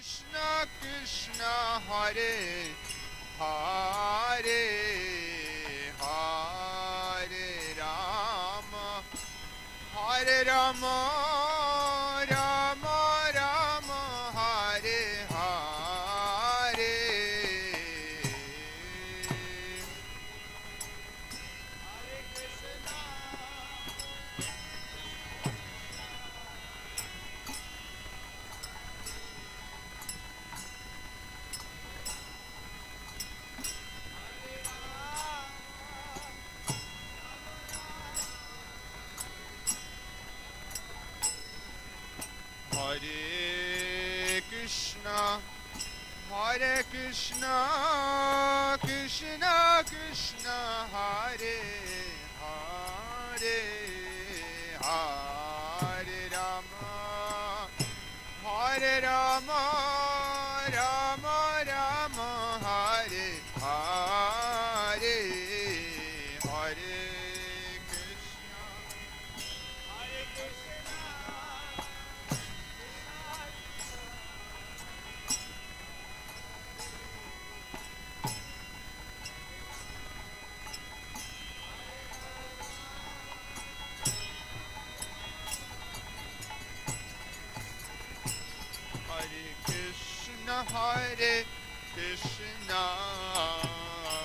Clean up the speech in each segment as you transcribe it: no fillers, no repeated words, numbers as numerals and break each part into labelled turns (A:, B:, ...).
A: Krishna Hare Hare Hare Rama Hare Rama Rama Rama Hare Hare Hare Krishna, Hare Krishna, Krishna Krishna, Hare Hare, Hare Rama, Hare Rama, Rama Rama, Hare Hare, Hare Krishna, Hare Krishna. Hare Krishna,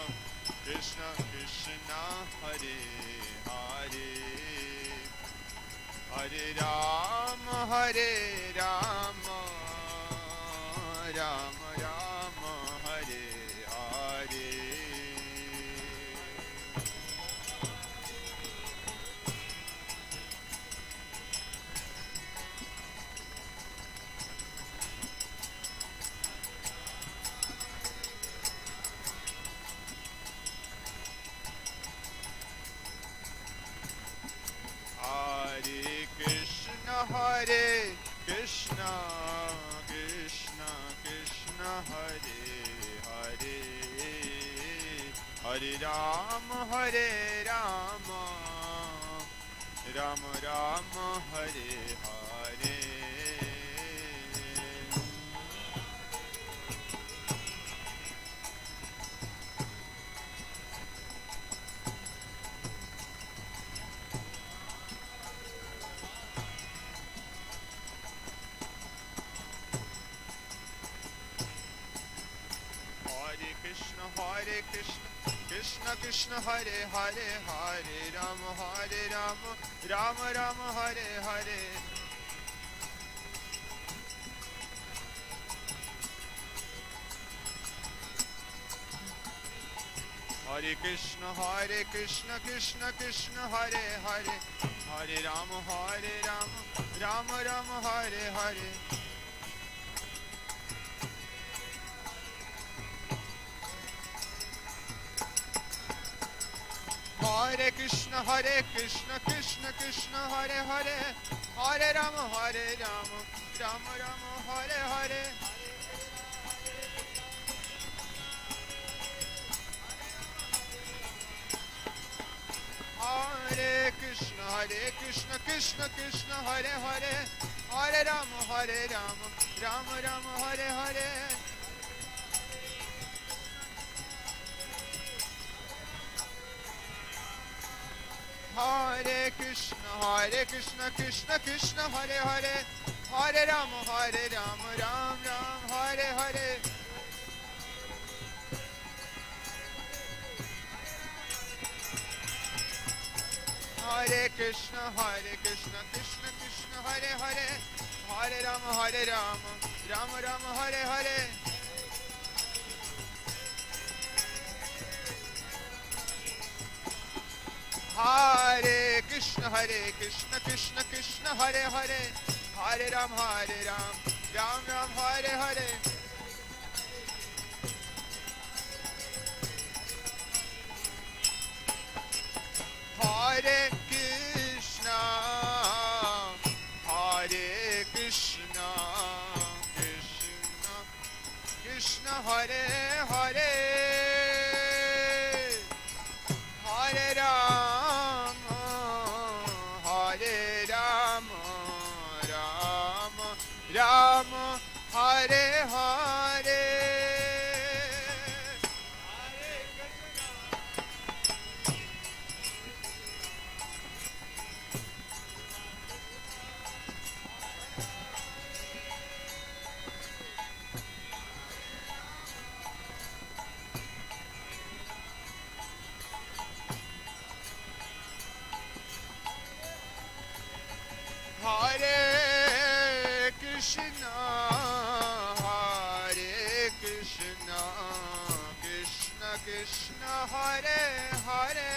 A: Krishna Krishna, Hare Hare, Hare Rama, Hare Rama, Rama Rama, Hare Hare. Hare Krishna, Hare Krishna, Krishna Krishna, Hare Hare, Hare Rama, Hare Rama, Rama Rama, Hare Hare. Hare Krishna, Krishna Krishna, Hare Hare, Hare Rama, Hare Rama, Rama Rama, Hare Hare. Hare Krishna, Krishna Krishna, Hare Hare, Hare Rama, Rama Rama, Hare Hare. Hare Krishna, Krishna Krishna, Hare Hare, Hare Rama, Rama Rama, Hare Hare. Hare Krishna, Krishna Krishna, Hare Hare, Hare Rama, Rama Rama, Hare Hare. Hare Krishna, Krishna Krishna, Hare Hare, Hare Rama, Rama Rama, Hare Hare. Hare Krishna, Krishna Krishna, Hare Hare, Hare Rama, Rama Rama, Hare Hare. Hare Krishna, Krishna Krishna, Hare Hare, Hare Rama, Rama Rama, Hare Hare. Hare Krishna, Krishna Krishna, Hare Hare, Hare Rama, Rama Rama, Hare Hare. Hare Krishna, Hare Krishna, Krishna Krishna, Hare Hare,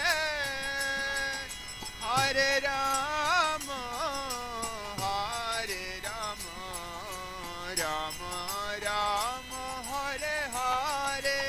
A: Hare Rama, Hare Rama, Rama Rama, Hare Hare.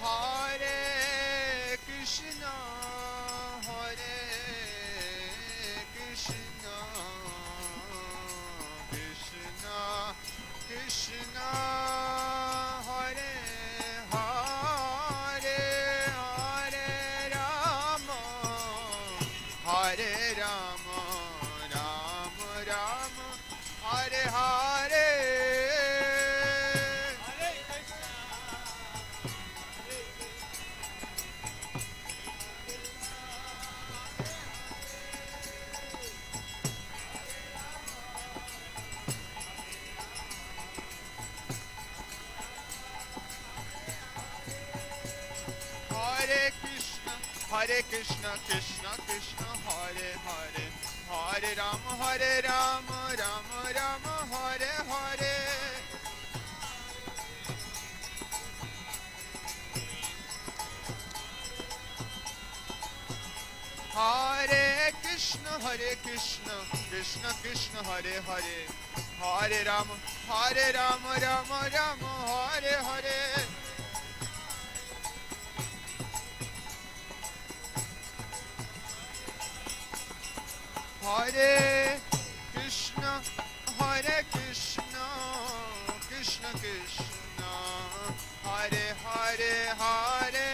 A: Hare Krishna, Hare Krishna, Krishna Krishna, Hare Hare, Hare Rama, Hare Rama, Rama Rama, Hare Hare. Hare Krishna, Krishna Krishna, Hare Hare, Hare Rama, Rama Rama, Hare Hare. Hare Krishna, Krishna Krishna, Hare Hare, Hare Rama, Rama Rama, Hare Hare. Hare Krishna, Krishna Krishna, Hare Hare, Hare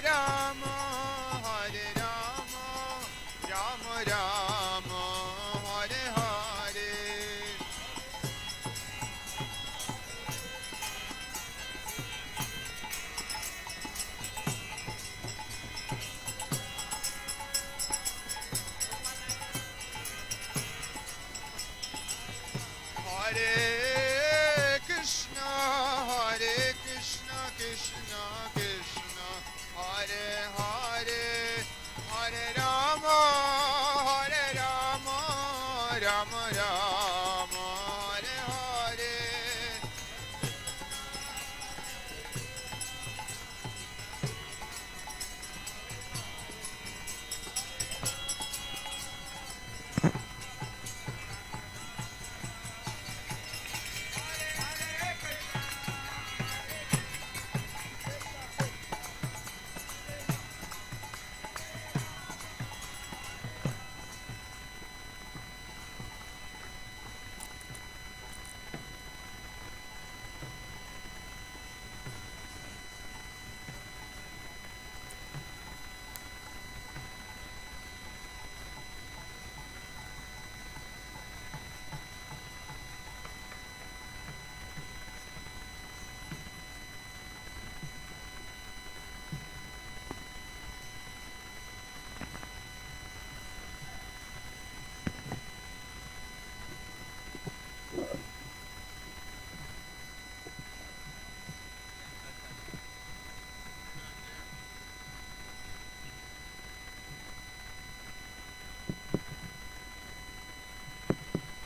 A: Rama, Rama Rama, Hare Hare. Hare Krishna, Krishna Krishna, Hare Hare, Hare Rama, Rama Rama, Hare Hare.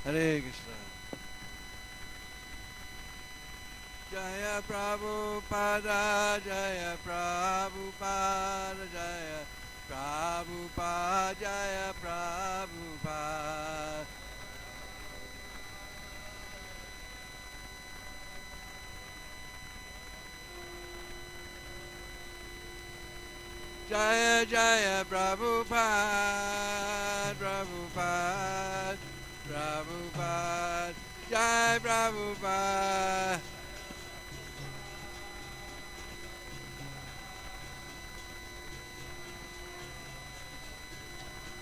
B: Hare Krishna. Jaya Prabhupada, Jaya Prabhupada, Jaya Prabhupada, Jaya Prabhupada. Jaya Jaya Prabhupada, Prabhupada, Prabhupada, Jai Prabhupada.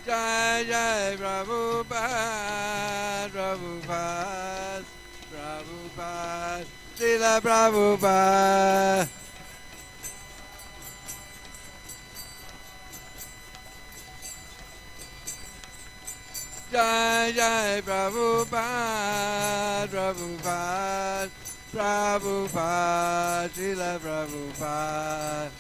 B: Jai Jai Prabhupada, Prabhupada, Prabhupada, Srila Prabhupada. Jai Jai Prabhupada, Prabhupada, Prabhupada, Srila Prabhupada.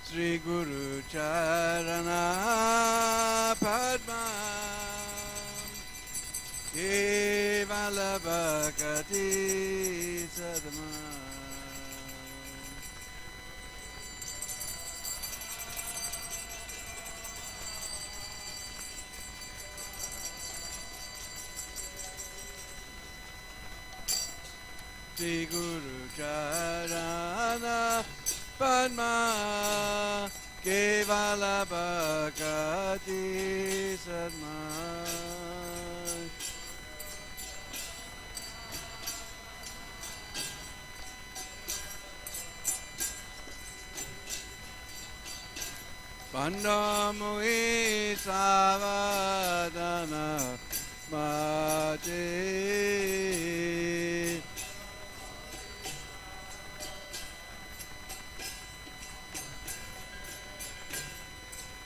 B: Sri Guru Charana Padma Kevala Bhakti Sadma Sri Guru Charana Padma Kevala Bhakti Sadma Pandamui Savadana Mate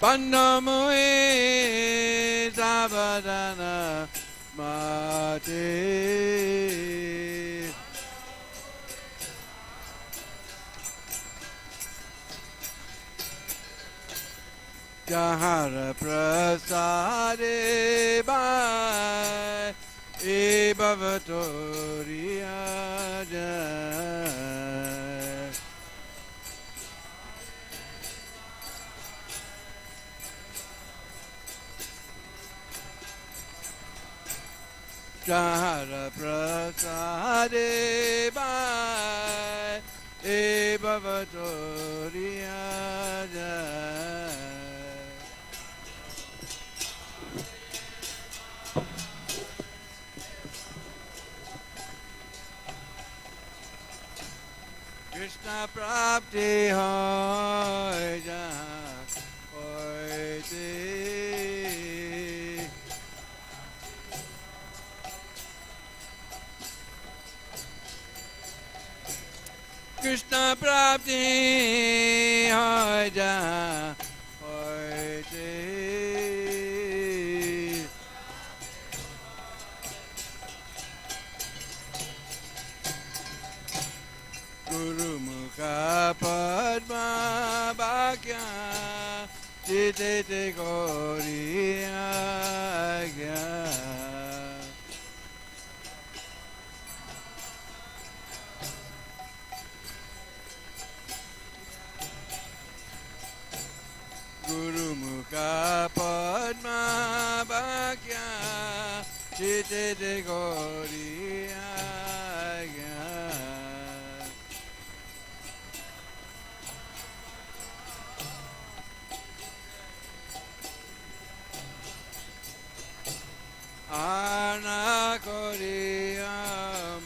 B: Pandamui Savadana Mate Jahara Prasade Bhai E Bhavatoriya Jai Jahara Prasade Bhai E Bhavatoriya Jai Krishna Prapti Hoy Jahan Hoy Te Krishna Prapti Hoy Jahan Hoy Te Guru Mukha Padma Bhakya Chitete Gauriya Gya Guru Mukha Padma Bhakya Chitete Gauriya Gya Ana Koriya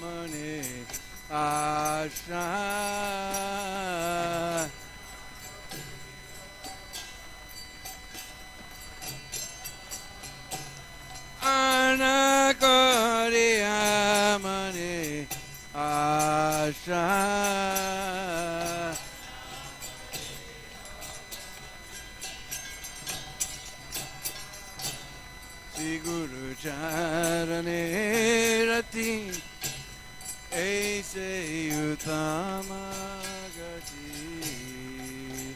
B: Mani Asha Ana Koriya Mani Asha Sri Guru Charane Rati Aise Utama Gati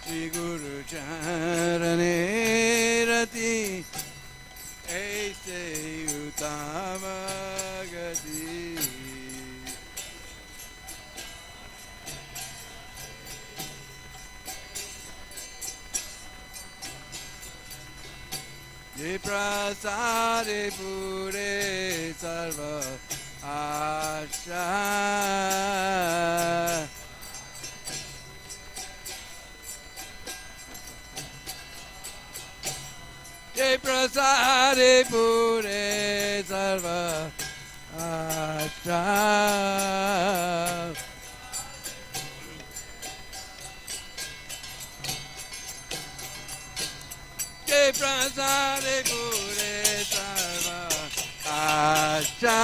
B: Sri Guru Charane Rati Aise Utama Gati Prasade Pure Sarva Asha Jai Prasade Pure Sarva Asha Jai Prasade Pure Sarva Asha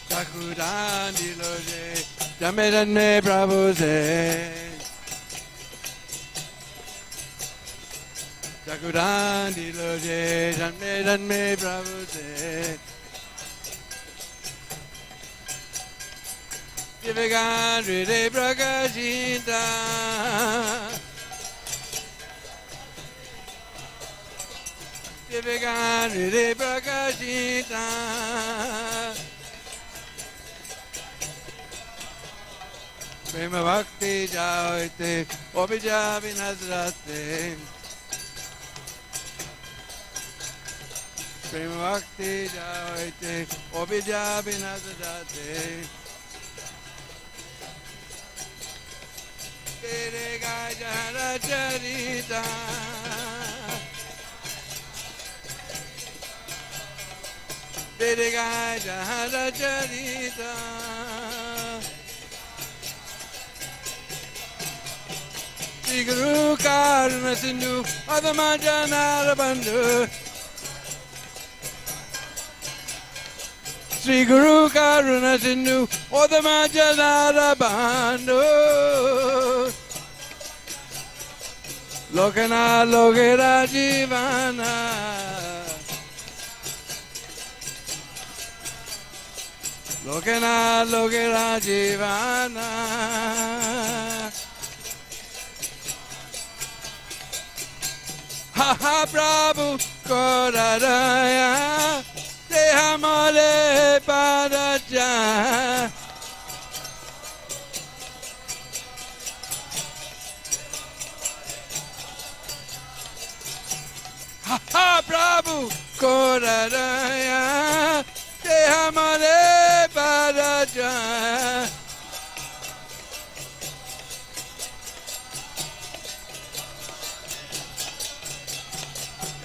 B: Chakuran Diloje Jameranme Prabhu se Chakuran Diloje Jameranme Prabhu se Divagan Ride Prakashita Divagan Ride Prakashita Prema Bhakti Jaoite Obija Vinazrate Prema Bhakti Jaoite Obija Vinazrate Tere Gajara Charita Tere Gajara Charita Sri Guru Karuna Sindhu Adamajanara Bandhu Sri Guru Karuna Sindhu Adamajanara Bandhu Lokana Lokera Jivana Lokana Lokera Jivana Ha ha Prabhu Kodaraya Dehamale Padaja Ha ha Prabhu Kodaraya Dehamale Padaja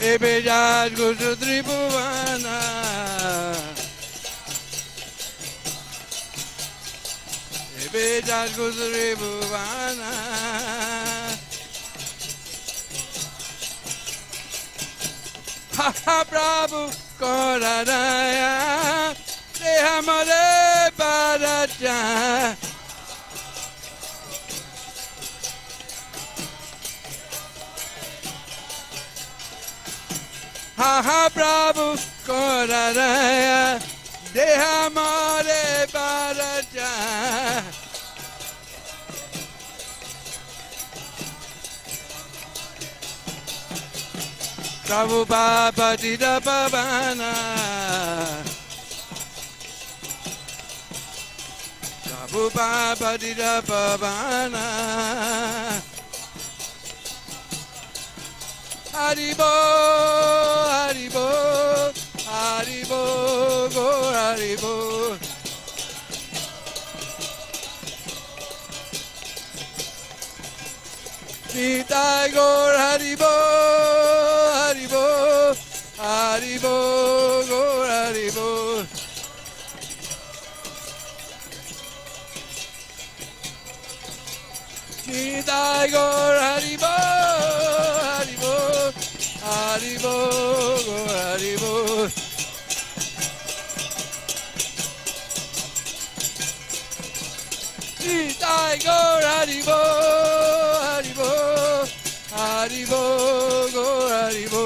B: Ebejaj Guru Tribhuvana Ebejaj Guru Tribhuvana Ha ha Prabhu Kodaraya Dehamale Padaja Ha ha Prabhu Kodaraya Dehamale Padaja Prabhupada Patita Pavana Prabhupada Patita Pavana Haribo, Haribo, Haribo, Go Haribo. Nitai Gaur Haribo, Haribo, Haribo, Gaur Haribo. Nitai Gaur Haribo, Haribo, Haribo, Gaur Haribo. Nitai Gaur Haribo, Haribo, Haribo, Gaur Haribo.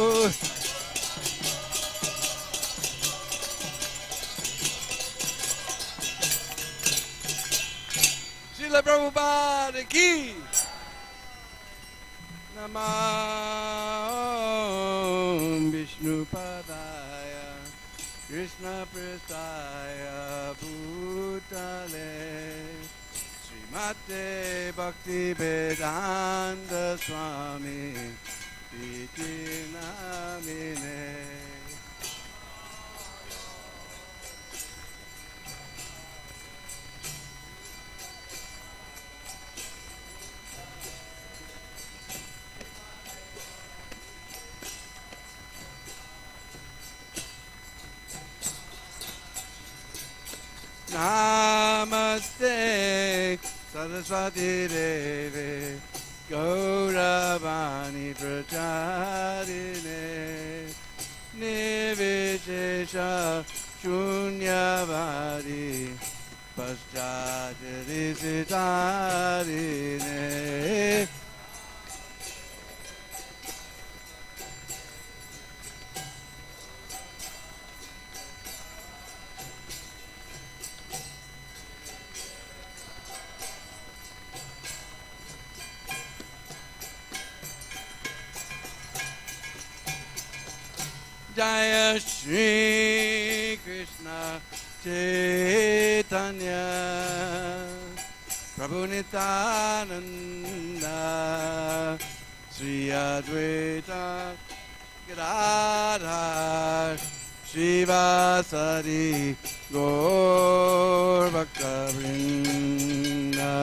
B: Srila Prabhupada ki Namah Vishnu Padaya Krishna Prestaya Bhutale Mate Bhakti Vedanta Swami Iti Namine. Namaste Saraswati Devi Gauravani Pracharine Nivishesha Shunyavadi Paschatari Sitarine. Jaya Shri Krishna Chaitanya Prabhu Nityananda Sri Advaita Gadadhar Shivasari Gaur Bhakta Vrinda.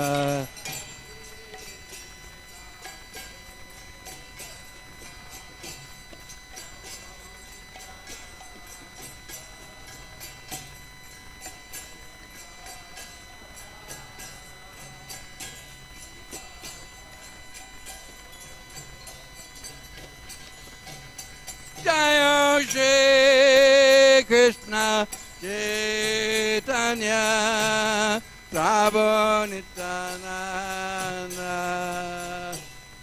B: Jaya Shri Krishna Chaitanya Prabhu Nityananda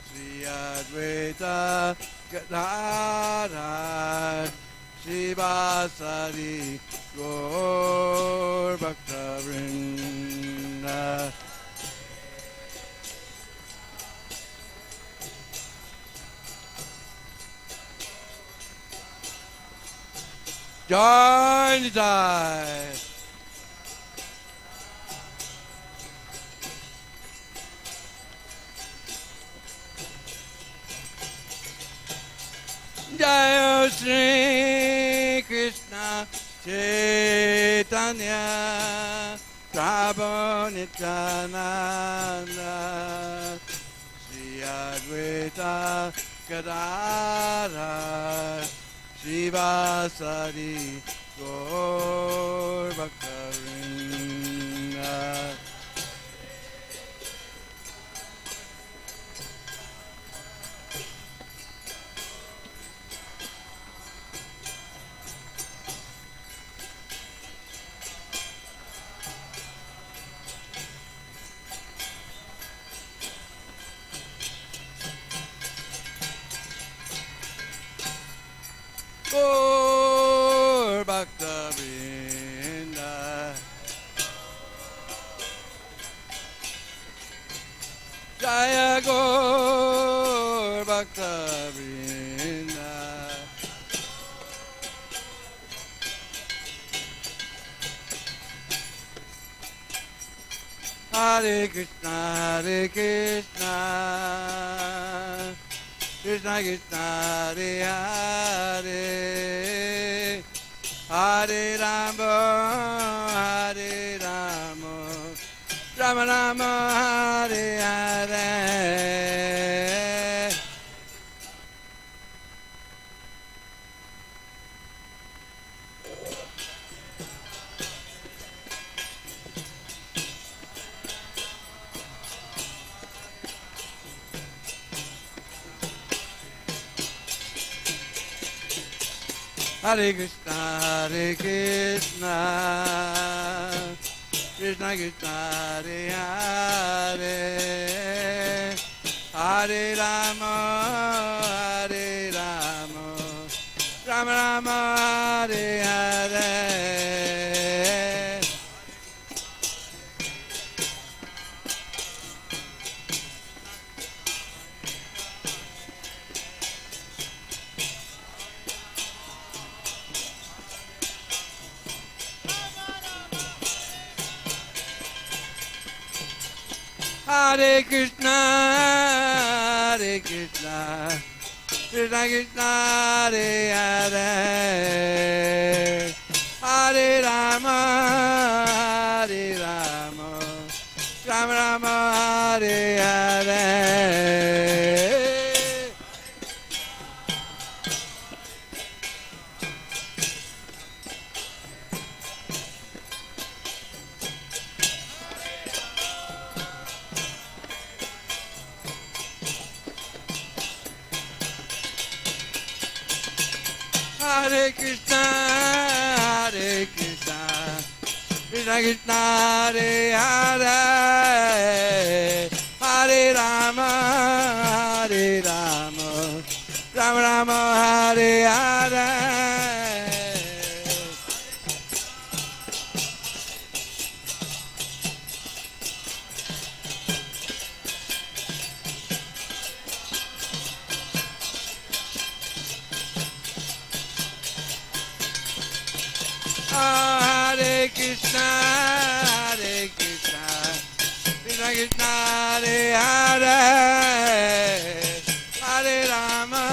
B: Sri Advaita Gadadhar Shivasari Gaur Bhakta Vrinda. Join the tide. Jaya Shri Krishna Chaitanya Prabhu Nityananda Sri Advaita Gadadhar Shivasari Gaur Bhakta Vrinda. Gaur Bhakta Vrinda. Jaya Gaur Bhakta Vrinda. Hare Krishna, Hare Krishna, Krishna Krishna, Hare Hare, Hare Rama, Hare Rama, Rama Rama, Hare Hare. Hare Krishna, Hare Krishna, Krishna Krishna, Hare Hare, Hare Rama, Hare Rama, Rama Rama, Hare Hare. Hare Krishna, Hare Krishna, Krishna Krishna, Hare Hare, Hare Rama, Hare Rama, Rama Rama, Hare Hare. Hare Krishna, Hare Krishna, Krishna Krishna, Hare Hare, Hare Rama, Hare Rama, Rama Rama, Hare Hare. Hare Krishna, Hare Krishna, Krishna Krishna, Hare Hare, Hare Rama,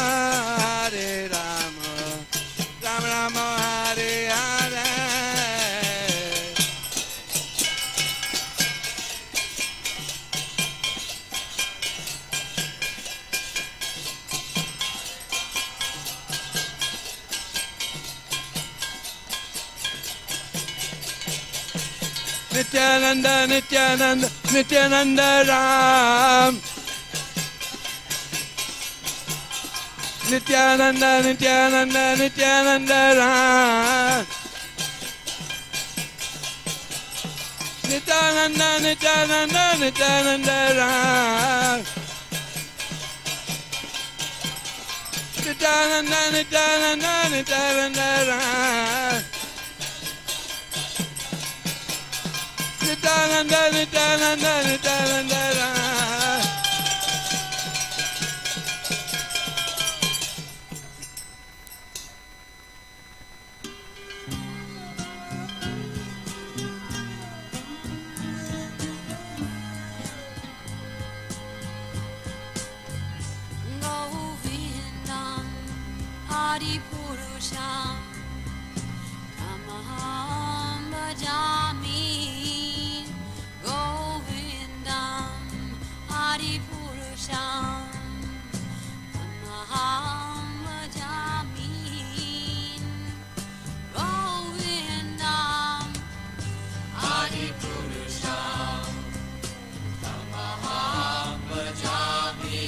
B: Hare Rama, Rama Rama, Hare Hare. Nityananda, Nityananda, Nityananda Ram. Nityananda, Nityananda, Nityananda Ram. Nityananda, Nityananda, Nityananda Ram. Nityananda, Nityananda, Nityananda Ram. Nityananda, Nityananda, Nityananda Ram.
C: Govindam Adipurusham Tamaham Bhajami. Govindam Adipurusham Tamaham Bhajami. Govindam Adipurusham Tamaham Bhajami.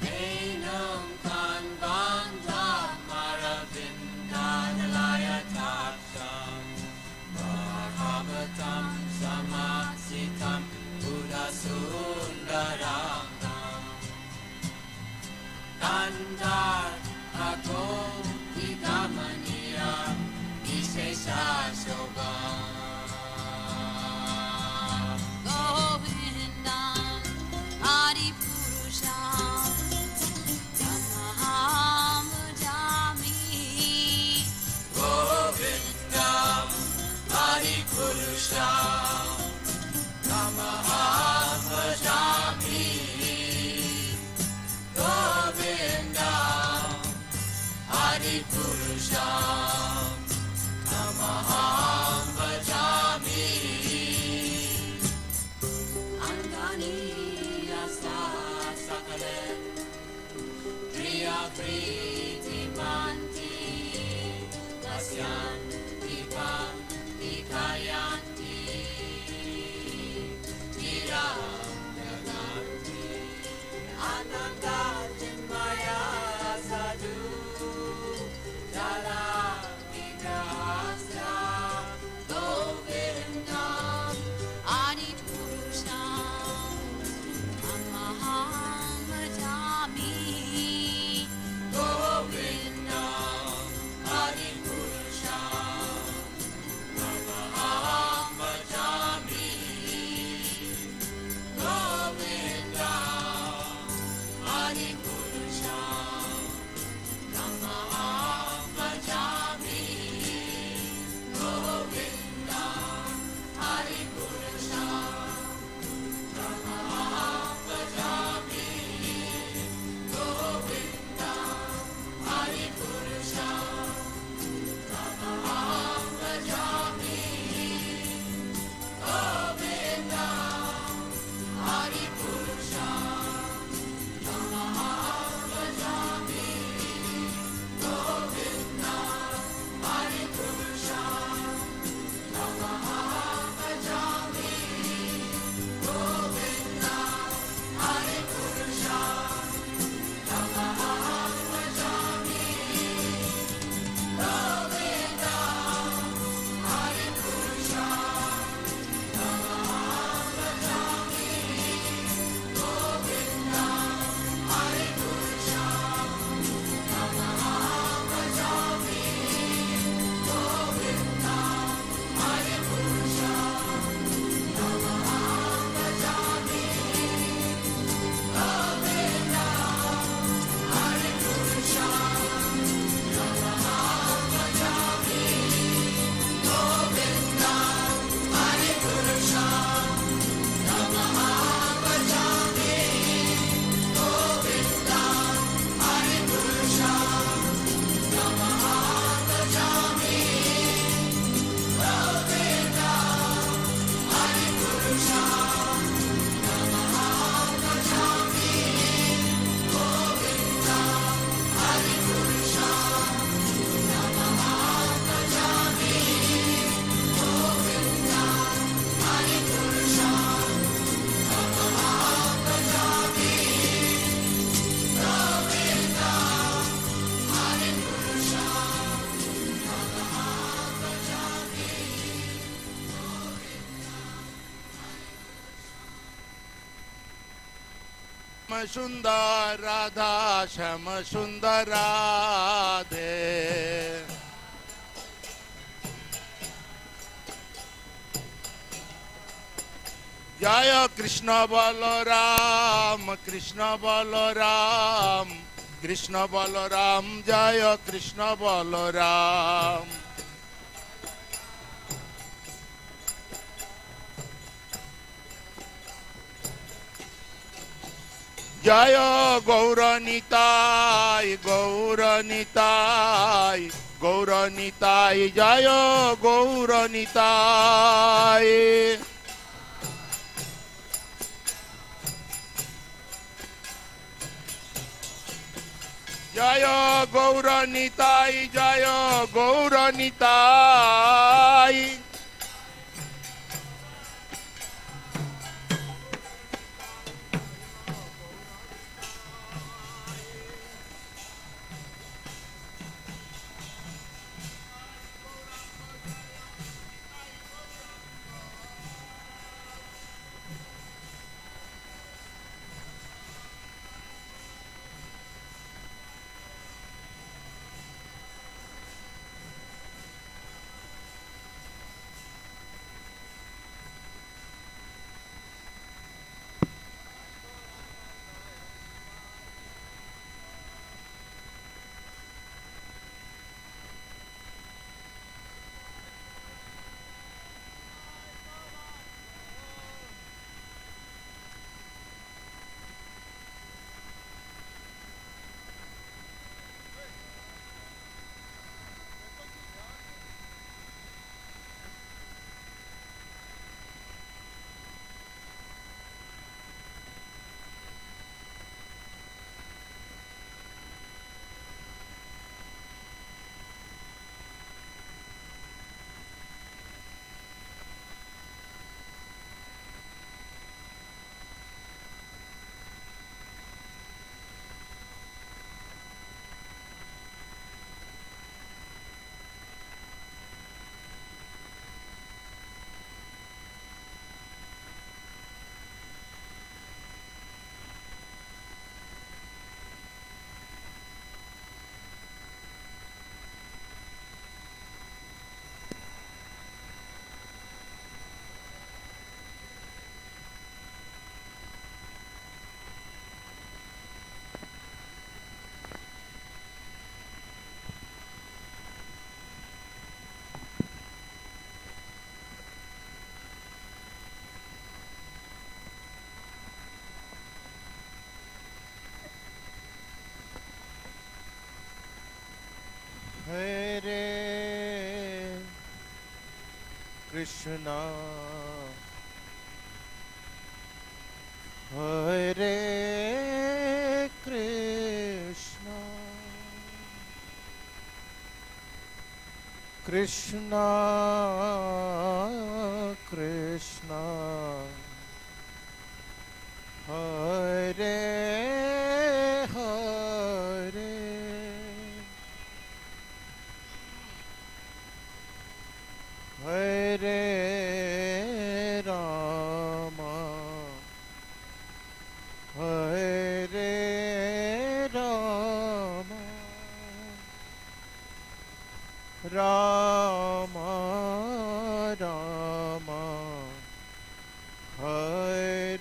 C: Enam Kanbandha Maravindanalaya Taksam Mahavatam Samasitam Buddhasundaram Kandar Akom Vikamaniya Vishesha Shobham. Govindam Adipurusham Tamaham Bhajami. Govindam Adipurusham Tamaham Bhajami. Govindam Adipurusham Tamaham Bhajami. Andani Yasa Sakalen Priya Priti Manti Dasyan Dipam Dikayanti Tiram Yaganti Ananda Chinmaya Sadhu Jala
B: सुंदर राधा श्याम सुंदर राधे जय कृष्ण बलराम कृष्ण बलराम कृष्ण बलराम जय कृष्ण बलराम जय गौरनिताय गौरनिताय गौरनिताय जय गौरनिताय जय गौरनिताय जय Gaur Nitai
A: Hare Krishna Hare Krishna Krishna Krishna Hare Hare Hare Rama Hare Rama Rama Rama Hare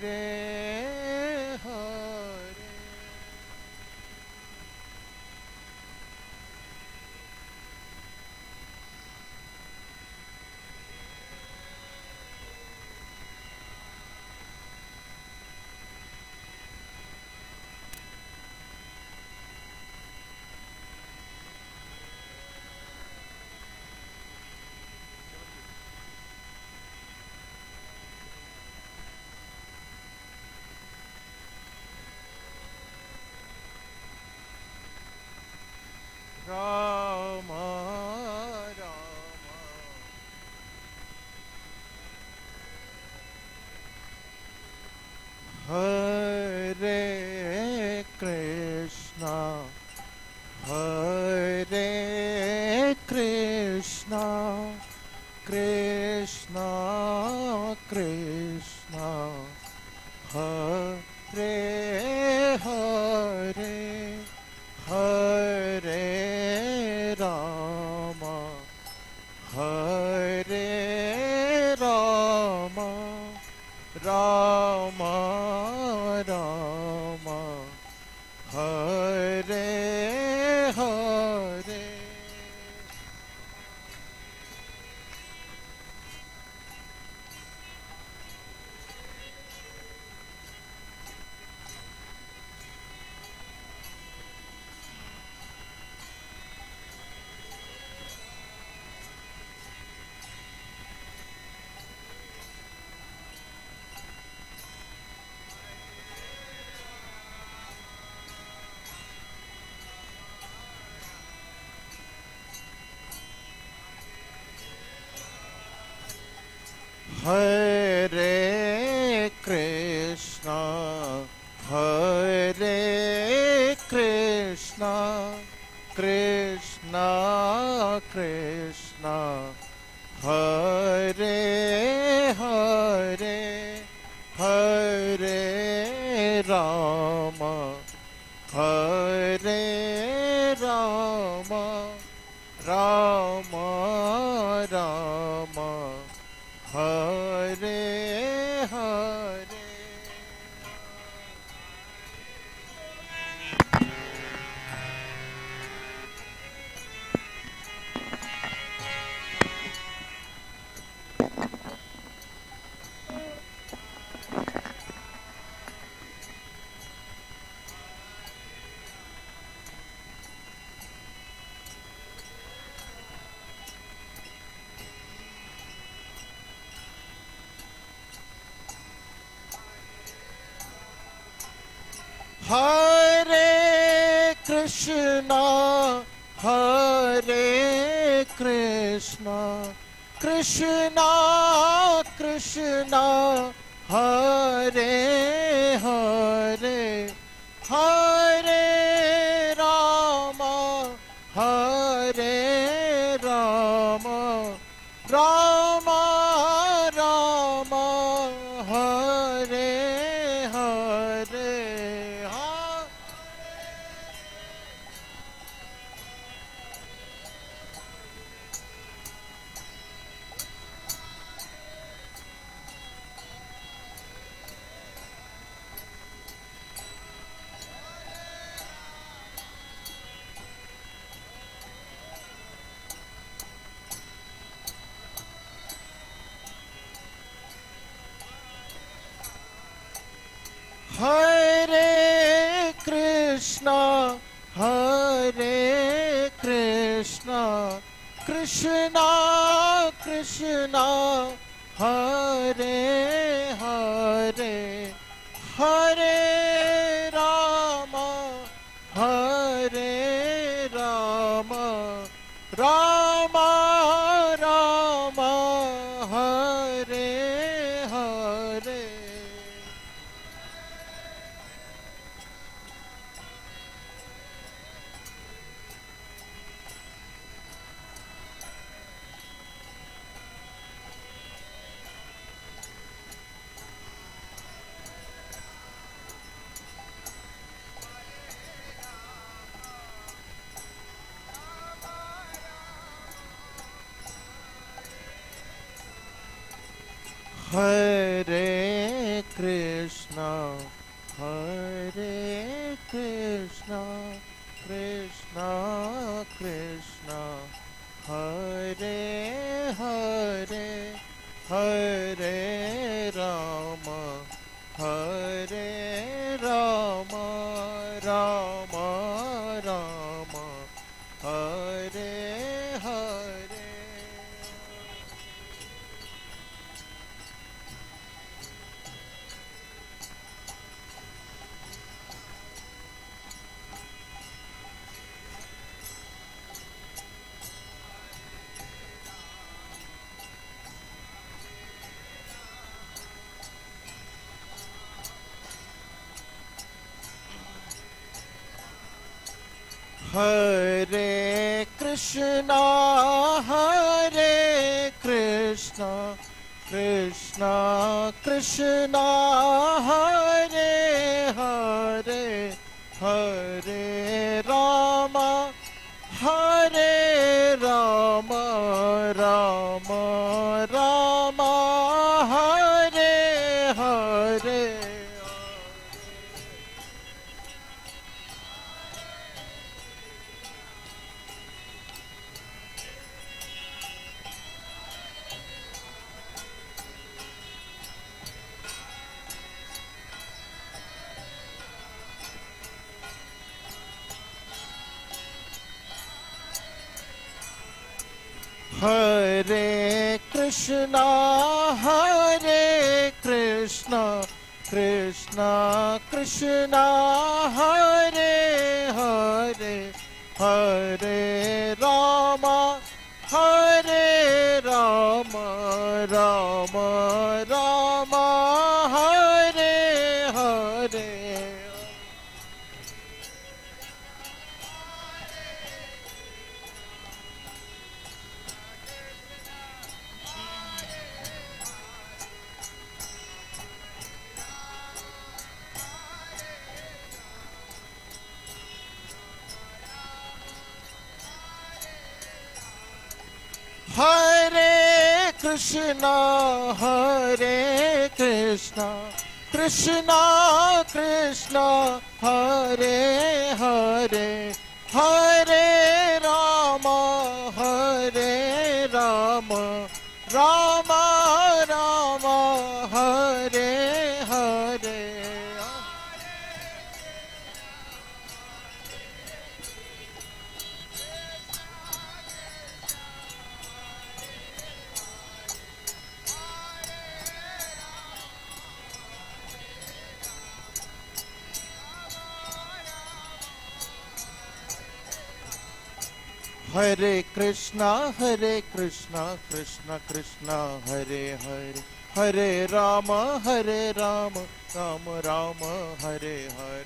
A: Hare
D: Hare Krishna, Hare Krishna, Krishna Krishna, Hare Hare, Hare Rama, Hare Rama, Rama Rama, Hare Hare. Hare Krishna, Hare Krishna, Krishna Krishna, Hare Hare, Hare Rama, Hare Rama, Rama Rama, Hare Hare. Hare Krishna, Hare Krishna, Krishna Krishna, Hare Hare, Hare Rama, Hare Rama, Rama Rama, Hare Hare. Hare Krishna, Hare Krishna, Krishna Krishna, Hare Hare, Hare Rama, Hare Rama, Rama Rama, Hare Hare. Hare Krishna, Hare Krishna, Krishna Krishna, Hare Hare, Hare Rama, Hare Rama, Rama Rama, Hare Hare. Hare Krishna, Hare Krishna, Krishna Krishna, Hare Hare, Hare Rama, Hare Rama, Rama Krishna, Hare Krishna, Krishna Krishna, Hare Hare, Hare Rama, Hare Rama, Rama Rama, Hare Hare. Hare Krishna, Krishna Krishna, Hare Hare, Hare Rama, Rama Rama, Hare Hare,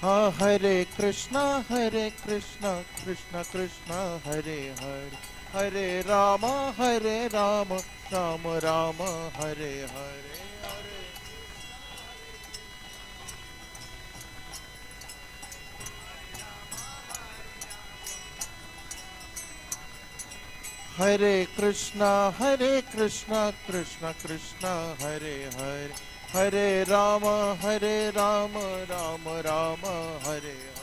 D: Hare Krishna. Hare Krishna, Krishna Krishna, Hare Hare, Hare Rama, Rama Rama, Hare Hare, Hare. Hare Krishna, Krishna Krishna, Hare Hare, Hare Rama, Rama Rama, Hare Hare.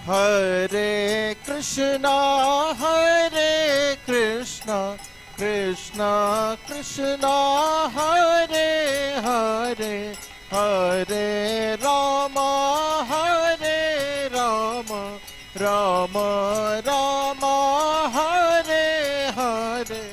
D: Hare Krishna, Krishna Krishna, Hare Hare, Hare Rama, Rama Rama Rama, Hare Hare.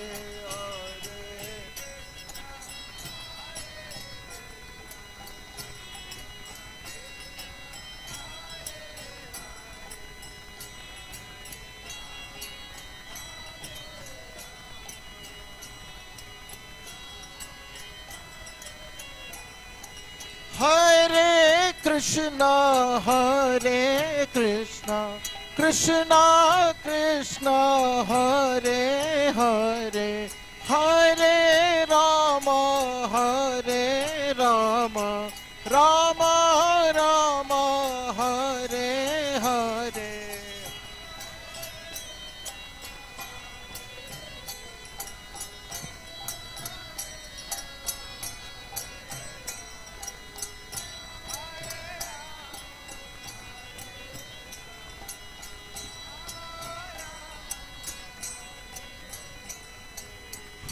D: Hare Krishna, Krishna Krishna, Hare Hare, Hare Rama, Rama Rama Rama, Hare Hare.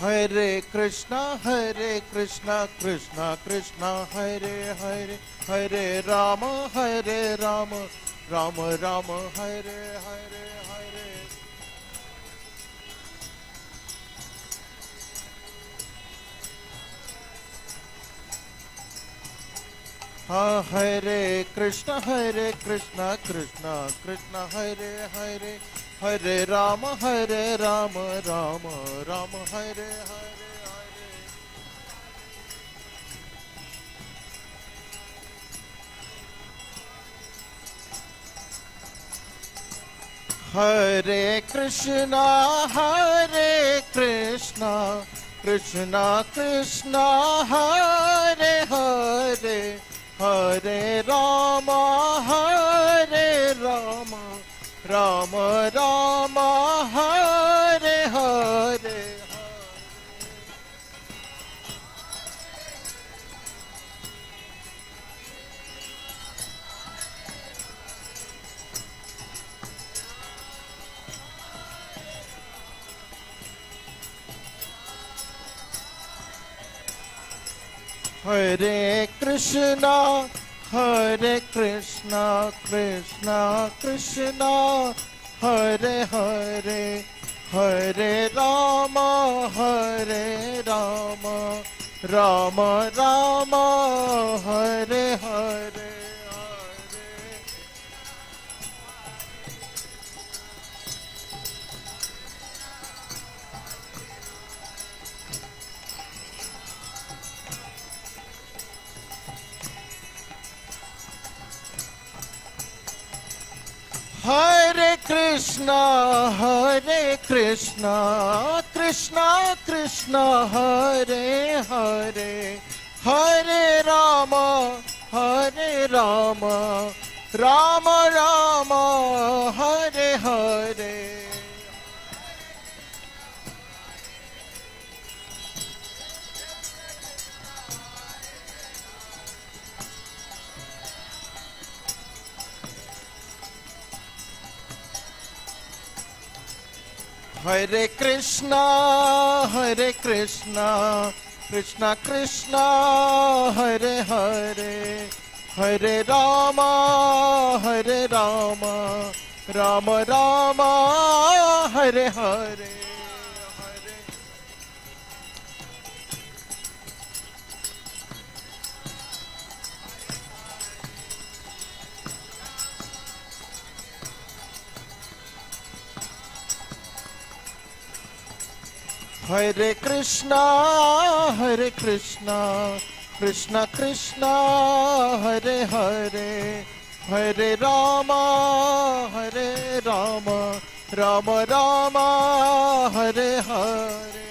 D: Hare Krishna, Krishna Krishna, Hare Hare, Hare Rama, Rama Rama, Hare Hare, Hare. Hare Krishna, Krishna Krishna, Hare Hare, Hare Rama, Rama Rama, Hare Hare, Hare. Hare Krishna, Krishna Krishna, Hare Hare, Hare Rama, Rama Rama Rama, Hare Hare. Hare Krishna, Krishna Krishna, Hare Hare, Hare Rama, Rama Rama Rama, Hare Hare, Hare. Hare Krishna, Krishna Krishna, Hare Hare, Hare Rama, Rama Rama, Hare Hare. Hare Krishna, Krishna Krishna, Hare Hare, Hare Rama, Rama Rama, Hare Hare. Hare Krishna, Krishna Krishna, Hare Hare, Hare Rama, Rama Rama, Hare Hare.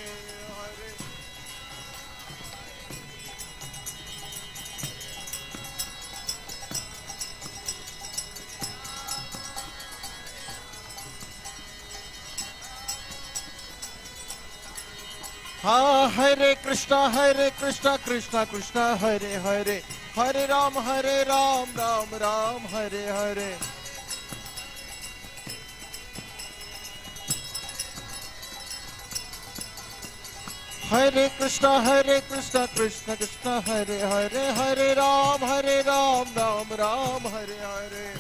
D: Ha Hare Krishna, Krishna Krishna, Hare Hare, Hare Ram, Ram Ram, Hare Hare. Hare Krishna, Krishna Krishna, Hare Hare, Hare Ram, Ram Ram, Hare Hare.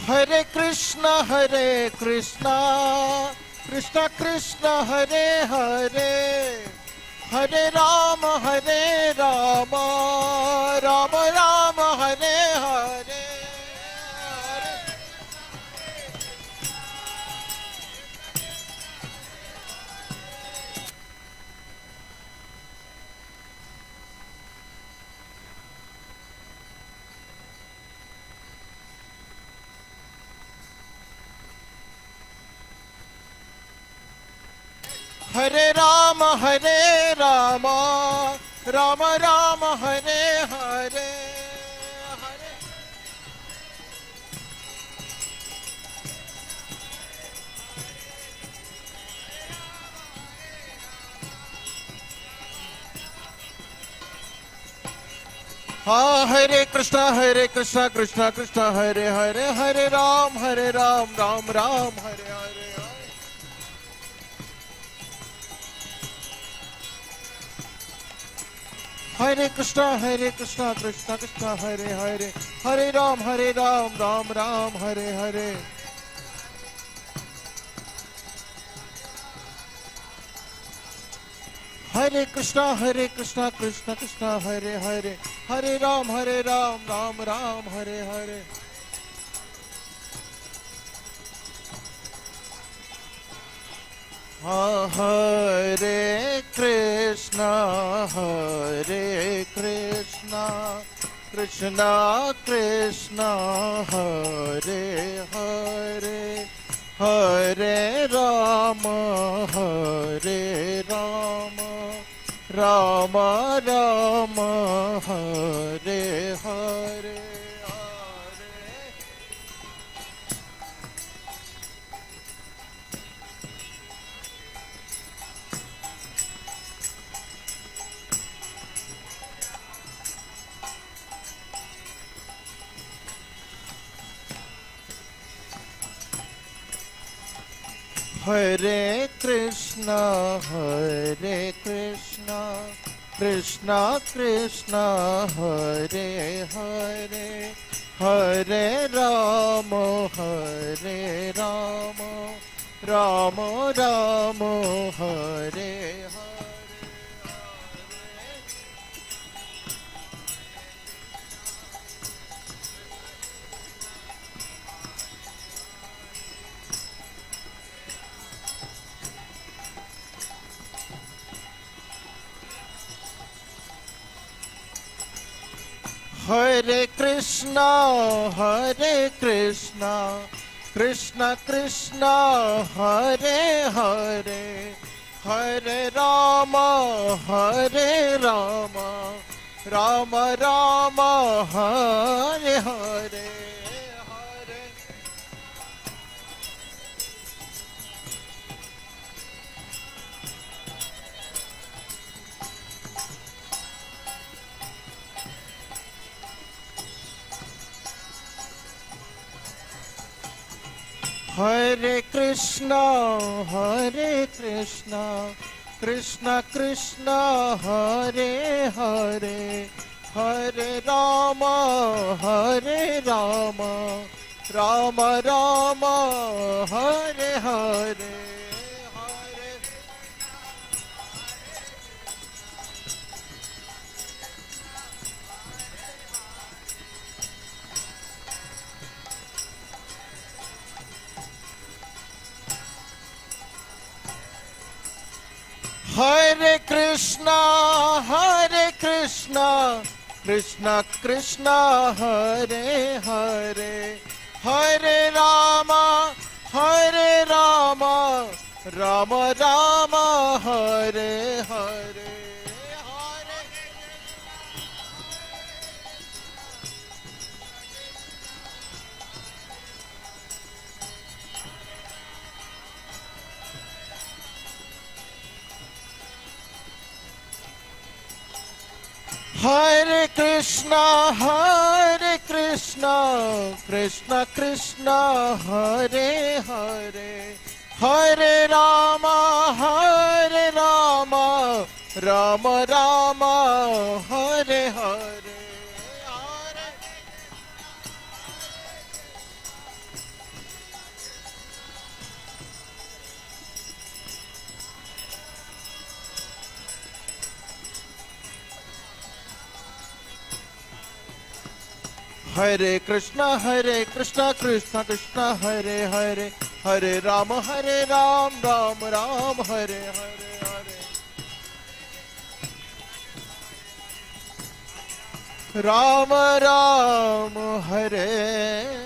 D: Hare Krishna, Krishna Krishna, Hare Hare, Hare Rama, Rama Rama, Hare Hare. Hare Rama, Rama Rama, Hare Hare. Ha Hare Krishna, Krishna Krishna, Hare Hare, Hare Ram, Ram Ram, Hare Hare. Hare Krishna, Krishna Krishna, Hare Hare, Hare Ram, Ram Ram, Hare Hare. Hare Krishna, Krishna Krishna, Hare Hare, Hare Ram, Ram Ram, Hare Hare. Hare Krishna, Krishna Krishna, Hare Hare, Hare Rama, Rama Rama, Hare Hare. Hare Krishna, Krishna Krishna, Hare Hare, Hare Rama, Rama Rama, Hare Hare. Hare Krishna, Krishna Krishna, Hare Hare, Hare Rama, Rama Rama, Hare Hare. Hare Krishna, Krishna Krishna, Hare Hare, Hare Rama, Rama Rama, Hare Hare. Hare Krishna, Krishna Krishna, Hare Hare, Hare Rama, Rama Rama, Hare Hare. Hare Krishna, Krishna Krishna, Hare Hare, Hare Rama, Rama Rama, Hare Hare. Hare Krishna, Krishna Krishna, Hare Hare, Hare Rama, Ram Ram, Hare Hare. Rama Ram, Hare Hare.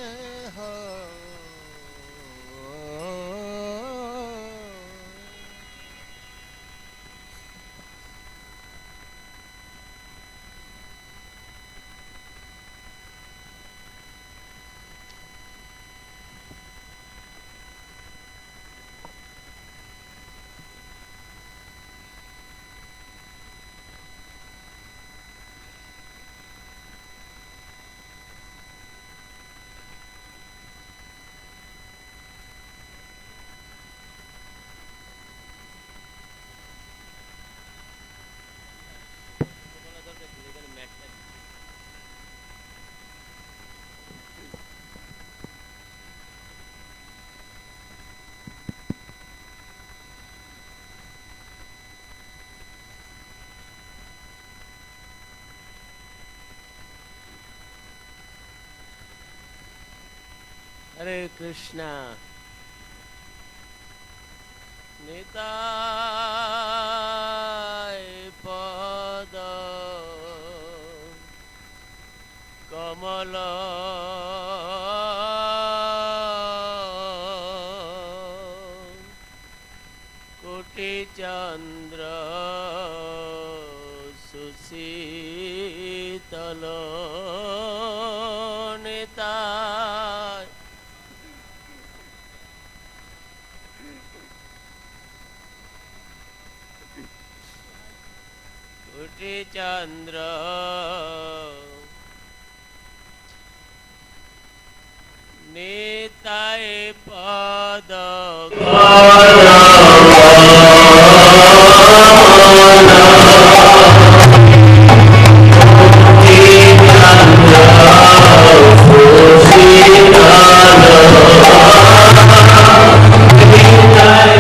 E: Hare Krishna. Nitai Pada Kamala Koti Chandra Susitala Nitai Koti Chandra Nitai Pada Jaya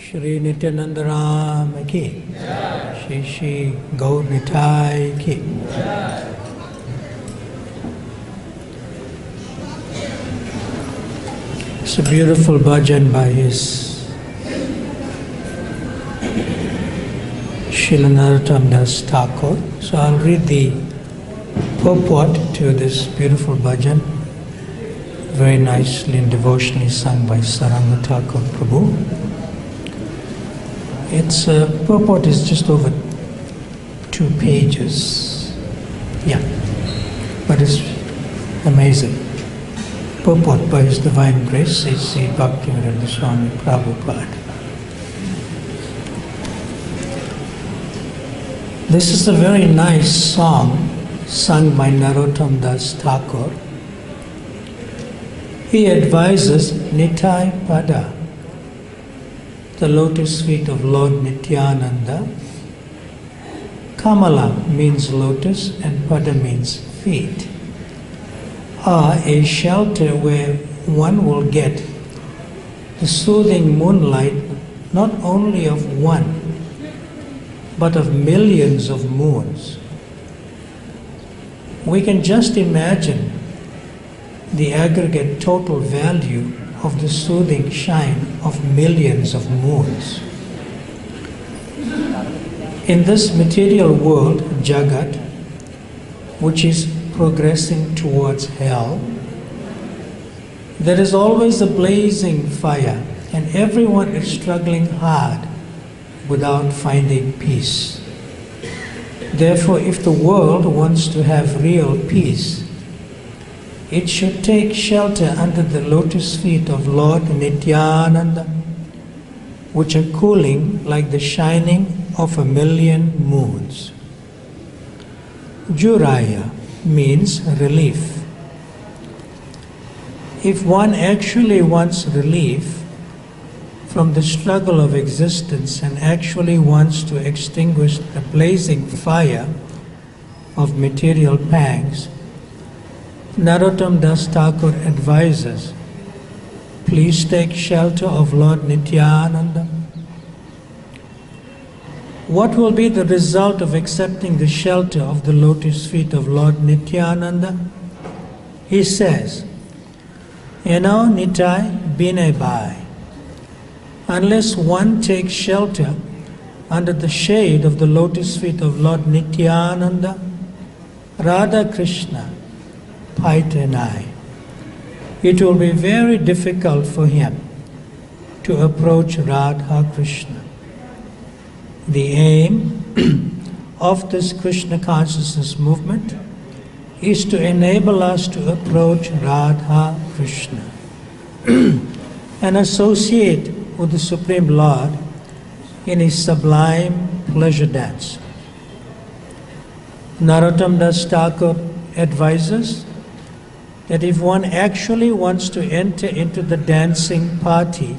F: Shri Nityananda Ram ki, Shri Shri Gaur Nitai ki. It's a beautiful bhajan by his Srila Narottam Das Thakur. So I'll read the purport to this beautiful bhajan, very nicely and devotionally sung by Saranga Thakur Prabhu. Its purport is just over 2 pages. Yeah, but it's amazing. Purport by His Divine Grace, C.C. Bhakti-Yoga Swami Prabhupada. This is a very nice song sung by Narottam Das Thakur. He advises Nitai Pada, the lotus feet of Lord Nityananda. Kamala means lotus and Pada means feet, are a shelter where one will get the soothing moonlight not only of one, but of millions of moons. We can just imagine the aggregate total value of the soothing shine of millions of moons. In this material world, Jagat, which is progressing towards hell, there is always a blazing fire, and everyone is struggling hard without finding peace. Therefore, if the world wants to have real peace, it should take shelter under the lotus feet of Lord Nityananda, which are cooling like the shining of 1,000,000 moons. Juraya means relief. If one actually wants relief from the struggle of existence and actually wants to extinguish the blazing fire of material pangs, Narottam Das Thakur advises, please take shelter of Lord Nityananda. What will be the result of accepting the shelter of the lotus feet of Lord Nityananda? He says, Nitai Bine Bhai, unless one takes shelter under the shade of the lotus feet of Lord Nityananda, Radha Krishna, Paitanai, it will be very difficult for him to approach Radha Krishna. The aim of this Krishna consciousness movement is to enable us to approach Radha Krishna and associate with the Supreme Lord in his sublime pleasure dance. Narottam Das Thakur advises that if one actually wants to enter into the dancing party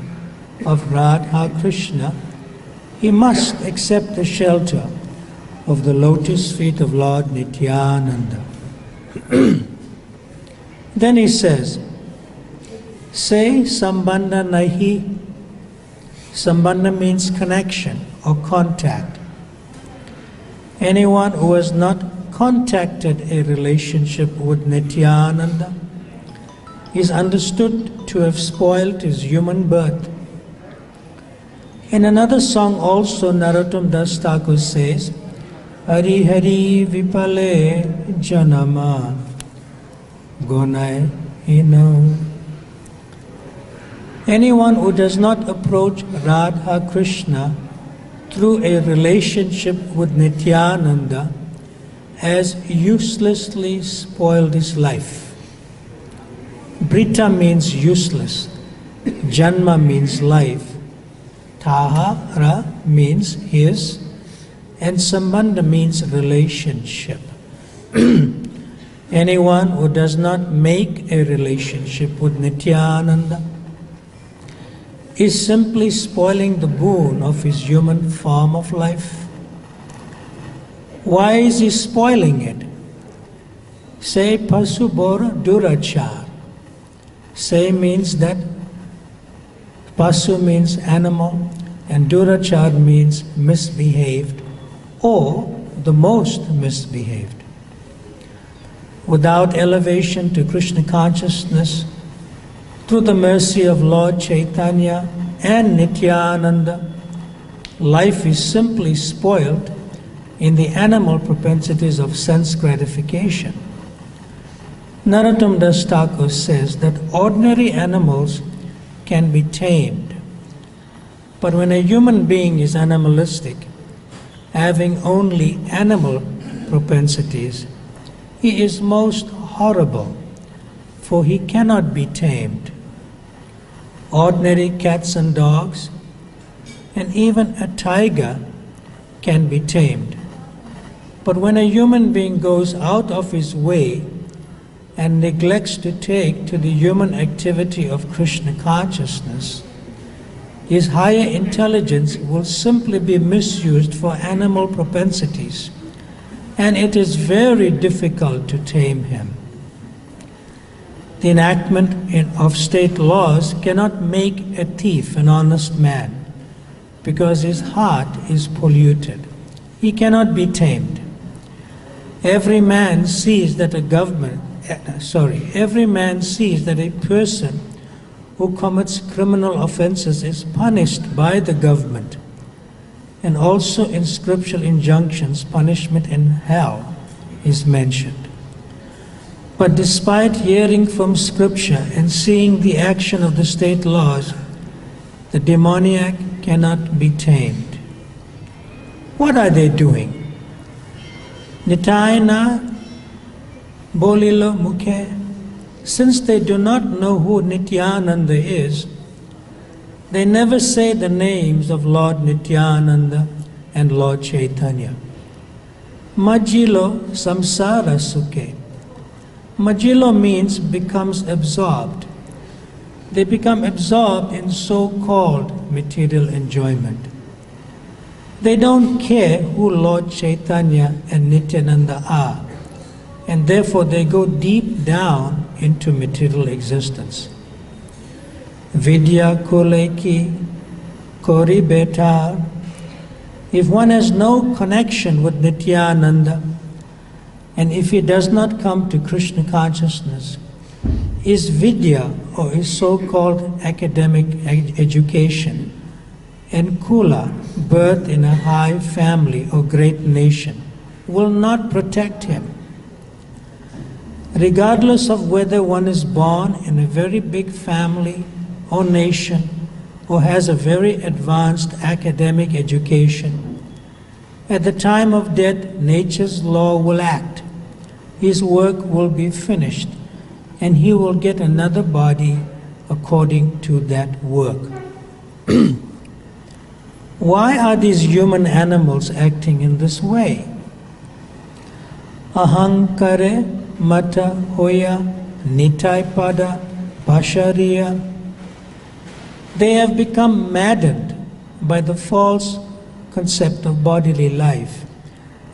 F: of Radha Krishna, he must accept the shelter of the lotus feet of Lord Nityananda. Then he says, say Sambandha Nahi. Sambandha means connection or contact. Anyone who has not contacted a relationship with Nityananda is understood to have spoiled his human birth. In another song also, Narottam Das Thakur says, Hari Hari Vipale Janama Gonai Hino. Anyone who does not approach Radha Krishna through a relationship with Nityananda has uselessly spoiled his life. Brita means useless, Janma means life, Tahara means his, and Sambandha means relationship. Anyone who does not make a relationship with Nityananda is simply spoiling the boon of his human form of life. Why is he spoiling it? Say Pasu Bora Durachar. Say means that Pasu means animal, and durachar means misbehaved or the most misbehaved. Without elevation to Krishna consciousness, through the mercy of Lord Chaitanya and Nityananda, life is simply spoiled in the animal propensities of sense gratification. Narottam Das Thakur says that ordinary animals can be tamed, but when a human being is animalistic, having only animal propensities, he is most horrible, for he cannot be tamed. Ordinary cats and dogs, and even a tiger, can be tamed. But when a human being goes out of his way and neglects to take to the human activity of Krishna consciousness, his higher intelligence will simply be misused for animal propensities, and it is very difficult to tame him. The enactment of state laws cannot make a thief an honest man, because his heart is polluted. He cannot be tamed. Every man sees that a person who commits criminal offenses is punished by the government, and also in scriptural injunctions, punishment in hell is mentioned. But despite hearing from scripture and seeing the action of the state laws, the demoniac cannot be tamed. What are they doing? Nitayana bolilo mukhe. Since they do not know who Nityananda is, they never say the names of Lord Nityananda and Lord Chaitanya. Majilo samsara sukhe. Majilo means becomes absorbed. They become absorbed in so-called material enjoyment. They don't care who Lord Chaitanya and Nityananda are, and therefore they go deep down into material existence. Vidya kuleki kori betar. If one has no connection with Nityananda, and if he does not come to Krishna consciousness, his vidya, or his so-called academic education, and kula, birth in a high family or great nation, will not protect him. Regardless of whether one is born in a very big family or nation, or has a very advanced academic education, at the time of death, nature's law will act. His work will be finished, and he will get another body according to that work. Why are these human animals acting in this way? Ahankare mata hoya nitai pada bashariya. They have become maddened by the false concept of bodily life,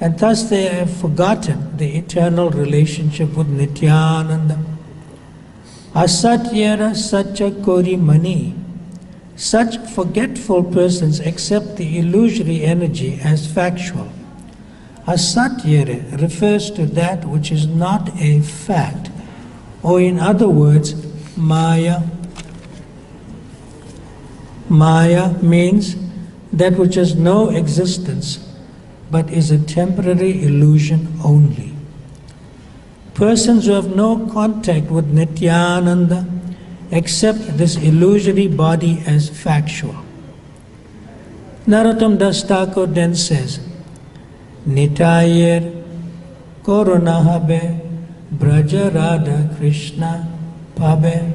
F: and thus they have forgotten the eternal relationship with Nityananda. Asatyara satya kori mani. Such forgetful persons accept the illusory energy as factual. Asatyara refers to that which is not a fact, or in other words, Maya. Maya means that which has no existence, but is a temporary illusion only. Persons who have no contact with Nityananda accept this illusory body as factual. Narottam Das Thakur then says, Nitayer koronahabe braja radha krishna pabe.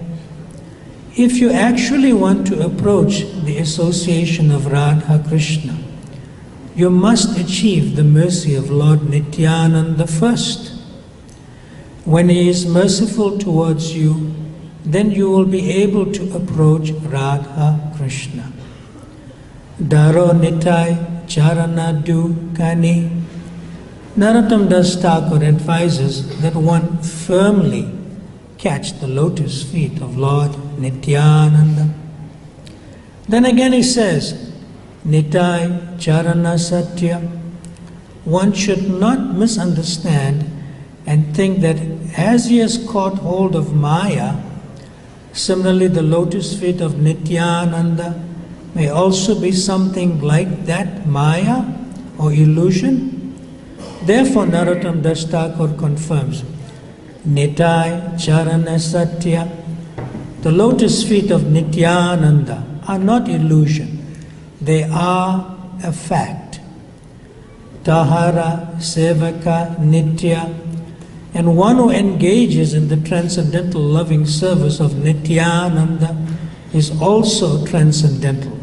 F: If you actually want to approach the association of Radha Krishna, you must achieve the mercy of Lord Nityananda first. When he is merciful towards you, then you will be able to approach Radha Krishna. Daro Nitai Charana Du Kani. Narottam Das Thakur advises that one firmly catch the lotus feet of Lord Nityananda. Then again he says, Nitai Charana Satya. One should not misunderstand and think that as he has caught hold of Maya, similarly the lotus feet of Nityananda may also be something like that Maya or illusion. Therefore Narottam Das Thakur confirms, Nitai Charana Satya, the lotus feet of Nityananda are not illusion, they are a fact. Tahara Sevaka Nitya, and one who engages in the transcendental loving service of Nityananda is also transcendental.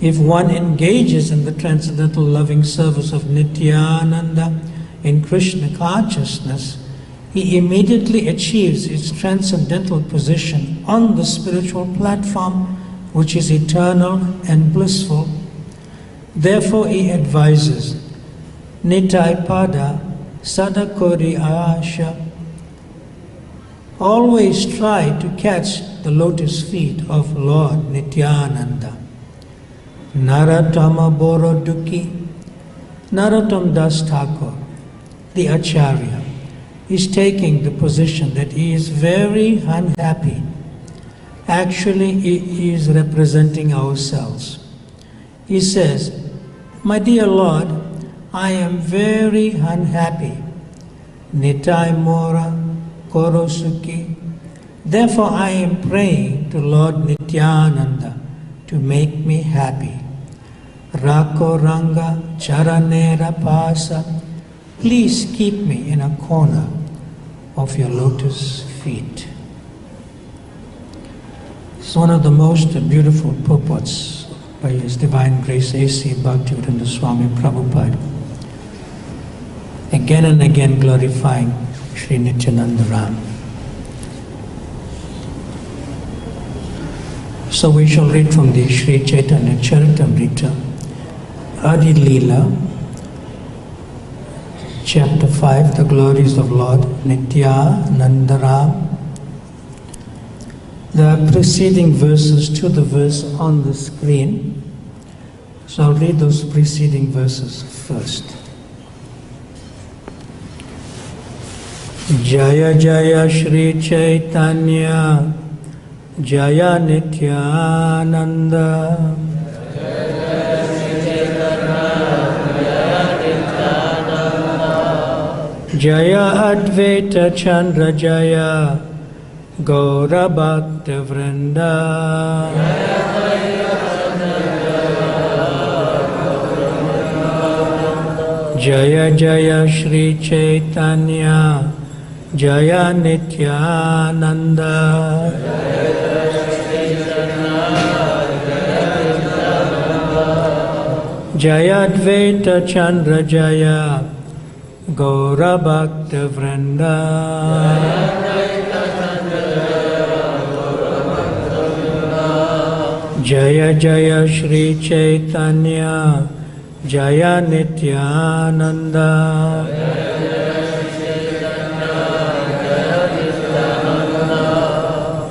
F: If one engages in the transcendental loving service of Nityananda in Krishna consciousness, he immediately achieves its transcendental position on the spiritual platform, which is eternal and blissful. Therefore he advises, Nitai Pada Sadakori Asha, always try to catch the lotus feet of Lord Nityananda. Narottama Boroduki, Narottam Das Thakur, the Acharya, is taking the position that he is very unhappy. Actually, he is representing ourselves. He says, my dear Lord, I am very unhappy. Nitai Mora Korosuki. Therefore I am praying to Lord Nityananda to make me happy. Rako Ranga Charanera Pasa. Please keep me in a corner of your lotus feet. It's one of the most beautiful purports by His Divine Grace A.C. Bhakti-yoga Swami Prabhupada. Again and again glorifying Sri Nityananda Ram. So we shall read from the Sri Chaitanya Charitamrita, Adi Leela, Chapter 5, the glories of Lord Nityananda Ram. The preceding verses to the verse on the screen. So I'll read those preceding verses first. Jaya Jaya Shri Chaitanya, Jaya Nityananda. Jaya Advaita Chandra Jaya, Gaura Bhakta Vrinda. Jaya Jaya Shri Chaitanya, Jaya Nityananda. Jaya Advaita Chandra Jaya, Gaura Bhakta Vrinda. Jaya Jaya Shri Chaitanya, Jaya Nityananda.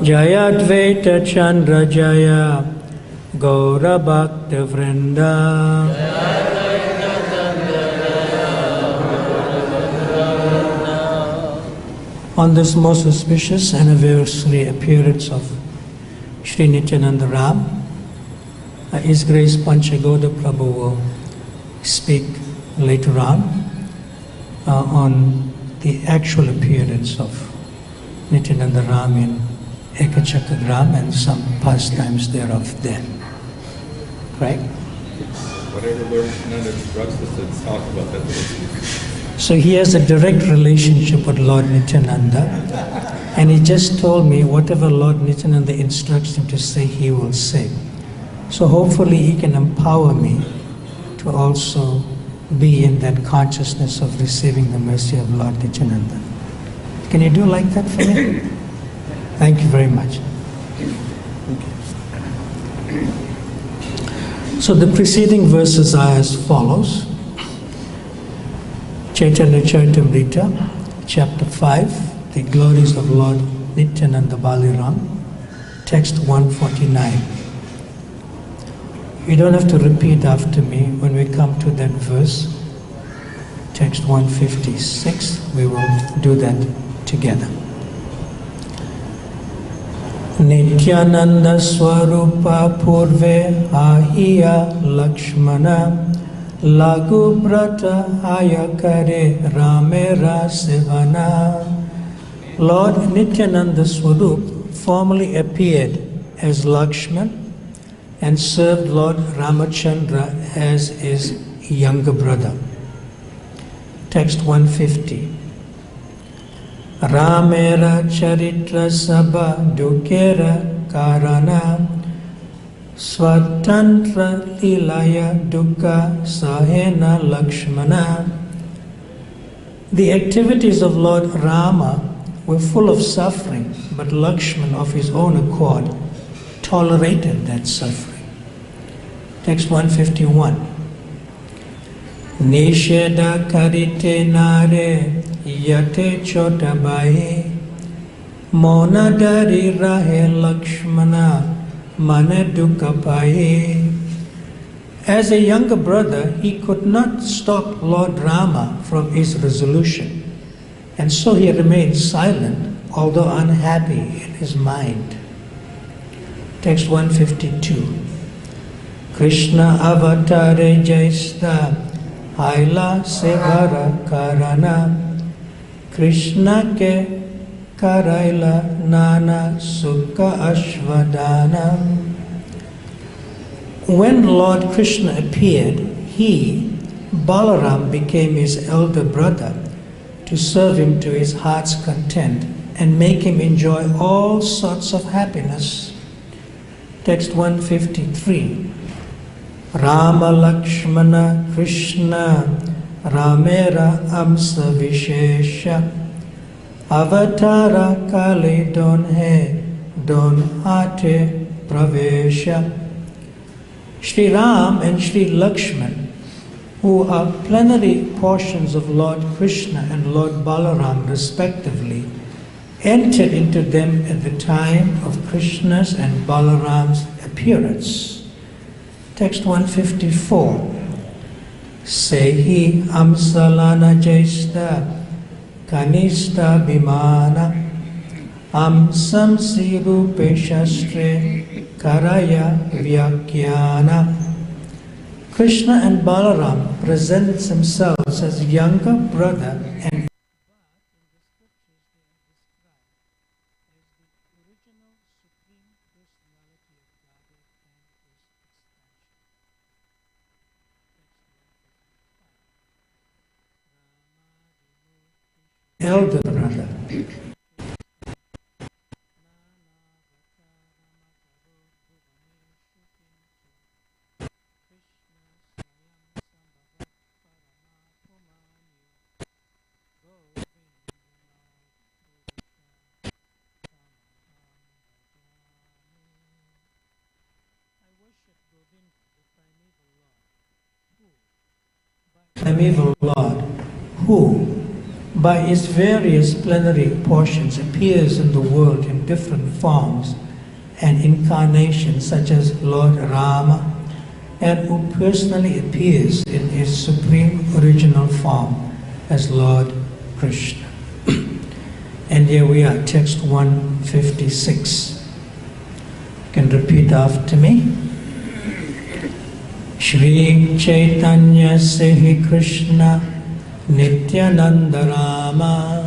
F: Jaya Advaita Chandra Jaya, Gaura Bhakta Vrinda. On this most auspicious anniversary appearance of Sri Nityananda Ram, His Grace Panchagoda Prabhu will speak later on the actual appearance of Nityananda Ram in Ekachakagram and some pastimes thereof then. Right?
G: Whatever Lord Nityananda instructs us to talk about that.
F: So he has a direct relationship with Lord Nityananda, and he just told me whatever Lord Nityananda instructs him to say, he will say. So hopefully he can empower me to also be in that consciousness of receiving the mercy of Lord Nityananda. Can you do like that for me? Thank you very much. So the preceding verses are as follows. Chaitanya Charitamrita, Chapter 5, the glories of Lord Nityananda Baliram, text 149. You don't have to repeat after me. When we come to that verse, text 156, we will do that together. Nityananda Swarupa Purve Ahiya Lakshmana Lagu Brata Ayakare Ramera Sivana. Lord Nityananda Swarup formerly appeared as Lakshman and served Lord Ramachandra as his younger brother. Text 150. Ramera Charitra Sabha Dukera Karana Swatantra Lilaya Dukkha Sahena Lakshmana. The activities of Lord Rama were full of suffering, but Lakshman of his own accord tolerated that suffering. Text 151. Nisheda karite nare yate chotabai monadari rahe Lakshmana mane dukkapai. As a younger brother, he could not stop Lord Rama from his resolution, and so he remained silent, although unhappy in his mind. Text 152. Krishna avatare jaista haila sevara karana Krishna ke karaila nana sukha ashvadana. When Lord Krishna appeared, he, Balaram, became his elder brother to serve him to his heart's content and make him enjoy all sorts of happiness. Text 153. Rama Lakshmana Krishna Ramera Amsa Vishesha Avatara Kali Don He Don Ate Pravesha. Shri Ram and Shri Lakshman, who are plenary portions of Lord Krishna and Lord Balaram respectively, entered into them at the time of Krishna's and Balaram's appearance. Text 154. Sehi Amsalana Jaista Kanista Bimana Amsam Sirupe Shastre Karaya Vyakyana. Krishna and Balaram present themselves as younger brother and elder brother. Primeval Lord, who by his various plenary portions appears in the world in different forms and incarnations, such as Lord Rama, and who personally appears in his supreme original form as Lord Krishna. And here we are, text 156. You can repeat after me. Shri Chaitanya Sehi Krishna Nityananda Rama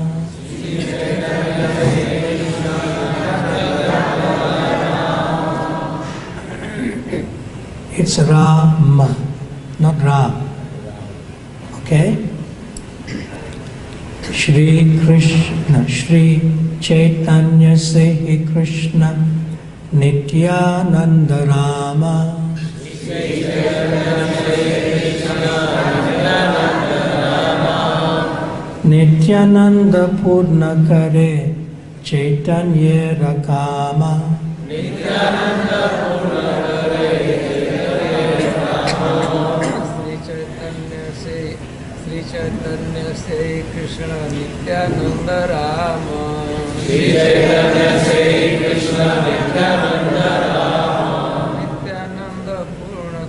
F: It's Rama, not Ram. Okay? Shri Krishna, Shri Chaitanya Sehi Krishna Nityananda Rama Nityananda Purna Kare Chaitanya Rakama Nityananda Purna Kare Sri Chaitanya Se Krishna Nityananda Rama Sri Chaitanya Se Krishna Nityananda Rama Nityananda Purna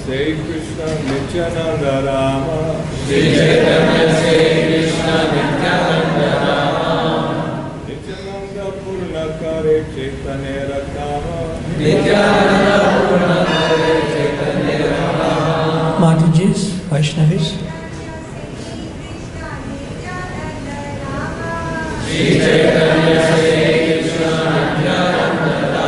G: Say Krishna Nityananda Rama.
H: Sri Chaitanya Say Krishna Nityananda Rama.
G: Nityananda Purnakare Chaitanya Rakama.
H: Nityananda Purnakare Chaitanya Rakama.
F: Matajis, Vaishnavis.
H: Sri Chaitanya Say Krishna Nityananda Rama.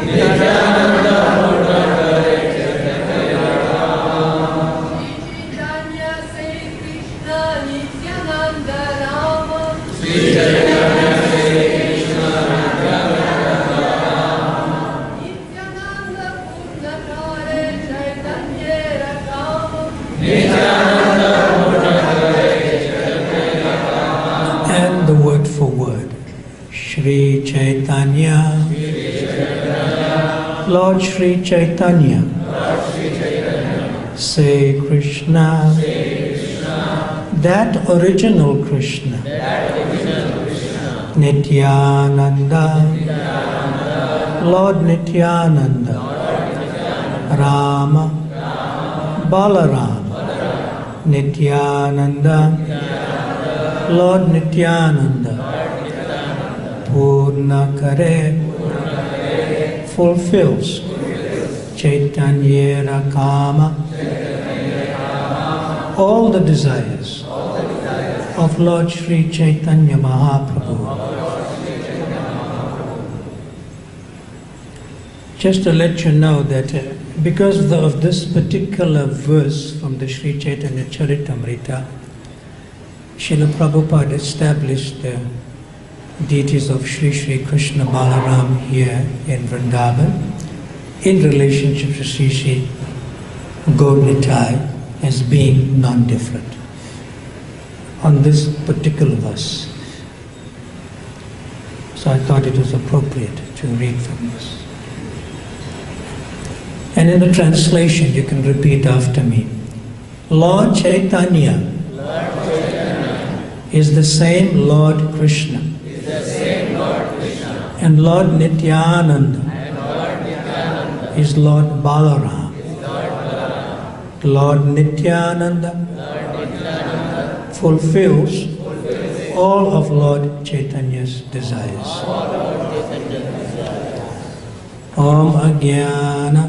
H: Nityananda Purnakare Chaitanya Rakama. Sri Chaitanya Say Krishna Nityananda Rama. Nityananda Purnakare Chaitanya Rakama.
F: And the word for word. Shri Chaitanya. Lord Shri Chaitanya. Say Krishna. That original Krishna. Nityananda. Lord Nityananda. Rama. Balarama. Nityananda. Lord Nityananda. Purnakare. Fulfills. Chaitanya Rakama. All the desires of Lord Sri Chaitanya Mahaprabhu. Just to let you know that because of this particular verse from the Sri Chaitanya Charitamrita, Srila Prabhupada established the deities of Sri Sri Krishna Balaram here in Vrindavan in relationship to Sri Sri Gaur-Nitai as being non-different on this particular verse. So I thought it was appropriate to read from this. And in the translation you can repeat after me. Lord Chaitanya is the same Lord Krishna. And Lord Nityananda is Lord Balaram. Lord Nityananda fulfills all of Lord Chaitanya's desires. Om Ajnana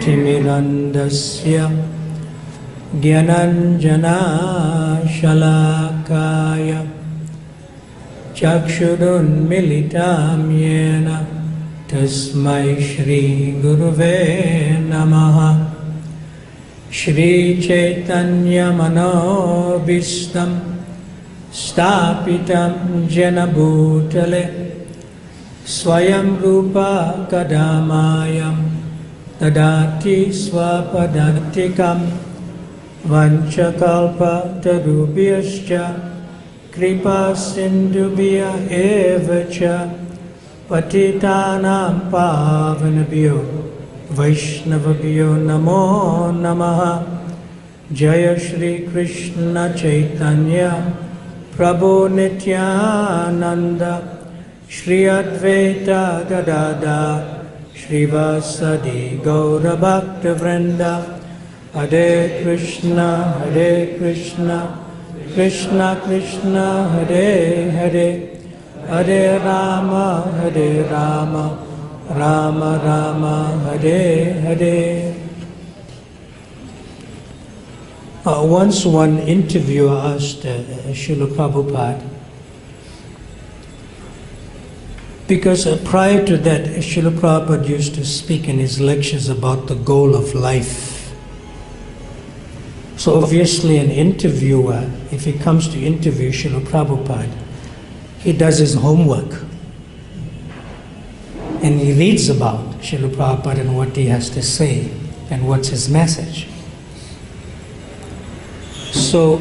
F: Timirandasya Gyananjana Shalakaya Chakshurun Militam Yena Tasmai Shri Guruve Namaha Shri Chaitanya Manobhistam Stapitam Jena Bhutale Swayam Rupa Kadamayam Tadati Swapadantikam Vanchakalpa Tarubhyascha Kripa Sindhubhya Evacha Patitanam Pavanabhyo Vaishnavabhyo Namo Namaha Jaya Shri Krishna Chaitanya Prabhu Nityananda Shri Advaita Gadadhar Shrivasadi Gaura Bhakta Vrinda Hare Krishna Krishna Krishna Hare Hare Hare Rama Rama Rama Hare Hare. Once one interviewer asked Srila Prabhupada, because prior to that Srila Prabhupada used to speak in his lectures about the goal of life. So obviously an interviewer, if he comes to interview Srila Prabhupada, he does his homework and he reads about Srila Prabhupada and what he has to say and what's his message. So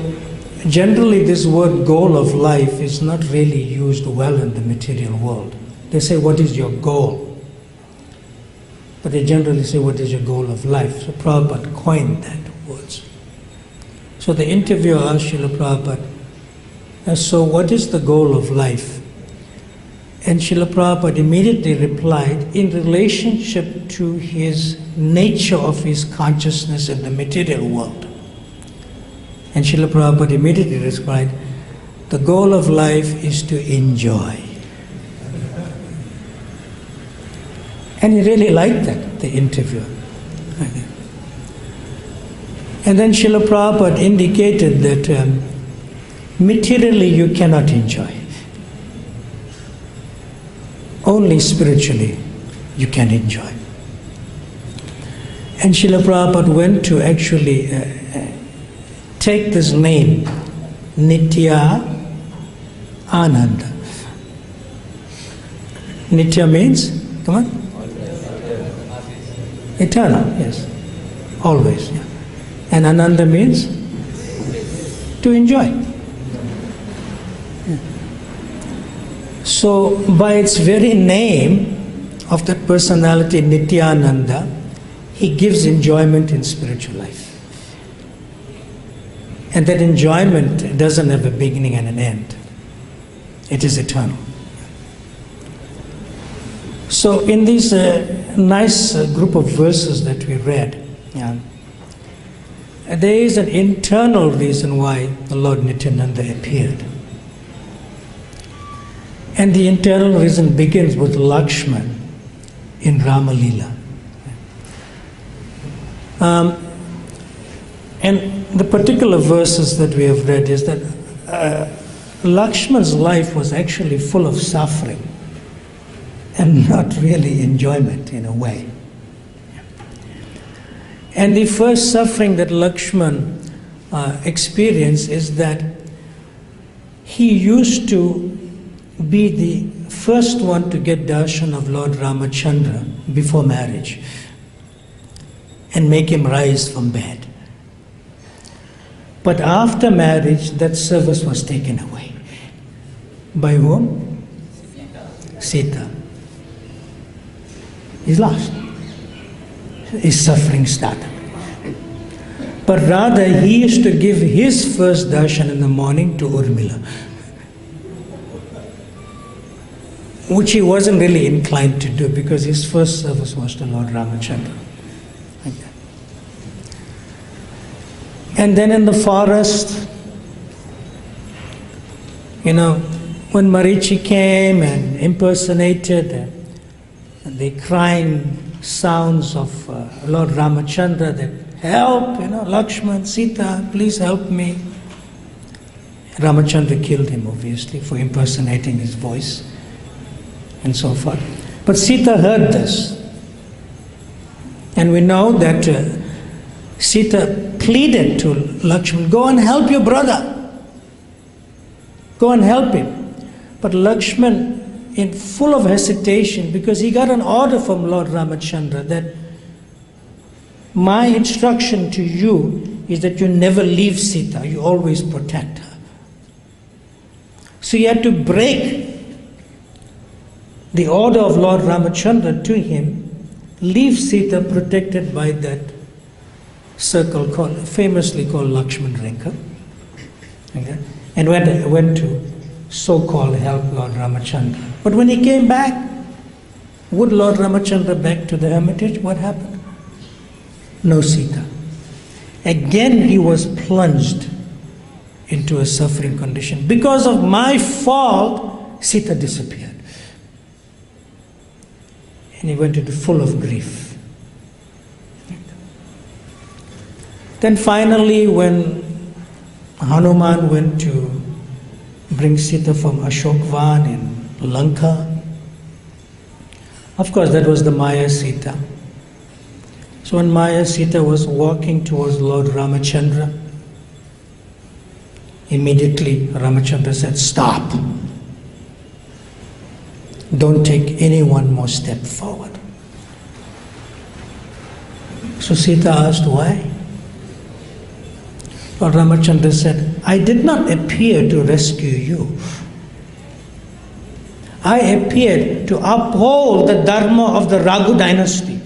F: generally this word goal of life is not really used well in the material world. They say, what is your goal? But they generally say, what is your goal of life? So Prabhupada coined that words. So the interviewer asked Srila Prabhupada, so what is the goal of life? And Srila Prabhupada immediately replied in relationship to his nature of his consciousness in the material world. And Srila Prabhupada immediately replied, the goal of life is to enjoy. And he really liked that, the interviewer. And then Srila Prabhupada indicated that materially you cannot enjoy. Only spiritually you can enjoy. And Srila Prabhupada went to actually take this name, Nityananda. Nitya means, come on? Eternal, yes. Always, yeah. And Ananda means to enjoy. Yeah. So, by its very name of that personality, Nityananda, he gives enjoyment in spiritual life. And that enjoyment doesn't have a beginning and an end. It is eternal. So in this nice group of verses that we read, there is an internal reason why the Lord Nityananda appeared. And the internal reason begins with Lakshman in Rama Leela. And the particular verses that we have read is that Lakshman's life was actually full of suffering and not really enjoyment in a way. And the first suffering that Lakshman experienced is that he used to be the first one to get darshan of Lord Ramachandra before marriage and make him rise from bed. But after marriage, that service was taken away. By whom? Sita. He's lost. His suffering started. But rather, he used to give his first darshan in the morning to Urmila, which he wasn't really inclined to do because his first service was to Lord Ramachandra. Like that. And then in the forest, when Marichi came and impersonated the crying sounds of Lord Ramachandra that help, Lakshman, Sita, please help me. Ramachandra killed him obviously for impersonating his voice and so forth. But Sita heard this. And we know that Sita pleaded to Lakshman, go and help your brother. Go and help him. But Lakshman, in full of hesitation, because he got an order from Lord Ramachandra that my instruction to you is that you never leave Sita, you always protect her. So he had to break the order of Lord Ramachandra to him, leave Sita protected by that circle famously called Lakshman Rinka, okay? And went to so-called help Lord Ramachandra. But when he came back, would Lord Ramachandra back to the hermitage? What happened? No Sita. Again he was plunged into a suffering condition. Because of my fault, Sita disappeared. And he went into full of grief. Then finally, when Hanuman went to bring Sita from Ashokvan in Lanka, of course that was the Maya Sita. So when Maya Sita was walking towards Lord Ramachandra, immediately Ramachandra said, stop. Don't take any one more step forward. So Sita asked why? Lord Ramachandra said, I did not appear to rescue you. I appeared to uphold the dharma of the Raghu dynasty.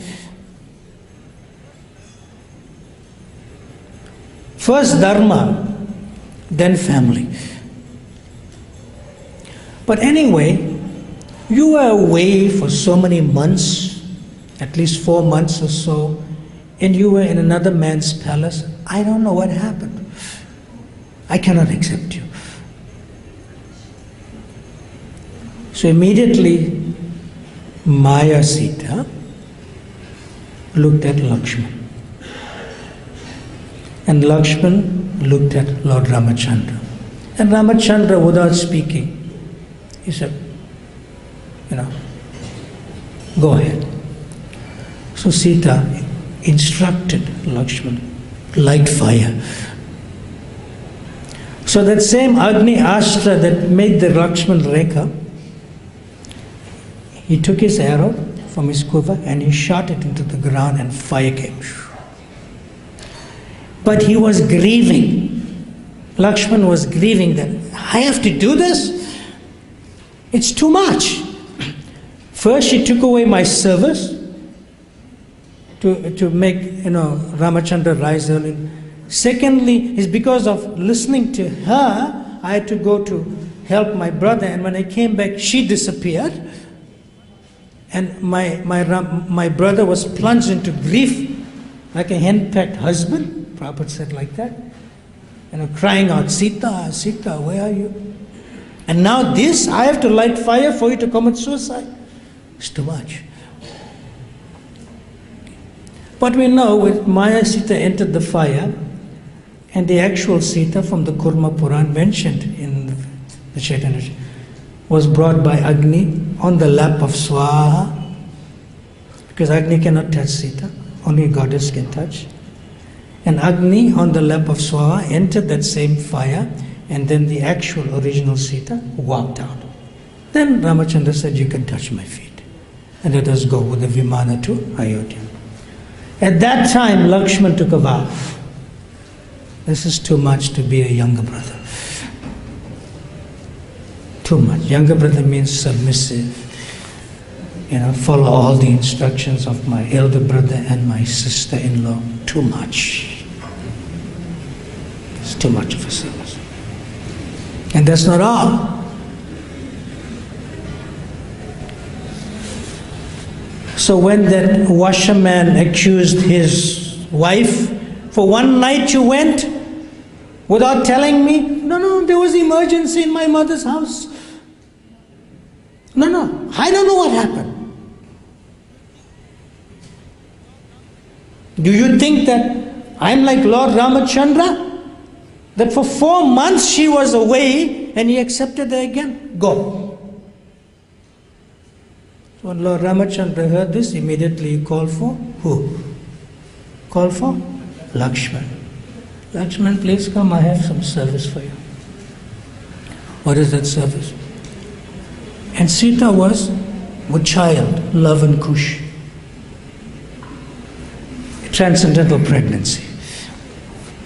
F: First dharma, then family. But anyway, You were away for so many months, at least 4 months or so, and you were in another man's palace. I don't know what happened. I cannot accept you. So immediately, Maya Sita looked at Lakshman. And Lakshman looked at Lord Ramachandra. And Ramachandra, without speaking, he said, go ahead. So Sita instructed Lakshman, light fire. So that same Agni Astra that made the Lakshman Rekha, he took his arrow from his quiver and he shot it into the ground and fire came. But he was grieving. Lakshman was grieving that, I have to do this? It's too much. First she took away my service to make Ramachandra rise early. Secondly, is because of listening to her, I had to go to help my brother, and when I came back, she disappeared. And my brother was plunged into grief like a henpecked husband, Prabhupada said like that, crying out, Sita, Sita, where are you? And now this, I have to light fire for you to commit suicide. It's too much. But we know with Maya Sita entered the fire, and the actual Sita from the Kurma Puran mentioned in the Chaitanya was brought by Agni on the lap of Swaha, because Agni cannot touch Sita, only goddess can touch. And Agni on the lap of Swaha entered that same fire, and then the actual original Sita walked out. Then Ramachandra said, you can touch my feet. And let us go with the Vimana to Ayodhya. At that time, Lakshman took a vow. This is too much to be a younger brother. Too much. Younger brother means submissive. Follow all the instructions of my elder brother and my sister-in-law. Too much. It's too much of a service. And that's not all. So when that washerman accused his wife, for one night you went without telling me? No, there was emergency in my mother's house. No, I don't know what happened. Do you think that I'm like Lord Ramachandra? That for 4 months she was away and he accepted her again? Go. So when Lord Ramachandra heard this, immediately he called for who? Called for Lakshman. Lakshman, please come, I have some service for you. What is that service? And Sita was with child, love and kush. Transcendental pregnancy,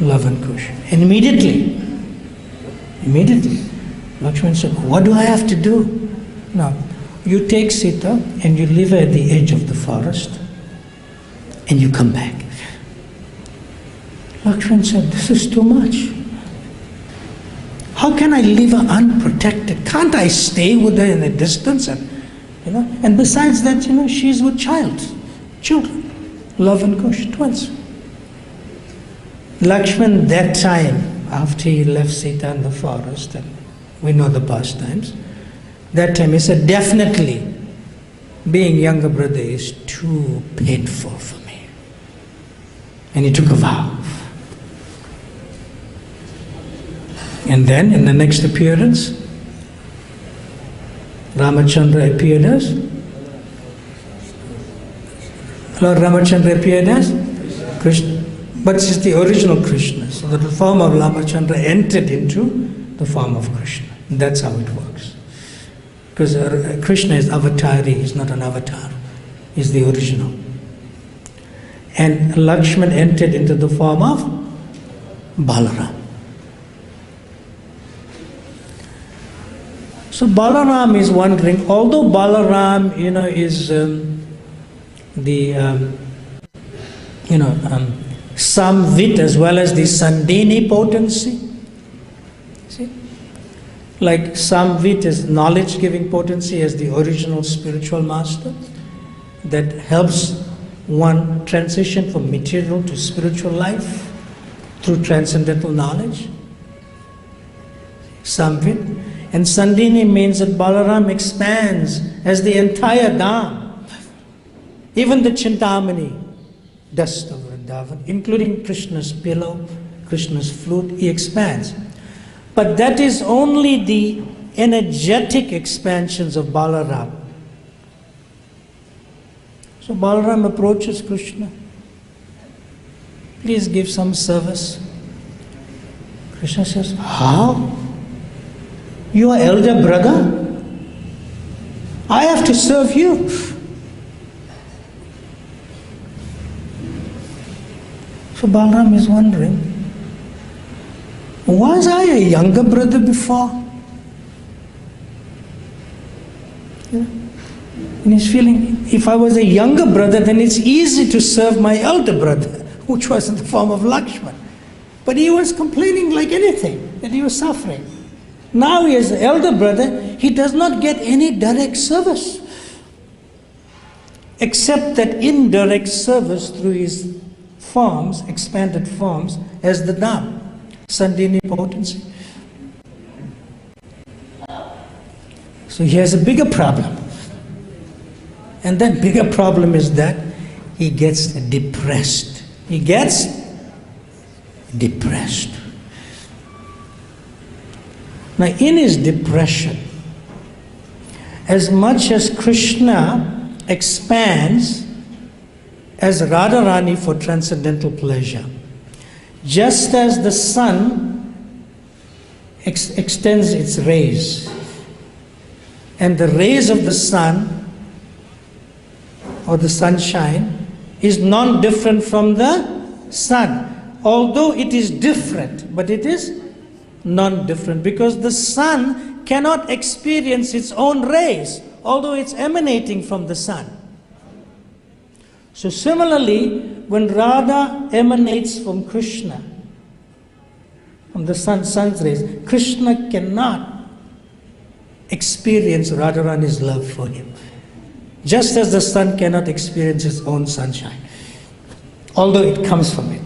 F: love and kush. And immediately, Lakshman said, what do I have to do? Now, you take Sita and you leave her at the edge of the forest and you come back. Lakshman said, this is too much. How can I leave her unprotected? Can't I stay with her in a distance? And besides that, she's with children. Love and kush, twins. Lakshman, that time, after he left Sita in the forest, and we know the pastimes, that time he said, definitely, being younger brother is too painful for me. And he took a vow. And then, in the next appearance, Ramachandra appeared as Lord Ramachandra appeared as Krishna. But it's the original Krishna. So the form of Ramachandra entered into the form of Krishna. That's how it works. Because Krishna is avatari, he's not an avatar. He's the original. And Lakshman entered into the form of Balaram. So Balaram is wondering, although Balaram, is Samvit as well as the Sandini potency. See? Like Samvit is knowledge-giving potency as the original spiritual master that helps one transition from material to spiritual life through transcendental knowledge. Samvit. And Sandini means that Balaram expands as the entire Dham, even the Chintamani, dust of Vrindavan, including Krishna's pillow, Krishna's flute, he expands. But that is only the energetic expansions of Balaram. So Balaram approaches Krishna. Please give some service. Krishna says, how? You are elder brother? I have to serve you. So Balaram is wondering, was I a younger brother before? And he's feeling, if I was a younger brother, then it's easy to serve my elder brother, which was in the form of Lakshman. But he was complaining like anything, that he was suffering. Now he is the elder brother, he does not get any direct service, except that indirect service through his forms, expanded forms, as the Dham, Sandini potency. So he has a bigger problem. And that bigger problem is that he gets depressed. He gets depressed. Now in his depression, as much as Krishna expands as Radharani for transcendental pleasure, just as the sun extends its rays, and the rays of the sun or the sunshine is non-different from the sun. Although it is different, but it is non-different, because the sun cannot experience its own rays, although it's emanating from the sun. So similarly, when Radha emanates from Krishna, from the sun's rays, Krishna cannot experience Radharani's love for him. Just as the sun cannot experience its own sunshine, although it comes from it.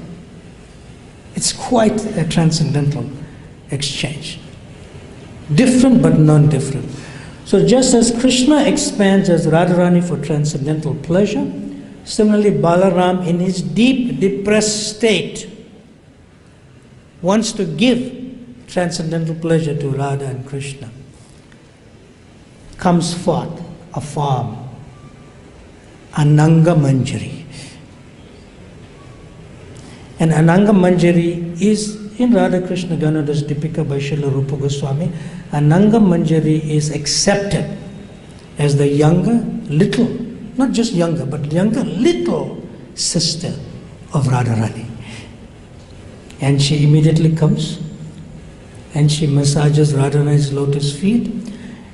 F: It's quite a transcendental exchange. Different but non-different. So just as Krishna expands as Radharani for transcendental pleasure, similarly Balaram in his deep depressed state wants to give transcendental pleasure to Radha and Krishna. Comes forth a form, Ananga Manjari. And Ananga Manjari is in Radha Krishna Ganada's Dipika by Srila Rupa Goswami. Ananga Manjari is accepted as the younger, little, not just younger, but younger, little sister of Radharani. And she immediately comes and she massages Radharani's lotus feet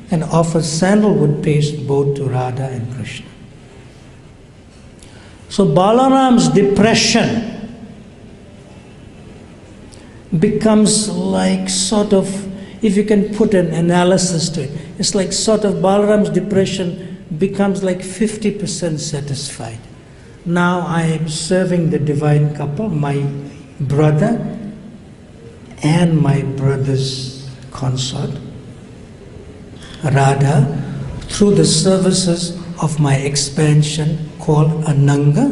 F: and offers sandalwood paste both to Radha and Krishna. So Balaram's depression becomes like sort of, if you can put an analysis to it, it's like sort of Balaram's depression becomes like 50% satisfied. Now I am serving the divine couple, my brother and my brother's consort, Radha, through the services of my expansion called Ananga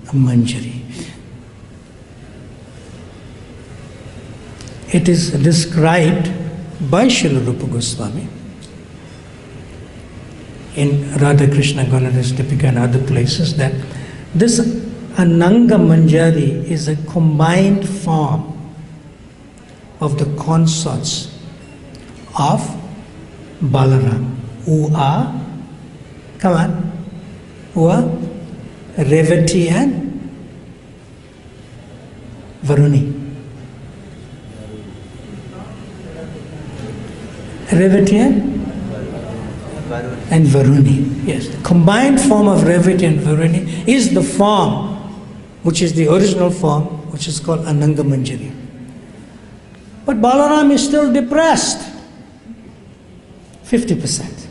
F: Manjari. It is described by Srila Rupa Goswami in Radha Krishna Ganada's Dipika and other places that this Ananga Manjari is a combined form of the consorts of Balaram, who are, come on, who are Revati and Varuni. Revati and Varuni. Yes, the combined form of Revati and Varuni is the form, which is the original form, which is called Ananga Manjari. But Balaram is still depressed. 50%.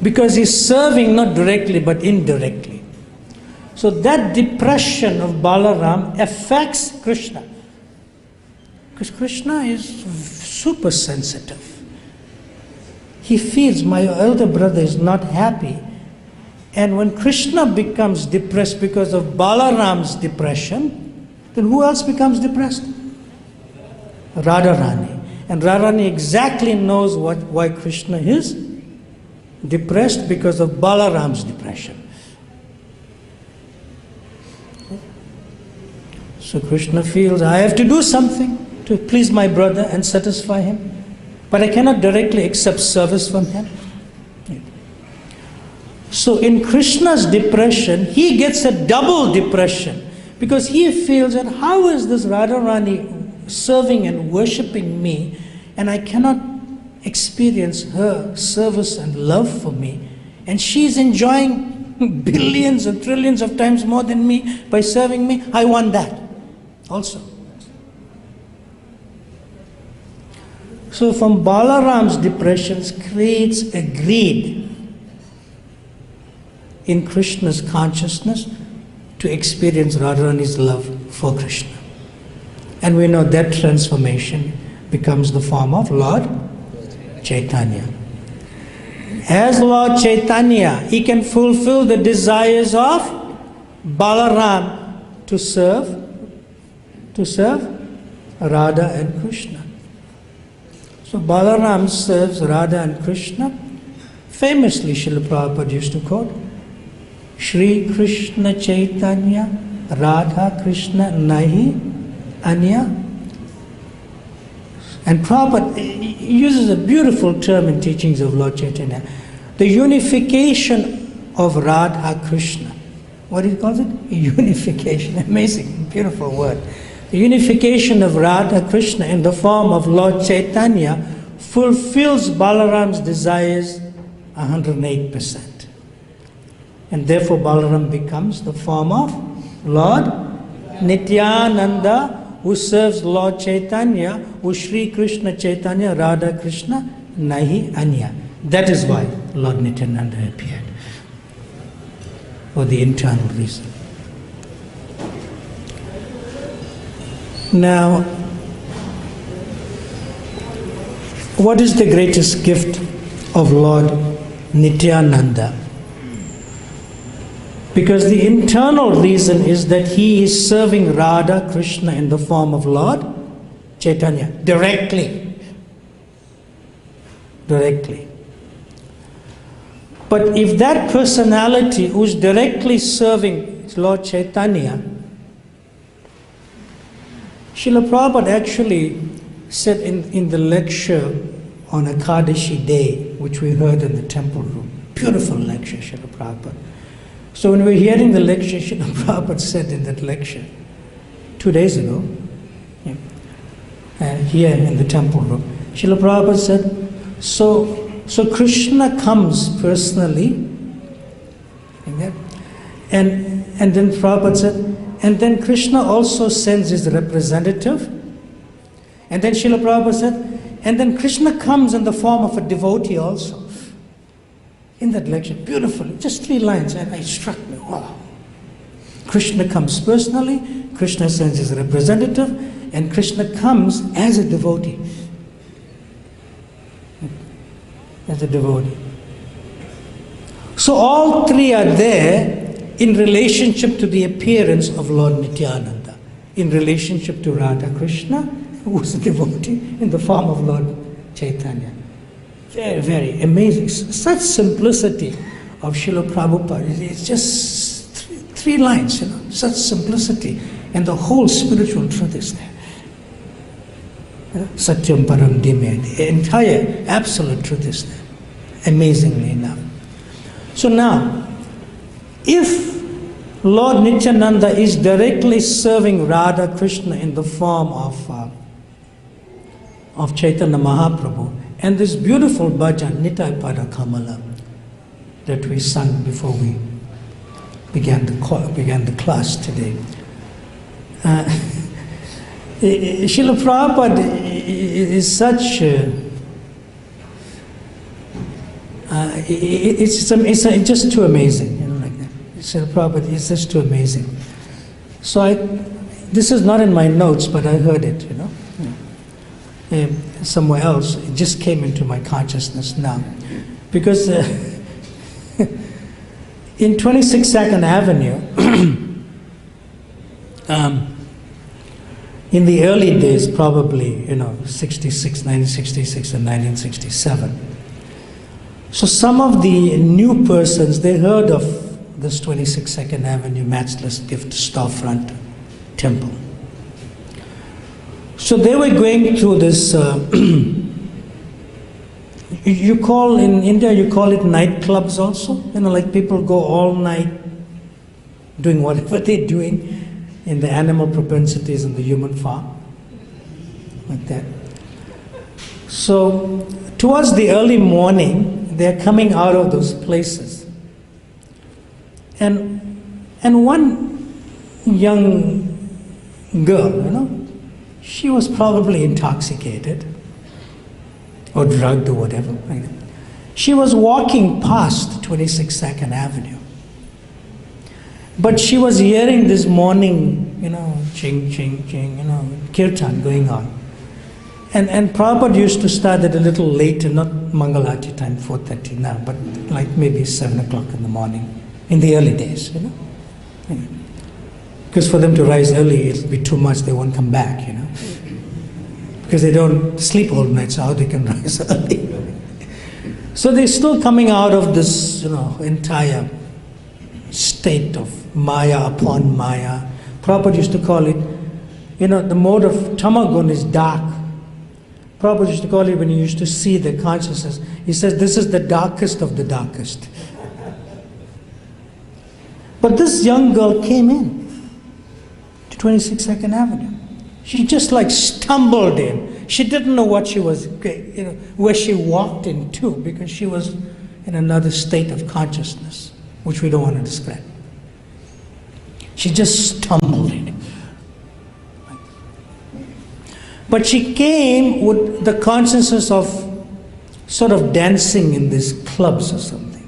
F: Because he's serving not directly but indirectly. So that depression of Balaram affects Krishna. Because Krishna is super sensitive. He feels my elder brother is not happy. And when Krishna becomes depressed because of Balaram's depression, then who else becomes depressed? Radharani. And Radharani exactly knows why Krishna is depressed, because of Balaram's depression. So Krishna feels, I have to do something to please my brother and satisfy him. But I cannot directly accept service from him. So in Krishna's depression, he gets a double depression, because he feels that how is this Radharani serving and worshipping me, and I cannot experience her service and love for me, and she's enjoying billions and trillions of times more than me by serving me. I want that also. So from Balaram's depressions creates a greed in Krishna's consciousness to experience Radharani's love for Krishna. And we know that transformation becomes the form of Lord Chaitanya. As Lord Chaitanya, he can fulfill the desires of Balaram to serve Radha and Krishna. So Balaram serves Radha and Krishna. Famously, Srila Prabhupada used to quote, Shri Krishna Chaitanya Radha Krishna Nahi Anya. And Prabhupada uses a beautiful term in teachings of Lord Chaitanya. The unification of Radha Krishna. What he calls it? Unification. Amazing, beautiful word. The unification of Radha Krishna in the form of Lord Chaitanya fulfills Balaram's desires 108%. And therefore Balaram becomes the form of Lord Nityananda, who serves Lord Chaitanya, who Shri Krishna Chaitanya Radha Krishna Nahi Anya. That is why Lord Nityananda appeared, for the internal reason. Now, what is the greatest gift of Lord Nityananda? Because the internal reason is that he is serving Radha Krishna in the form of Lord Chaitanya, directly. Directly. But if that personality who's directly serving Lord Chaitanya, Srila Prabhupada actually said in the lecture on Ekadashi Day, which we heard in the temple room, beautiful lecture, Srila Prabhupada. So when we were hearing the lecture, Srila Prabhupada said in that lecture, 2 days ago, here in the temple room, Srila Prabhupada said, so Krishna comes personally, and then Prabhupada said, and then Krishna also sends his representative, and then Srila Prabhupada said, and then Krishna comes in the form of a devotee also. In that lecture, beautifully, just 3 lines, and it struck me, wow. Krishna comes personally, Krishna sends his representative, and Krishna comes as a devotee. As a devotee. So all 3 are there in relationship to the appearance of Lord Nityananda, in relationship to Radha Krishna, who was a devotee, in the form of Lord Chaitanya. Very, very amazing. Such simplicity of Srila Prabhupada. It's just 3 lines, such simplicity. And the whole spiritual truth is there. Satyam Param Dhime. The entire absolute truth is there. Amazingly enough. So now, if Lord Nityananda is directly serving Radha Krishna in the form of Chaitanya Mahaprabhu, and this beautiful bhajan, Nitai Pada Kamala, that we sang before we began the class today. Srila Prabhupada is such It's just too amazing, you know, like that. It's just too amazing. So this is not in my notes, but I heard it, you know, somewhere else. It just came into my consciousness now, because in 26th Avenue, in the early days, probably, you know, 1966 and 1967. So some of the new persons, they heard of this 26th Avenue Matchless Gift Storefront Temple. So they were going through this, you call, in India, you call it nightclubs also. You know, like people go all night doing whatever they're doing in the animal propensities in the human farm, like that. So towards the early morning, they're coming out of those places. And one young girl, you know, she was probably intoxicated or drugged or whatever. Right? She was walking past 26th Avenue. But she was hearing this morning, you know, ching, ching, ching, you know, kirtan going on. And Prabhupada used to start at a little later, not Mangalati time, 4:30 now, but like maybe 7 o'clock in the morning, in the early days, you know. Because for them to rise early, it'll be too much, they won't come back, you know. Because they don't sleep all night, so how they can rise early? So they're still coming out of this, you know, entire state of Maya upon Maya. Prabhupada used to call it, you know, the mode of tamagun is dark. Prabhupada used to call it when he used to see the consciousness. He says, this is the darkest of the darkest. But this young girl came in to 26th Avenue. She just like stumbled in. She didn't know what she was, you know, where she walked into, because she was in another state of consciousness, which we don't want to describe. She just stumbled in. But she came with the consciousness of sort of dancing in these clubs or something.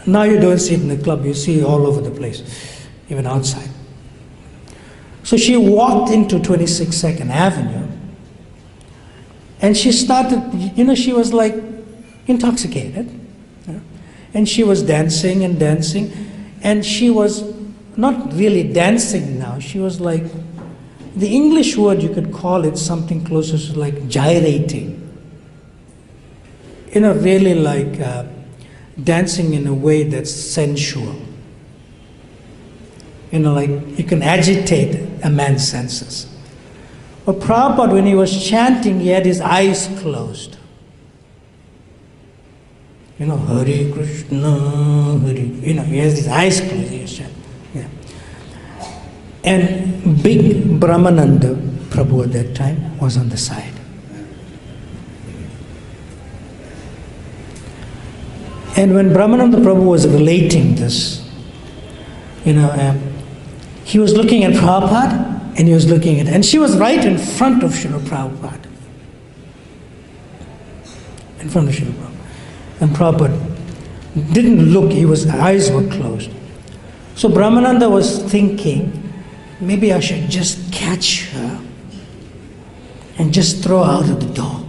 F: Now you don't see it in the club, you see it all over the place, even outside. So she walked into 26th Avenue and she started, you know, she was like intoxicated. You know, and she was dancing and dancing, and she was not really dancing now, she was like, the English word you could call it something closer to like gyrating. You know, really like dancing in a way that's sensual. You know, like you can agitate a man's senses. But Prabhupada, when he was chanting, he had his eyes closed. You know, Hare Krishna, Hare, you know, he has his eyes closed, he was chanting. Yeah. And big Brahmananda Prabhu at that time was on the side. And when Brahmananda Prabhu was relating this, you know, he was looking at Prabhupada and he was looking at, and she was right in front of Srila Prabhupada. In front of Srila Prabhupada. And Prabhupada didn't look, his eyes were closed. So Brahmananda was thinking, maybe I should just catch her and just throw her out of the door.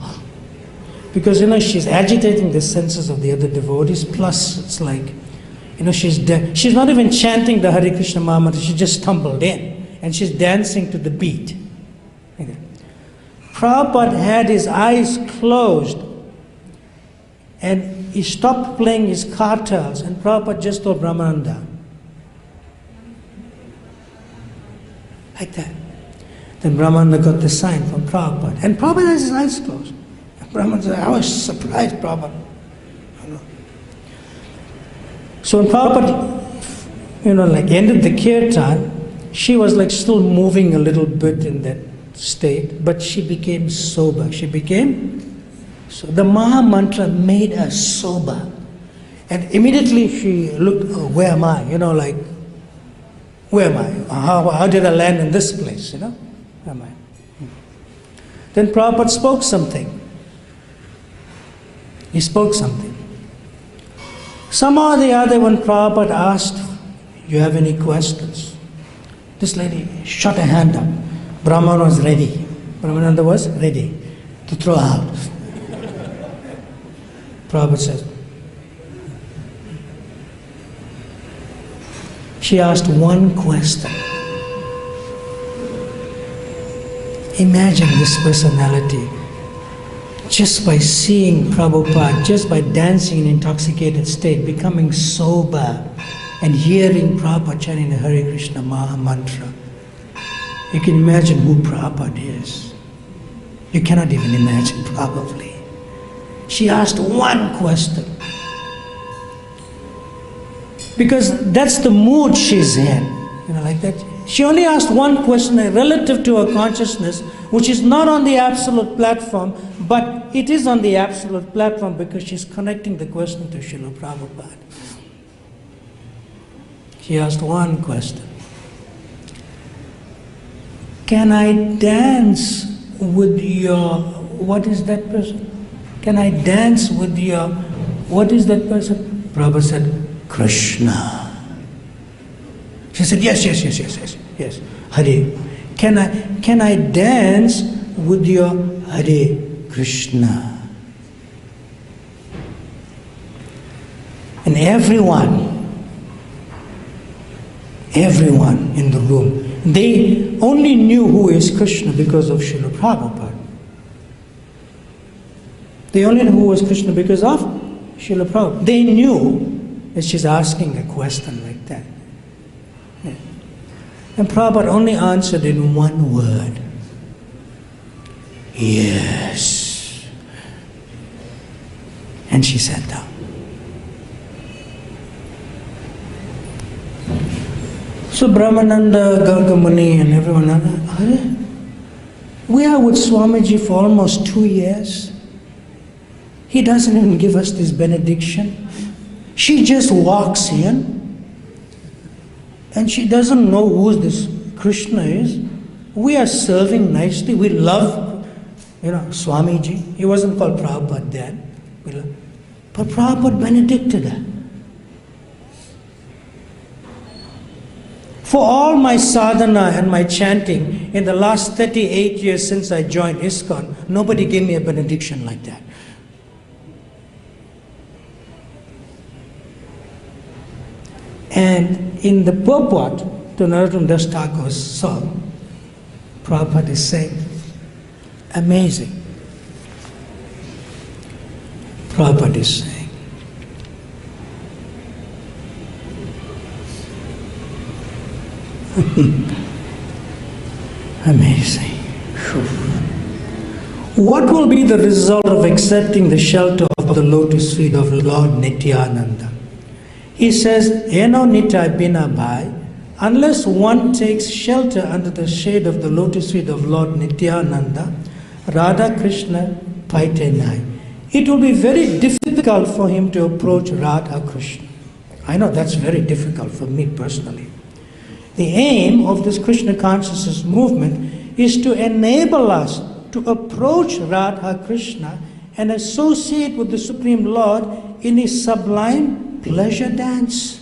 F: Because, you know, she's agitating the senses of the other devotees, plus it's like, you know, she's not even chanting the Hare Krishna Maha Mantra, she just stumbled in and she's dancing to the beat. Okay. Prabhupada had his eyes closed and he stopped playing his kartals, and Prabhupada just told Brahmananda, like that. Then Brahmananda got the sign from Prabhupada. And Prabhupada has his eyes closed. And Brahmananda said, I was surprised, Prabhupada. So when Prabhupada, you know, like ended the kirtan, she was like still moving a little bit in that state, but she became sober. So the Maha Mantra made her sober. And immediately she looked, oh, where am I? You know, like, where am I? How did I land in this place? You know? Where am I? Then Prabhupada spoke something. He spoke something. Somehow or the other, when Prabhupada asked, "You have any questions?" this lady shot her hand up. Brahman was ready. Brahmananda was ready to throw out. Prabhupada says, she asked one question. Imagine this personality, just by seeing Prabhupada, just by dancing in intoxicated state, becoming sober, and hearing Prabhupada chanting the Hare Krishna Maha mantra. You can imagine who Prabhupada is. You cannot even imagine, probably. She asked one question. Because that's the mood she's in. Like that. She only asked one question relative to her consciousness, which is not on the absolute platform, but it is on the absolute platform because she's connecting the question to Srila Prabhupada. She asked one question. Can I dance with your, what is that person? Can I dance with your, what is that person? Prabhupada said, Krishna. She said, yes. Hare. Can I dance with your Hare Krishna? And everyone in the room, they only knew who is Krishna because of Srila Prabhupada. They only knew who was Krishna because of Srila Prabhupada. They knew that she's asking a question like that. Yeah. And Prabhupada only answered in one word. Yes. And she sat down. So Brahmananda, Gargamuni and everyone else, we are with Swamiji for almost 2 years. He doesn't even give us this benediction. She just walks in and she doesn't know who this Krishna is. We are serving nicely. We love, Swamiji. He wasn't called Prabhupada then. But Prabhupada benedicted her. For all my sadhana and my chanting in the last 38 years since I joined ISKCON, nobody gave me a benediction like that. And in the purport to Nityananda Thakur's song, Prabhupada is saying, amazing. Prabhupada is saying, amazing. What will be the result of accepting the shelter of the lotus feet of Lord Nityananda? He says, Eno Nitai Bina Bhai, unless one takes shelter under the shade of the lotus feet of Lord Nityananda, Radha Krishna Paitenai, it will be very difficult for him to approach Radha Krishna. I know that's very difficult for me personally. The aim of this Krishna consciousness movement is to enable us to approach Radha Krishna and associate with the Supreme Lord in his sublime pleasure dance.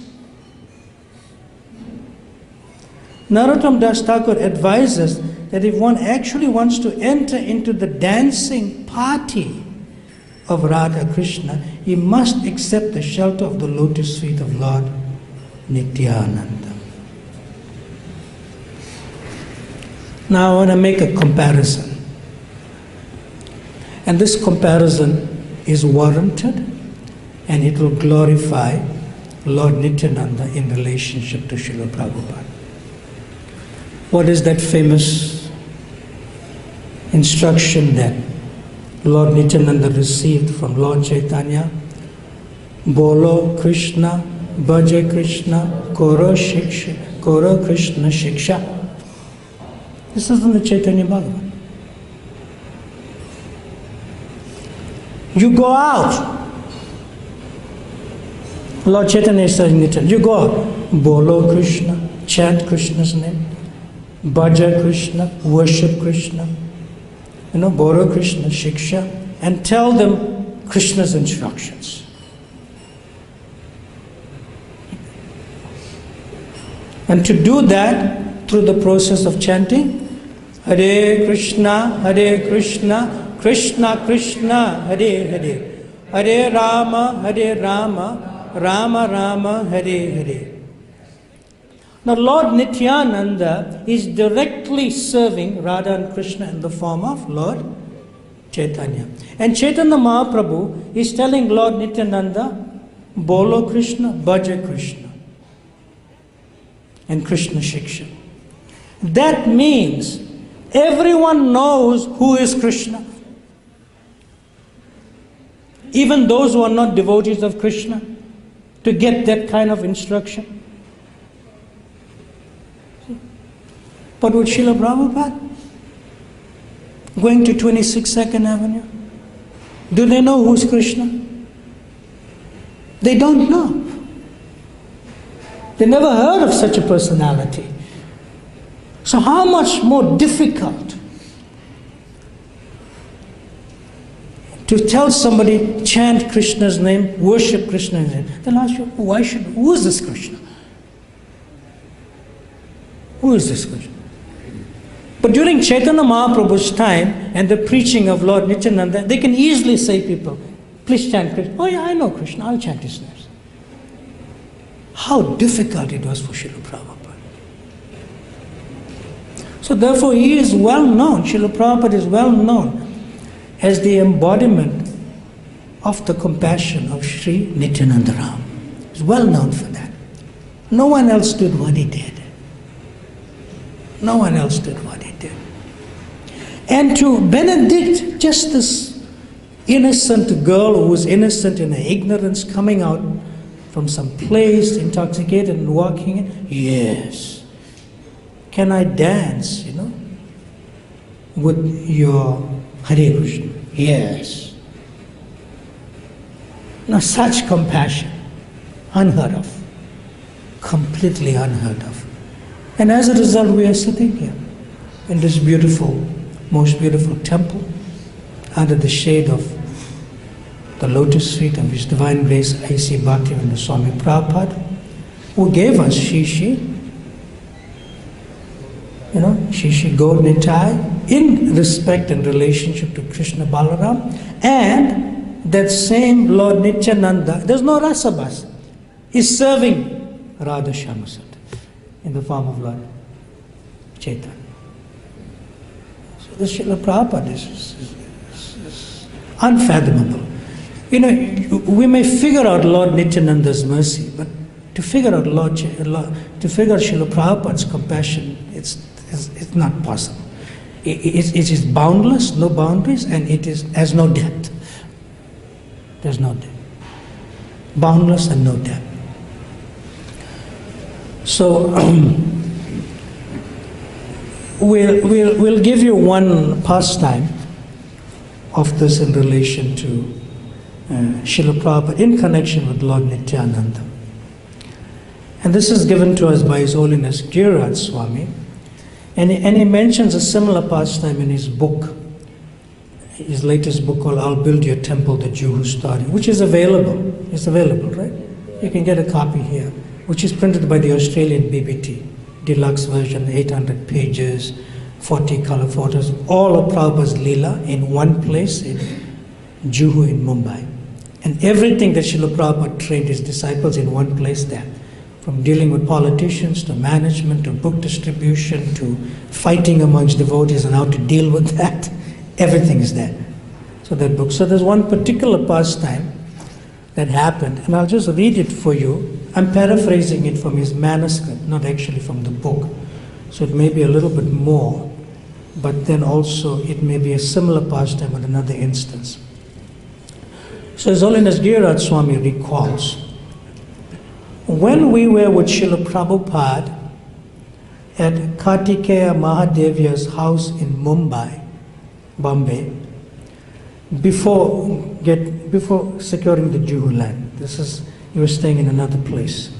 F: Narottam Das Thakur advises that if one actually wants to enter into the dancing party of Radha Krishna, he must accept the shelter of the lotus feet of Lord Nityananda. Now I want to make a comparison. And this comparison is warranted and it will glorify Lord Nityananda in relationship to Srila Prabhupada. What is that famous instruction that Lord Nityananda received from Lord Chaitanya? Bolo Krishna, Bhaja Krishna, Koro Krishna Shiksha. This is from the Chaitanya Bhagavat. You go out. Lord Chaitanya is saying, you go out. Bolo Krishna, chant Krishna's name. Bhaja Krishna, worship Krishna. Bolo Krishna, Shiksha. And tell them Krishna's instructions. And to do that through the process of chanting, Hare Krishna, Krishna Krishna, Hare Hare, Hare Rama, Rama Rama, Hare Hare. Now Lord Nityananda is directly serving Radha and Krishna in the form of Lord Chaitanya. And Chaitanya Mahaprabhu is telling Lord Nityananda, Bolo Krishna, Bhaja Krishna. And Krishna Shiksha. That means everyone knows who is Krishna. Even those who are not devotees of Krishna, to get that kind of instruction. But with Srila Prabhupada, going to 22nd Avenue, do they know who's Krishna? They don't know. They never heard of such a personality. So how much more difficult to tell somebody, chant Krishna's name, worship Krishna's name. They'll ask you, who is this Krishna? Who is this Krishna? But during Chaitanya Mahaprabhu's time and the preaching of Lord Nityananda, they can easily say people, please chant Krishna. Oh yeah, I know Krishna, I'll chant his names. How difficult it was for Srila Prabhupada. So therefore he is well known, Srila Prabhupada is well known as the embodiment of the compassion of Sri Nityananda Ram. He's well known for that. No one else did what he did. No one else did what he did. And to benedict just this innocent girl who was innocent in her ignorance, coming out from some place, intoxicated and walking in, yes. Can I dance, with your Hare Krishna? Yes. Now such compassion, unheard of, completely unheard of. And as a result, we are sitting here in this beautiful, most beautiful temple under the shade of the lotus feet of His Divine Grace A.C. Bhakti-Yoga Swami Prabhupada, who gave us Shishi, Shishi Gaur Nitai, in respect and relationship to Krishna Balaram, and that same Lord Nityananda, there's no Rasabas, is serving Radha Shyamasundar in the form of Lord Chaitanya. So the Srila Prabhupada is unfathomable. We may figure out Lord Nityananda's mercy, but to figure out Srila Prabhupada's compassion, it's not possible. It is boundless, no boundaries, and it has no depth. There's no depth. Boundless and no depth. So we'll give you one pastime of this in relation to Srila Prabhupada in connection with Lord Nityananda. And this is given to us by His Holiness Giriraj Swami. And he mentions a similar pastime in his book, his latest book called I'll Build Your Temple, the Jew Who Started, which is available. It's available, right? You can get a copy here, which is printed by the Australian BBT, deluxe version, 800 pages, 40 color photos, all of Prabhupada's Leela in one place in Juhu in Mumbai. And everything that Srila Prabhupada trained his disciples in one place there. From dealing with politicians, to management, to book distribution, to fighting amongst devotees and how to deal with that. Everything is there. So that book. So there's one particular pastime that happened, and I'll just read it for you. I'm paraphrasing it from his manuscript, not actually from the book. So it may be a little bit more, but then also it may be a similar pastime at another instance. So His Holiness Giriraj Swami recalls, when we were with Srila Prabhupada at Kartikeya Mahadevya's house in Mumbai, Bombay, before securing the Juhu land, he was staying in another place.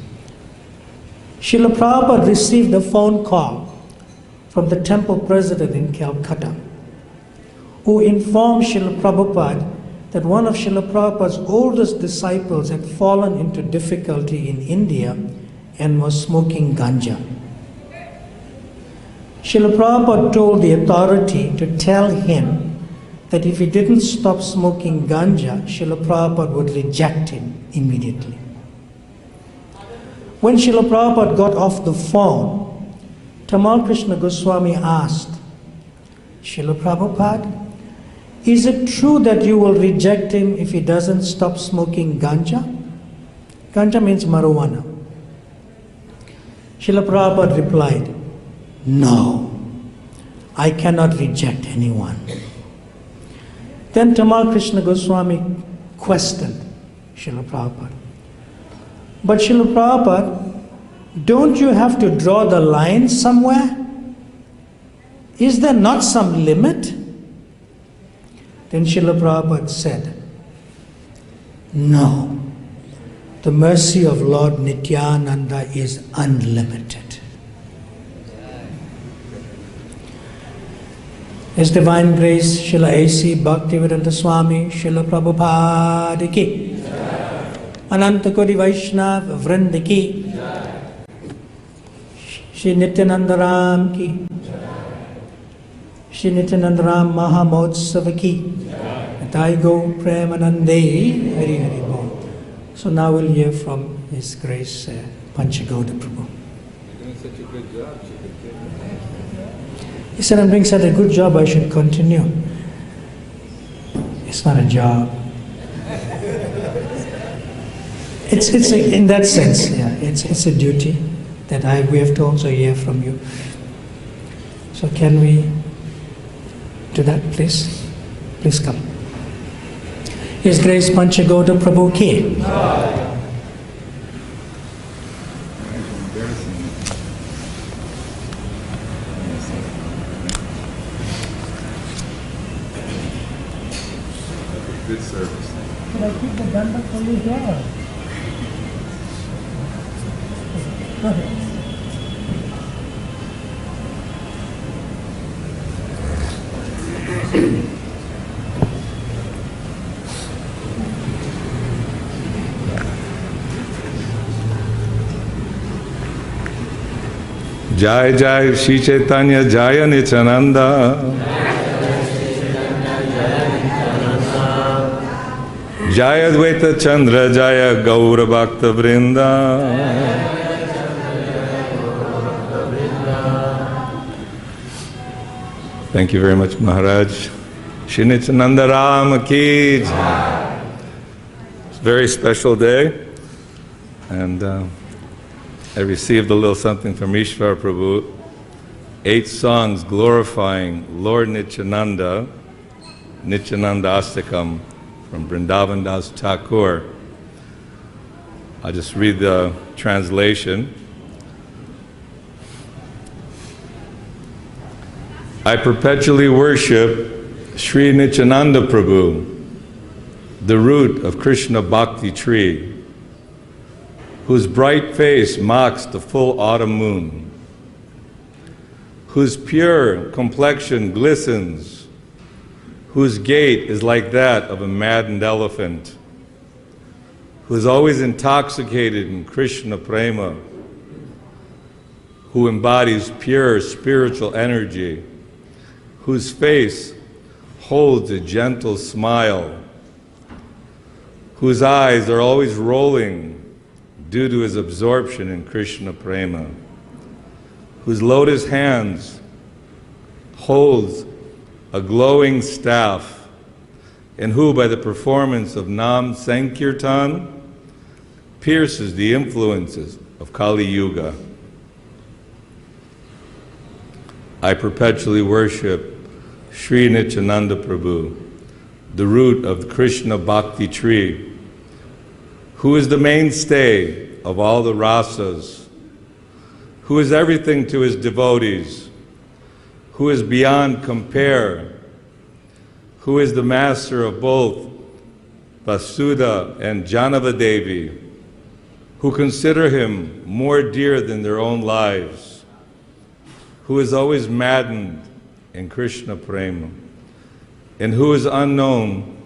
F: Srila Prabhupada received a phone call from the temple president in Calcutta, who informed Srila Prabhupada that one of Srila Prabhupada's oldest disciples had fallen into difficulty in India and was smoking ganja. Srila Prabhupada told the authority to tell him that if he didn't stop smoking ganja, Srila Prabhupada would reject him immediately. When Srila Prabhupada got off the phone, Tamal Krishna Goswami asked, Srila Prabhupada, is it true that you will reject him if he doesn't stop smoking ganja? Ganja means marijuana. Srila Prabhupada replied, no, I cannot reject anyone. Then Tamal Krishna Goswami questioned Srila Prabhupada. But Srila Prabhupada, don't you have to draw the line somewhere? Is there not some limit? Then Srila Prabhupada said, no, the mercy of Lord Nityananda is unlimited. His Divine Grace, Srila A.C. Bhakti-Vedanta Swami, Srila Prabhupada ki, Ananta Koti Vaishnava Vrinda ki, Shri Nityananda Ram ki, Shri Nityananda Ram Maha Motsava ki, Nitai Go Premanande, Hari Hari Bol. So now we'll hear from His Grace Panchagauda Prabhu.
G: You're doing such a good job.
F: He said, I'm doing such a good job, I should continue. It's not a job. It's in that sense, yeah, it's a duty that we have to also hear from you. So can we do that, please? Please come. His Grace Panchagauda Prabhu ki.
G: Good service.
F: Can I keep the danda fully here? Go ahead.
G: Jai Jai Shri Chaitanya Jaya Nityananda. Jaya Dvaita Chandra Jaya Gaura Bhakta Vrinda. Thank you very much, Maharaj. Shri Nityananda Ram ki jai. It's a very special day, and I received a little something from Ishvara Prabhu. 8 songs glorifying Lord Nityananda, Nityananda Astakam, from Vrindavan Das Thakur. I'll just read the translation. I perpetually worship Sri Nityananda Prabhu, the root of Krishna Bhakti tree, whose bright face mocks the full autumn moon, whose pure complexion glistens, whose gait is like that of a maddened elephant, who is always intoxicated in Krishna prema, who embodies pure spiritual energy, whose face holds a gentle smile, whose eyes are always rolling due to his absorption in Krishna prema, whose lotus hands holds a glowing staff, and who, by the performance of Nam Sankirtan, pierces the influences of Kali Yuga. I perpetually worship Sri Nityananda Prabhu, the root of the Krishna Bhakti tree, who is the mainstay of all the rasas, who is everything to his devotees, who is beyond compare, who is the master of both Vasudha and Janavadevi, who consider him more dear than their own lives, who is always maddened in Krishna prema, and who is unknown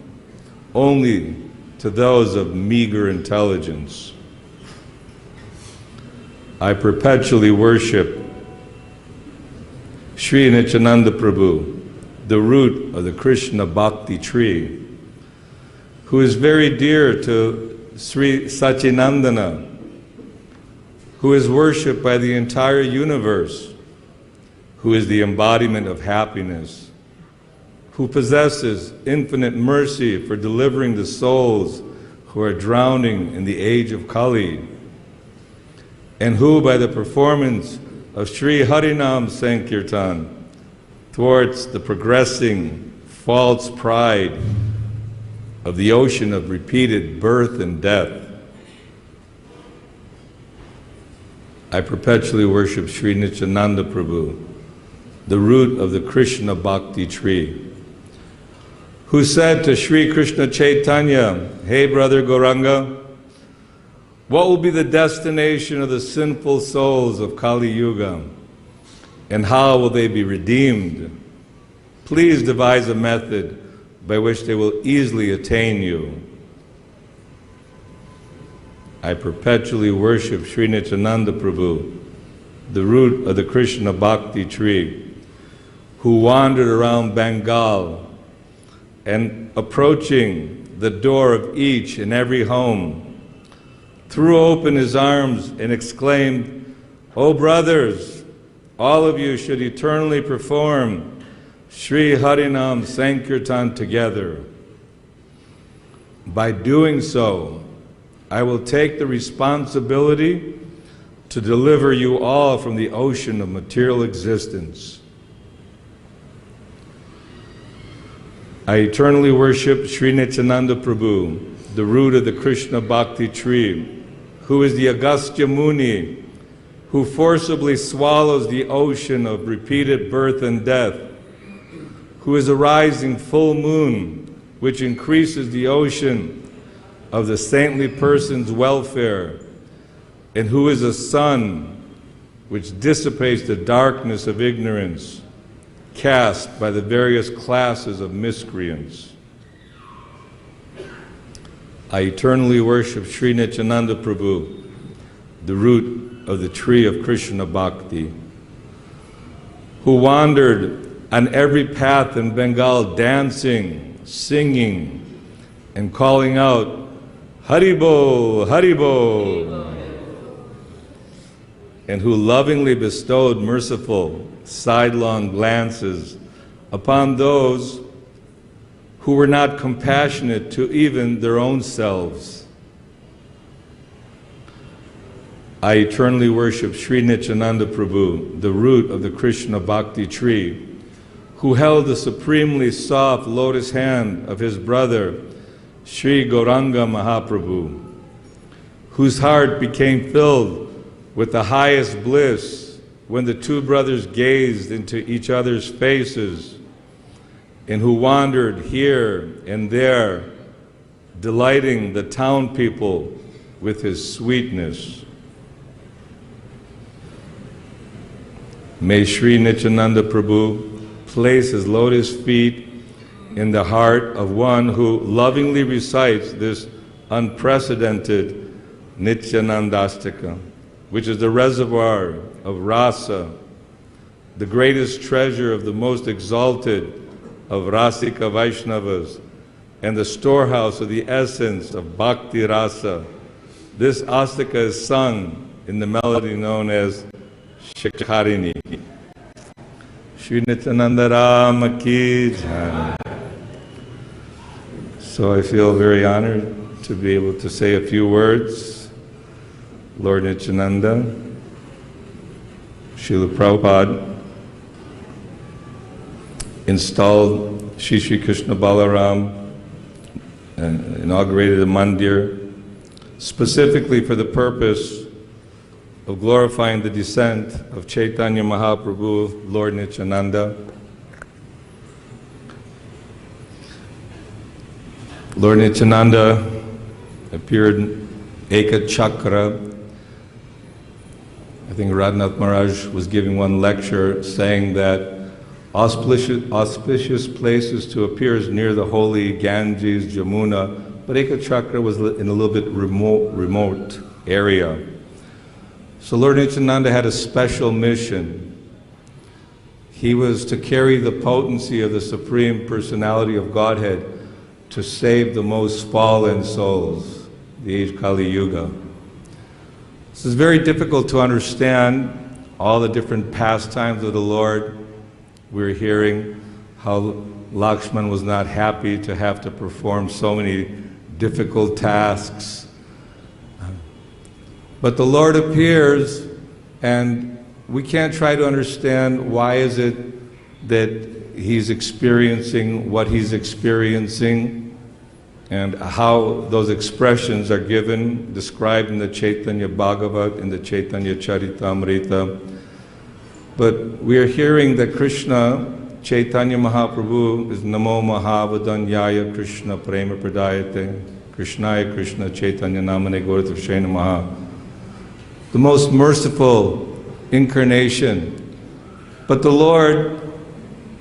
G: only to those of meager intelligence. I perpetually worship Sri Nityananda Prabhu, the root of the Krishna Bhakti tree, who is very dear to Sri Satyanandana, who is worshipped by the entire universe, who is the embodiment of happiness, who possesses infinite mercy for delivering the souls who are drowning in the age of Kali, and who, by the performance of Sri Harinam Sankirtan, thwarts the progressing false pride of the ocean of repeated birth and death. I perpetually worship Sri Nityananda Prabhu, the root of the Krishna Bhakti tree, who said to Sri Krishna Chaitanya, "Hey brother Gauranga, what will be the destination of the sinful souls of Kali Yuga, and how will they be redeemed? Please devise a method by which they will easily attain you." I perpetually worship Sri Nityananda Prabhu, the root of the Krishna Bhakti tree, who wandered around Bengal and, approaching the door of each and every home, threw open his arms and exclaimed, "O brothers, all of you should eternally perform Sri Harinam Sankirtan together. By doing so, I will take the responsibility to deliver you all from the ocean of material existence." I eternally worship Sri Nityananda Prabhu, the root of the Krishna Bhakti tree, who is the Agastya Muni, who forcibly swallows the ocean of repeated birth and death, who is a rising full moon, which increases the ocean of the saintly person's welfare, and who is a sun which dissipates the darkness of ignorance cast by the various classes of miscreants. I eternally worship Sri Nityananda Prabhu, the root of the tree of Krishna Bhakti, who wandered on every path in Bengal dancing, singing, and calling out, "Haribo, Haribo," and who lovingly bestowed merciful, sidelong glances upon those who were not compassionate to even their own selves. I eternally worship Sri Nityananda Prabhu, the root of the Krishna Bhakti tree, who held the supremely soft lotus hand of his brother, Sri Gauranga Mahaprabhu, whose heart became filled with the highest bliss when the two brothers gazed into each other's faces, and who wandered here and there, delighting the town people with his sweetness. May Sri Nityananda Prabhu place his lotus feet in the heart of one who lovingly recites this unprecedented Nityanandastika, which is the reservoir of rasa, the greatest treasure of the most exalted of Rasika Vaishnavas, and the storehouse of the essence of Bhakti Rasa. This astika is sung in the melody known as Shikharini. Sri Nityananda Rama Ki Jai. So I feel very honored to be able to say a few words. Lord Nityananda, Srila Prabhupada installed Shri Krishna Balaram and inaugurated a mandir specifically for the purpose of glorifying the descent of Chaitanya Mahaprabhu, Lord Nityananda. Lord Nityananda appeared in Eka Chakra. I think Radhanath Maharaj was giving one lecture saying that auspicious places to appear is near the holy Ganges, Jamuna, but Eka Chakra was in a little bit remote area. So Lord Nityananda had a special mission. He was to carry the potency of the Supreme Personality of Godhead to save the most fallen souls, the age Kali Yuga. This is very difficult to understand, all the different pastimes of the Lord. We're hearing how Lakshman was not happy to have to perform so many difficult tasks. But the Lord appears, and we can't try to understand why is it that He's experiencing what He's experiencing, and how those expressions are given, described in the Chaitanya Bhagavat, in the Chaitanya Charitamrita. But we are hearing that Krishna, Chaitanya Mahaprabhu, is Namo Mahavadanyaya Krishna Prema Pradayate, Krishnaya Krishna Chaitanya Namane Gauratrashaya Namaha. The most merciful incarnation. But the Lord,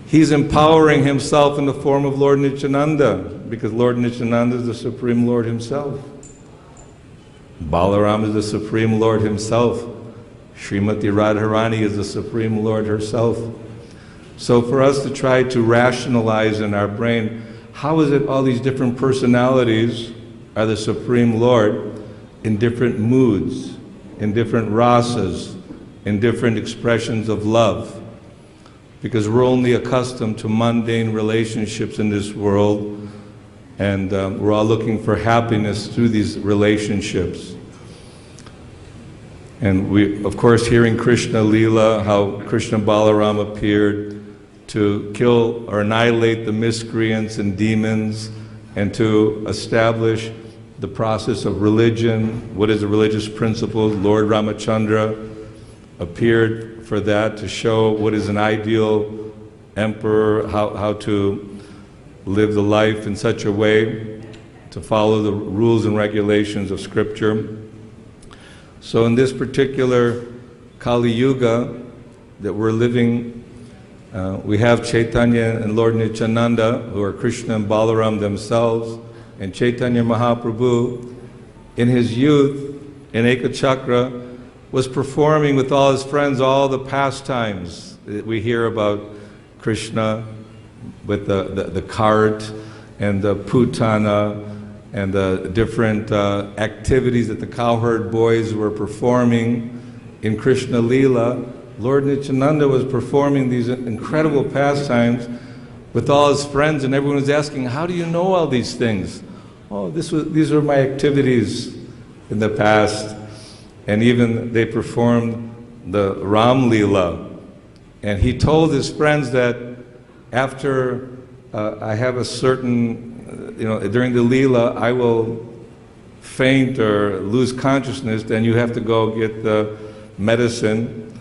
G: He's empowering Himself in the form of Lord Nityananda, because Lord Nityananda is the Supreme Lord Himself. Balaram is the Supreme Lord Himself. Srimati Radharani is the Supreme Lord herself. So for us to try to rationalize in our brain, how is it all these different personalities are the Supreme Lord in different moods, in different rasas, in different expressions of love? Because we're only accustomed to mundane relationships in this world, and we're all looking for happiness through these relationships. And we, of course, hearing Krishna Leela, how Krishna Balaram appeared to kill or annihilate the miscreants and demons, and to establish the process of religion, what is the religious principle. Lord Ramachandra appeared for that, to show what is an ideal emperor, how to live the life in such a way to follow the rules and regulations of Scripture. So in this particular Kali Yuga that we're living, we have Chaitanya and Lord Nityananda, who are Krishna and Balaram themselves, and Chaitanya Mahaprabhu, in his youth, in Ekachakra, was performing with all his friends all the pastimes that we hear about Krishna, with the cart and the putana and the different activities that the cowherd boys were performing in Krishna Leela. Lord Nityananda was performing these incredible pastimes with all his friends, and everyone was asking, how do you know all these things? Oh, these were my activities in the past. And even they performed the Ram Leela. And he told his friends that after I have a certain, during the Leela, I will faint or lose consciousness, then you have to go get the medicine.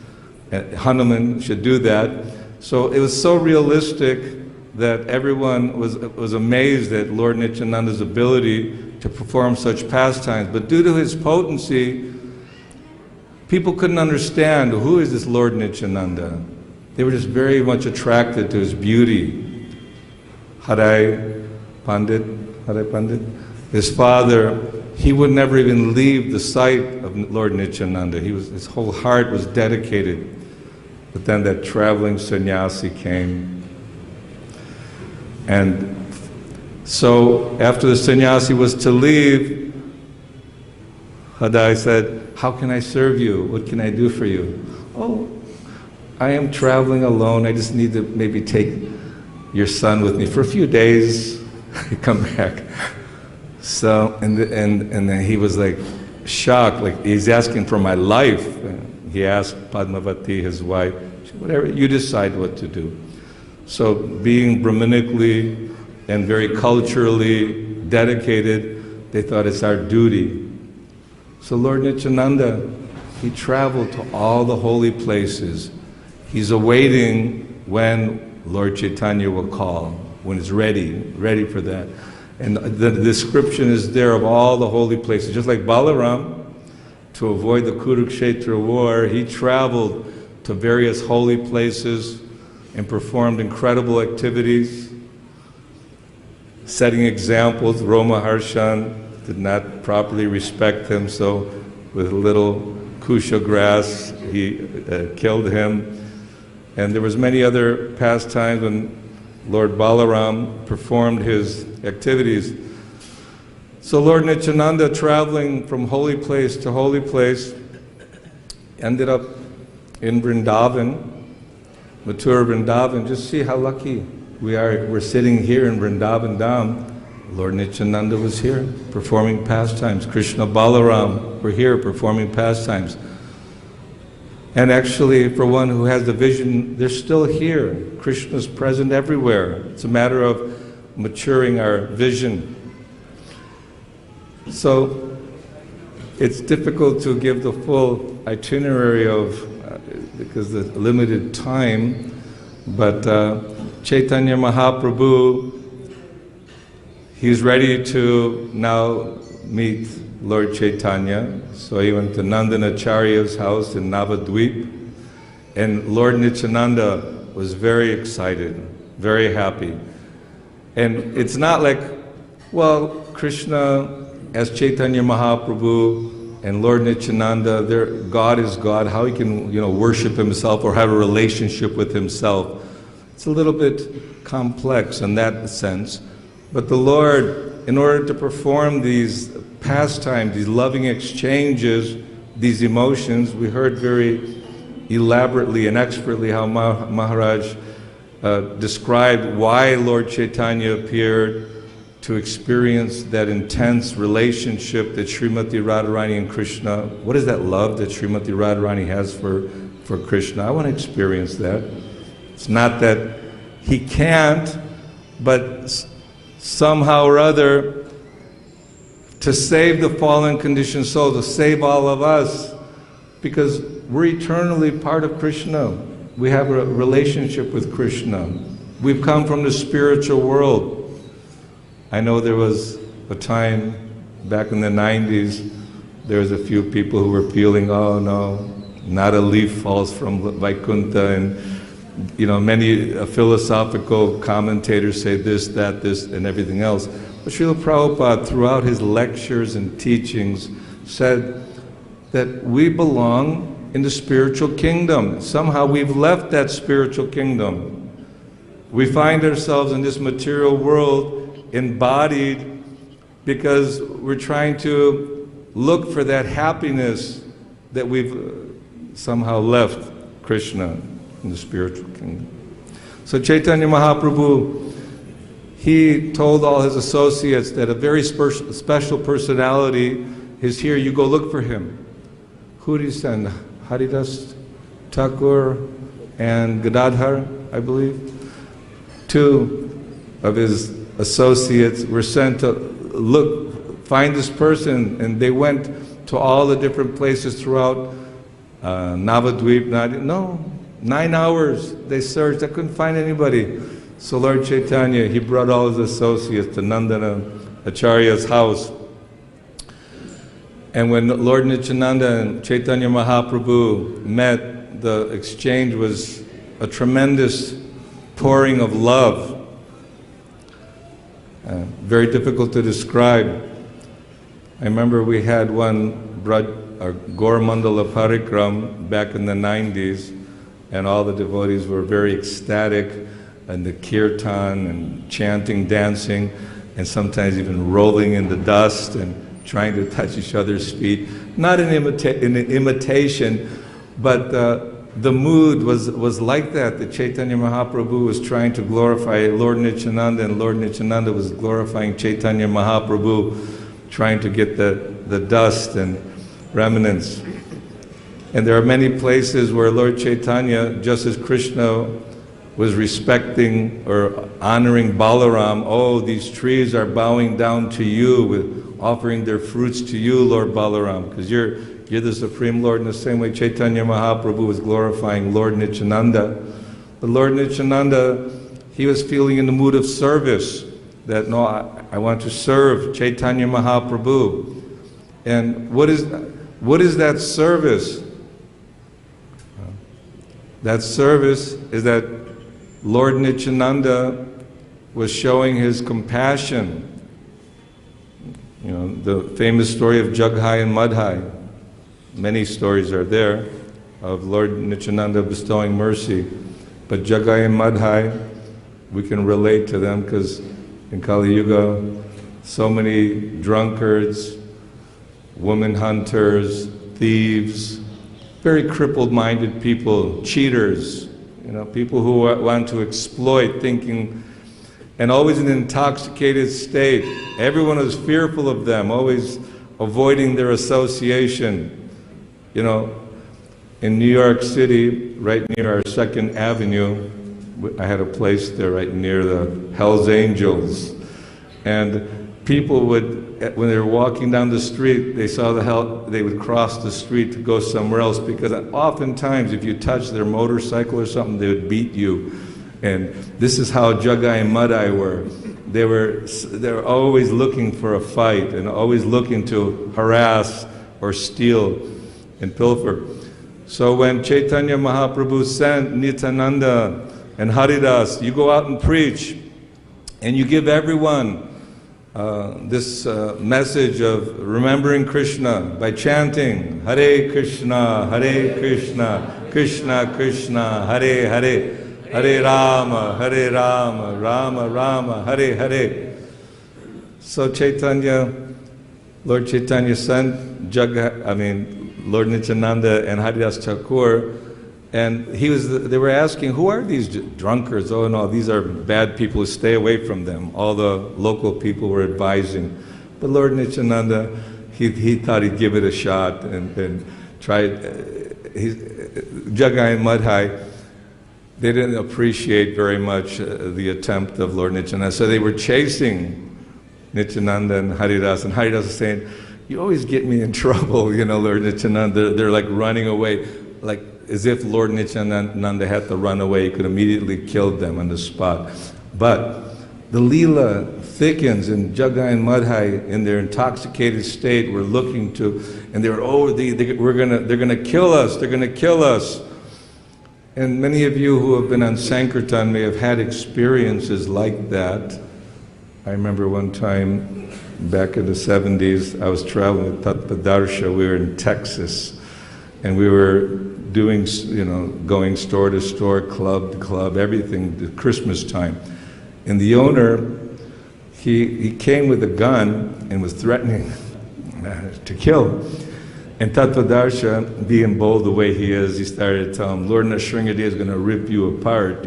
G: And Hanuman should do that. So it was so realistic that everyone was amazed at Lord Nityananda's ability to perform such pastimes. But due to his potency, people couldn't understand, who is this Lord Nityananda? They were just very much attracted to his beauty. Harai Pandit, his father, he would never even leave the sight of Lord Nityananda. His whole heart was dedicated. But then that traveling sannyasi came. And so after the sannyasi was to leave, Hadai said, how can I serve you? What can I do for you? Oh, I am traveling alone. I just need to maybe take your son with me for a few days. Come back. So, and then he was like shocked, like he's asking for my life. He asked Padmavati, his wife, whatever, you decide what to do. So being Brahmanically and very culturally dedicated, they thought it's our duty. So Lord Nityananda, he traveled to all the holy places. He's awaiting when Lord Chaitanya will call, when it's ready for that. And the description is there of all the holy places. Just like Balaram, to avoid the Kurukshetra war, he traveled to various holy places and performed incredible activities, setting examples. Roma Harshan did not properly respect him, so with a little kusha grass, he killed him. And there was many other pastimes when Lord Balaram performed his activities. So Lord Nityananda, traveling from holy place to holy place, ended up in Vrindavan, Mathura Vrindavan. Just see how lucky we are. We're sitting here in Vrindavan Dham. Lord Nityananda was here performing pastimes. Krishna Balaram were here performing pastimes. And actually, for one who has the vision, they're still here. Krishna's present everywhere. It's a matter of maturing our vision. So, it's difficult to give the full itinerary of, because of the limited time, but Chaitanya Mahaprabhu, he's ready to now meet Lord Chaitanya. So he went to Nandanacharya's house in Navadvip, and Lord Nityananda was very excited, very happy. And it's not like, well, Krishna as Chaitanya Mahaprabhu and Lord Nityananda, God is God, how he can, worship himself or have a relationship with himself. It's a little bit complex in that sense. But the Lord, in order to perform these pastimes, these loving exchanges, these emotions, we heard very elaborately and expertly how Maharaj described why Lord Chaitanya appeared, to experience that intense relationship that Srimati Radharani and Krishna, what is that love that Srimati Radharani has for Krishna? I want to experience that. It's not that he can't, but somehow or other, to save the fallen conditioned soul, to save all of us, because we're eternally part of Krishna. We have a relationship with Krishna. We've come from the spiritual world. I know there was a time back in the 90s, there was a few people who were feeling, oh no, not a leaf falls from Vaikuntha, and many philosophical commentators say this, that, this, and everything else. But Srila Prabhupada, throughout his lectures and teachings, said that we belong in the spiritual kingdom. Somehow we've left that spiritual kingdom. We find ourselves in this material world embodied because we're trying to look for that happiness that we've somehow left Krishna in the spiritual kingdom. So Chaitanya Mahaprabhu, he told all his associates that a very special personality is here. You go look for him. Who did he send? Haridas Thakur and Gadadhar, I believe. Two of his associates were sent to find this person, and they went to all the different places throughout Navadvip. 9 hours they searched, they couldn't find anybody. So Lord Chaitanya, he brought all his associates to Nandana Acharya's house. And when Lord Nityananda and Chaitanya Mahaprabhu met, the exchange was a tremendous pouring of love. Very difficult to describe. I remember we had one Gaur Mandala Parikram back in the 90s, and all the devotees were very ecstatic, and the kirtan and chanting, dancing, and sometimes even rolling in the dust and trying to touch each other's feet. Not an imitation, but the mood was like that. The Chaitanya Mahaprabhu was trying to glorify Lord Nityananda, and Lord Nityananda was glorifying Chaitanya Mahaprabhu, trying to get the dust and remnants. And there are many places where Lord Chaitanya, just as Krishna was respecting or honoring Balaram, oh, these trees are bowing down to you, with offering their fruits to you, Lord Balaram, because you're the Supreme Lord. In the same way Chaitanya Mahaprabhu was glorifying Lord Nityananda. But Lord Nityananda, he was feeling in the mood of service, that no, I want to serve Chaitanya Mahaprabhu. And what is that service? That service is that Lord Nityananda was showing his compassion. The famous story of Jaghai and Madhai. Many stories are there of Lord Nityananda bestowing mercy. But Jagai and Madhai, we can relate to them because in Kali Yuga, so many drunkards, woman hunters, thieves, very crippled-minded people, cheaters, people who want to exploit, thinking, and always in an intoxicated state. Everyone was fearful of them, always avoiding their association. In New York City, right near our 2nd Avenue, I had a place there right near the Hells Angels. And people would, when they were walking down the street, they saw they would cross the street to go somewhere else, because oftentimes if you touched their motorcycle or something, they would beat you. And this is how Jagai and Madhai were. They were always looking for a fight and always looking to harass or steal and pilfer. So when Chaitanya Mahaprabhu sent Nityananda and Haridas, you go out and preach, and you give everyone this message of remembering Krishna by chanting Hare Krishna, Krishna Krishna, Hare Hare, Hare Rama, Rama Rama, Hare Hare. So Lord Chaitanya sent Lord Nityananda and Haridas Thakur, and they were asking, who are these drunkards? Oh no, these are bad people, stay away from them. All the local people were advising. But Lord Nityananda, he thought he'd give it a shot and tried. Jagai and Madhai, they didn't appreciate very much the attempt of Lord Nityananda. So they were chasing Nityananda and Haridas was saying, you always get me in trouble, Lord Nityananda. They're like running away, like as if Lord Nityananda had to run away. He could immediately kill them on the spot. But the Leela thickens, and Jagai and Madhai, in their intoxicated state, were looking to, and they were, they're gonna kill us, they're gonna kill us. And many of you who have been on Sankirtan may have had experiences like that. I remember one time, back in the 70s, I was traveling with Darshan. We were in Texas, and we were doing, going store to store, club to club, everything, the Christmas time. And the owner, he came with a gun and was threatening to kill. And Darshan, being bold the way he is, he started to tell him, Lord Nrsimhadev is going to rip you apart,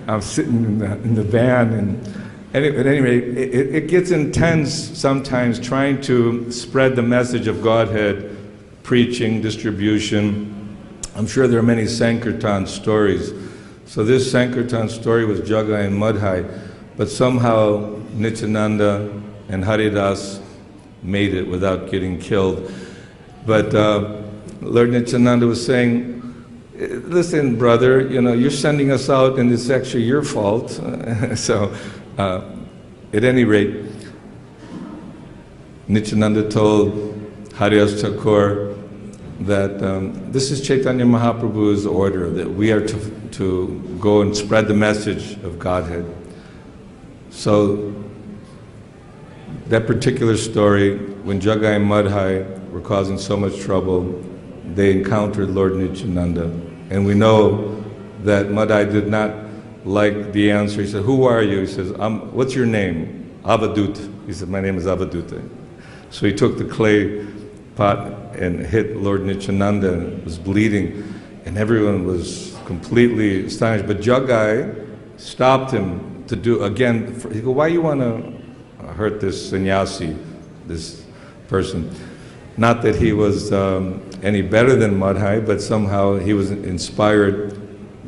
G: I'm sitting in the van, and at any rate, it gets intense sometimes trying to spread the message of Godhead, preaching, distribution. I'm sure there are many Sankirtan stories. So this Sankirtan story was Jagai and Madhai, but somehow Nityananda and Haridas made it without getting killed. But Lord Nityananda was saying, listen, brother, you're sending us out and it's actually your fault. So at any rate, Nityananda told Haridas Thakur that this is Chaitanya Mahaprabhu's order, that we are to go and spread the message of Godhead. So that particular story, when Jagai and Madhai were causing so much trouble, they encountered Lord Nityananda. And we know that Madhai did not like the answer. He said, who are you? He says, what's your name? Avadut. He said, my name is Avaduta. So he took the clay pot and hit Lord Nityananda, and was bleeding, and everyone was completely astonished. But Jagai stopped him to do again. He go, why you want to hurt this sannyasi, this person? Not that he was any better than Madhai, but somehow he was inspired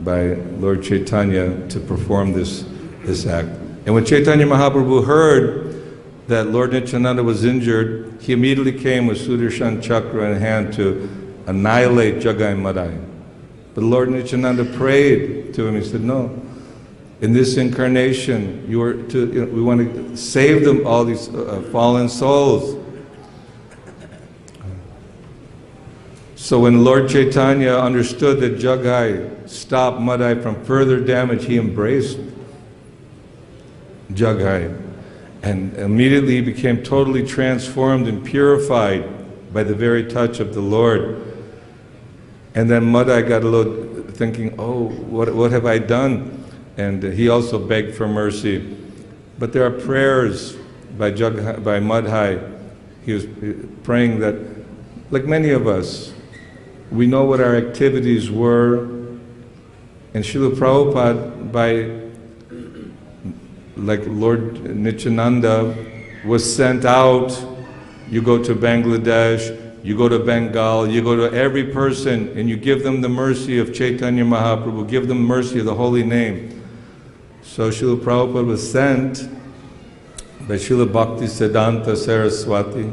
G: by Lord Chaitanya to perform this act. And when Chaitanya Mahaprabhu heard that Lord Nityananda was injured, he immediately came with Sudarshan Chakra in hand to annihilate Jagai and Madhai. But Lord Nityananda prayed to him. He said, no, in this incarnation, we want to save them, all these fallen souls. So when Lord Chaitanya understood that Jagai stopped Madhai from further damage, he embraced Jagai, and immediately became totally transformed and purified by the very touch of the Lord. And then Madhai got a little thinking, oh, what have I done? And he also begged for mercy. But there are prayers by Madhai. He was praying that, like many of us, we know what our activities were, and Srila Prabhupada, like Lord Nityananda, was sent out. You go to Bangladesh, you go to Bengal, you go to every person, and you give them the mercy of Chaitanya Mahaprabhu, give them mercy of the holy name. So Srila Prabhupada was sent by Srila Bhakti Siddhanta Saraswati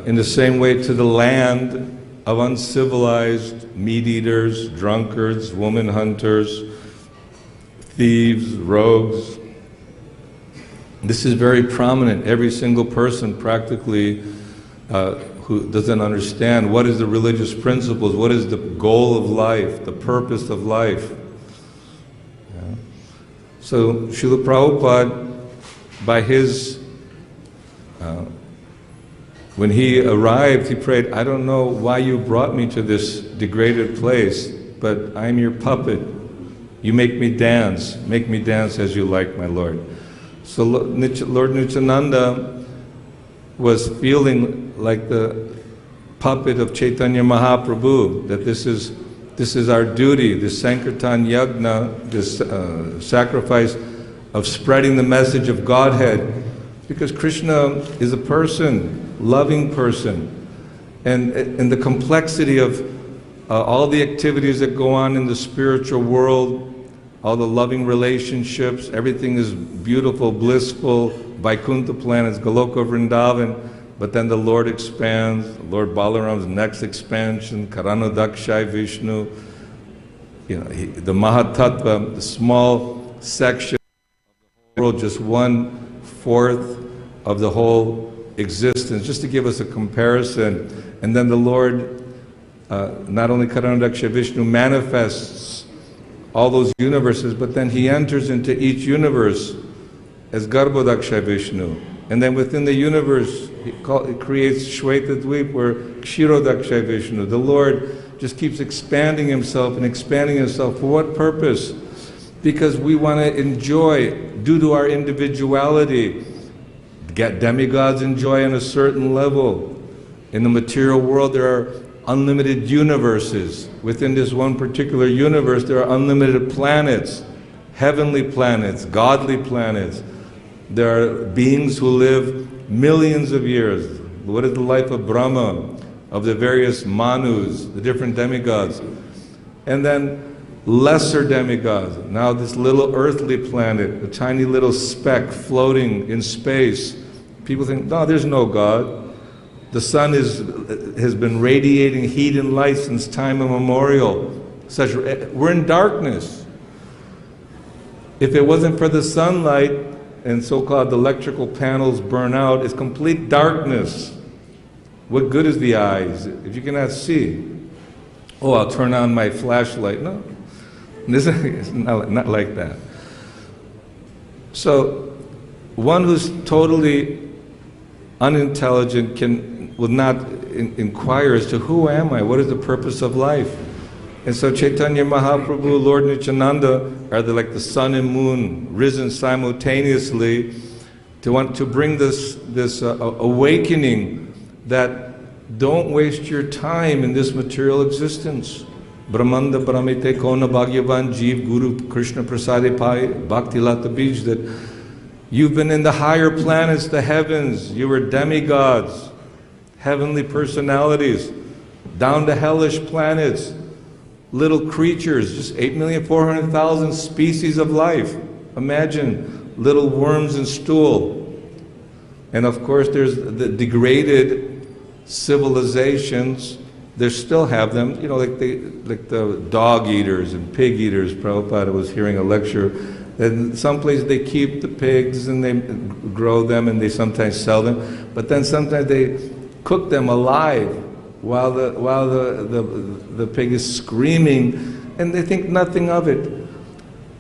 G: in the same way to the land of uncivilized meat-eaters, drunkards, woman hunters, thieves, rogues. This is very prominent. Every single person practically who doesn't understand what is the religious principles, what is the goal of life, the purpose of life. Yeah. So Srila Prabhupada, by his, when he arrived, he prayed, I don't know why you brought me to this degraded place, but I'm your puppet. You make me dance as you like, my Lord. So Lord Nityananda was feeling like the puppet of Chaitanya Mahaprabhu, that this is our duty, this Sankirtan Yagna, this sacrifice of spreading the message of Godhead, because Krishna is a person, loving person, and the complexity of all the activities that go on in the spiritual world, all the loving relationships, everything is beautiful, blissful, Vaikuntha planets, Goloka Vrindavan, but then the Lord expands, Lord Balaram's next expansion, Karanodakshai Vishnu, the Mahatattva, the small section of the world, just 1/4 of the whole existence, just to give us a comparison. And then the Lord, not only Karanodakshai Vishnu, manifests all those universes, but then he enters into each universe as Garbhodaksha Vishnu. And then within the universe, he creates Shweta Dweep, where Kshirodaksha Vishnu. The Lord just keeps expanding himself and expanding himself. For what purpose? Because we want to enjoy, due to our individuality. Demigods enjoy on a certain level. In the material world, there are unlimited universes. Within this one particular universe, there are unlimited planets, heavenly planets, godly planets. There are beings who live millions of years. What is the life of Brahma, of the various Manus, the different demigods? And then lesser demigods. Now this little earthly planet, a tiny little speck floating in space. People think, no, there's no God. The sun has been radiating heat and light since time immemorial. We're in darkness. If it wasn't for the sunlight and so-called electrical panels burn out, it's complete darkness. What good is the eyes if you cannot see? Oh, I'll turn on my flashlight. No, it's not like that. So one who's totally unintelligent will not inquire as to who am I, what is the purpose of life. And so Chaitanya Mahaprabhu, Lord Nityananda are like the sun and moon risen simultaneously to want to bring this awakening that don't waste your time in this material existence. Brahmanda Brahmite Kona Bhagyavan Jeev Guru Krishna Prasade Pai Bhakti Lata Bij, that you've been in the higher planets, the heavens, you were demigods, heavenly personalities, down to hellish planets, little creatures, just 8,400,000 species of life. Imagine little worms in stool. And of course there's the degraded civilizations, they still have them, like the dog eaters and pig eaters. Prabhupada was hearing a lecture. In some places they keep the pigs and they grow them and they sometimes sell them, but then sometimes they cook them alive while the pig is screaming, and they think nothing of it.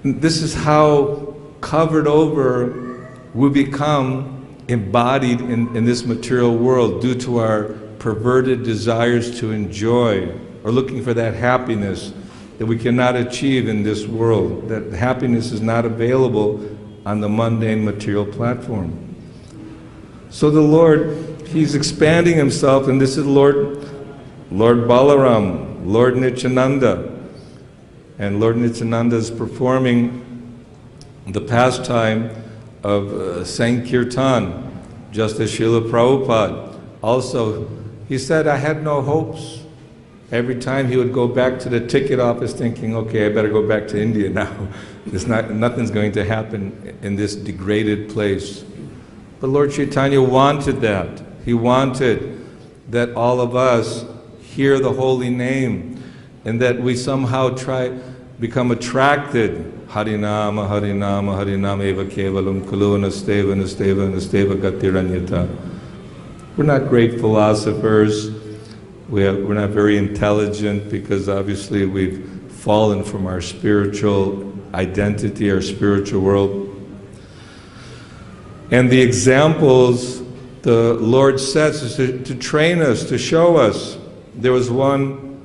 G: This is how covered over we become embodied in this material world due to our perverted desires to enjoy or looking for that happiness that we cannot achieve in this world, that happiness is not available on the mundane material platform. So the Lord, He's expanding Himself, and this is Lord Balaram, Lord Nityananda. And Lord Nityananda is performing the pastime of Sankirtan, just as Srila Prabhupada. Also, he said, I had no hopes. Every time he would go back to the ticket office thinking, okay, I better go back to India now. Nothing's going to happen in this degraded place. But Lord Chaitanya wanted that. He wanted that all of us hear the holy name and that we somehow become attracted. Harinama, Harinama, Harinama eva kevalam kulu nasteva nasteva nasteva gatiranyata. We're not great philosophers. We're not very intelligent because obviously we've fallen from our spiritual identity, our spiritual world. And the examples the Lord sets is to train us, to show us. There was one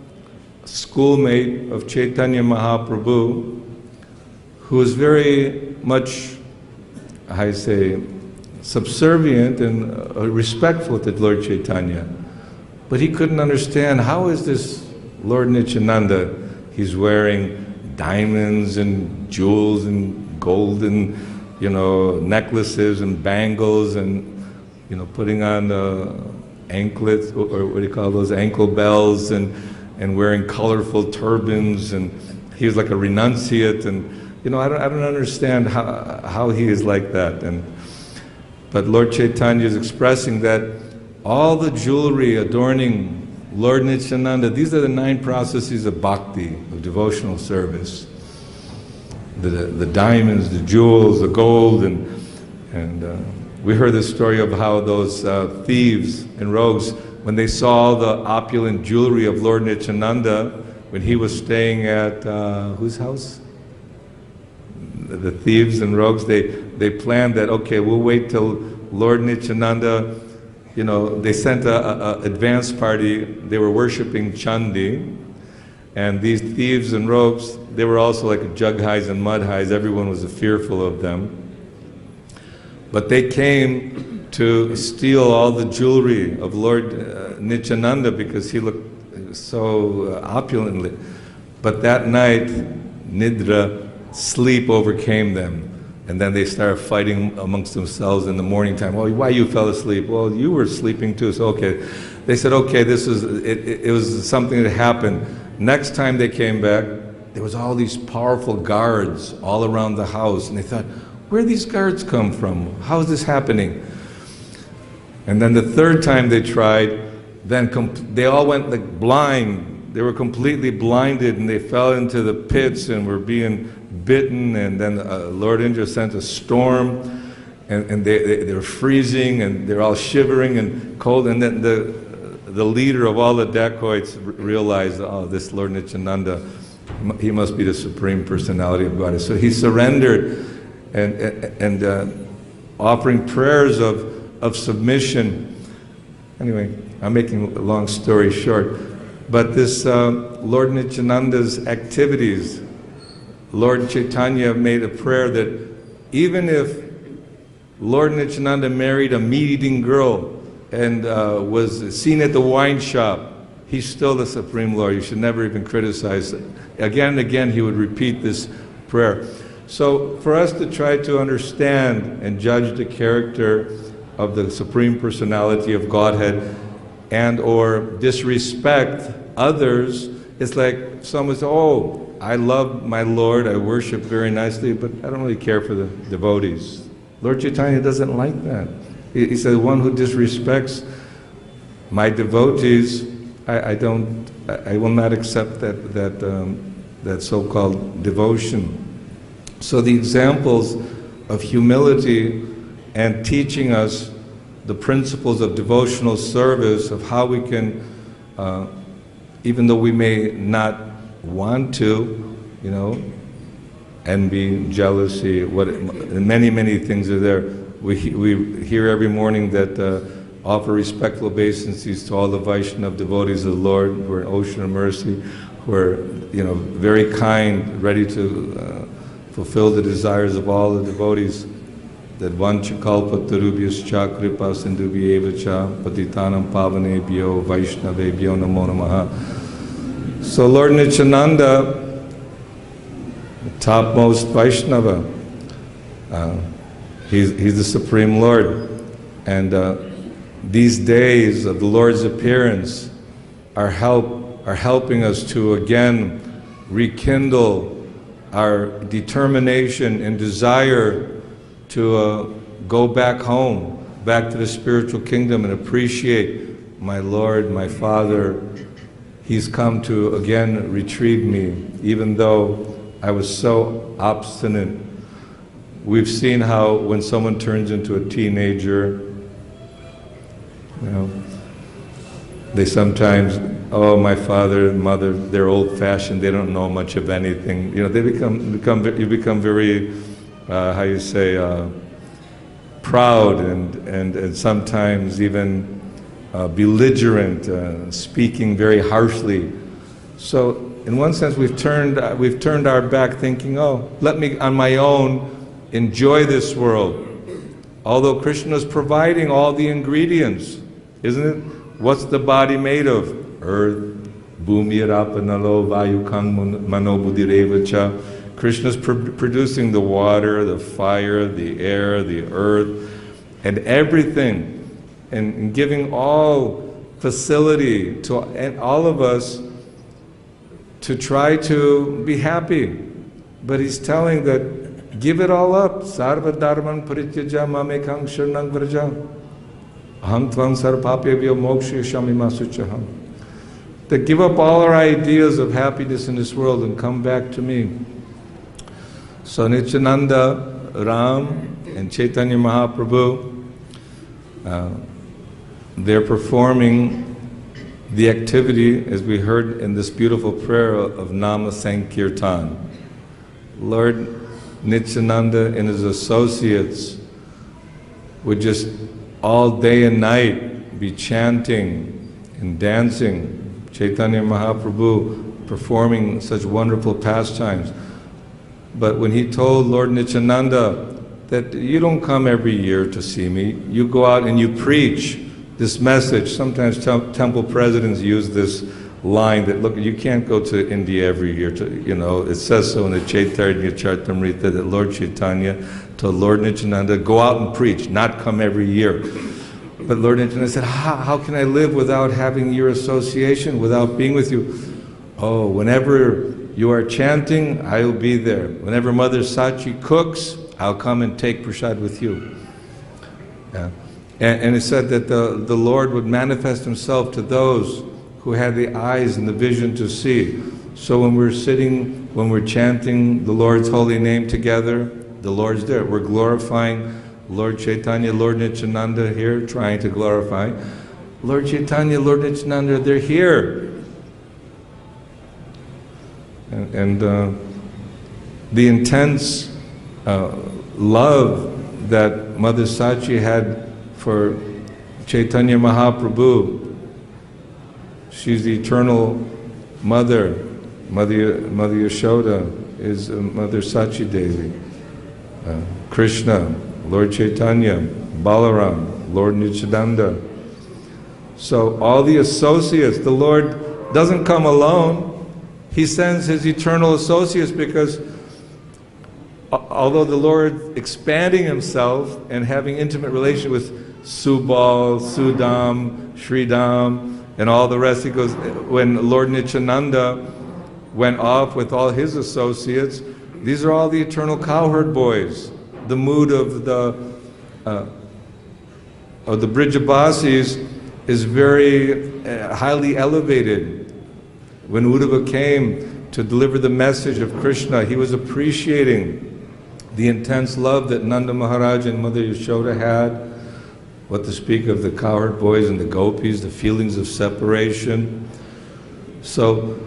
G: schoolmate of Chaitanya Mahaprabhu who was very much, I say, subservient and respectful to Lord Chaitanya. But he couldn't understand, how is this Lord Nityananda? He's wearing diamonds and jewels and golden, necklaces and bangles and, putting on anklets, or what do you call those, ankle bells, and wearing colorful turbans, and he was like a renunciate, and, I don't understand how he is like that. But Lord Chaitanya is expressing that all the jewelry adorning Lord Nityananda, these are the 9 processes of bhakti, of devotional service. The diamonds, the jewels, the gold, and we heard the story of how those thieves and rogues, when they saw the opulent jewelry of Lord Nityananda, when he was staying at, whose house? The thieves and rogues, they planned that, okay, we'll wait till Lord Nityananda, they sent a advance party. They were worshipping Chandi, and these thieves and rogues, they were also like jug highs and mud highs. Everyone was fearful of them. But they came to steal all the jewelry of Lord Nityananda because he looked so opulently. But that night, Nidra, sleep overcame them. And then they started fighting amongst themselves in the morning time. Well, why you fell asleep? Well, you were sleeping too, so okay. They said, okay, it was something that happened. Next time they came back, there was all these powerful guards all around the house. And they thought, where do these guards come from? How is this happening? And then the third time they tried, then they all went like blind. They were completely blinded and they fell into the pits and were being bitten, and then Lord Indra sent a storm, and they were freezing, and they're all shivering and cold, and then the leader of all the dacoits realized, oh, this Lord Nityananda, he must be the Supreme Personality of God. So he surrendered, and offering prayers of submission. Anyway, I'm making a long story short, but this Lord Nityananda's activities, Lord Chaitanya made a prayer that even if Lord Nityananda married a meat-eating girl and was seen at the wine shop, he's still the Supreme Lord. You should never even criticize it. Again and again he would repeat this prayer. So for us to try to understand and judge the character of the Supreme Personality of Godhead and or disrespect others, it's like someone says, oh, I love my Lord, I worship very nicely, but I don't really care for the devotees. Lord Chaitanya doesn't like that. He said, one who disrespects my devotees, I will not accept that so-called devotion. So the examples of humility and teaching us the principles of devotional service, of how we can, even though we may not want to, envy, jealousy, many things are there. We hear every morning that offer respectful obeisances to all the Vaishnava devotees of the Lord who are an ocean of mercy. who are, very kind, ready to fulfill the desires of all the devotees. That vancha kalpatarubhyascha kripa sindhubhyevacha patitanam pavanebhyo vaishnavebhyo namo namaha. So Lord Nityananda, topmost Vaishnava, he's the Supreme Lord. And these days of the Lord's appearance are helping us to again rekindle our determination and desire to go back home, back to the spiritual kingdom, and appreciate my Lord, my Father. He's come to again retrieve me, even though I was so obstinate. We've seen how when someone turns into a teenager, they sometimes, oh, my father and mother, they're old-fashioned, they don't know much of anything. You become very, proud and sometimes even belligerent, speaking very harshly. So in one sense, we've turned our back, thinking, oh, let me on my own enjoy this world. Although Krishna is providing all the ingredients, isn't it? What's the body made of? Earth, bhumi rapanalo vayukang manobuddhirevacha. Krishna's producing the water, the fire, the air, the earth, and everything, and giving all facility to all of us to try to be happy. But he's telling that give it all up. Sarva dharman parityaja mamekang sharanang vraja. Aham tvam sarvapapyabhyo mokshayashami masuchaham. That give up all our ideas of happiness in this world and come back to me. So Nityananda, Ram, and Chaitanya Mahaprabhu, they're performing the activity, as we heard in this beautiful prayer, of Nama Sankirtan. Lord Nityananda and his associates would just all day and night be chanting and dancing. Chaitanya Mahaprabhu performing such wonderful pastimes. But when he told Lord Nityananda that you don't come every year to see me, you go out and you preach this message. Sometimes temple presidents use this line that, look, you can't go to India every year. It says so in the Chaitanya Charitamrita that Lord Chaitanya told Lord Nityananda, go out and preach, not come every year. But Lord Nityananda said, how can I live without having your association, without being with you? Oh, whenever you are chanting, I will be there. Whenever Mother Sachi cooks, I'll come and take prasad with you. Yeah. And it said that the Lord would manifest himself to those who had the eyes and the vision to see. So when we're chanting the Lord's holy name together, the Lord's there. We're glorifying Lord Chaitanya, Lord Nityananda here, trying to glorify. Lord Chaitanya, Lord Nityananda, they're here. And the intense love that Mother Sachi had for Chaitanya Mahaprabhu, she's the eternal mother. Mother Yashoda is Mother Sachi Devi. Krishna, Lord Chaitanya, Balaram, Lord Nityananda. So all the associates, the Lord doesn't come alone. He sends his eternal associates, because although the Lord expanding himself and having intimate relation with Subal, Sudam, Sridam, and all the rest, he goes, when Lord Nityananda went off with all his associates, these are all the eternal cowherd boys. The mood of the Brijabasis is very highly elevated. When Uddhava came to deliver the message of Krishna, he was appreciating the intense love that Nanda Maharaj and Mother Yashoda had. What to speak of the cowherd boys and the gopis, the feelings of separation. So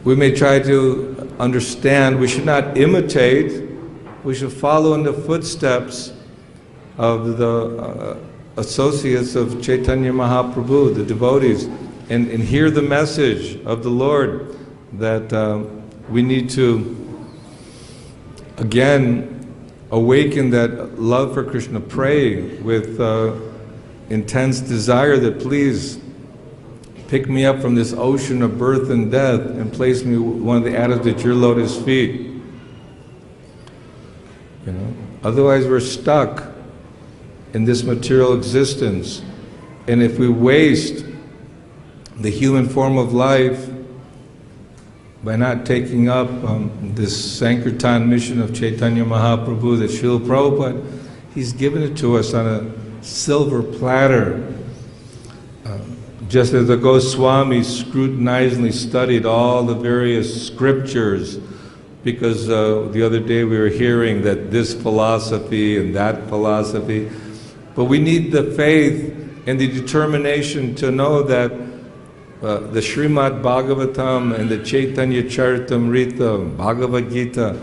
G: we may try to understand, we should not imitate, we should follow in the footsteps of the associates of Chaitanya Mahaprabhu, the devotees. and hear the message of the Lord that we need to, again, awaken that love for Krishna. Pray with intense desire that please pick me up from this ocean of birth and death and place me one of the atoms at your lotus feet. You know, otherwise we're stuck in this material existence, and if we waste the human form of life by not taking up this Sankirtan mission of Chaitanya Mahaprabhu, that Srila Prabhupada, he's given it to us on a silver platter. Just as the Goswami scrutinizingly studied all the various scriptures, because the other day we were hearing that this philosophy and that philosophy, but we need the faith and the determination to know that the Srimad Bhagavatam and the Chaitanya Charitamrita, Bhagavad-Gita,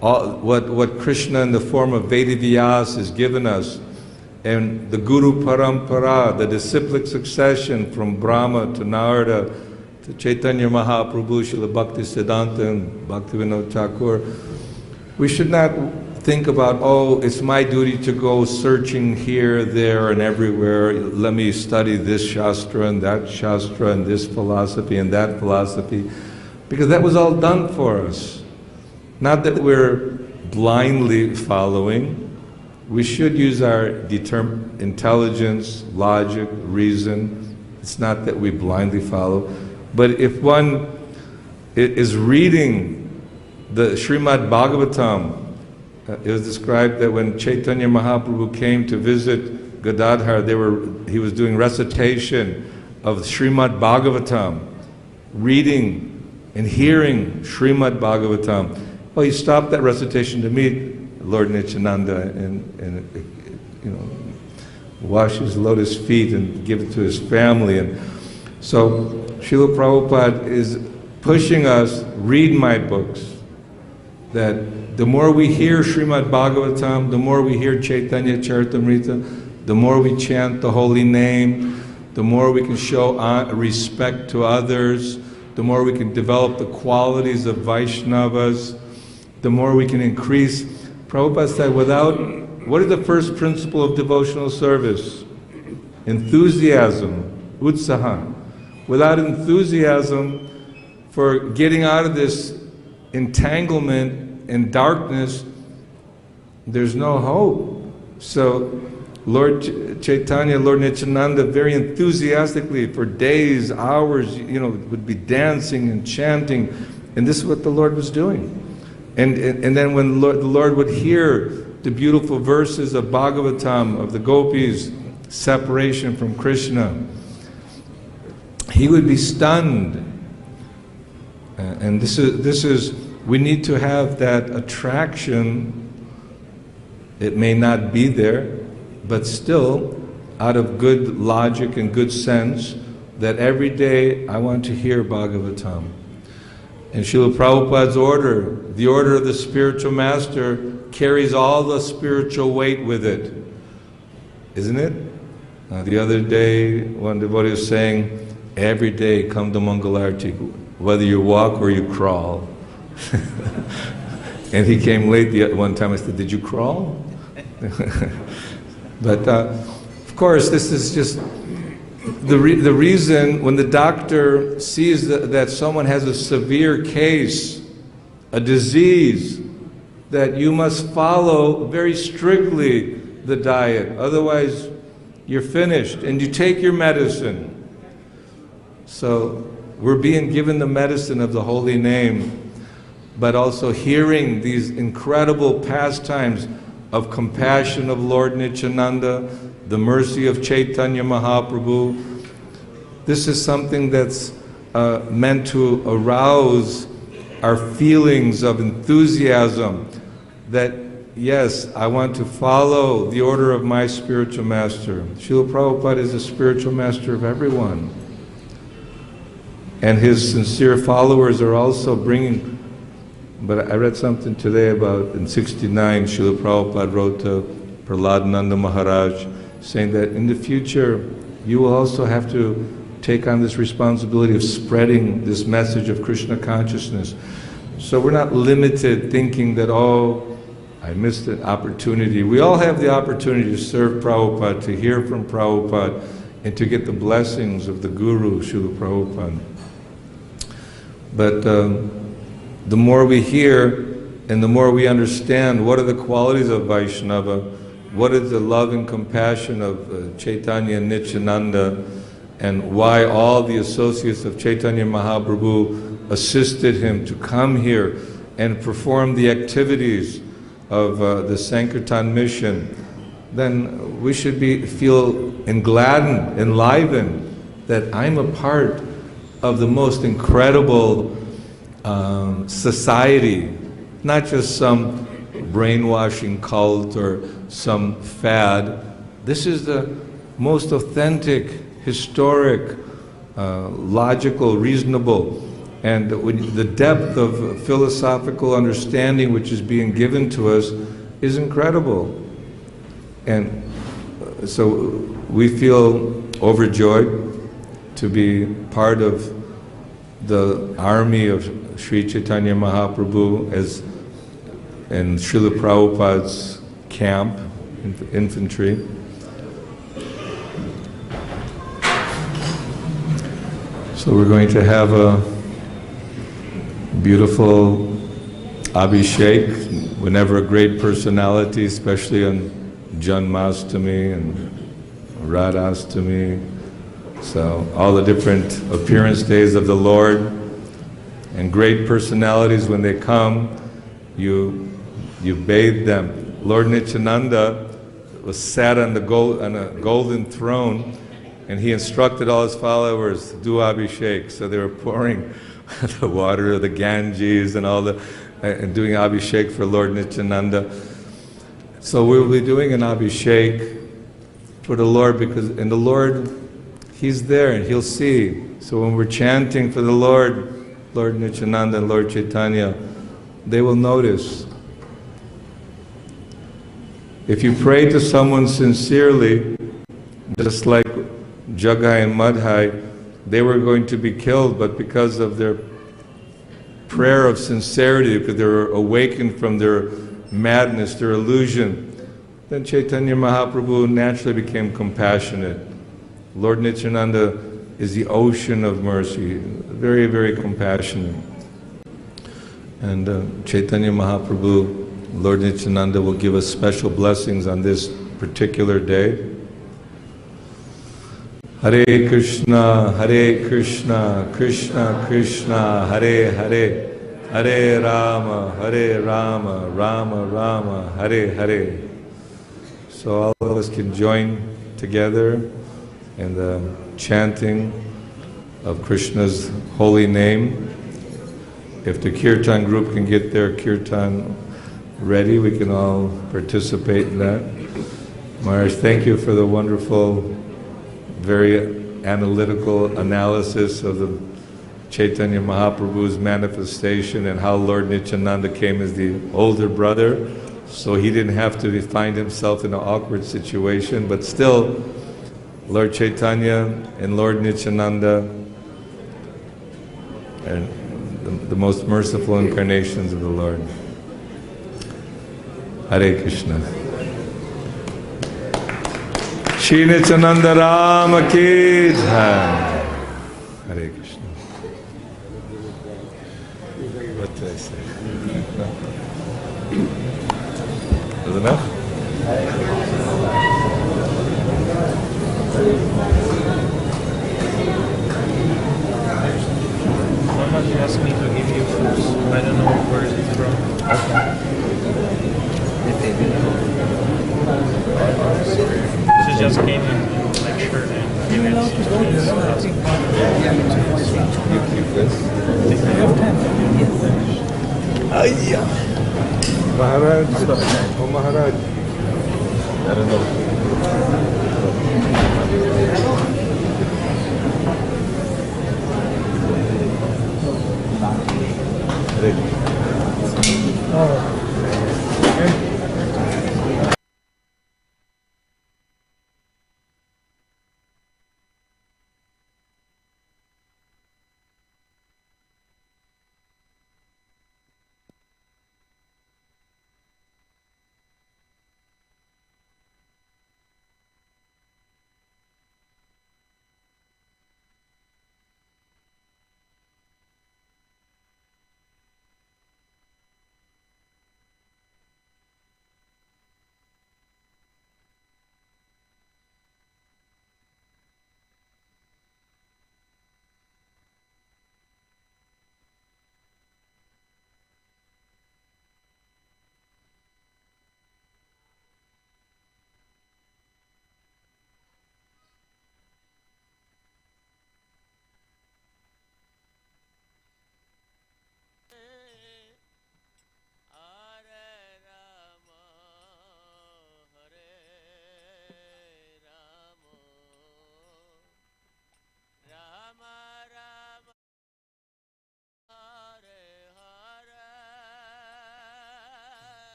G: what Krishna in the form of Vedavyas has given us, and the Guru Parampara, the disciplic succession from Brahma to Narada to Chaitanya Mahaprabhu, Srila Bhaktisiddhanta and Bhaktivinoda Thakur, we should not think about, oh, it's my duty to go searching here, there, and everywhere. Let me study this Shastra and that Shastra and this philosophy and that philosophy, because that was all done for us. Not that we're blindly following. We should use our intelligence, logic, reason. It's not that we blindly follow. But if one is reading the Srimad Bhagavatam, it was described that when Chaitanya Mahaprabhu came to visit Gadadhar, he was doing recitation of Srimad Bhagavatam, reading and hearing Srimad Bhagavatam. Well, he stopped that recitation to meet Lord Nityananda and wash his lotus feet and give it to his family. And so Srila Prabhupada is pushing us, read my books, that the more we hear Srimad Bhagavatam, the more we hear Chaitanya Charitamrita, the more we chant the holy name, the more we can show respect to others, the more we can develop the qualities of Vaishnavas, the more we can increase. Prabhupada said, what is the first principle of devotional service? Enthusiasm, utsaha. Without enthusiasm for getting out of this entanglement and darkness, there's no hope. So Lord Chaitanya, Lord Nityananda, very enthusiastically for days, hours, would be dancing and chanting, and this is what the Lord was doing. And then when the Lord would hear the beautiful verses of Bhagavatam, of the gopis' separation from Krishna, he would be stunned. And this is we need to have that attraction. It may not be there, but still, out of good logic and good sense, that every day I want to hear Bhagavatam. And Srila Prabhupada's order, the order of the spiritual master, carries all the spiritual weight with it. Isn't it? The other day, one devotee was saying, every day come to Mangalarti, whether you walk or you crawl. And he came late one time. I said, did you crawl? But of course, this is just the reason when the doctor sees that someone has a severe case, a disease, that you must follow very strictly the diet. Otherwise, you're finished, and you take your medicine. So we're being given the medicine of the holy name, but also hearing these incredible pastimes of compassion of Lord Nityananda, the mercy of Chaitanya Mahaprabhu. This is something that's meant to arouse our feelings of enthusiasm that, yes, I want to follow the order of my spiritual master. Srila Prabhupada is the spiritual master of everyone. And his sincere followers are also bringing. But I read something today about, in '69, Srila Prabhupada wrote to Prahladananda Maharaj, saying that in the future, you will also have to take on this responsibility of spreading this message of Krishna consciousness. So we're not limited thinking that, oh, I missed an opportunity. We all have the opportunity to serve Prabhupada, to hear from Prabhupada, and to get the blessings of the Guru, Srila Prabhupada. But the more we hear and the more we understand what are the qualities of Vaishnava, what is the love and compassion of Chaitanya and Nityananda, and why all the associates of Chaitanya Mahaprabhu assisted him to come here and perform the activities of the Sankirtan mission, then we should feel engladdened, enlivened that I'm a part of the most incredible society, not just some brainwashing cult or some fad. This is the most authentic, historic, logical, reasonable, and the depth of philosophical understanding which is being given to us is incredible. And so we feel overjoyed to be part of the army of Sri Chaitanya Mahaprabhu in Srila Prabhupada's camp, infantry. So we're going to have a beautiful Abhishek whenever a great personality, especially on Janmashtami and Radhastami, so all the different appearance days of the Lord, and great personalities, when they come, you bathe them. Lord Nityananda was sat on a golden throne, and he instructed all his followers to do Abhishek. So they were pouring the water of the Ganges and and doing Abhishek for Lord Nityananda. So we will be doing an Abhishek for the Lord, and the Lord, He's there and He'll see. So when we're chanting for the Lord, Lord Nityananda and Lord Chaitanya, they will notice. If you pray to someone sincerely, just like Jagai and Madhai, they were going to be killed, but because of their prayer of sincerity, because they were awakened from their madness, their illusion, then Chaitanya Mahaprabhu naturally became compassionate. Lord Nityananda is the ocean of mercy, very, very compassionate. And Chaitanya Mahaprabhu, Lord Nityananda will give us special blessings on this particular day. Hare Krishna, Krishna Krishna, Hare Hare, Hare Rama, Rama Rama, Hare Hare. So all of us can join together in the chanting of Krishna's holy name. If the kirtan group can get their kirtan ready, we can all participate in that. Maharaj, thank you for the wonderful, very analytical analysis of the Chaitanya Mahaprabhu's manifestation and how Lord Nityananda came as the older brother, so he didn't have to find himself in an awkward situation, but still Lord Chaitanya and Lord Nityananda are the most merciful incarnations of the Lord. Hare Krishna. Shri Nityananda Rama Ki Jai. Hare Krishna. What did I say? Was enough?
I: Somebody asked me to give you food. I don't know where is it from. She just came in lecture and gave it.
G: You keep this? Maharaj. Oh Maharaj. I don't know.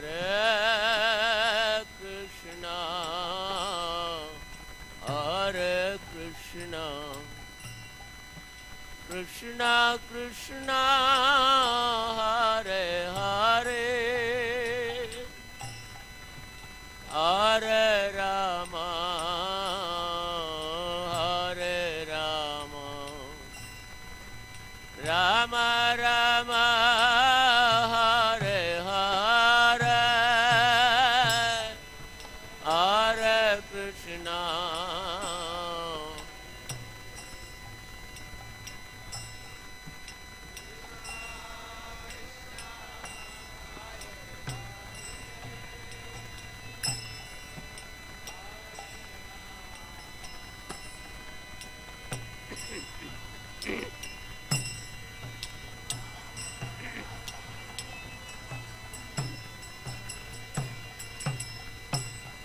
E: Hare Krishna, Hare Krishna, Krishna Krishna, Hare Hare, Hare Rama, Hare Rama, Rama Rama, Hare Hare, Hare Krishna.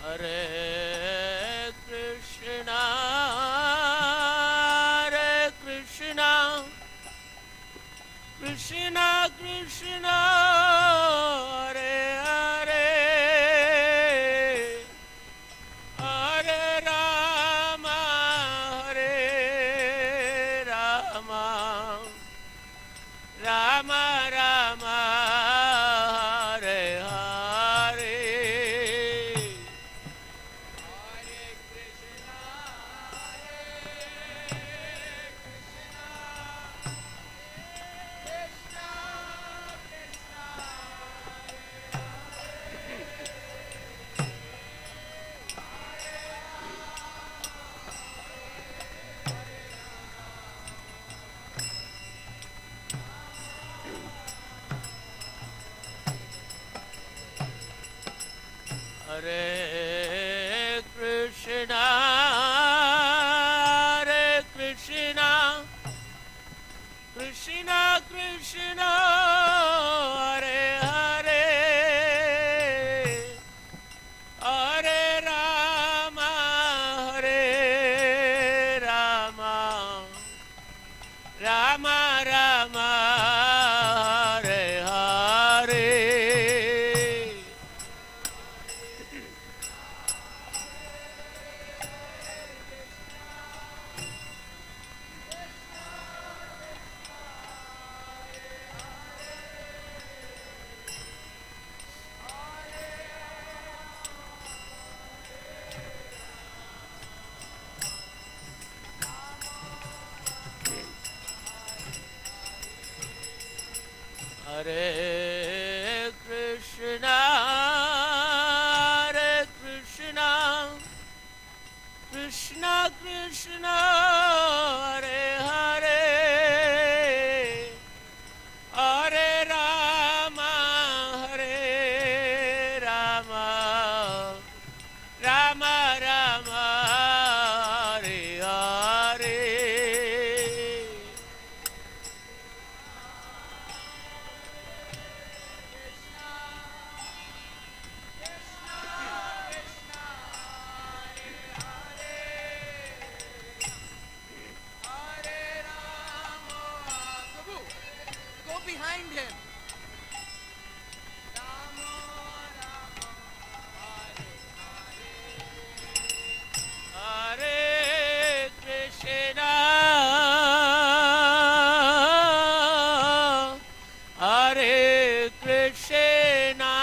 E: Hare Krishna, Hare Krishna, Krishna Krishna, Hare Hare, Hare Rama, Hare Rama, Rama Rama, Hare Hare. Hare Krishna, Hare Krishna, Krishna Krishna, Hare Hare, Hare Rama, Hare Rama, Rama Rama, Hare Hare. Hare Krishna, Hare Krishna, Krishna Krishna, Hare Hare, Hare Rama, Hare Rama, Rama Rama, Hare Hare.
C: Behind him.
E: Hare Krishna, Hare Krishna,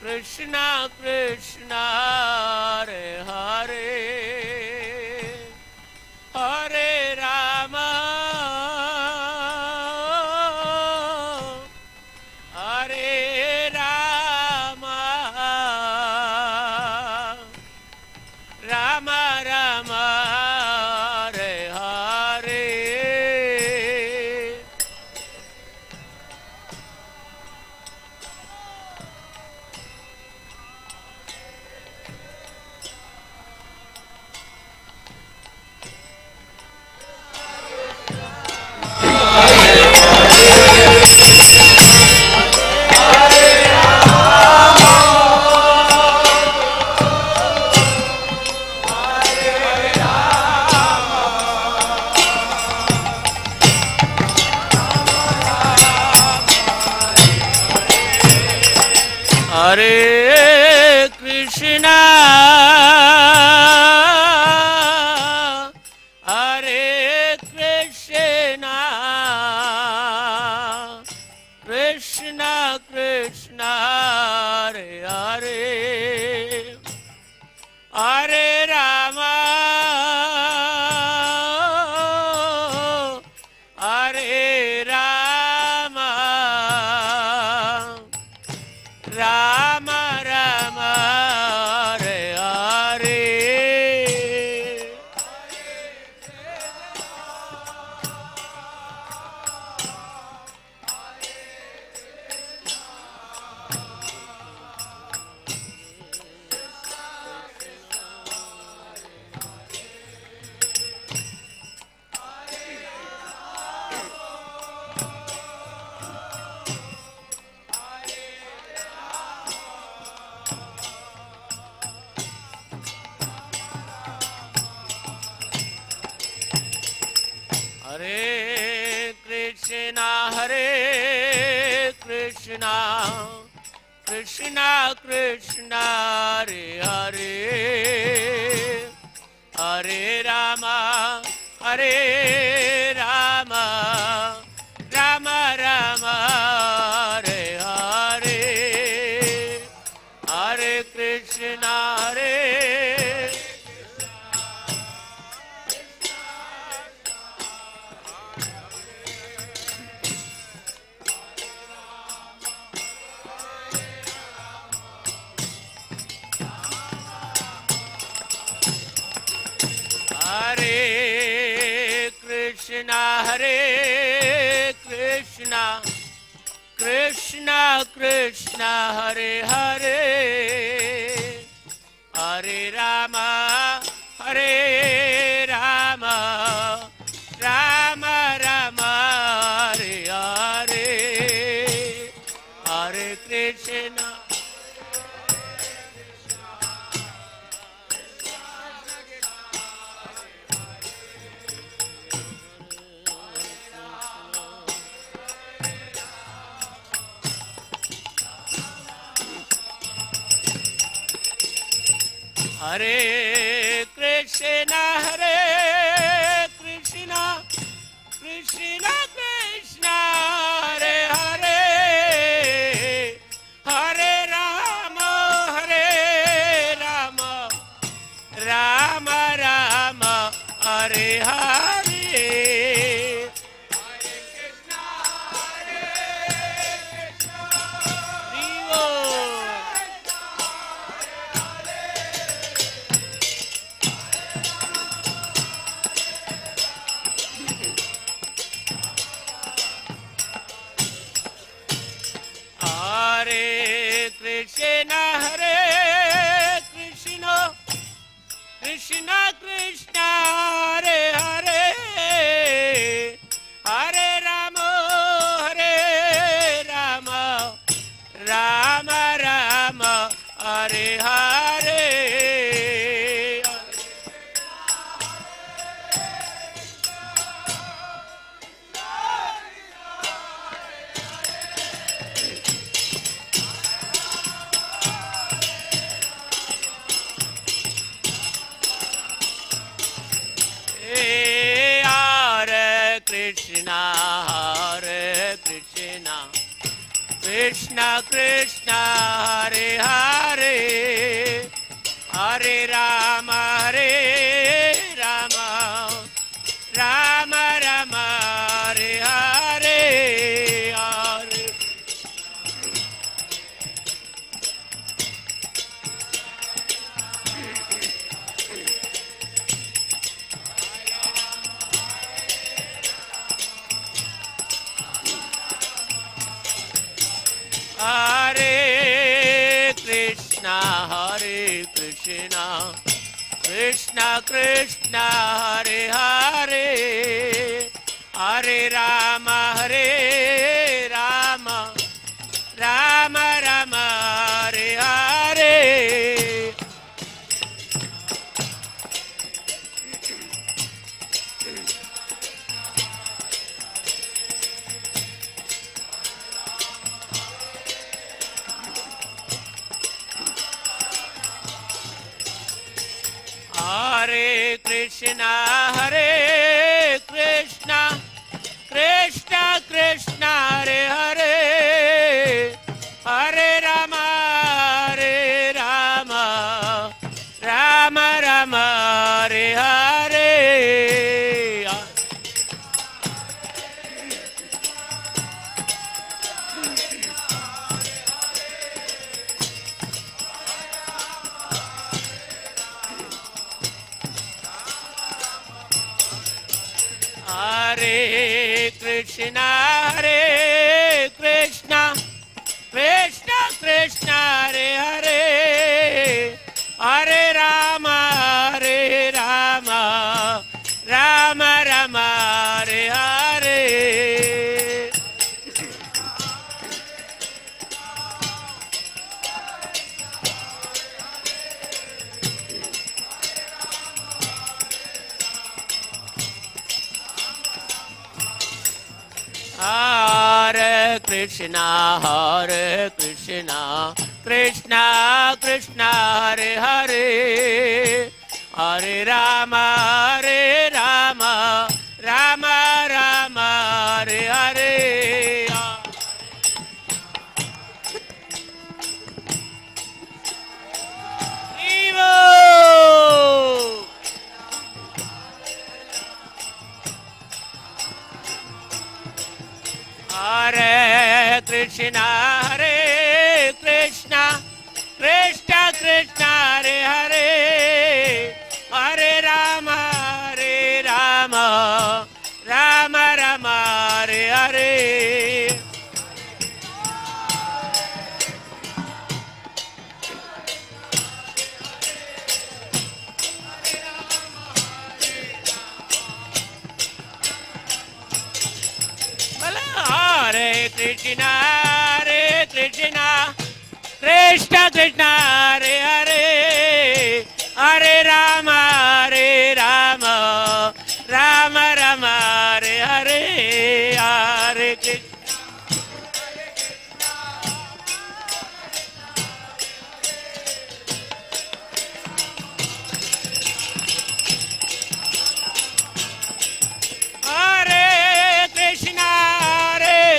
E: Krishna Krishna, Hare Hare, Hare Rama, Hare Rama, Rama Rama, Hare Hare. Hare Krishna, Hare Krishna, Krishna Krishna, Hare Hare, Hare Rama, Hare Rama, Rama Rama, Hare Hare. Hare Krishna, Hare Krishna, Krishna Krishna, Hare Hare, Hare Rama, Hare Rama, Rama Rama, Hare Hare, Hare Krishna, Hare Hare Krishna, Hare Krishna, Krishna Krishna, Hare Hare, Hare Rama, Hare Rama, Rama Rama, Hare Hare, Hare Krishna. Hare Krishna, Hare Krishna, Krishna Krishna, Hare Hare, Hare Rama, Hare Rama, Rama Rama, Hare Hare. Hare Krishna, Hare Krishna, Krishna Krishna, Hare Hare, Hare Rama, Hare Rama, Rama Rama, Hare Hare. Hare Krishna, Hare Krishna, Krishna Krishna, Hare Hare, Hare Rama, Hare Rama, Rama Rama, Hare Hare, Hare. Hare Krishna, Hare Krishna, Krishna Krishna, Hare Hare, Hare Rama, Hare Rama, Rama Rama, Hare Hare. Krishna Hare Krishna Krishna Krishna Hare Hare Hare Rama Hare Rama Rama Rama Hare Hare Hare Krishna Hare Krishna Krishna Krishna Hare Hare Hare Rama Hare Rama Rama Rama Hare Hare Hare Krishna Krishna Krishna Hare Hare Hare Rama Hare Rama Rama Rama Hare Hare Evo Hare Krishna Krishna Krishna Hare Hare Hare Rama Hare Rama Rama Rama Hare Hare Hare Krishna Krishna Krishna Hare Hare Hare Rama Hare Rama Rama Rama Hare Hare Hare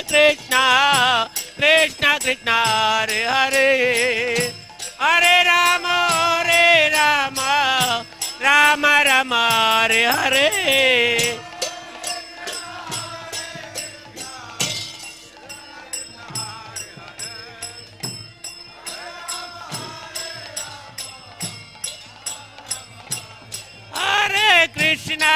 E: Krishna Krishna Krishna Hare Hare Hare Rama Rama Rama Hare Hare Hare Krishna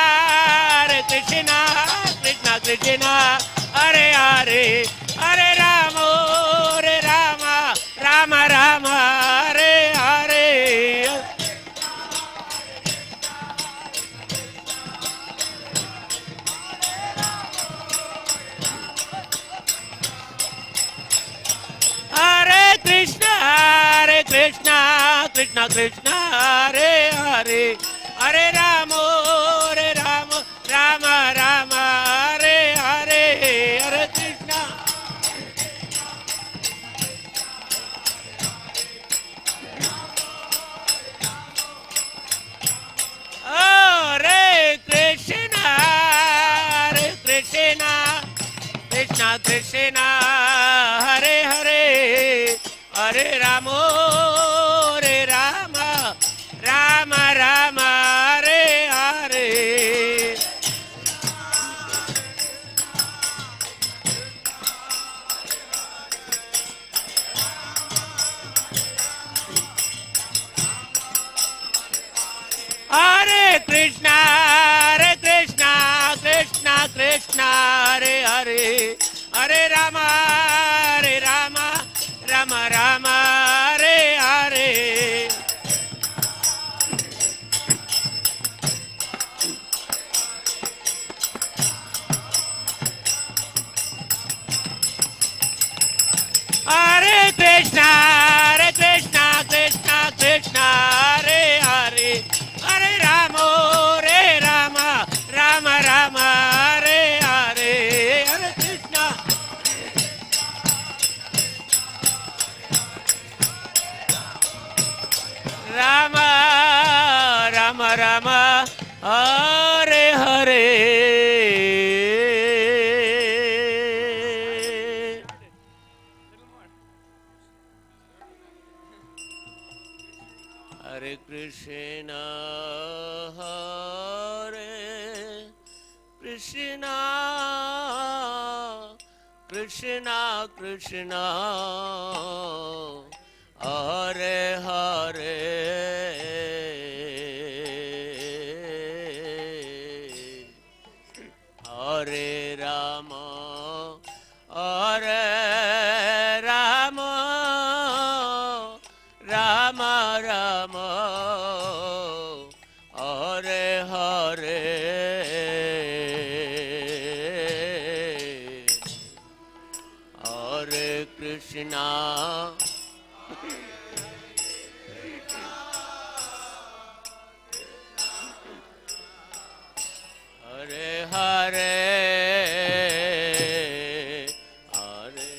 E: Krishna Krishna Hare Hare Hare Rama Rama Rama Hare Hare Hare Krishna Krishna Krishna Hare Hare Hare Rama Rama Rama Hare Hare Hare Krishna Hare Krishna Krishna Krishna Hare Hare Hare Rama Rama Rama Hare Hare Hare Krishna Krishna Krishna Hare Hare Hare Rama Rama Rama Hare Hare Hare Krishna Krishna Krishna Hare Hare Hare Rama Rama Rama Hare Hare Hare Krishna Rama Rama Rama Krishna, Krishna Krishna, Hare Hare, Hare Rama, Hare Rama, Rama Rama, Hare Hare, Hare Krishna, Hare Hare, Hare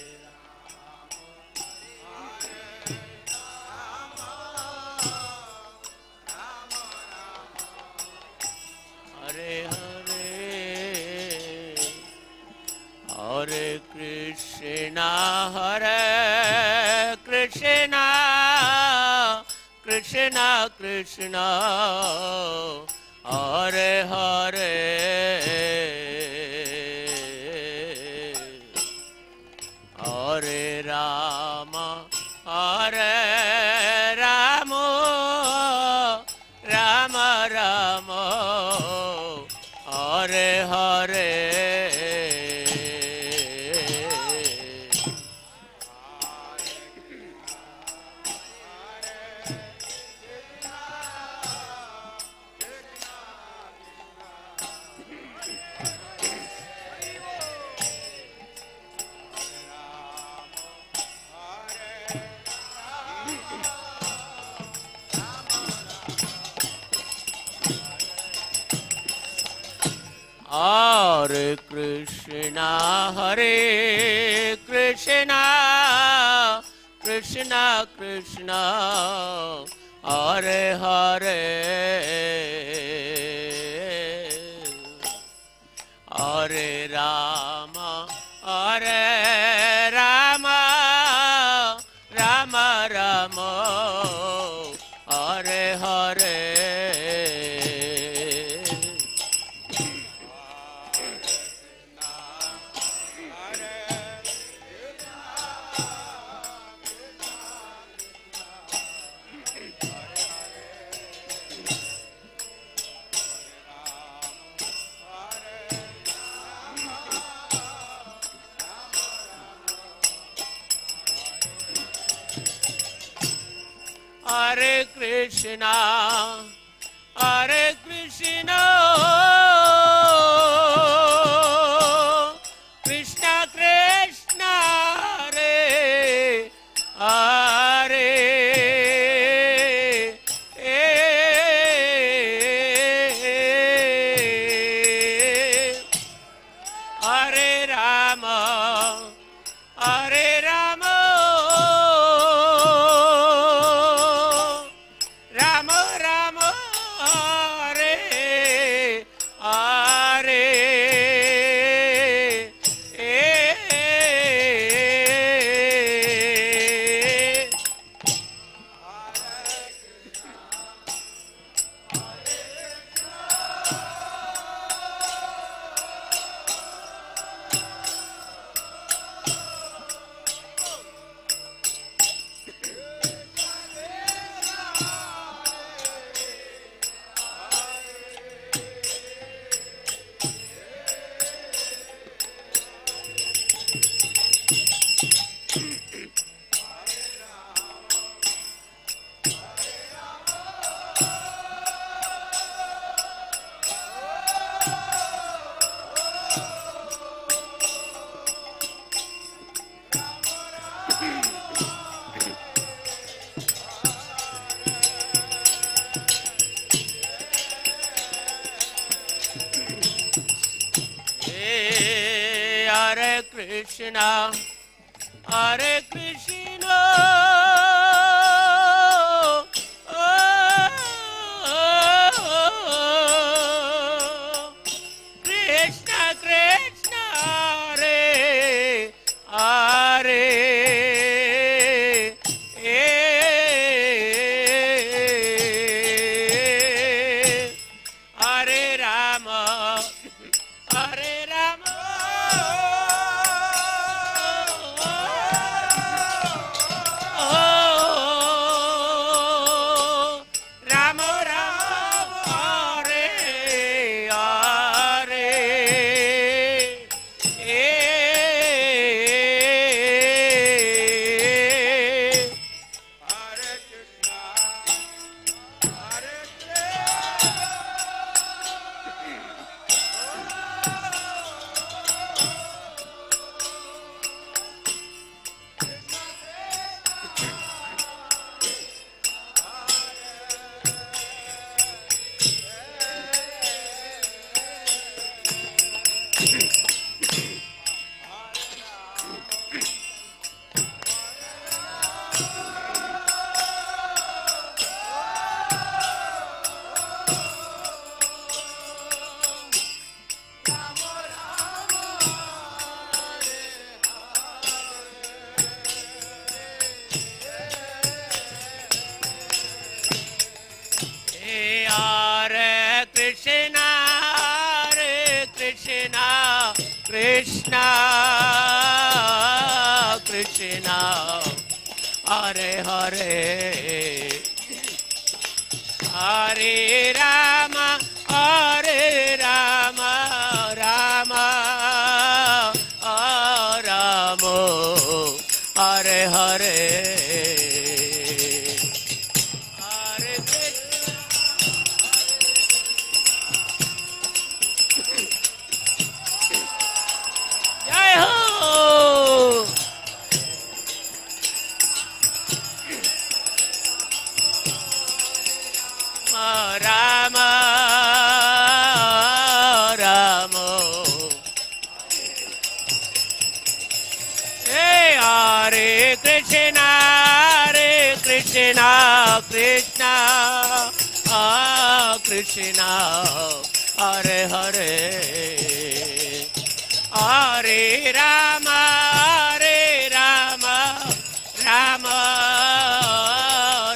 E: Hare Hare, Hare Krishna, Hare Krishna, Krishna Krishna, Hare Hare, Hare Rama, Hare Rama, Rama Rama, Hare Hare, Hare Krishna, Hare Krishna, Krishna Krishna, Hare Hare, Hare Rama, Hare Rama, Rama Rama, Hare Hare, Hare Krishna, Hare Krishna, Krishna Krishna, Hare Hare, Hare Rama, Hare Rama, Rama Rama, Hare Hare, Hare Krishna, Hare Krishna, Krishna Krishna, Hare Hare, Hare Rama, Hare Rama, Rama Rama, Hare Hare, Hare Krishna, Hare Hare Krishna, Krishna Krishna, Hare Hare, Hare Rama, Rama Rama, Rama, Hare Hare. Rama, Rama, hey, Hare Krishna, Krishna Krishna, Hare Hare, Hare Rama, Rama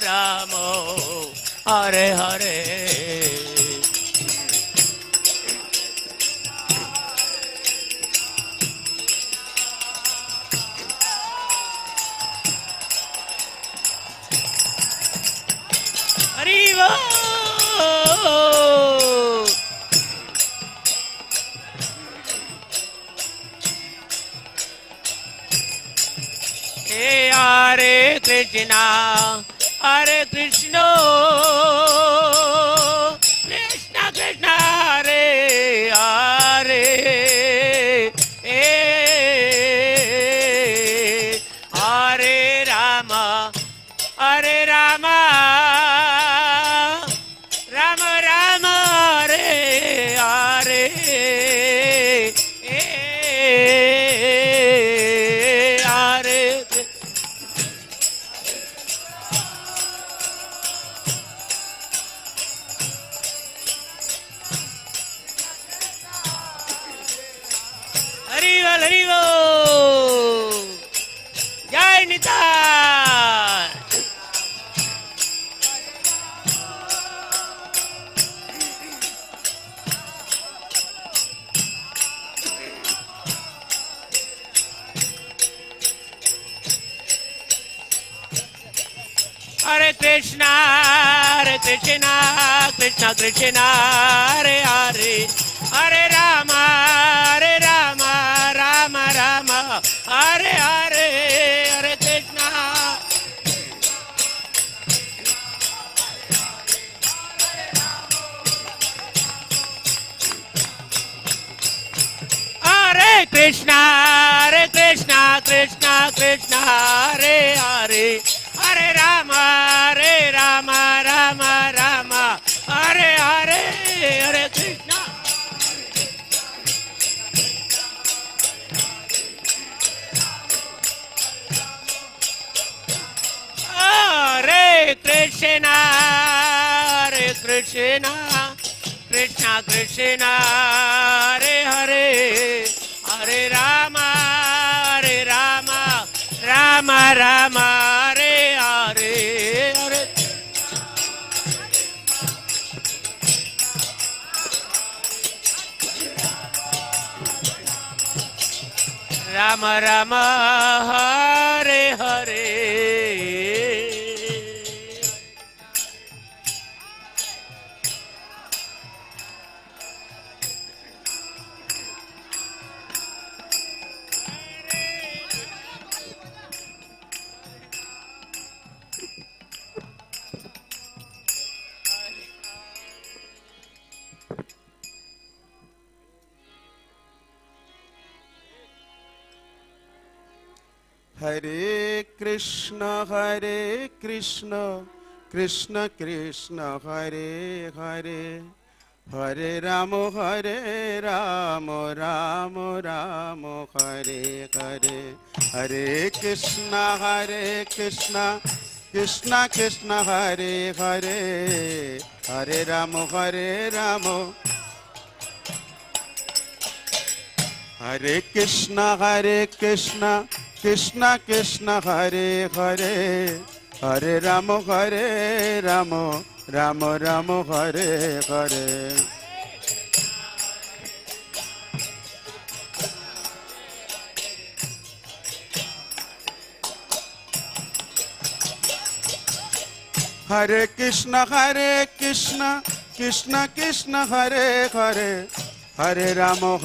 E: Rama, Hare Hare. Hariva. Hey, Hare Krishna, Hare Krishna, Krishna Krishna, Hare Hare, Hare Rama, Rama Rama, Hare Hare, Hare Harival, Harival, Jai Nitai. Hare Krishna, Krishna Krishna, Hare Hare, Hare Rama, Rama Rama, Hare Hare, Hare Krishna. Hare Krishna, Krishna Krishna, Hare Hare, Hare Rama, Rama Rama, Hare Hare, Hare Krishna. Hare Krishna, Krishna Krishna, Hare Hare, Hare Rama, Rama Rama, Hare Hare, Hare. Ram Ram Hare Hare.
J: Hare Krishna, Krishna Krishna, Hare Hare, Hare Rama, Rama Rama, Hare Hare, Hare Krishna, Krishna Krishna, Hare Hare, Hare Rama, Rama. Hare Krishna, Krishna Krishna, Hare Hare, Hare Rama, Rama Rama, Hare Hare. Hare Krishna, Krishna Krishna, Hare Hare, Hare Rama,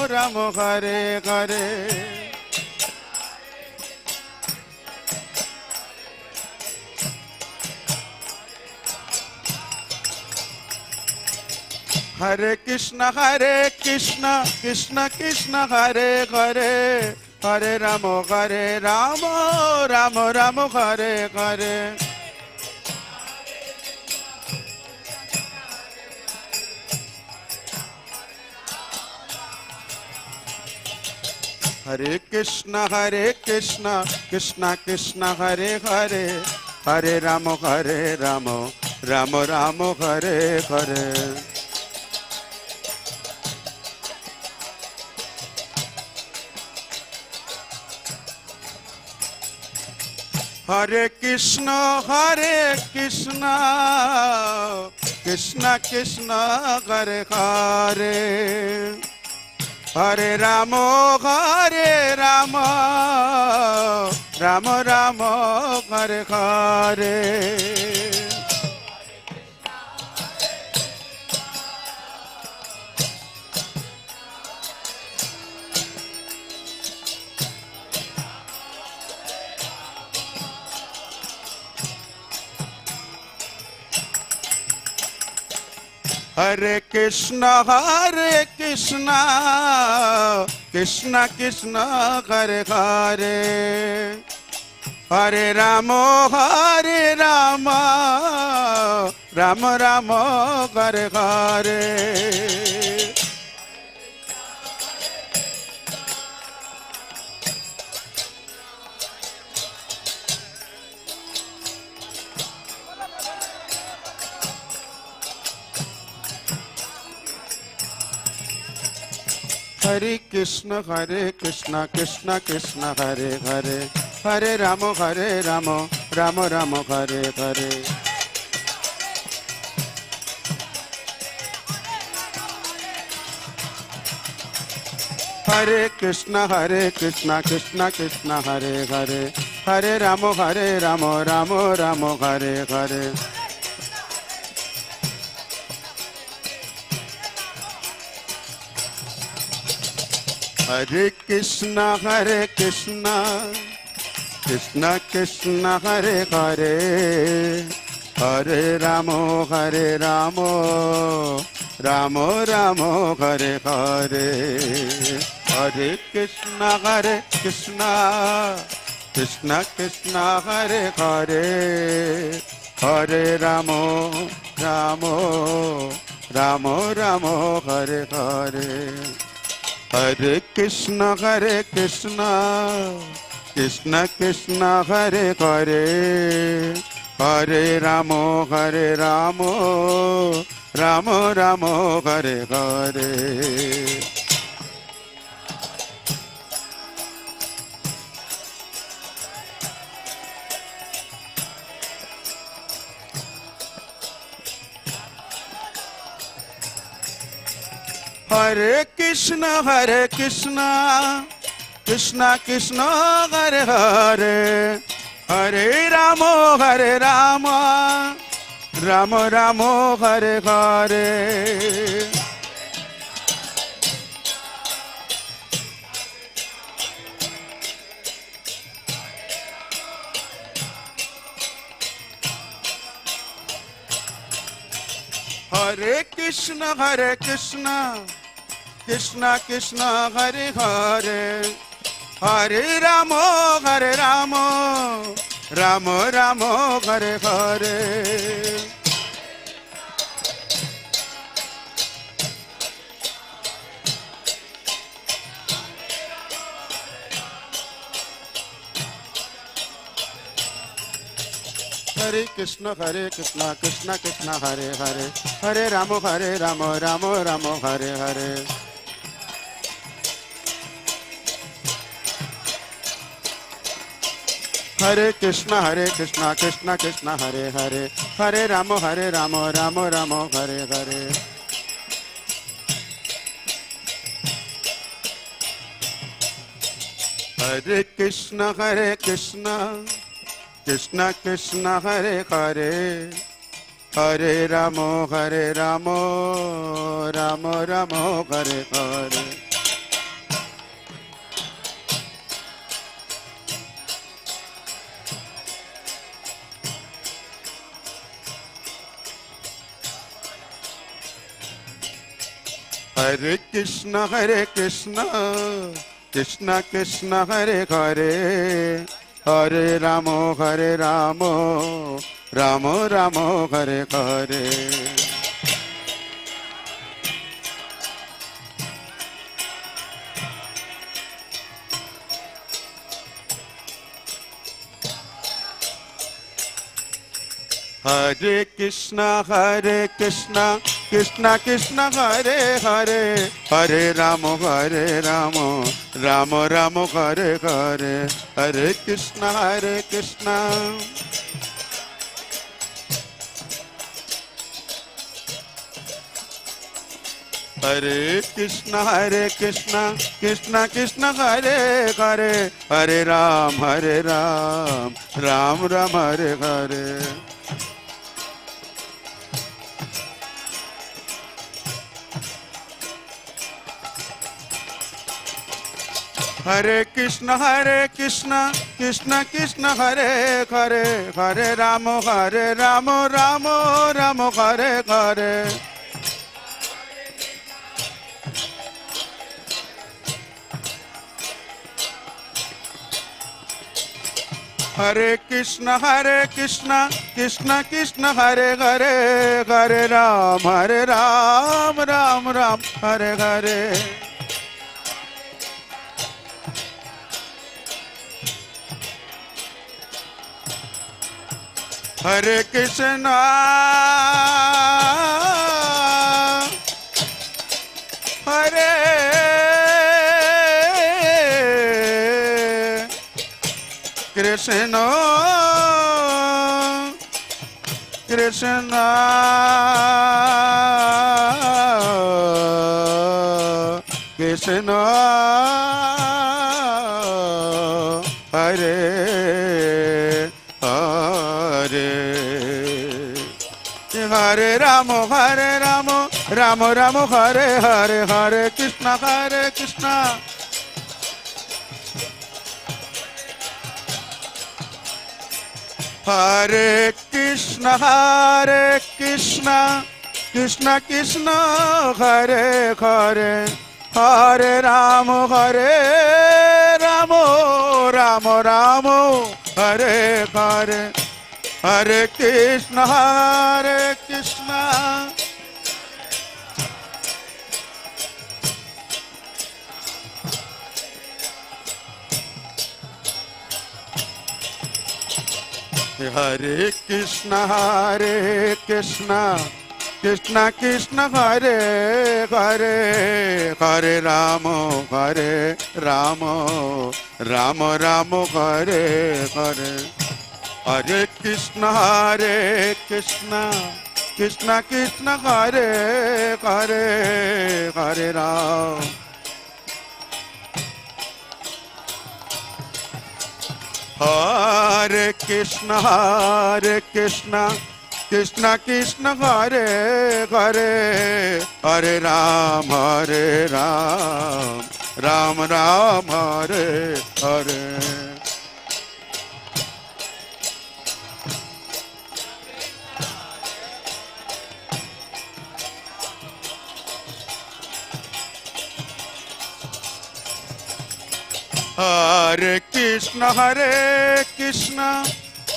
J: Rama Hare Hare. Hare Krishna, Krishna Krishna, Hare Hare, Hare Rama, Rama Hare Hare. Hare Krishna, Krishna Krishna, Hare Hare, Hare Rama, Rama Hare Hare. Hare Krishna, Krishna Krishna, Hare Hare, Hare Rama, Rama Hare Hare. Hare Krishna, Krishna Krishna, Hare Hare, Hare Rama, Rama Hare Hare. Hare Krishna, Krishna Krishna, Hare Hare, Hare Rama, Rama Hare Hare. Hare Krishna, Krishna Krishna, Hare Hare, Hare Rama, Rama Hare Hare. Hare Krishna, Krishna Krishna, Hare Hare, Hare Rama, Rama Hare Hare. Hare Krishna, Krishna Krishna, Hare Hare, Hare Rama, Rama Hare Hare. Hare Krishna, Krishna Krishna, Hare Hare, Hare Rama, Rama Hare Hare. Hare Krishna, Krishna Krishna, Hare Hare, Hare Rama, Rama Rama, Hare Hare. Hare Krishna, Krishna Krishna, Hare Hare, Hare Rama, Rama Rama, Hare Hare. Hare Krishna, Krishna Krishna, Hare Hare, Hare Rama, Rama Rama, Hare Hare. Hare Krishna, Krishna Krishna, Hare Hare, Hare Rama, Rama Rama, Hare Hare. Hare Krishna, Krishna Krishna, Hare Hare, Hare Rama, Rama Rama, Hare Hare. Hare Krishna, Krishna Krishna, Hare Hare, Hare Rama, Rama Rama, Hare Hare. Hare Krishna, Krishna Krishna, Hare Hare, Hare Rama, Rama Rama, Hare Hare. Hare Krishna, Krishna. Hare Krishna, Krishna Krishna, Hare Hare, Hare Ram, Ram Ram, Hare Hare. Hare Krishna, Krishna Krishna, Hare Hare, Hare Rama, Rama Rama, Hare Hare. Hare Krishna, Krishna Krishna, Hare Hare, Hare Ram, Ram Ram, Hare Hare. Hare Krishna, Hare Krishna, Krishna Krishna, Hare Hare Rama, Rama Rama, Hare Hare, Hare Krishna, Krishna. Hare Krishna, Krishna Krishna, Hare Hare, Hare Rama, Rama Rama, Hare Hare. Hare Krishna, Krishna. Hare Krishna, Krishna Krishna, Hare Hare, Hare Rama, Rama Rama, Hare Hare. Hare Krishna, Krishna Krishna Krishna Hare Hare Hare Ram. Hare Krishna, Krishna Krishna Hare Hare, Hare Ram, Ram Ram Hare Hare. Hare Krishna,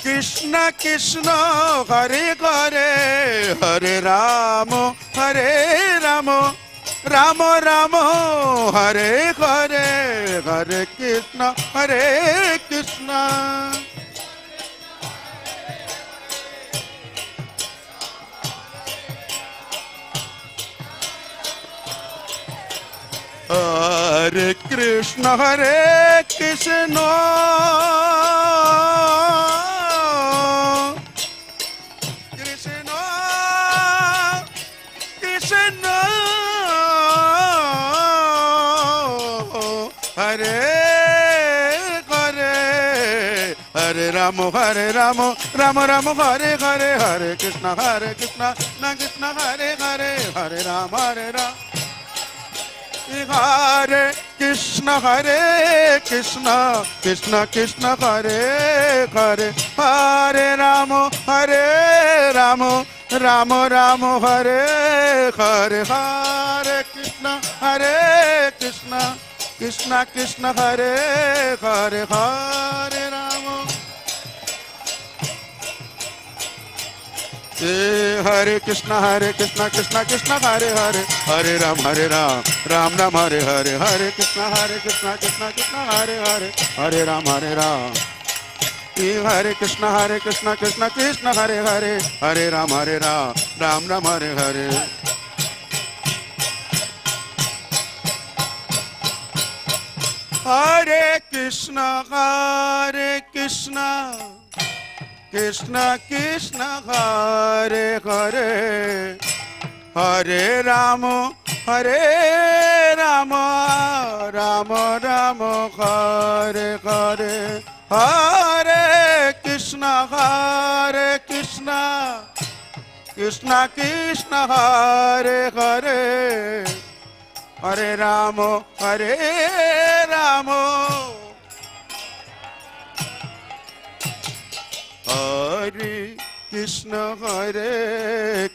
J: Krishna Krishna, Hare Hare, Hare Ramo, Ramo Ramo, Hare Hare, Hare Krishna, Hare Krishna. Hare Krishna, Krishna Krishna, Hare Hare, Hare Ramo, Ramo Ramo, Hare Hare, Hare Krishna, Krishna Hare Hare, Hare Rama, Hare Krishna, Krishna Krishna, Hare Hare, Hare Ramo, Ramo Ramo, Hare Hare, Hare Krishna, Krishna Krishna, Hare Hare, Hare Ramo. Hare Krishna, Krishna Krishna, Hare Hare, Hare Ram, Ram Ram, Hare Hare, Hare Krishna, Krishna Krishna, Hare Hare, Hare Ram, Hare Krishna, Krishna Hare Hare, Hare Ram, Ram Ram, Hare Hare. Hare Krishna, Krishna Krishna, Hare Hare, Hare Ramo, Ramo Ramo, Hare Hare, Hare Krishna, Krishna Krishna, Hare Hare, Hare Ramo, Hare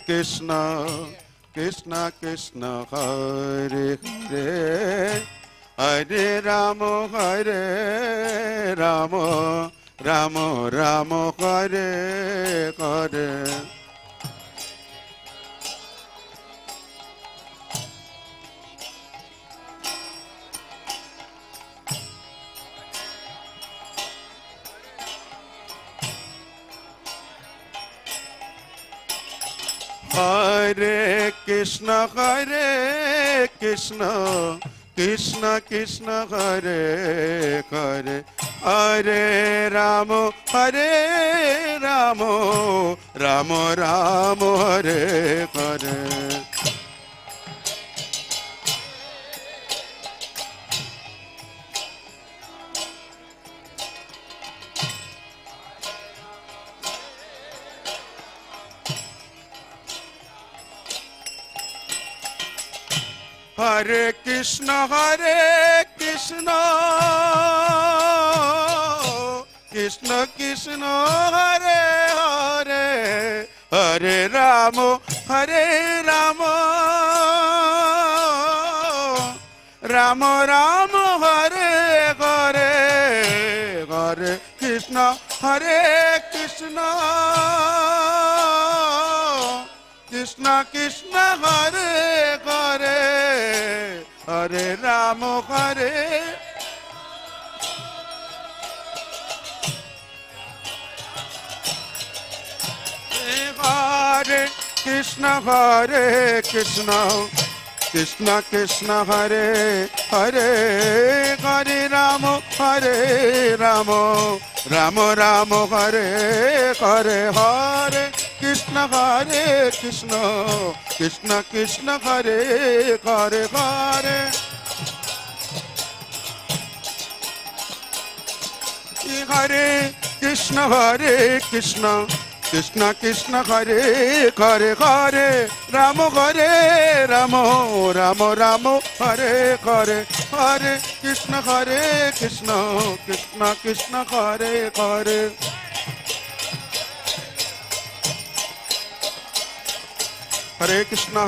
J: Krishna, Krishna Krishna, Hare Hare, Hare Ramo, Ramo Ramo, Hare Hare. Hare Krishna, Krishna Krishna, Hare Hare, Hare Ramo, Ramo Ramo, Hare Hare. Hare Krishna, Krishna Krishna, Hare Hare, Hare Ramo, Ramo Ramo, Hare Hare, Hare Krishna, Krishna Krishna, Hare Hare, Hare Ramo, Hare. Hare Krishna, Krishna Krishna, Hare Hare, Hare Ramo, Ramo Ramo, Hare Hare, Hare Krishna Hare Krishna Krishna Krishna Hare Hare Hare Hare Krishna Krishna Krishna Hare Hare Hare Ramo Hare Ramo Ramo Ramo Hare Hare Hare Krishna Krishna Krishna Hare Hare Hare Krishna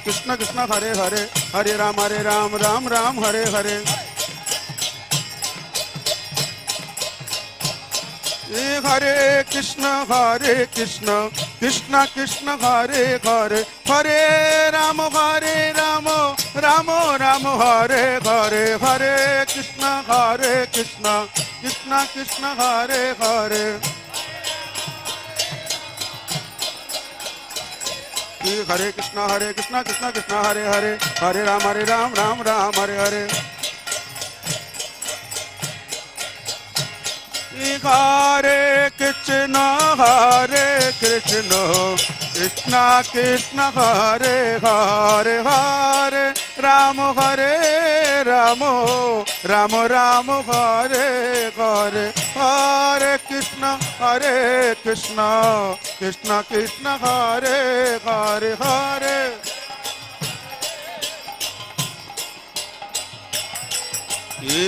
J: Krishna Krishna Hare Hare Hare Ram Ram Ram Hare Hare Hare Krishna Krishna Krishna Hare Hare Hare Ramo Ramo Ramo Hare Hare Hare Krishna Krishna Krishna Hare Hare Hare Krishna Krishna Krishna Hare Hare Hare Ram Ram Hare Hare Hare Krishna Krishna Krishna Hare Hare Hare Ramo Ramo Ramo Hare Hare Hare Krishna Krishna Krishna Hare Hare Hare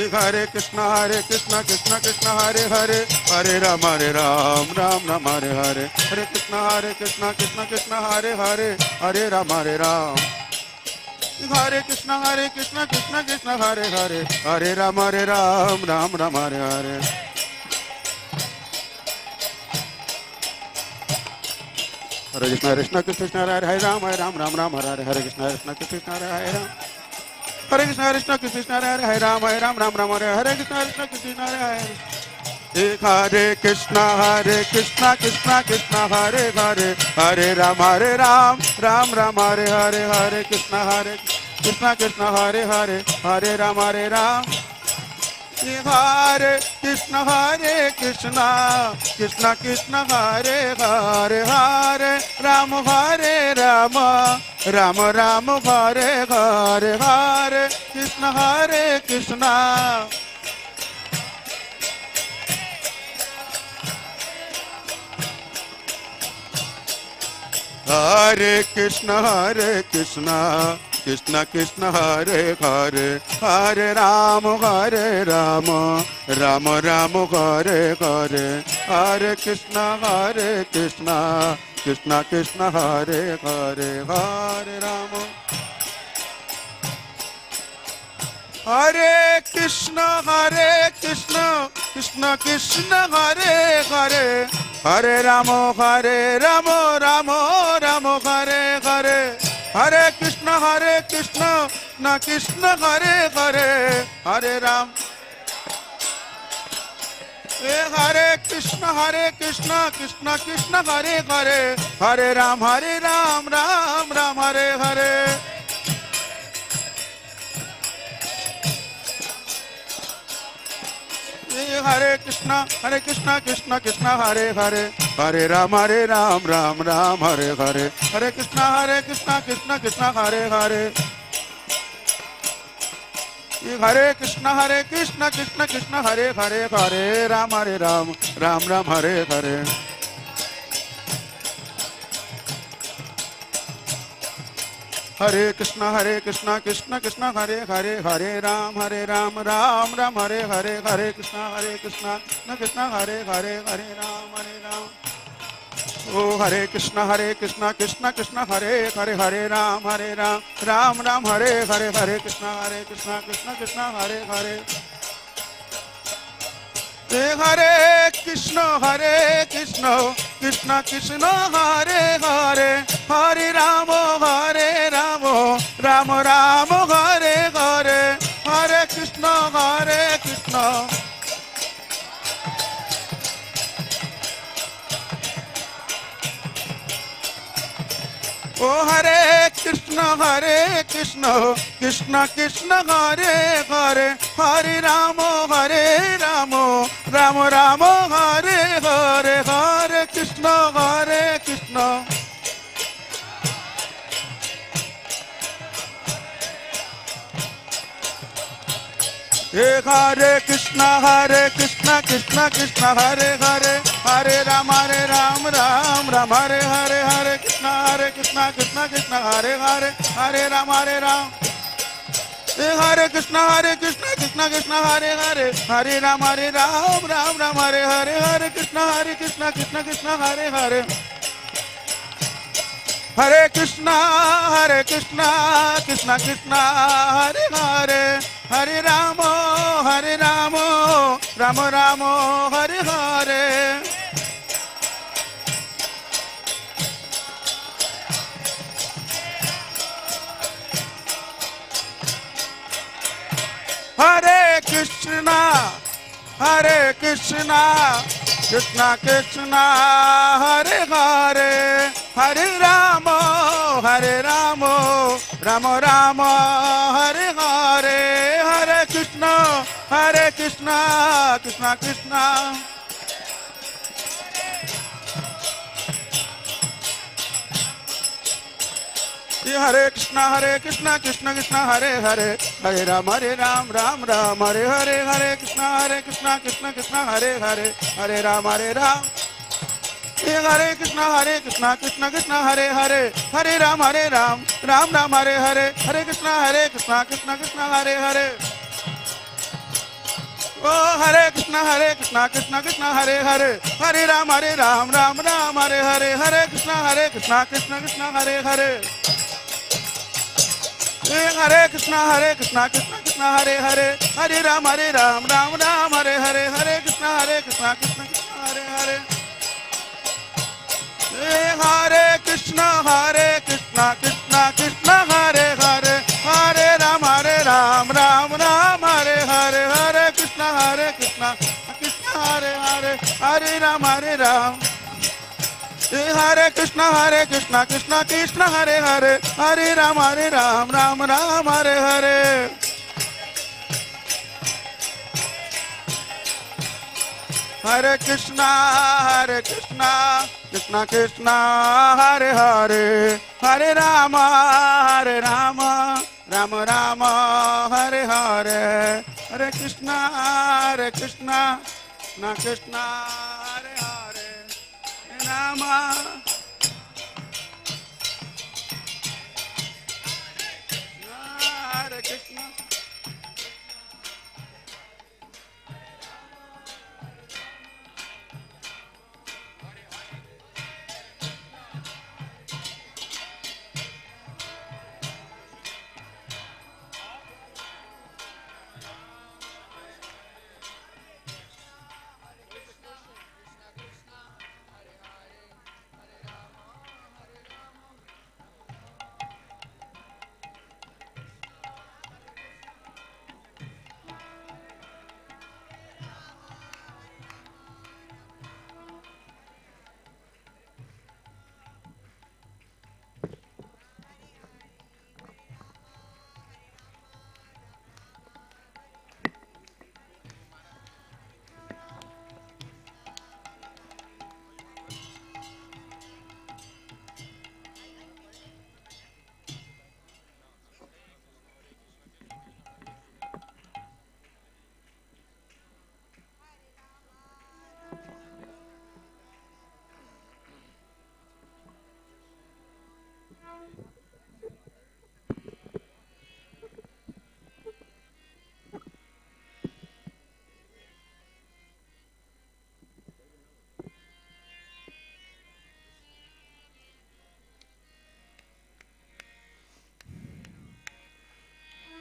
J: Hare Krishna Krishna Krishna Hare Hare Hare Ram Ram Hare Hare Hare Krishna Krishna Hare Hare Hare Ram Hare Krishna Krishna Hare Hare Hare Ram Ram Hare Hare Hare Krishna Krishna Hare Ram Ram Hare Hare Hare Krishna Krishna Hare Ram Hare Krishna Krishna Hare Ram Ram Hare Hare Krishna Krishna Hare Hare Krishna Krishna Hare Hare Hare Ram Ram Hare Hare Hare Krishna Krishna Hare Hare Hare Ram Hare Krishna Krishna Hare Hare Hare Ram Ram Hare Hare Hare Krishna Hare Krishna Krishna Krishna Hare Hare Hare Ram Ram Hare Hare Hare Krishna Krishna Hare Hare Hare Ram Hare Krishna Krishna Krishna Hare Hare Hare Ramo Ramo Hare Hare Hare Krishna Krishna Hare Hare Hare Ram Hare Krishna Krishna Hare Hare Hare Ram Ram Hare Hare Hare Krishna Krishna Hare Hare Hare Ram Ram Hare Hare Hare Krishna Krishna Hare Hare Hare Krishna Krishna Hare Hare Hare Ram Ram Hare Hare Hare Krishna Krishna Hare Hare Hare Ram Ram Hare Hare Hare Krishna Krishna Hare Hare Hare Ram Oh Hare Krishna Krishna Hare Hare Ram Ram Hare Hare Krishna Krishna Hare Hare Hare Krishna Krishna Krishna Hare Hare Hare Ramo Ramo Hare Hare Hare Krishna Oh Hare Krishna Hare Krishna, Krishna Krishna Hare Hare, Hare Rama, Rama Rama Hare Hare, Hare Krishna, Hare Krishna. Hare Krishna, Krishna Krishna, Hare Hare, Hare Rama, Ram Hare Hare, Hare Krishna, Krishna Krishna, Hare Hare, Hare Rama, Hare Krishna, Krishna Krishna, Hare Hare, Hare Rama, Ram Hare Hare, Hare Krishna, Krishna Krishna, Hare Hare. Hare Krishna, Krishna Krishna, Hare Hare, Hare Rama, Rama Hare Hare. Hare Krishna, Krishna Krishna, Hare Hare, Hare Rama, Rama Hare Hare, Hare Krishna, Krishna Krishna. Hare Krishna, Krishna Krishna, Hare Hare, Hare Ram, Ram Hare Hare, Hare Krishna, Krishna Krishna, Hare Hare, Hare Ram. Hare Krishna, Krishna Krishna, Hare Hare, Hare Ram, Ram Hare Hare, Hare Krishna, Krishna Krishna, Hare Hare. Oh, Hare Krishna, Krishna Krishna, Hare Hare, Hare Ram, Ram Hare Hare, Hare Krishna, Krishna Krishna, Hare Hare. Hare Krishna, Krishna Krishna, Hare Hare, Hare Ram, Ram Hare Hare, Hare Krishna, Krishna Krishna, Hare Hare. Hare Krishna, Krishna Krishna, Hare Hare, Hare Ram, Ram Hare Hare, Hare Krishna, Krishna Hare Hare, Hare Ram, Hare Krishna, Krishna Krishna, Hare Hare, Hare Ram, Ram Hare Hare. Hare Krishna, Krishna Krishna, Hare Hare, Hare Rama, Rama Hare Hare, Hare Krishna, Krishna Krishna, Hare Hare, Rama. Hare Krishna.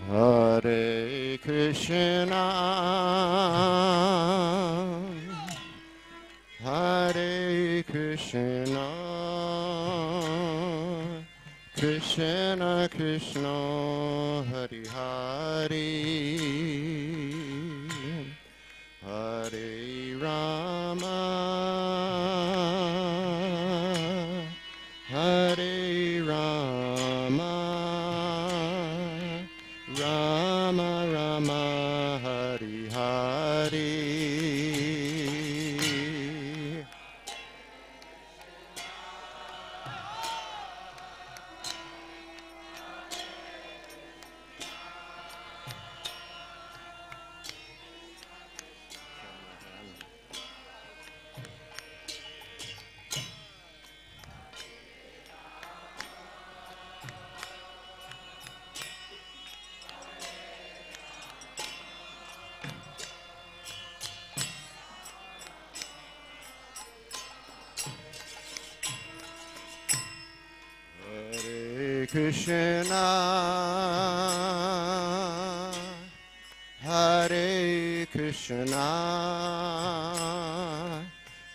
D: Hare Krishna, Hare Krishna, Krishna Krishna, Hare Hare, Hare Rama, Hare Rama, Rama Rama Hari Hari. Krishna, Hare Krishna,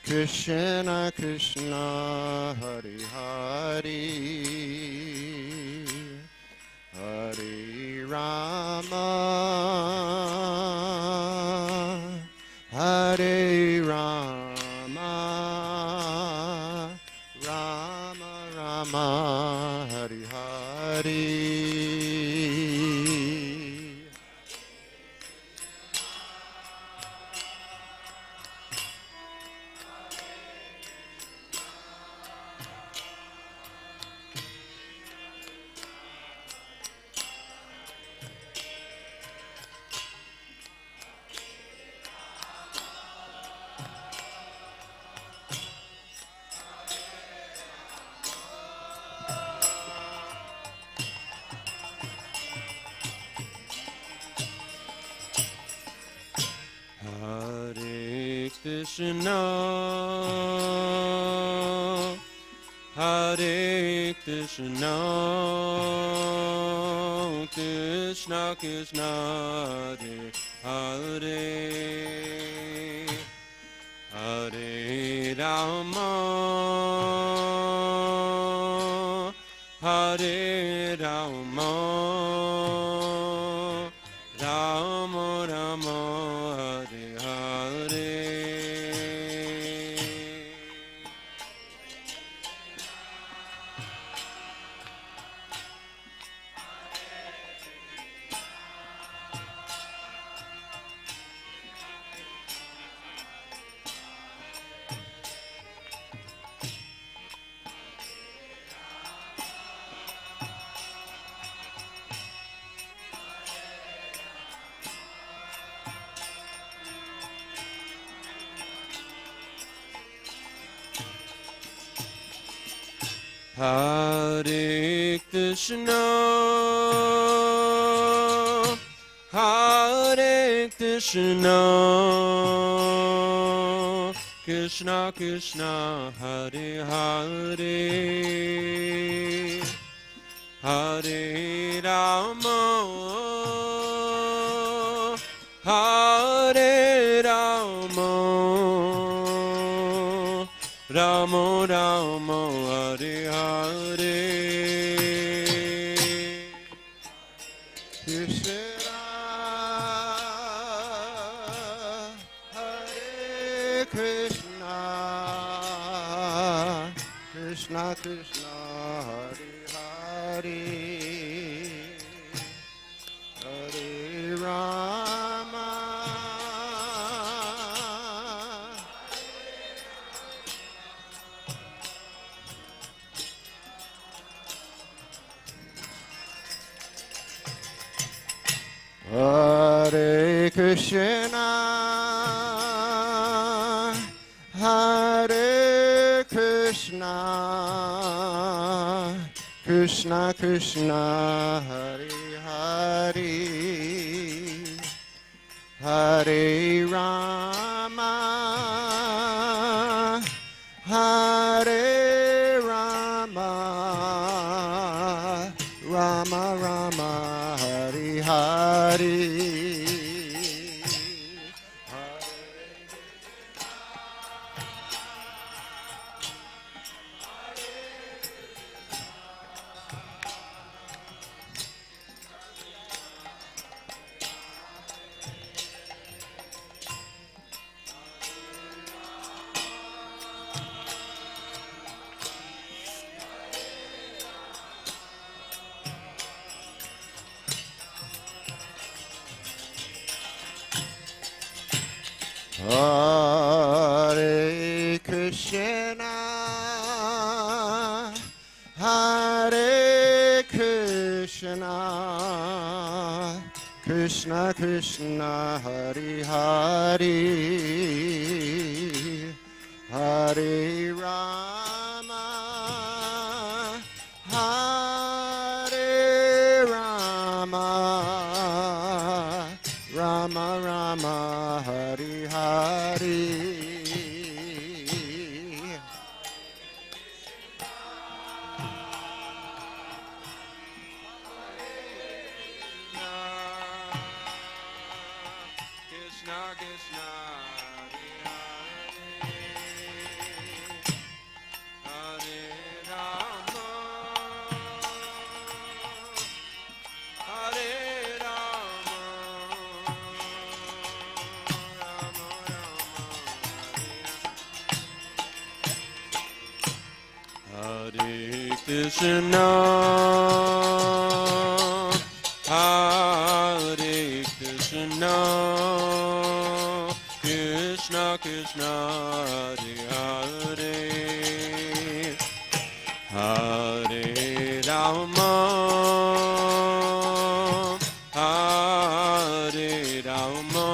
D: Krishna Krishna, Hare Hare, Hare Rama, Hare Rama, Rama Rama, Hare Hare. Krishna, Hare Krishna, Krishna Krishna, Hare Hare, Hare Rama, Hare Rama, Rama Rama, Hare Hare. Hare Krishna, Hare Krishna, Krishna Krishna, Hare Hare, Hare Rama, Hare Rama, Rama Rama, Hare Hare. Krishna, Hare Krishna, Krishna Krishna, Hare Hare, Hare Rama, Hare Krishna, Hare Krishna, Krishna Krishna, Hare Hare, Hare Rama, Hare Rama, Rama Rama, Hare Hare. Hare Krishna, Hare Krishna, Krishna Krishna, Hare Hare, Hare Rama, Hare Rama, Rama Rama, Hare Hare.
A: Krishna Krishna, Hare Rama, Hare Rama, Rama Rama, Hare Krishna, Hare Krishna, Krishna Krishna, Hare Hare, Hare Rama, Hare Rama,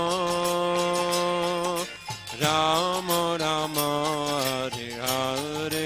A: Rama Rama, Hare Hare.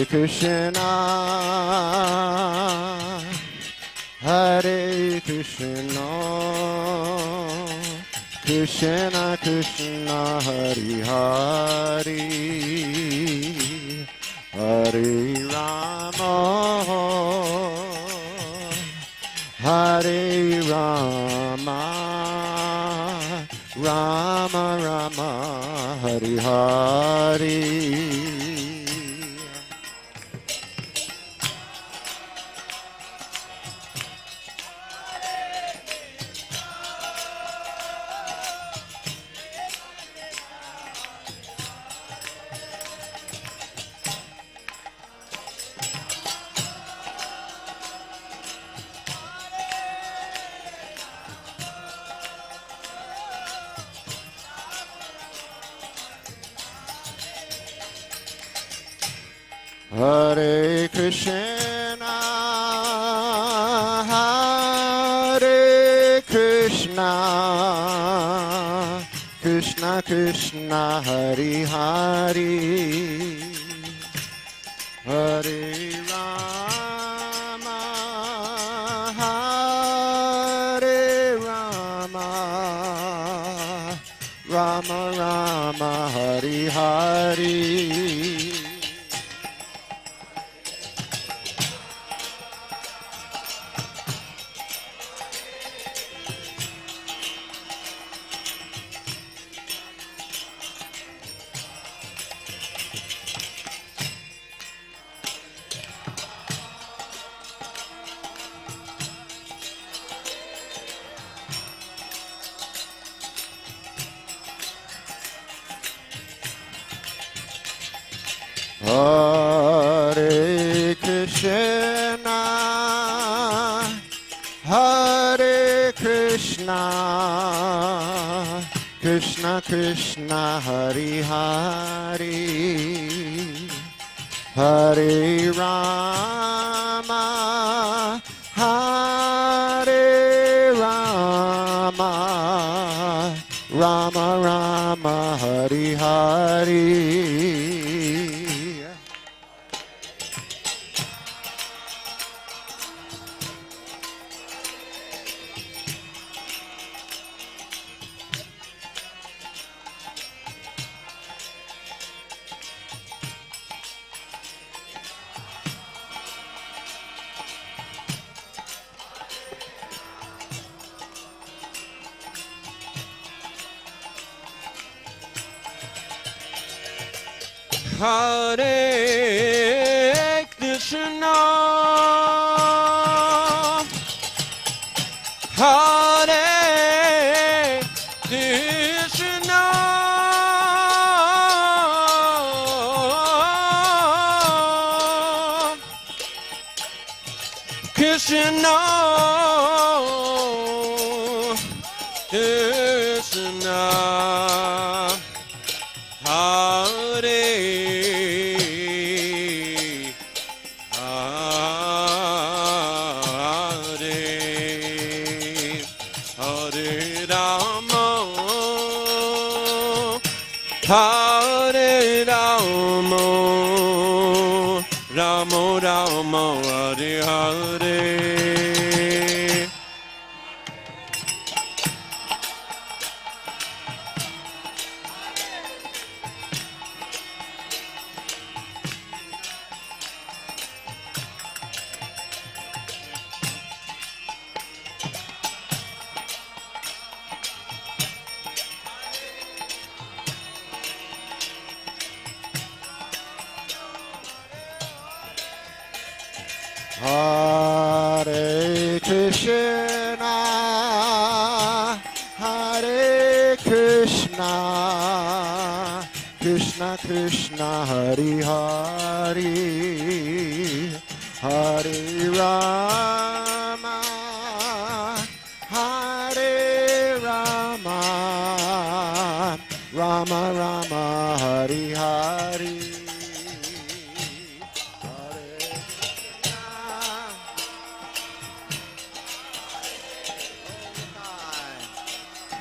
D: Krishna, Hare Krishna, Krishna Krishna, Hare Hare, Hare Rama, Hare Krishna, Hare Krishna, Krishna Krishna, Hare Hare, Hare Rama, Hare Rama, Rama Rama, Hare Hare. Hare Krishna, Hare Krishna, Krishna Krishna, Hare Hare, Hare Rama, Hare Rama, Rama Rama, Hare Hare. Hare Krishna, Hare Krishna, Krishna Krishna, Hare Hare, Hare Rama, Hare Rama, Rama Rama, Hare Hare.
J: Hare Krishna, Hare Krishna, Krishna, Krishna, Hare, Hare, Hare Rama, Hare Rama, Rama Rama, Hare Hare. Hare Krishna, Hare Krishna, Krishna Krishna, Hare Hare, Hare Rama, Hare Rama, Rama Rama, Hare Hare.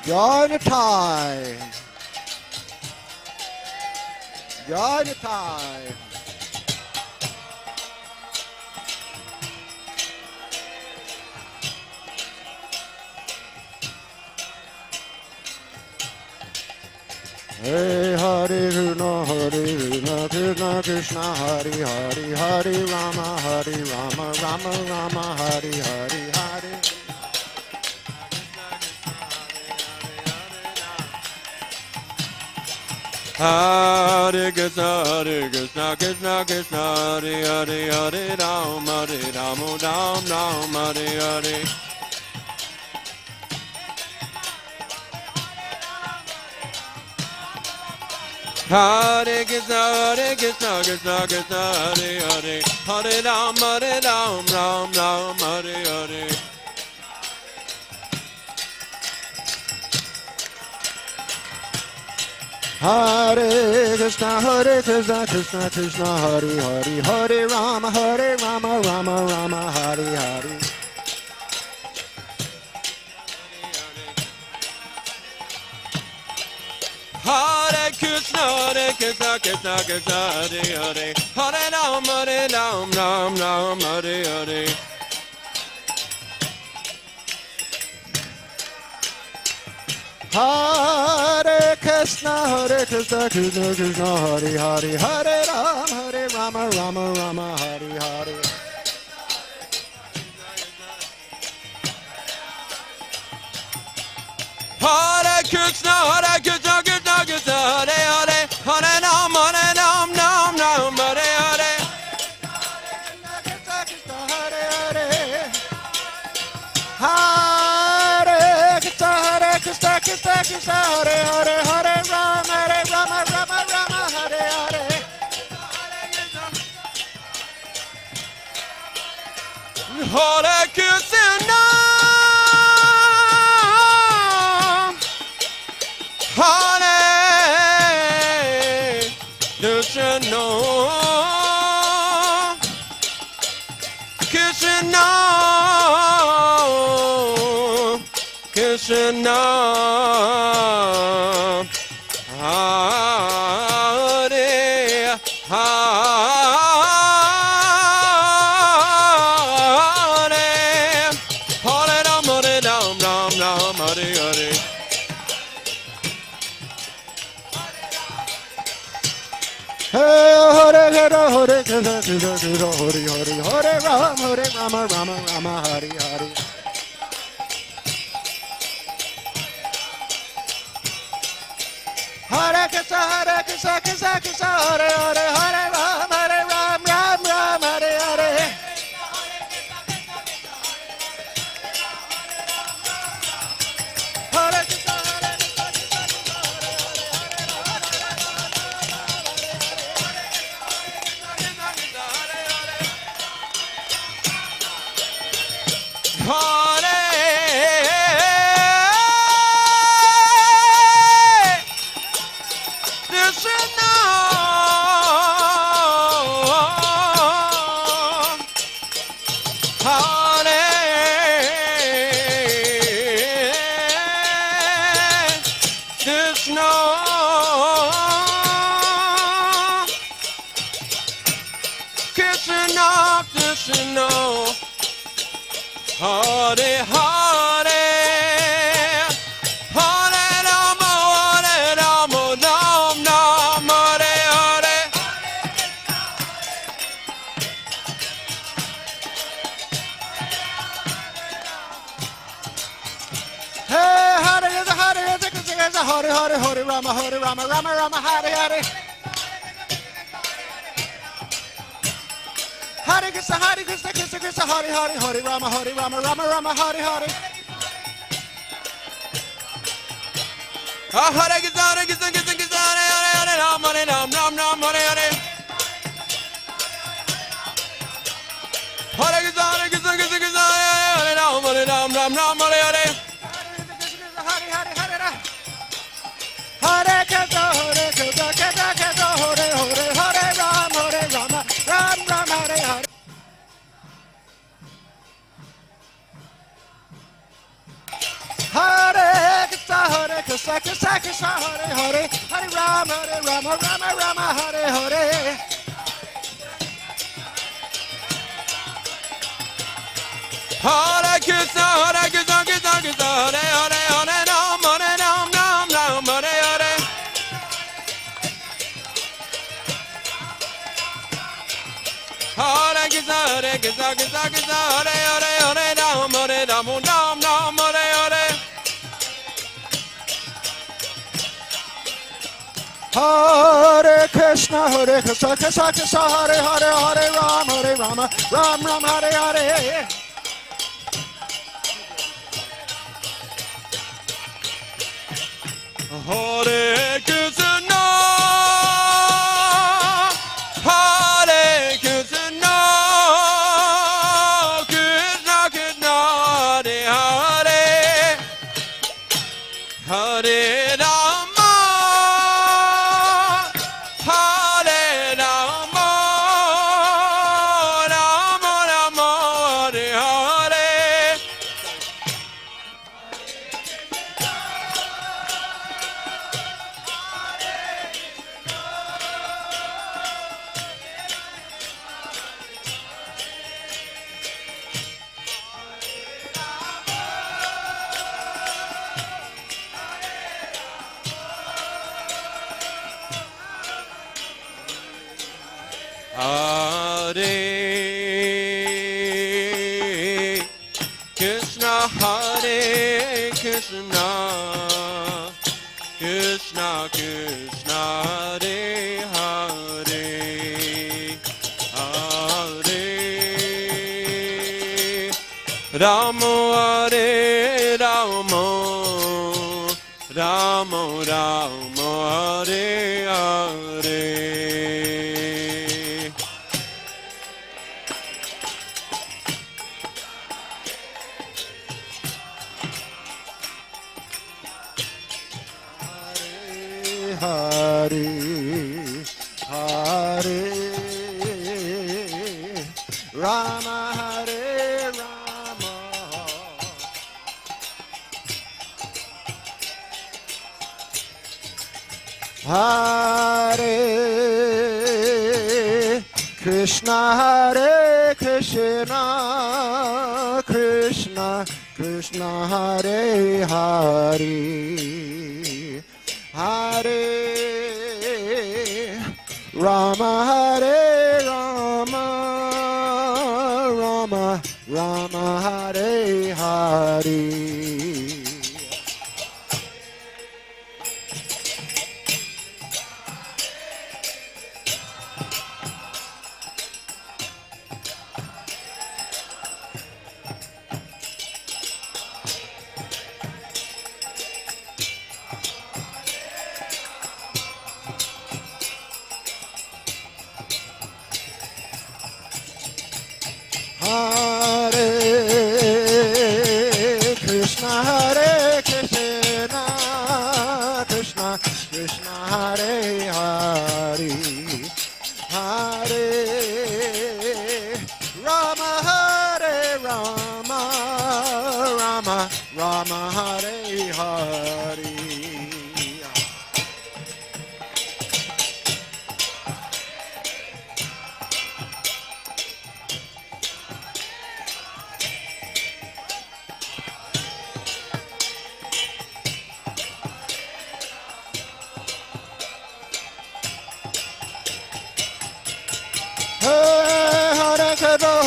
J: Janatai, Janatai. Hey Hare Krishna, Hare Krishna, Krishna Krishna, Hare Hare, Hare Rama, Hare Rama, Rama Rama, Hare Hare, Hare. Hare Krishna, Krishna Krishna, Hare Hare, Hare Rama, Rama Rama, Hare Hare. Hare Krishna, Krishna Krishna, Hare Hare, Hare Rama, Rama Rama, Hare Hare. Hare Krishna, Krishna Krishna, Hare Hare, Hare Rama, Rama Rama, Hare Hare. Hare Krishna, Krishna Krishna, Hare Hare, Hare Rama, Rama, Hare Hare. Hare Krishna, Krishna Krishna, Hare Hare, Hare Rama, Rama, Hare Hare. Hare Krishna, Krishna Krishna, Hare Hare, Hare Rama, Rama, Hare Hare. Hare Krishna, Krishna Krishna, Hare Hare, Hare Rama, Rama, Hare Hare. Hare Krishna, Hare Krishna, Krishna Krishna, Hare Hare, Hare Rama, Rama, Hare Hare. Hare Krishna, Hare Krishna, Hare Hare, Hare Rama, Rama, Hare Hare.
D: Hare Krishna, Krishna Krishna, Hare Hare, Hare Ram, Ram Ram, Hare Hare.
K: Hare Hare, Hare Rama, Ram Ram, Hare Hare.
D: Hey, Hare Krishna, Hare Hare, Hare Rama, Rama Hare Hare. Hare Krishna, Krishna Krishna, Hare Hare, Hare Rama, Rama Hare Hare.
K: Hare Krishna, Krishna, Hare Hare, Ram Ram, Hare Hare. Hare Krishna, Krishna, Hare Ram Ram, Hare Hare.
D: Hare Krishna, Krishna Krishna, Hare Hare, Hare Rama, Ram Hare Hare. Hare Krishna, Krishna Krishna, Hare Hare, Hare Rama, Hare Hare.
K: Hare Krishna, Krishna Krishna, Hare Hare, Hare Ram Ram, Hare Hare. Hare Krishna, Krishna, Hare Hare, Hare Ram Ram, Hare Hare.
D: Hare Krishna, Krishna Krishna, Hare Hare, Hare Rama, Ram Hare Hare.
K: Hare Krishna, Hare Krishna, Krishna Krishna, Hare Hare, Hare Rama, Hare Rama, Rama Hare Hare. Hare Krishna, Hare Krishna, Krishna Krishna, Hare Hare, Hare Rama, Hare Rama, Rama Rama, Hare Hare.
D: Hare Hare Rama, Hare Rama, Hare Krishna, Hare Krishna, Krishna Krishna, Hare Hare, Hare Rama, Hare Rama, Rama Rama, Hare Hare. Rama, Rama Hare Hare.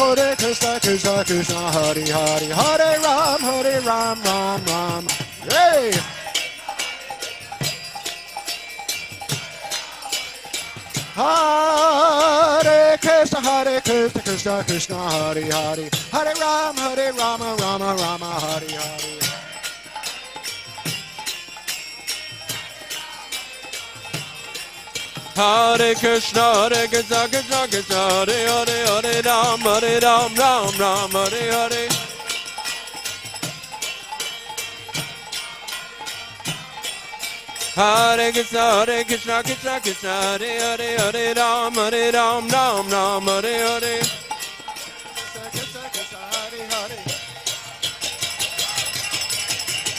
D: Hare Krishna, Krishna Krishna, Hare Hare, Hare Ram, Ram Ram. Hey! Hare Krishna, Krishna Krishna, Hare Hare, Hare Rama, Rama Rama, Hare Hare.
K: Hare Krishna, Krishna Krishna, Hare Hare, Hare Ram, Ram Ram, Hare Hare. Hare Krishna, Krishna Krishna, Hare Hare, Hare Ram, Ram Ram, Hare Hare.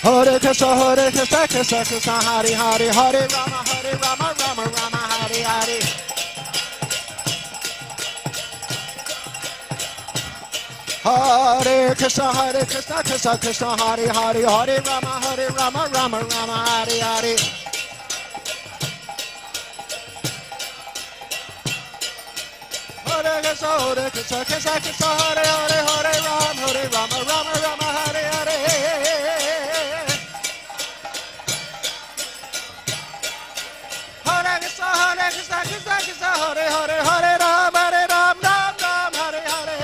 D: Hare Krishna, Krishna Krishna, Hare Hare, Hare Rama, Rama Hare Hare. Hare Krishna, Krishna Krishna, Hare Hare, Hare Rama, Rama Hare Hare. Hare Krishna, Krishna Krishna, Hare Hare, Hare Rama, Rama Hare Hare. Krishna, Hare Hare, Hare Ram, Ram Ram, Hare Hare.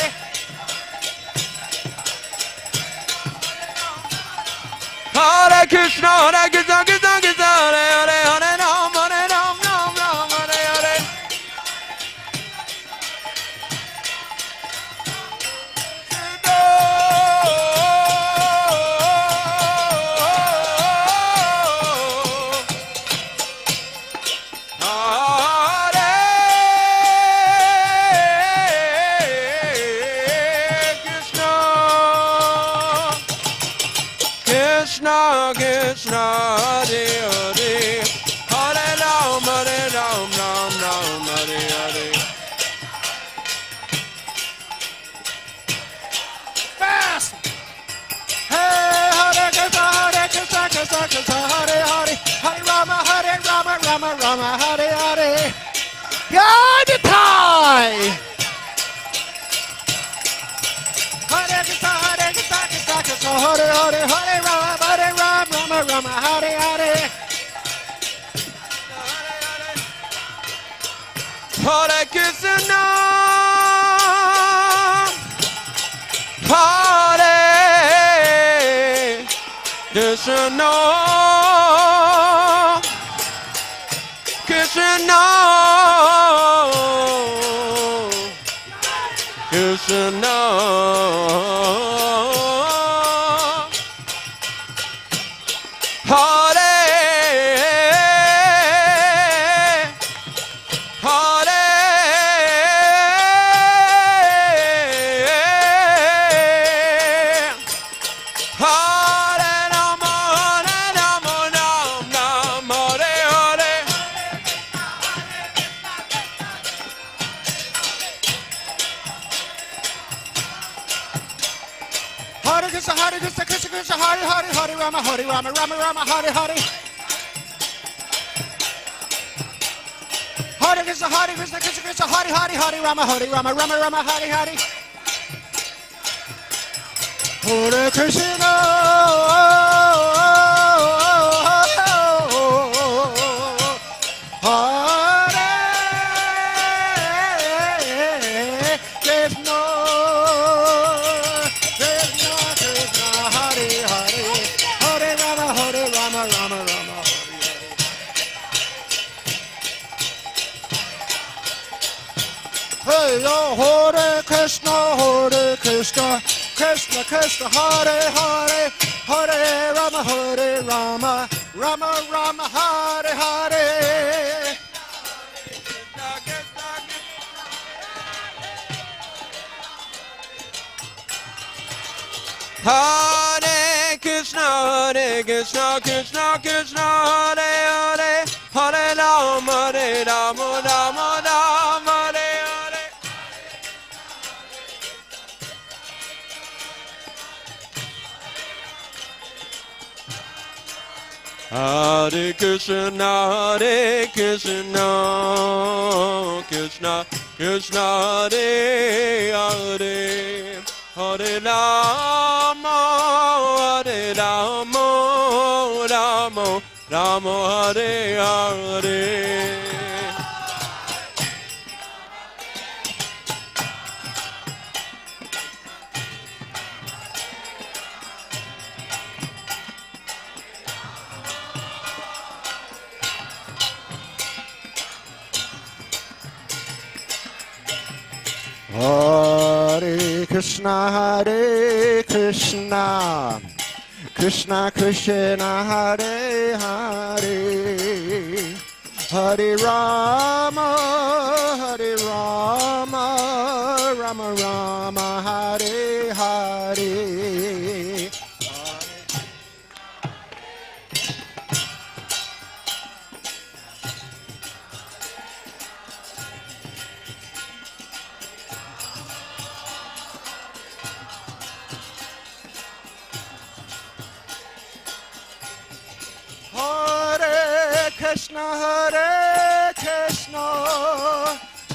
K: Hare Krishna, Krishna Krishna, Hare Hare, Hare Ram, Ram Hare Hare. Krishna, Krishna, Hare Hare, Hare Ram, Ram, Hare Hare.
D: Fast! Hey, Hare Krishna, Krishna, Hare Hare, Hare Rama, Hare Hare. Yaditai! Hare Krishna, Hare Hare, Hare Rama, Hare Hare.
K: Hare Krishna, Hare Krishna, Krishna, Krishna, Hare
D: Krishna, Hare Rama, Rama, Hare Hare. Hare Krishna, Krishna, Hare Rama, Rama, Hare Hare. Hare Krishna, Hare Krishna, Krishna Krishna, Hare Hare, Hare Rama, Rama Hare Hare.
K: Hare Krishna, Hare Krishna, Krishna Krishna, Hare Hare, Hare Rama, Rama Rama, Hare Hare. Hare Krishna, Krishna Krishna, Hare Hare, Hare Rama, Rama Rama, Hare Hare.
D: Hare Krishna, Krishna Krishna, Hare Hare, Hare Rama, Rama Rama, Hare Hare. Krishna,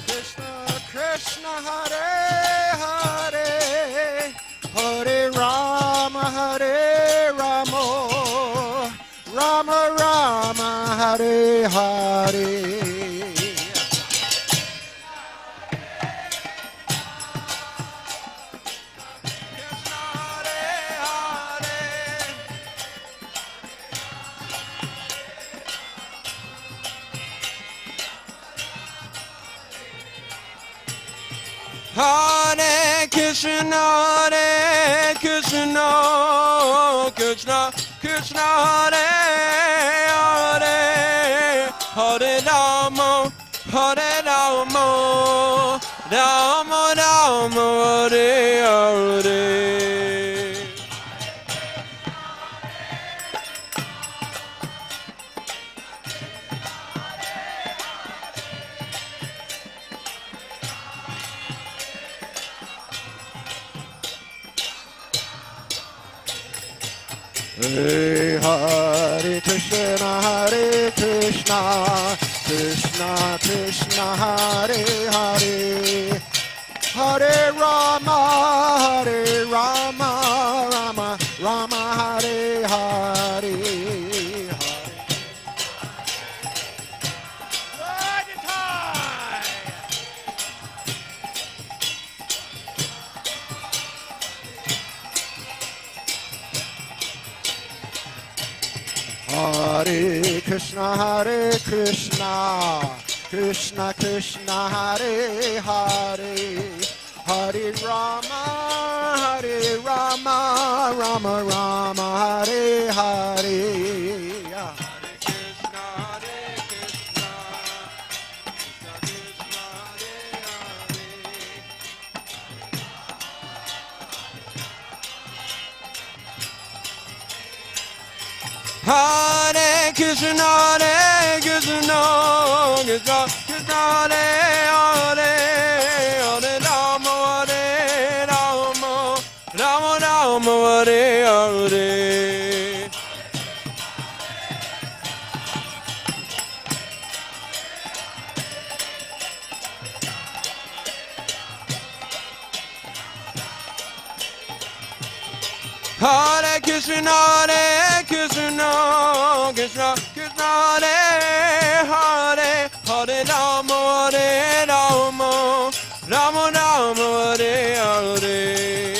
D: Krishna Krishna, Hare Hare, Hare Rama, Rama Rama, Hare Hare.
K: Hare Krishna, Krishna Krishna, Hare Hare, Hare Rama, Rama Rama, Hare Hare.
D: Hare Krishna, Krishna Krishna, Hare Hare, Hare Rama, Rama Rama, Hare Hare. Hare Krishna, Krishna Krishna, Hare Hare, Hare Rama, Rama Rama, Hare Hare.
K: Hare Krishna, Krishna Krishna, Hare Hare, Hare Rama, Rama Rama, Hare Hare. Hare Krishna, Krishna Krishna, Hare Hare, Hare Rama, Rama Rama, Hare Hare.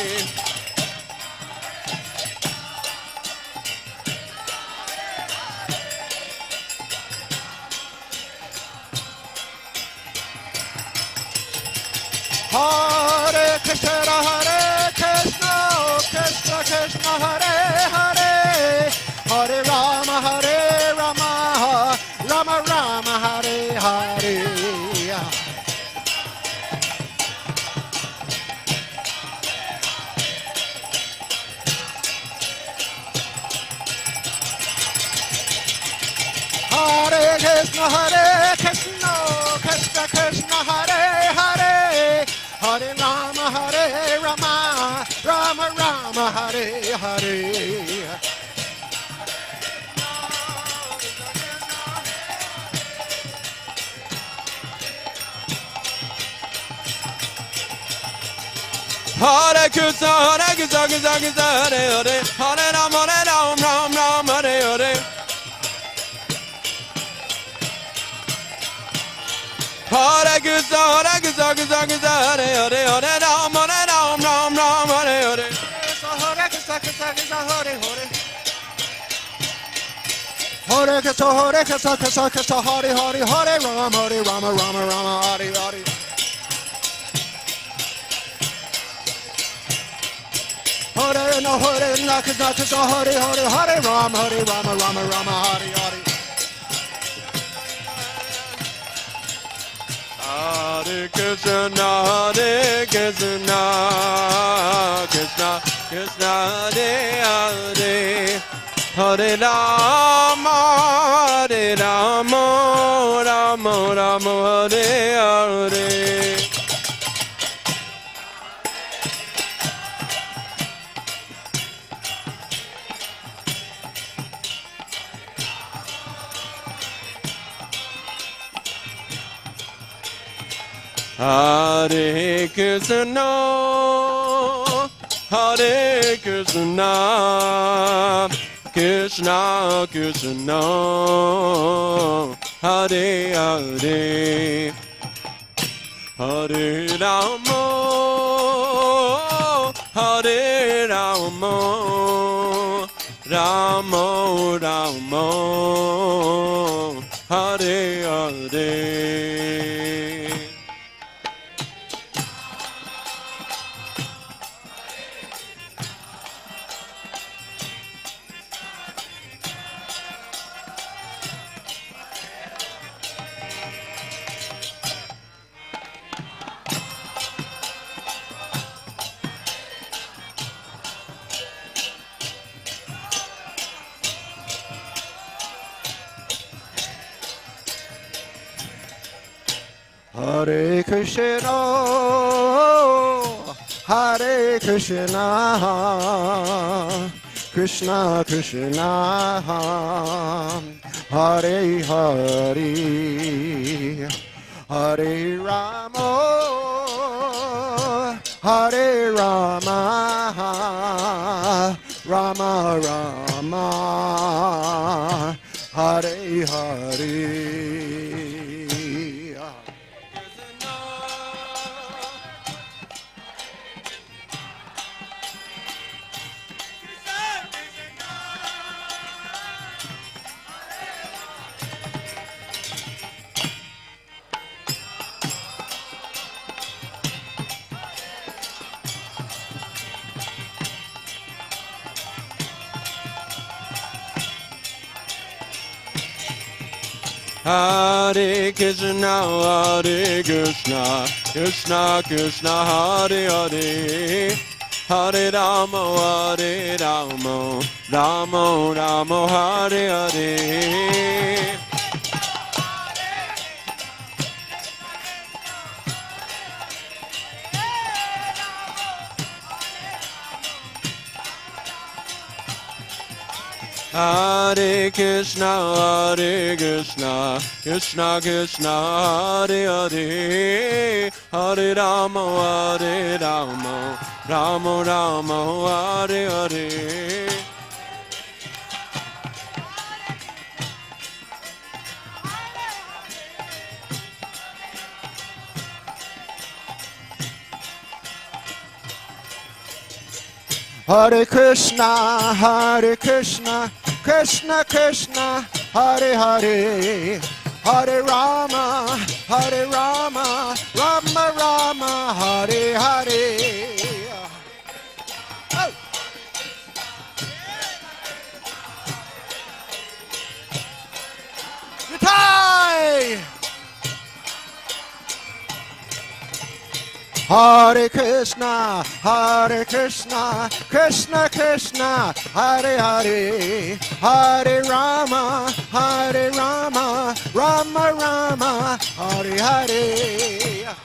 D: Hare Krishna, Krishna Krishna, Hare Hare, Hare Rama, Rama Rama, Hare Hare. Krishna, Hare Krishna, Krishna Krishna, Hare Hare, Hare Rama, Hare Rama, Rama Rama, Hare Hare.
K: Hare Krishna, Hare Krishna, Krishna Krishna, Hare Hare, Hare Rama, Ram Ram, Hare Hare. Hare Krishna, Hare Krishna, Krishna Krishna, Hare Hare, Hare Rama, Ram Ram, Hare Hare.
D: Hare Krishna, Krishna Krishna, Hare Hare. Hare Krishna, Hare Krishna, Krishna Krishna, Hare Hare, Hare Rama, Rama Rama, Hare Hare. Hare no Hare na Krishna Krishna, Hare Hare, Hare Rama, Rama Rama, Hare Hare.
K: Hare Krishna, Hare Krishna, Krishna Krishna, Hare Hare, Hare Rama, Rama Rama, Hare Hare. Hare Krishna, Hare Krishna, Krishna Krishna, Hare Hare, Hare Rama, Hare Rama, Rama Rama, Hare Hare.
D: Hare Krishna, Hare Krishna, Krishna Krishna, Hare Hare, Hare Rama, Hare Rama, Rama Rama, Hare Hare. Hare Krishna, Hare Krishna, Krishna Krishna, Hare Hare, Hare Rama, Hare Rama, Rama Rama, Hare Hare. Hare Krishna, Hare Krishna, Krishna Krishna, Hare Hare, Hare Rama, Hare Rama, Rama Rama, Hare Hare. Hare Krishna, Hare Krishna, Krishna Krishna, Hare Hare, Hare Rama, Rama Rama, Hare Hare. Oh. Nitai! Hare Krishna, Krishna Krishna, Hare Hare, Hare Rama, Rama Rama, Hare Hare.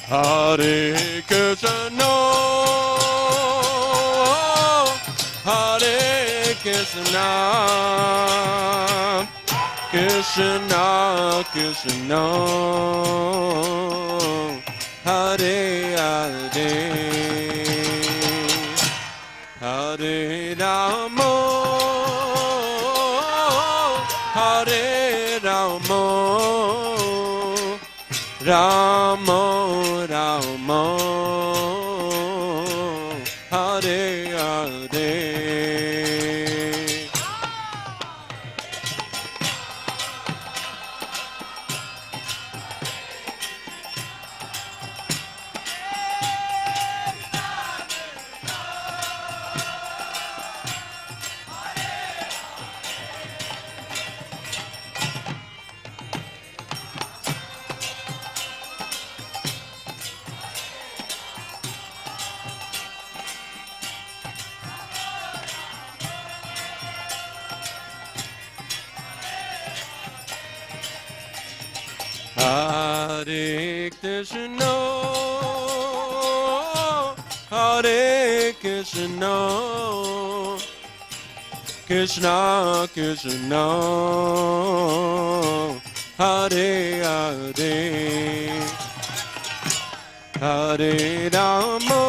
K: Hare Krishna, Hare Krishna, Krishna Krishna, Hare Hare, Hare Rama, Hare Rama, Rama Rama, Hare Hare. Hare Krishna, Hare Krishna, Krishna Krishna, Hare Hare, Hare Rama,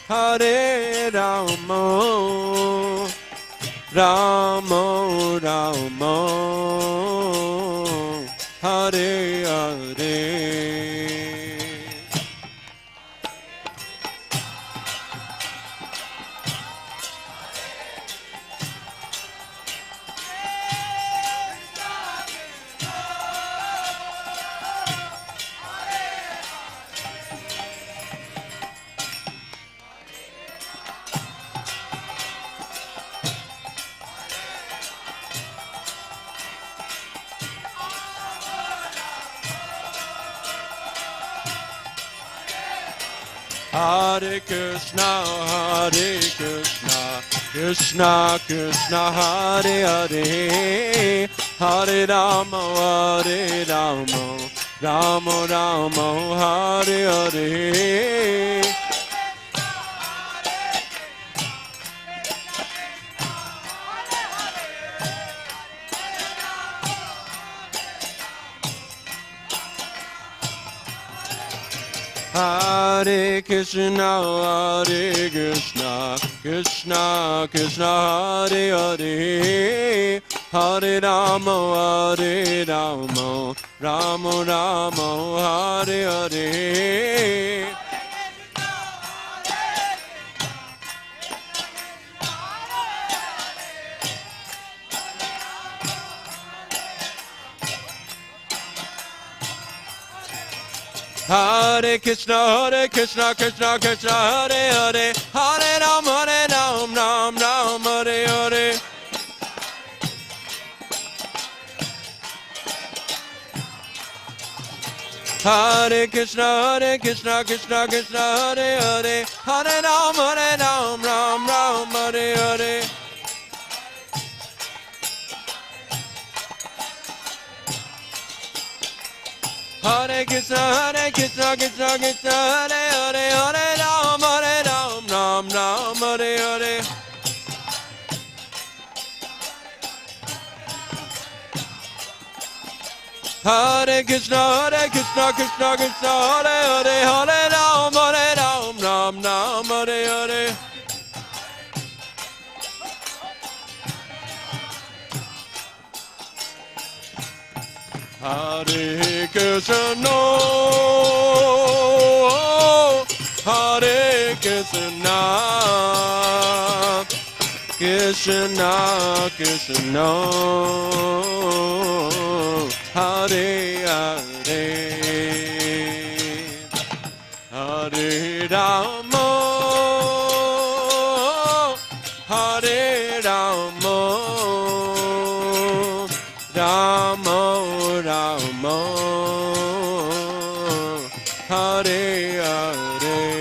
K: Hare Rama, Rama Rama, Hare Hare. Hare Krishna, Hare Krishna, Krishna Krishna, Hare Hare, Hare Rama, Hare Rama, Rama Rama, Hare Hare. Hare Krishna, Hare Krishna, Krishna Krishna, Hare Hare, Hare Rama, Hare Rama, Rama Rama, Hare Hare. Hare Krishna, Krishna Krishna, Hare Hare, Hare Ram, Ram Ram, Hare Hare. Hare Krishna, Krishna Krishna, Hare Hare, Hare Ram, Ram Ram, Hare Hare. Hare Krishna, Krishna Krishna, Hare Hare, Hare Ram, Ram Ram, Hare Hare. Hare Krishna, Krishna Krishna, Hare Hare, Hare Ram, Ram Ram, Hare Hare. Hare Krishna, Hare Krishna, Krishna Krishna, Hare Hare, Hare Hare Rama, Rama Rama, Hare Hare.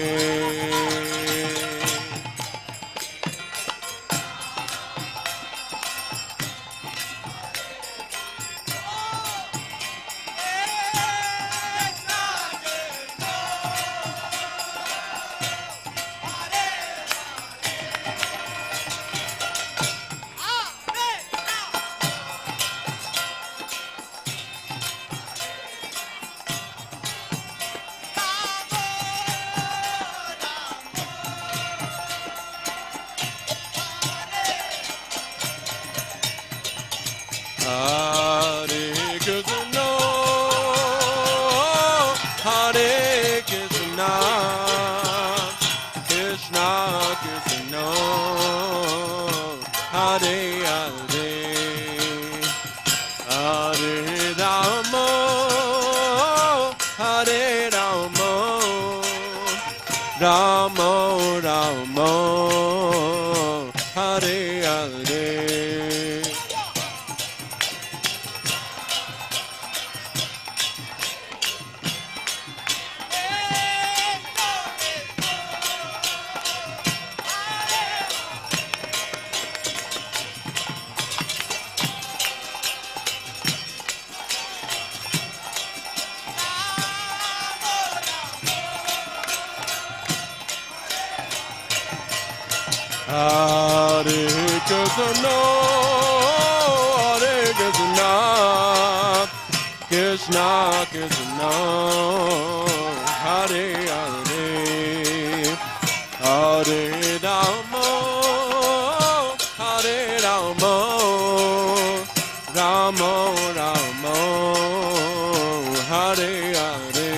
K: Hare Krishna, Hare Krishna, Krishna Krishna, Hare Hare, Hare Rama, Hare Rama, Rama Rama, Hare Hare. Hare Krishna, Hare Krishna, Krishna Krishna, Hare Hare, Hare Rama, Hare Rama, Rama Rama, Hare Hare.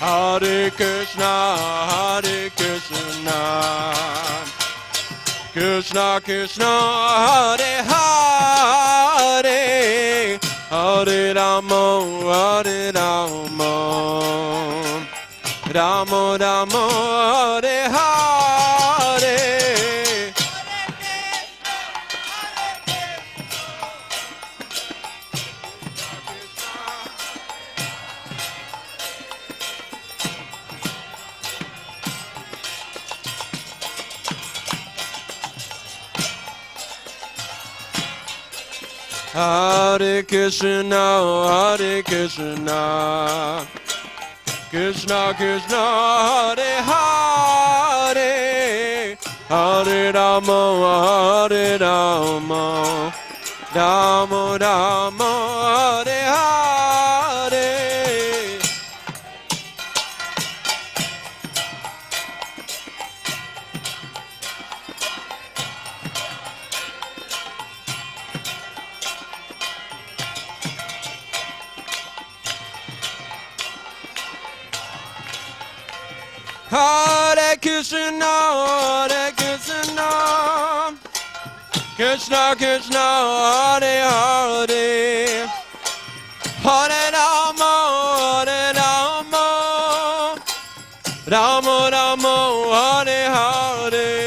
K: Hare Krishna, Hare Krishna, Krishna Krishna, Hare Hare, Hare Rama, Hare Rama, Rama Rama, Hare Hare. Hare Krishna, Hare Krishna, Krishna Krishna, Hare Hare, Hare Rama, Hare Rama, Rama Rama, Hare Hare. Hare Krishna, Hare Krishna, Krishna Krishna, Hare Hare, Hare Rama, Hare Rama, Rama Rama, Hare Hare.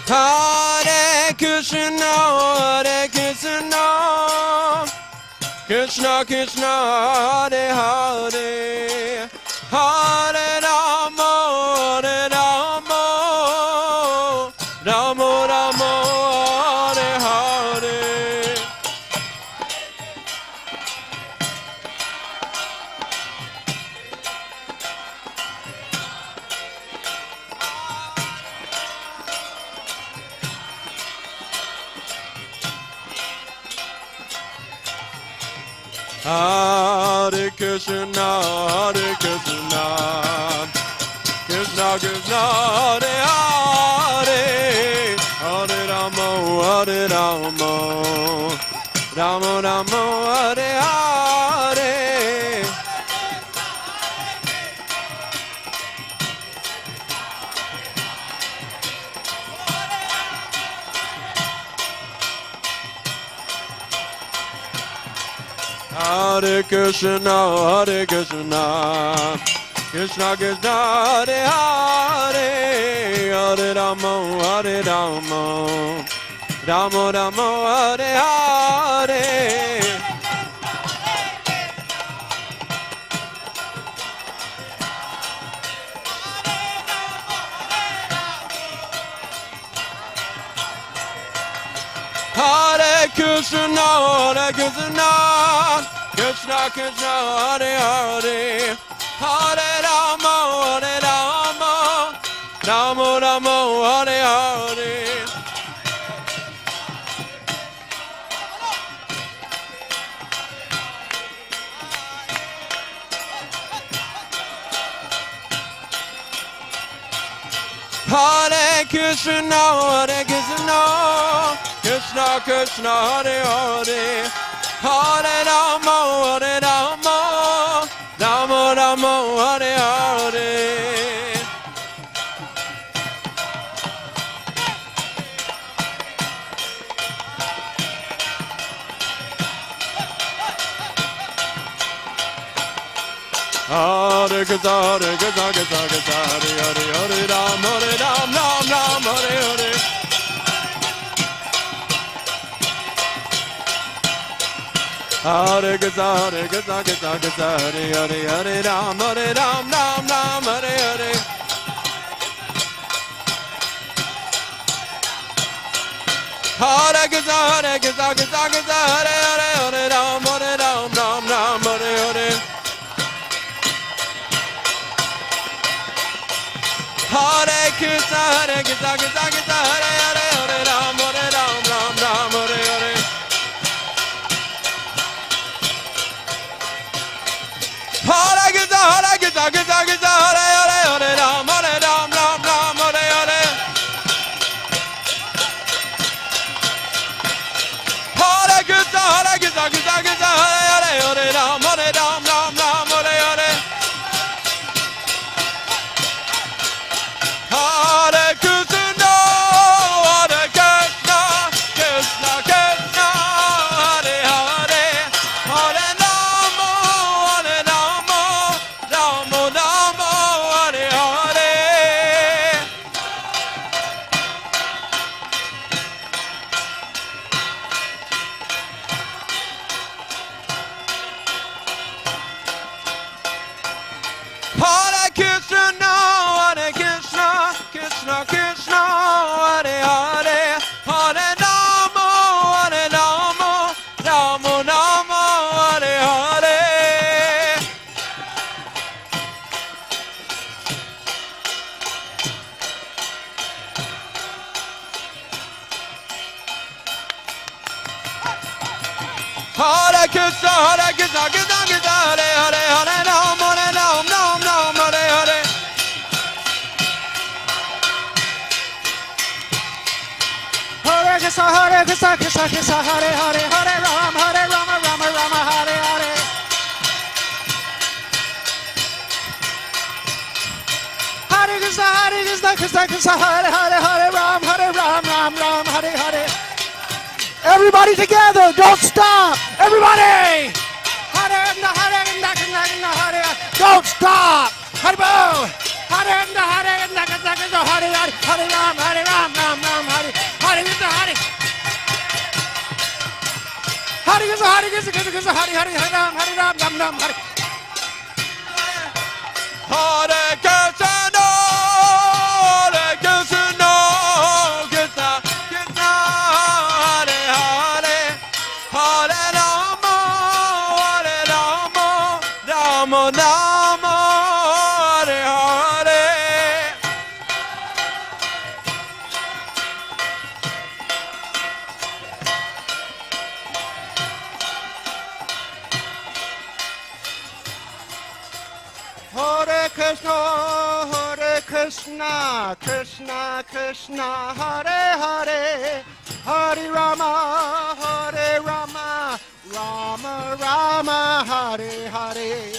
K: Hare Krishna, Hare Krishna, Krishna Krishna, Hare Hare, Hare Rama, Hare Rama, Rama Rama, Hare Hare. Hare Krishna, Hare Krishna, Krishna Krishna, Hare Hare, Hare Rama, Hare Rama, Rama Rama, Hare Hare. Hare Krishna, Hare Krishna, Krishna Krishna, Hare Hare, Hare Rama, Hare Rama, Rama Rama, Hare Hare. Hare Krishna, Hare Krishna, Krishna Krishna, Hare Hare, Hare Rama, Hare Rama, Rama Rama, Hare Hare. Hare Krishna, Hare Krishna, Krishna Krishna, Hare Hare, Hare Rama, Hare Rama, Rama Rama, Hare Hare. Hare Krishna, Hare Krishna, Krishna Krishna, Hare Hare, Hare Ram, Hare Ram, Ram Ram, Hare Hare. Hare Krishna, Hare Krishna, Krishna Krishna, Hare Hare, Hare Ram, Hare Ram, Ram Ram, Hare Hare. Hare Krishna, Hare Krishna, Krishna Krishna, Hare Hare, Hare Ram, Hare Ram, Ram Ram, Hare Hare. Hare Krishna, Hare Krishna, Krishna Krishna, Hare Hare, Hare Ram, Hare Ram, Ram Ram, Hare Hare. Hare Krishna, Hare Krishna, Krishna Krishna, Hare Hare, Hare Ram, Hare Ram, Ram Ram, Hare Hare. Hare Krishna, Hare Krishna, Krishna Krishna, Hare Hare, Hare Ram, Hare Ram, Ram Ram, Hare Hare. Hare Krishna, Hare Krishna, Krishna Krishna, Hare Hare, Hare Rama, Hare Rama, Rama Rama, Hare Hare. Hare Krishna, Hare Krishna, Krishna Krishna, Hare Hare, Hare Rama, Hare Rama, Rama Rama, Hare Hare. Hare Krishna, Hare Krishna, Krishna Krishna, Hare Hare, Hare Ram, Hare Ram, Ram Ram, Hare Hare.
L: Hare Krishna, Hare Krishna, Krishna Krishna, Hare Hare, Hare Ram, Hare Rama, Rama Rama, Hare Hare. Hare Krishna, Hare Krishna, Krishna Krishna, Hare Hare, Hare Ram, Hare Ram, Ram Ram, Hare Hare. Everybody together, don't stop. Everybody. Hare Krishna, Hare Krishna, Krishna Krishna, Hare Hare. Don't stop. Hare Bo. Hare Krishna, Hare Krishna, Krishna Krishna, Hare Hare, Hare Ram, Hare Ram, Ram Ram, Hare Hare Krishna, Hare Hare Krishna, Hare Krishna, Krishna Krishna, Hare Hare, Hare Ram, Hare Ram, Ram Ram, Hare.
K: Hare Krishna, Hare Krishna, Krishna Krishna, Hare Hare, Hare Rama, Hare Rama, Rama Rama, Hare Hare.
L: Krishna, Krishna Krishna, Hare Hare, Hare Rama, Hare Rama, Rama Rama, Hare Hare.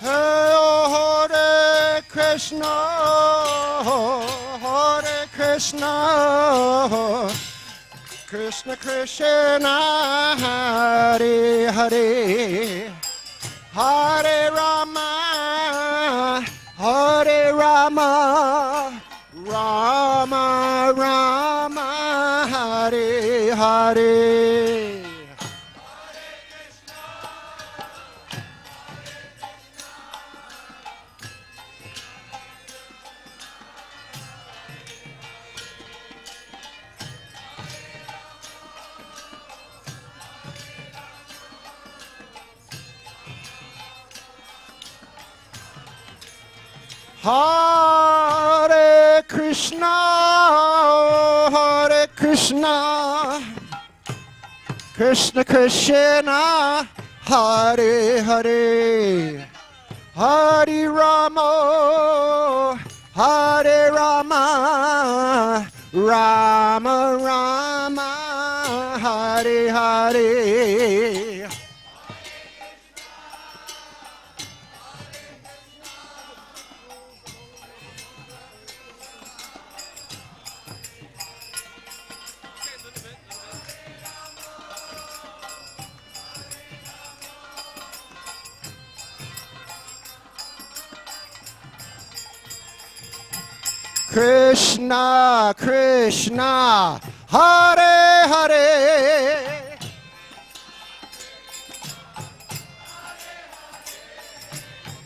L: Hare Krishna, Hare Krishna, Krishna Krishna, Hare Hare, Hare Rama, Hare Rama, Rama Rama, Hare Hare. Hare Krishna, Hare Krishna, Krishna Krishna, Hare Hare, Hare Rama, Hare Rama, Rama Rama, Hare Hare. Krishna, Krishna, Hare Hare,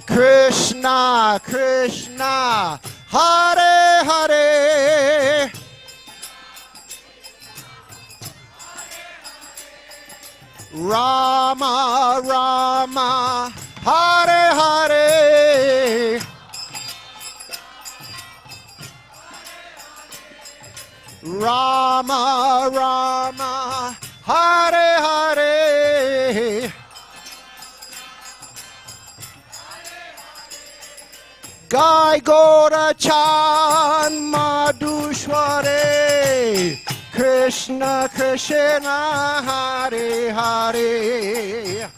L: Krishna, Krishna, Hare Hare, Rama, Rama, Hare Hare, Rama, Rama, Hare Hare, Gai Gora Chan Madhushware, Krishna Krishna, Hare Hare.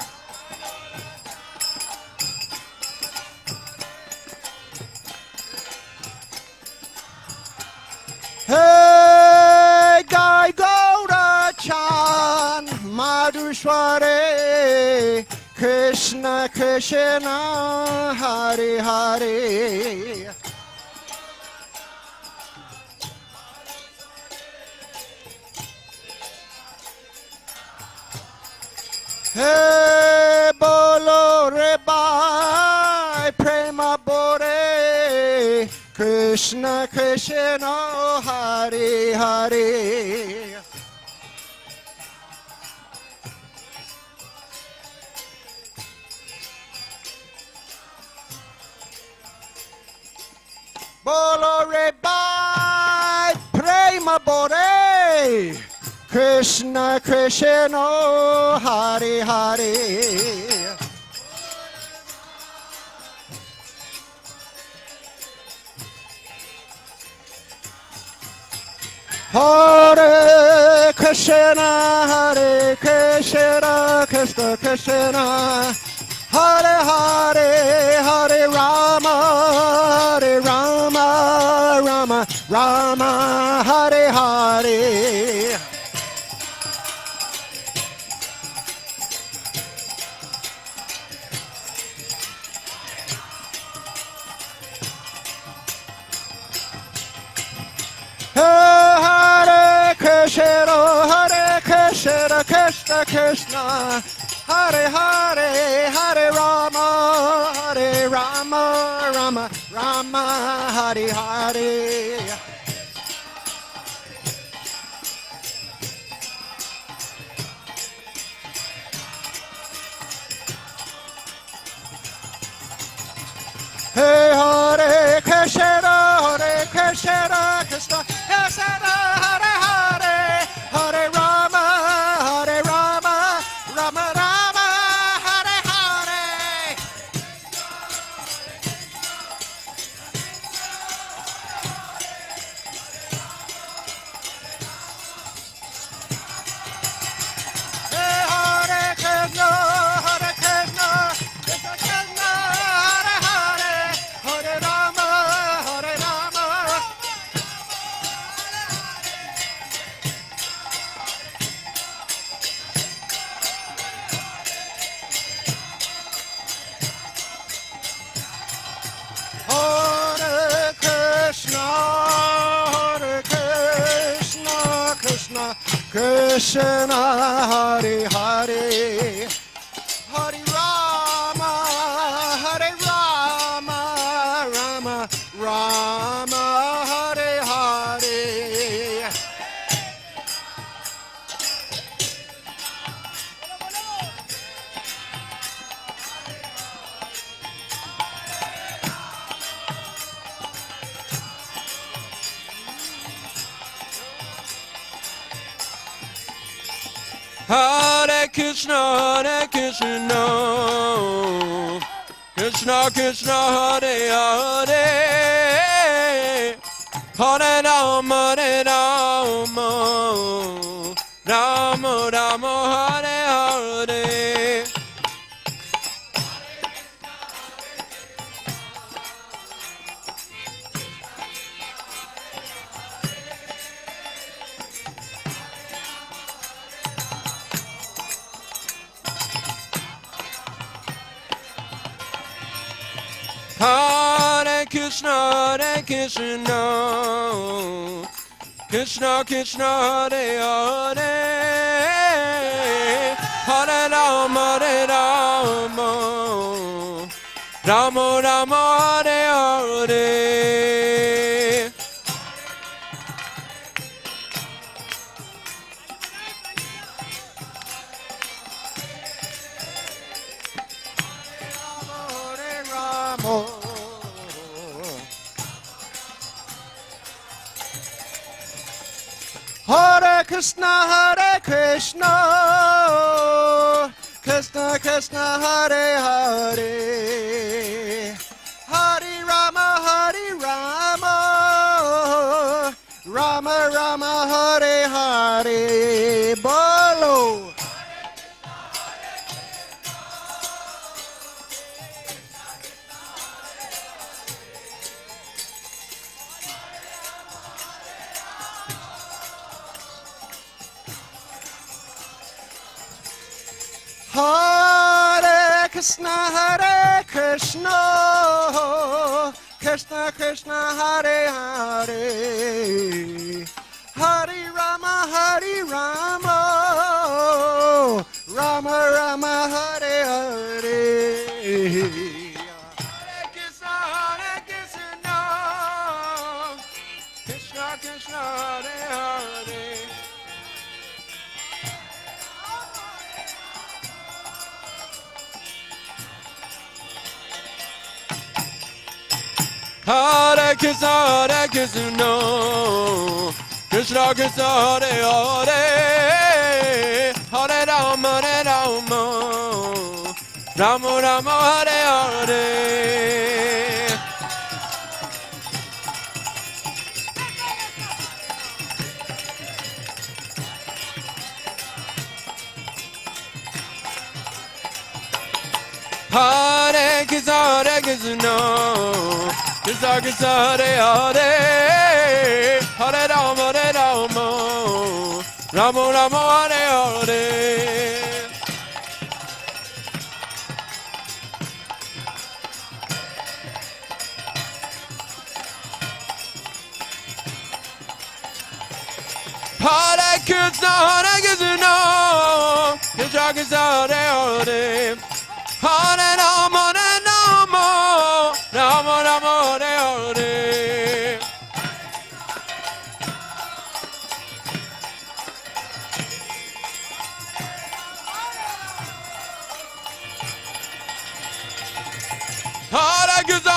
L: Hey, Gai Gora Chan Madhushware, Krishna Krishna, Hare Hare. Hey, Bolo Rebai, Prema Bore, Krishna Krishna, Hare Hare. Bolo Rebai, Prema Bore, Krishna Krishna, Hare Hare. Hare Krishna, Hare Krishna, Krishna Krishna, Hare Hare, Hare Rama, Hare Rama, Rama Rama, Hare Hare. Hare Krishna, Krishna Krishna, Hare Hare, Hare Rama, Hare Rama, Rama Rama, Hare Hare. Hey, Hare Krishna, Krishna, Hare Hare, Hare Rama, Hare Rama, Rama Rama, Hare Hare.
K: Hare Krishna, Krishna Krishna, Hare Hare, Hare Rama, Rama Rama, Hare Hare. Hare Krishna, Krishna Krishna, Hare Hare, Hare Rama, Rama Rama, Hare Hare.
L: Hare Krishna, Krishna Krishna, Hare Hare, Hare Rama, Rama Rama, Hare Hare. Bolo. Hare Krishna, Krishna Krishna, Hare Hare, Hare Rama, Rama Rama, Hare Hare. Hare Krishna, Krishna Krishna, Hare Hare.
K: Hare Krishna, Krishna Krishna, Hare Hare, Hare Rama, Rama Rama, Hare Hare. Hare Krishna, Krishna Krishna, Hare Hare, Hare Rama, Rama Rama, Hare Hare. Hare Krishna, Krishna Krishna, Hare Hare, Hare Rama, Rama Rama, Hare Hare. Hare Krishna,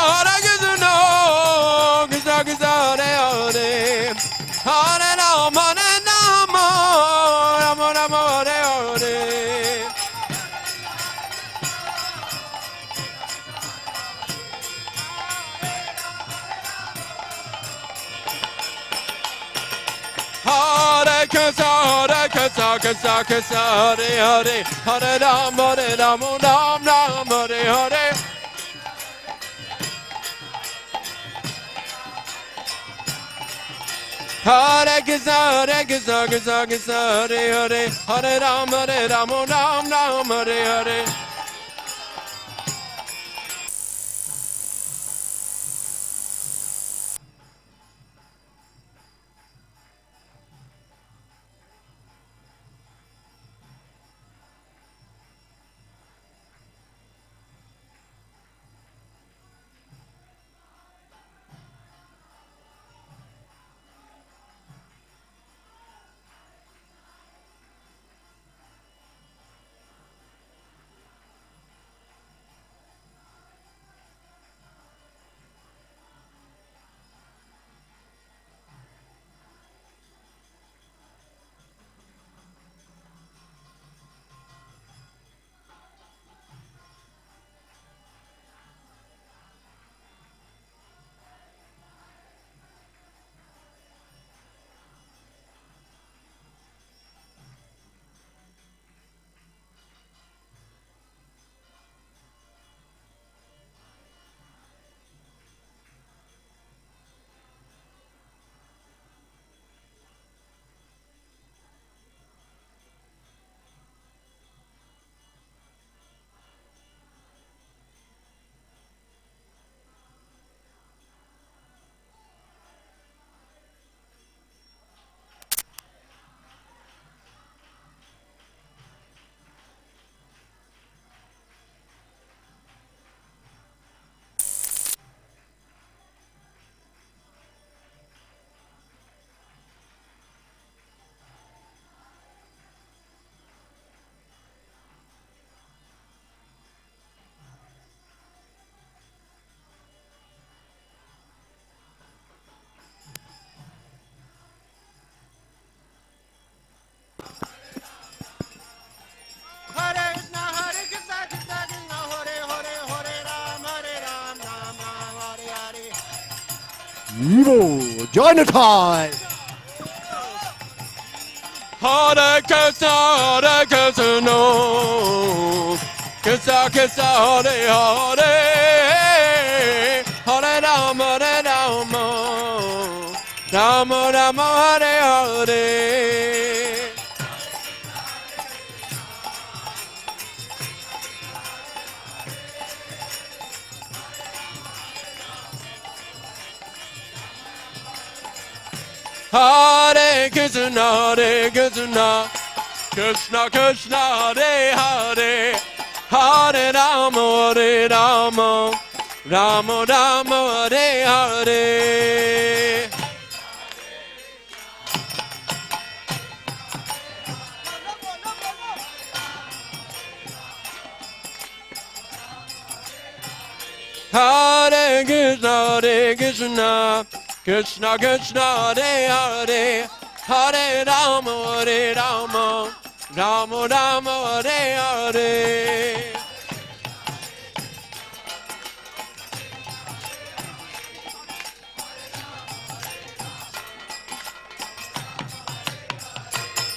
K: Krishna Krishna, Hare Hare, Hare Rama, Rama Rama, Hare Hare. Hare Krishna, Krishna Krishna, Hare Hare, Hare Rama, Rama Rama, Hare Hare. Hare Krishna, Krishna Krishna, Hare Hare, Hare Rama, Rama Rama, Hare Hare.
L: evil. Join the tide.
K: Hare Krishna, Krishna Krishna, Hare Hare, Hare Rama, Rama Rama, Hare Hare. Hare Krishna, Krishna Krishna, Hare Hare, Hare Rama, Rama Rama, Hare Hare. Hare Krishna, Krishna Krishna, Hare Hare, Hare Rama, Rama Rama, Hare Hare.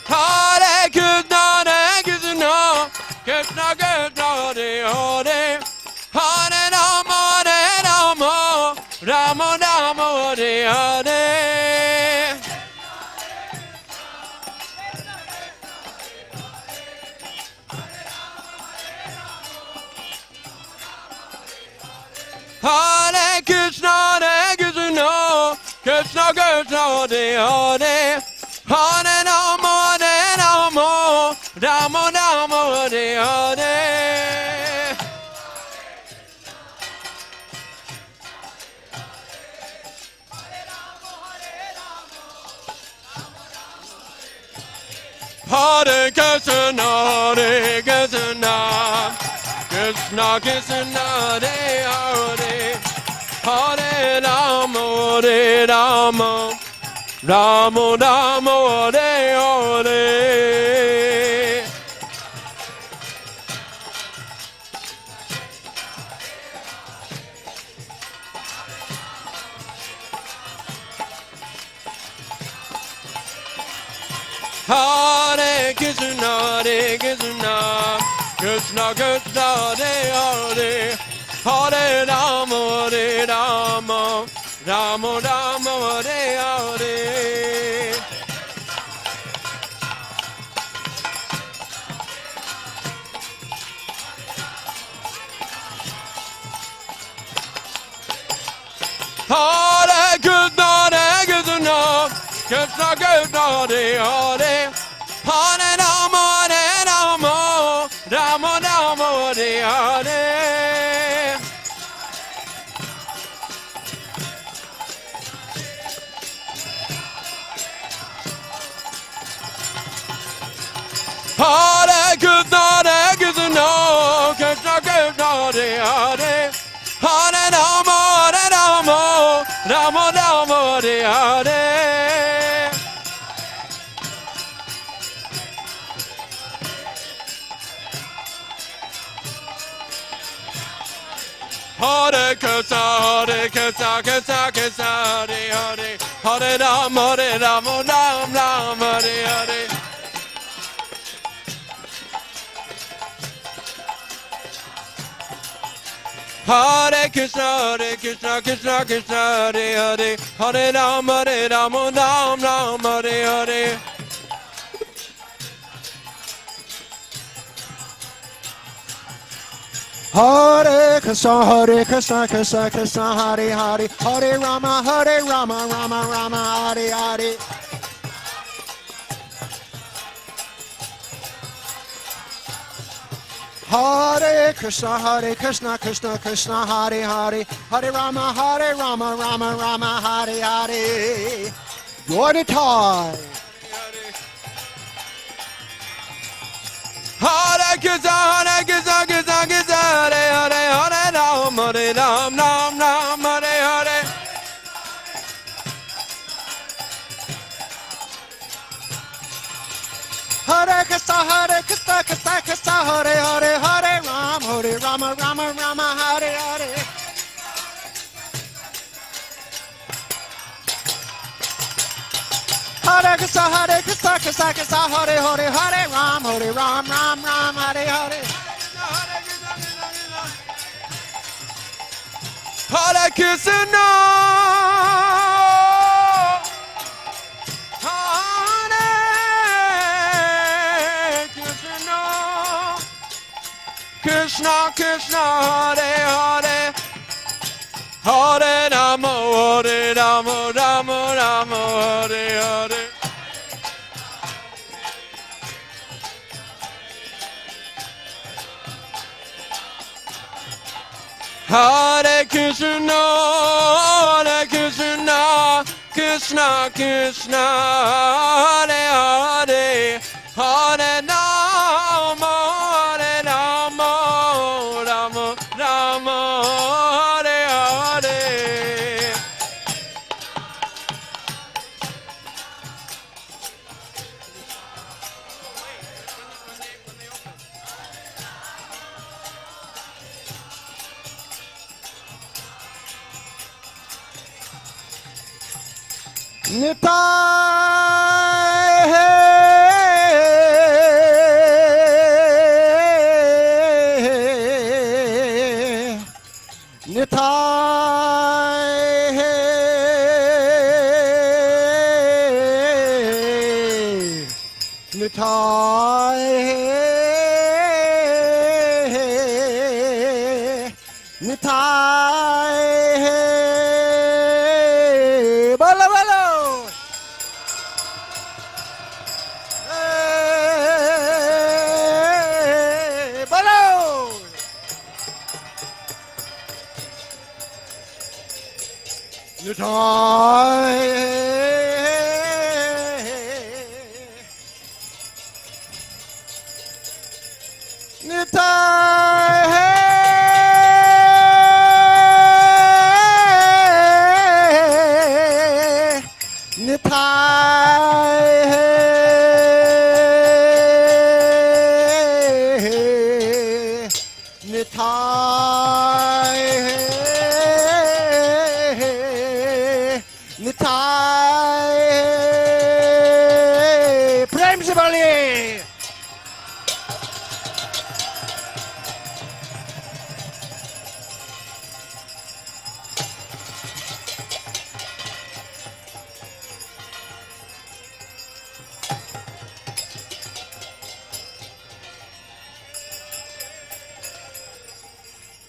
K: Hare Krishna, Krishna Krishna, Hare Hare, Hare Rama, Rama Rama, Hare Hare. Hare Krishna, Krishna Krishna, Hare Hare, Hare Rama, Rama Rama, Hare Hare. Hare Krishna, Krishna Krishna, Hare Hare, Hare Rama, Rama Rama, Hare Hare. Hare Krishna, Krishna Krishna, Hare Hare, Hare Rama, Rama Rama, Hare Hare. Hare Krishna, Krishna Krishna, Hare Hare, Hare Rama, Rama Rama, Hare Hare. Hare Krishna, Krishna Krishna, Hare Hare, Hare Rama, Rama Rama, Hare Hare. Hare Krishna, Krishna Krishna, Hare Hare, Hare Rama, Rama Rama, Hare Hare. Hare Krishna, Krishna Krishna, Hare Hare, Hare Rama, Rama Rama, Hare Hare.
L: Hare Krishna, Krishna Krishna, Hare Hare, Hare Rama, Rama Rama, Hare Hare. Hare Krishna, Krishna Krishna, Hare Hare, Hare Rama, Rama Rama, Hare Hare. Join the tide.
K: Hare Krishna, Krishna, Hare Hare, Hare Rama, Rama, Hare Hare.
L: Hare Krishna, Krishna, Hare Hare, Hare Rama, Rama Rama, Hare Hare. Hare Krishna, Krishna Krishna, Hare Hare, Hare Ram, Ram Ram, Hare Hare.
K: Hare Krishna, Hare Krishna, Krishna Krishna, Hare Hare, Hare Rama, Hare Rama, Rama Rama, Hare Hare. Hare Krishna, Krishna Krishna, Hare Hare, Hare Rama, Rama Rama, Hare Hare.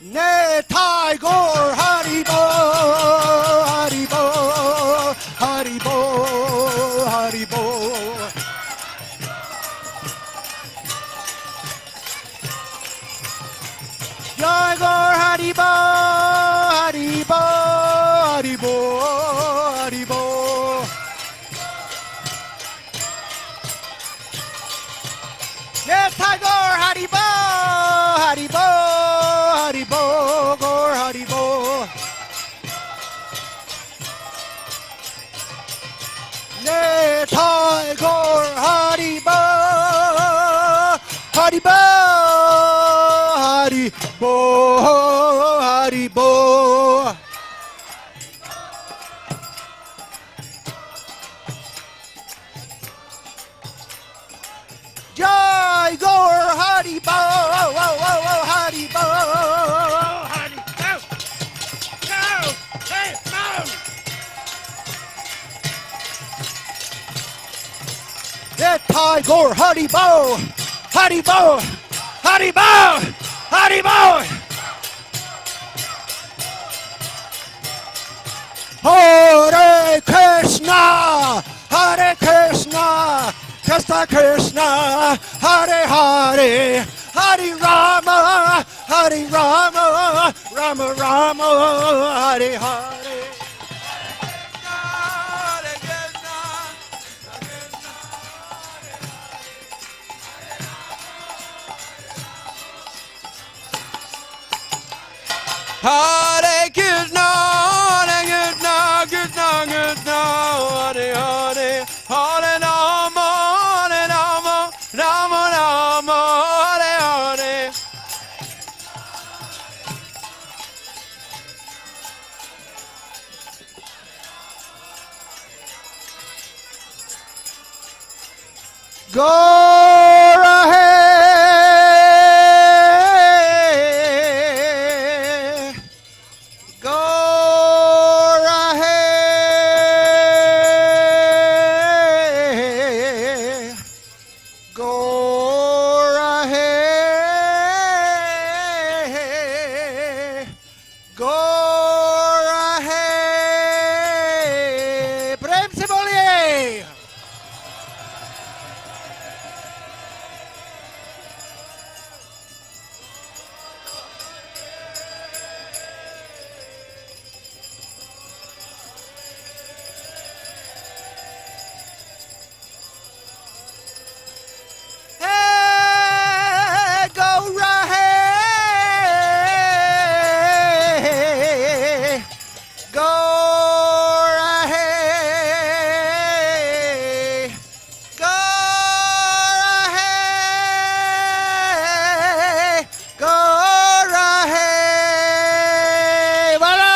L: Netai Gaur Haribo, Haribo, Haribo, Haribo. Jai Gaur Haribo, Haribo, Haribo, Haribo. Netai Gaur Haribo, Haribo. Haribo, Gaur Haribo. Netai Gaur Haribo, Haribo, Haribo, Haribo. Jai Gaur Haribo, Haribo. Netai Gaur Haribo, Haribo, Haribo, Haribo. Hare Krishna, Hare Krishna, Krishna Krishna, Hare Hare, Hare Rama, Hare Rama, Rama Rama, Hare Hare.
K: Hare Krishna, Krishna Krishna, Hare Hare, Hare Rama, Rama Rama, Hare Hare.
L: go rahe, go rahe, go rahe, go rahe. प्रेम से बोलिए. Hey, go rahe, go rahe, go rahe, go rahe. Bolo.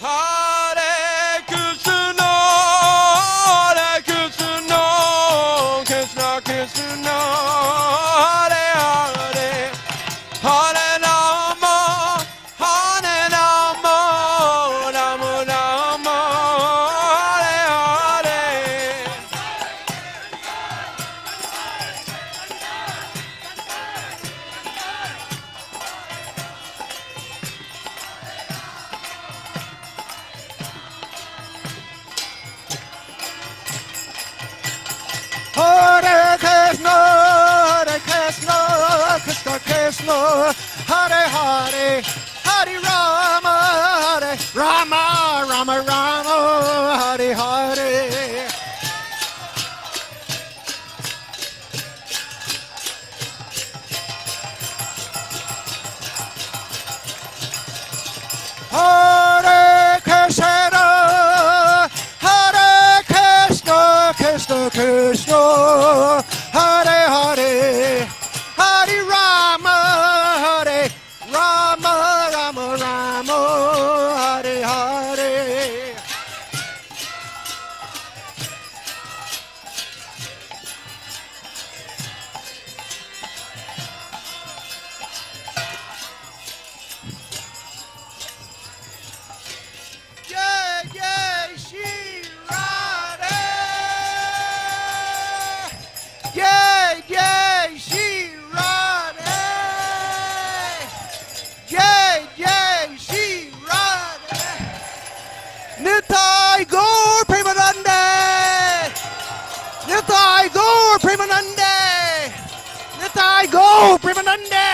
K: Hare Krishna, Krishna Krishna, Hare Hare, Hare Rama, Rama Rama, Hare Hare.
L: Hare Krishna, Krishna Krishna, Hare Hare, Hare Rama, Rama Rama, Hare Hare. Hare Krishna, Krishna Krishna, Hare Hare, Hare Rama, Rama Rama, Hare Hare. Jai Jai Shri Radhe, Jai Jai Shri Radhe, Jai Jai Shri Radhe. Nitai Gaur Premanande, Nitai Gaur Premanande, Nitai Gaur Premanande.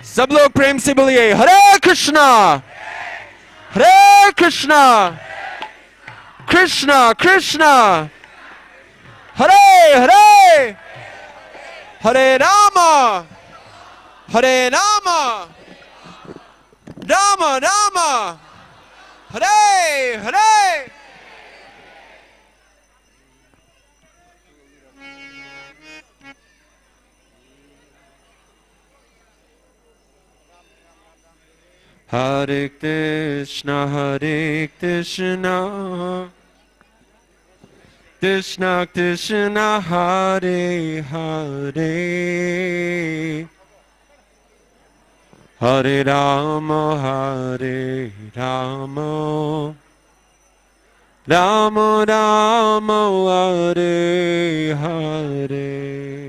K: सब लोग प्रेम से बोलिए हरे Krishna Krishna Krishna Hare Hare Hare Ram Ram Ram Hare Hare. Hare Krishna, Krishna Krishna, Hare Hare, Hare Rama, Rama Rama, Hare Hare.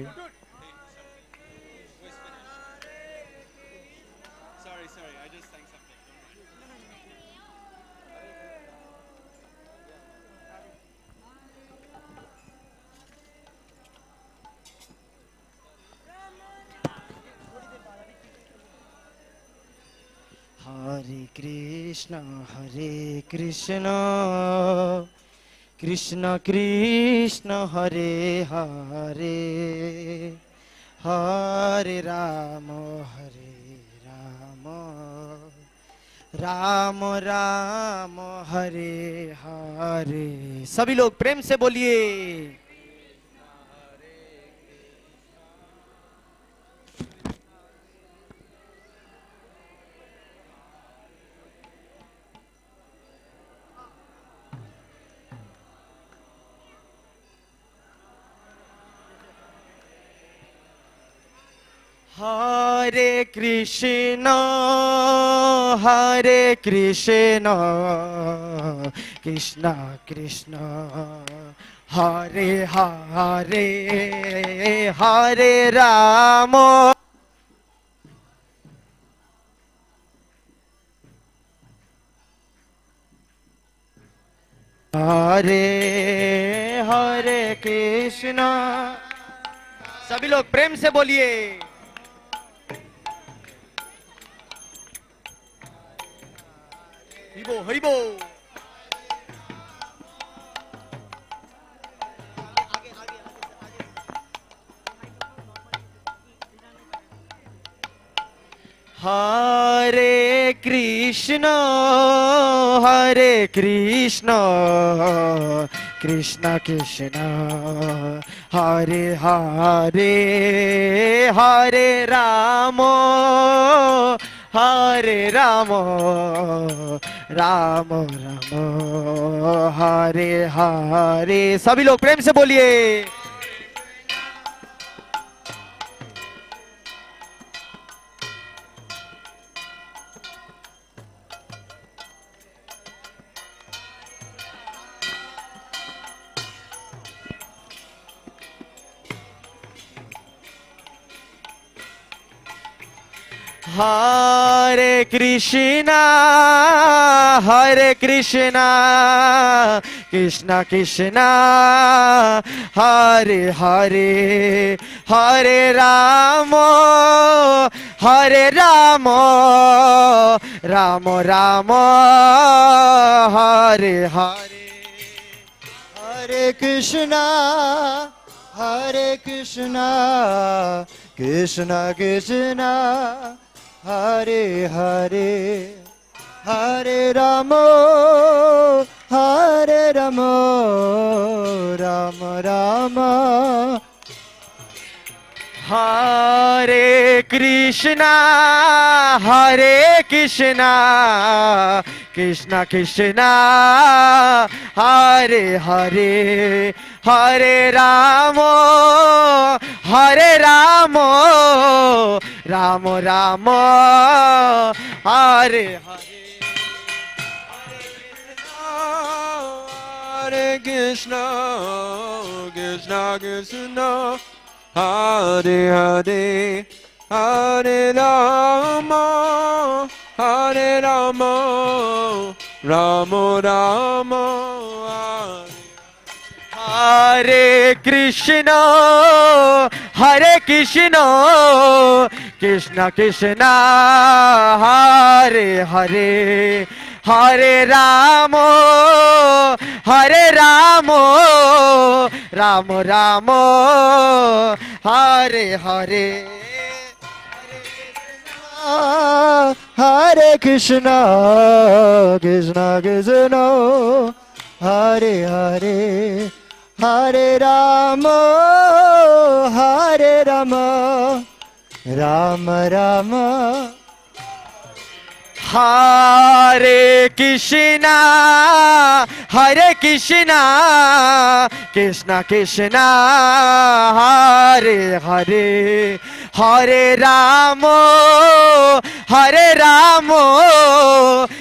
L: Hare Krishna, Krishna Krishna, Hare Hare, Hare Rama, Ram Ram Hare Hare. सभी लोग प्रेम से बोलिए। हरे कृष्ण कृष्ण कृष्ण हरे हरे हरे राम हरे हरे कृष्ण। सभी लोग प्रेम से बोलिए। हरिबो हरिबो। हरे कृष्ण कृष्ण कृष्ण हरे हरे हरे राम राम राम हरे हरे। सभी लोग प्रेम से बोलिए। हरे कृष्णा कृष्ण कृष्ण हरे हरे हरे राम राम राम हरे हरे। हरे कृष्णा कृष्ण कृष्ण हरे हरे हरे राम राम राम। हरे Krishna Krishna Krishna Hare Hare Hare Ram Ram Ram Hare Hare.
K: Hare Krishna, Krishna Krishna, Hare Hare, Hare Rama, Hare Rama, Rama Rama,
L: Hare Krishna, Krishna Krishna, Hare Hare, Hare Rama, Rama Rama, Hare Hare. Hare Krishna, Krishna Krishna, Hare Hare, Hare Rama, Rama Rama. Hare Krishna, Krishna Krishna, Hare Hare, Hare Rama,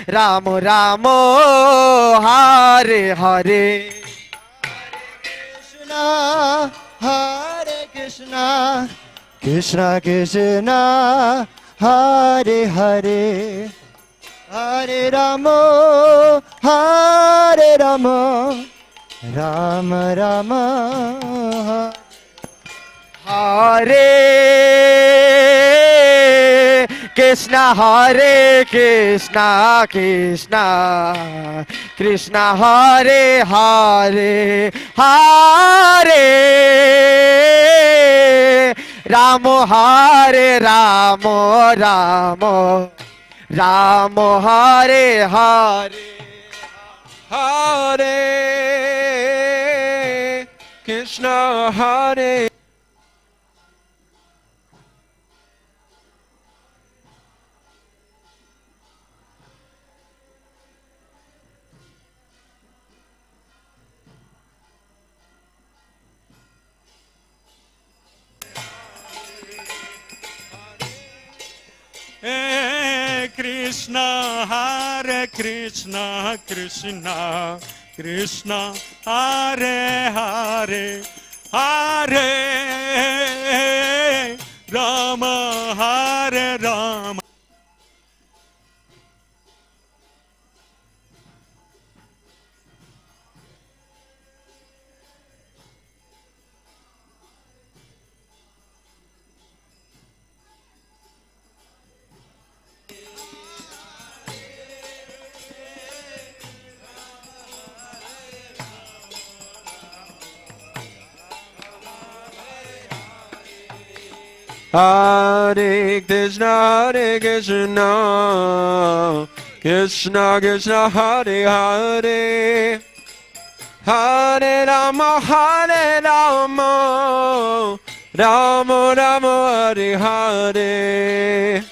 L: Rama Rama, Hare Hare. Hare Krishna, Krishna Krishna, Hare Hare, Hare Rama, Rama Rama. Hare Krishna, Krishna Krishna, Krishna Hare Hare, Hare Rama, Hare Rama, Ram Hare Hare
K: Hare Krishna Hare
I: Krishna Hare Krishna Krishna Krishna Hare Hare Hare Rama Hare Rama
K: Hare Krishna Krishna Krishna Hare Hare Hare Rama Rama Rama Hare Hare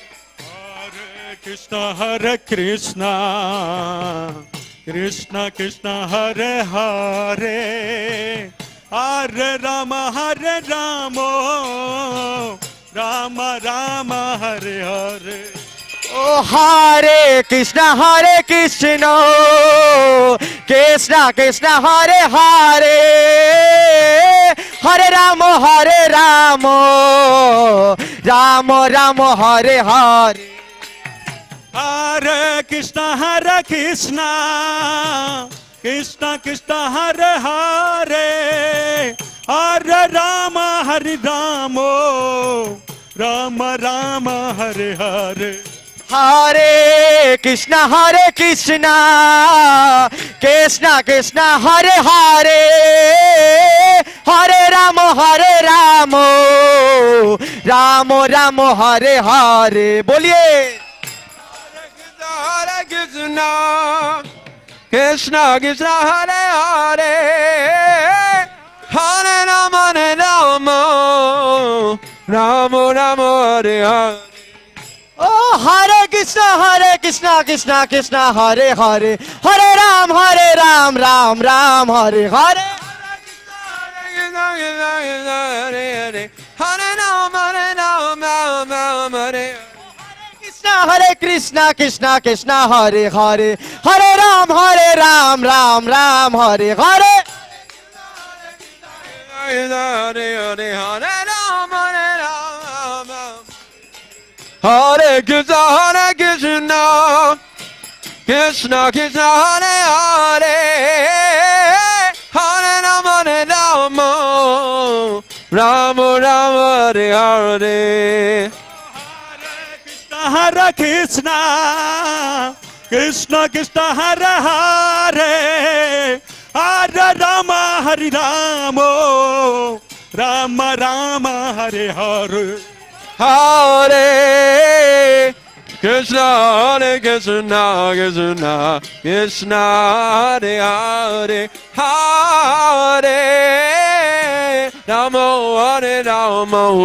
I: Krishna Hare Krishna Krishna Krishna Hare Hare Hare Rama Rama Rama Hare Hare
L: Oh Hare Krishna Krishna Krishna Hare Hare Hare Rama Rama Rama Hare Hare
I: Hare Krishna Krishna Krishna Hare Hare Hare Rama Rama Rama Hare Hare
L: Hare Krishna Krishna Krishna Hare Hare Hare Rama Rama Rama Hare Hare Boliye
K: Hare Krishna Krishna Krishna Hare Hare Hare Rama Rama Rama Hare Hare
L: Oh Hare Krishna Krishna Krishna Hare Hare Hare Ram Ram Ram Hare Hare Hare Krishna Krishna Krishna Hare Hare Hare Ram Ram Ram Hare Hare
K: Hare Krishna Krishna Krishna Hare Hare Hare Rama Rama Rama Hare Hare
I: Hare Krishna Krishna Krishna Hare Hare Hare Rama Rama Rama Hare Hare
K: Hare Krishna Krishna Krishna Krishna Hare Hare Hare Rama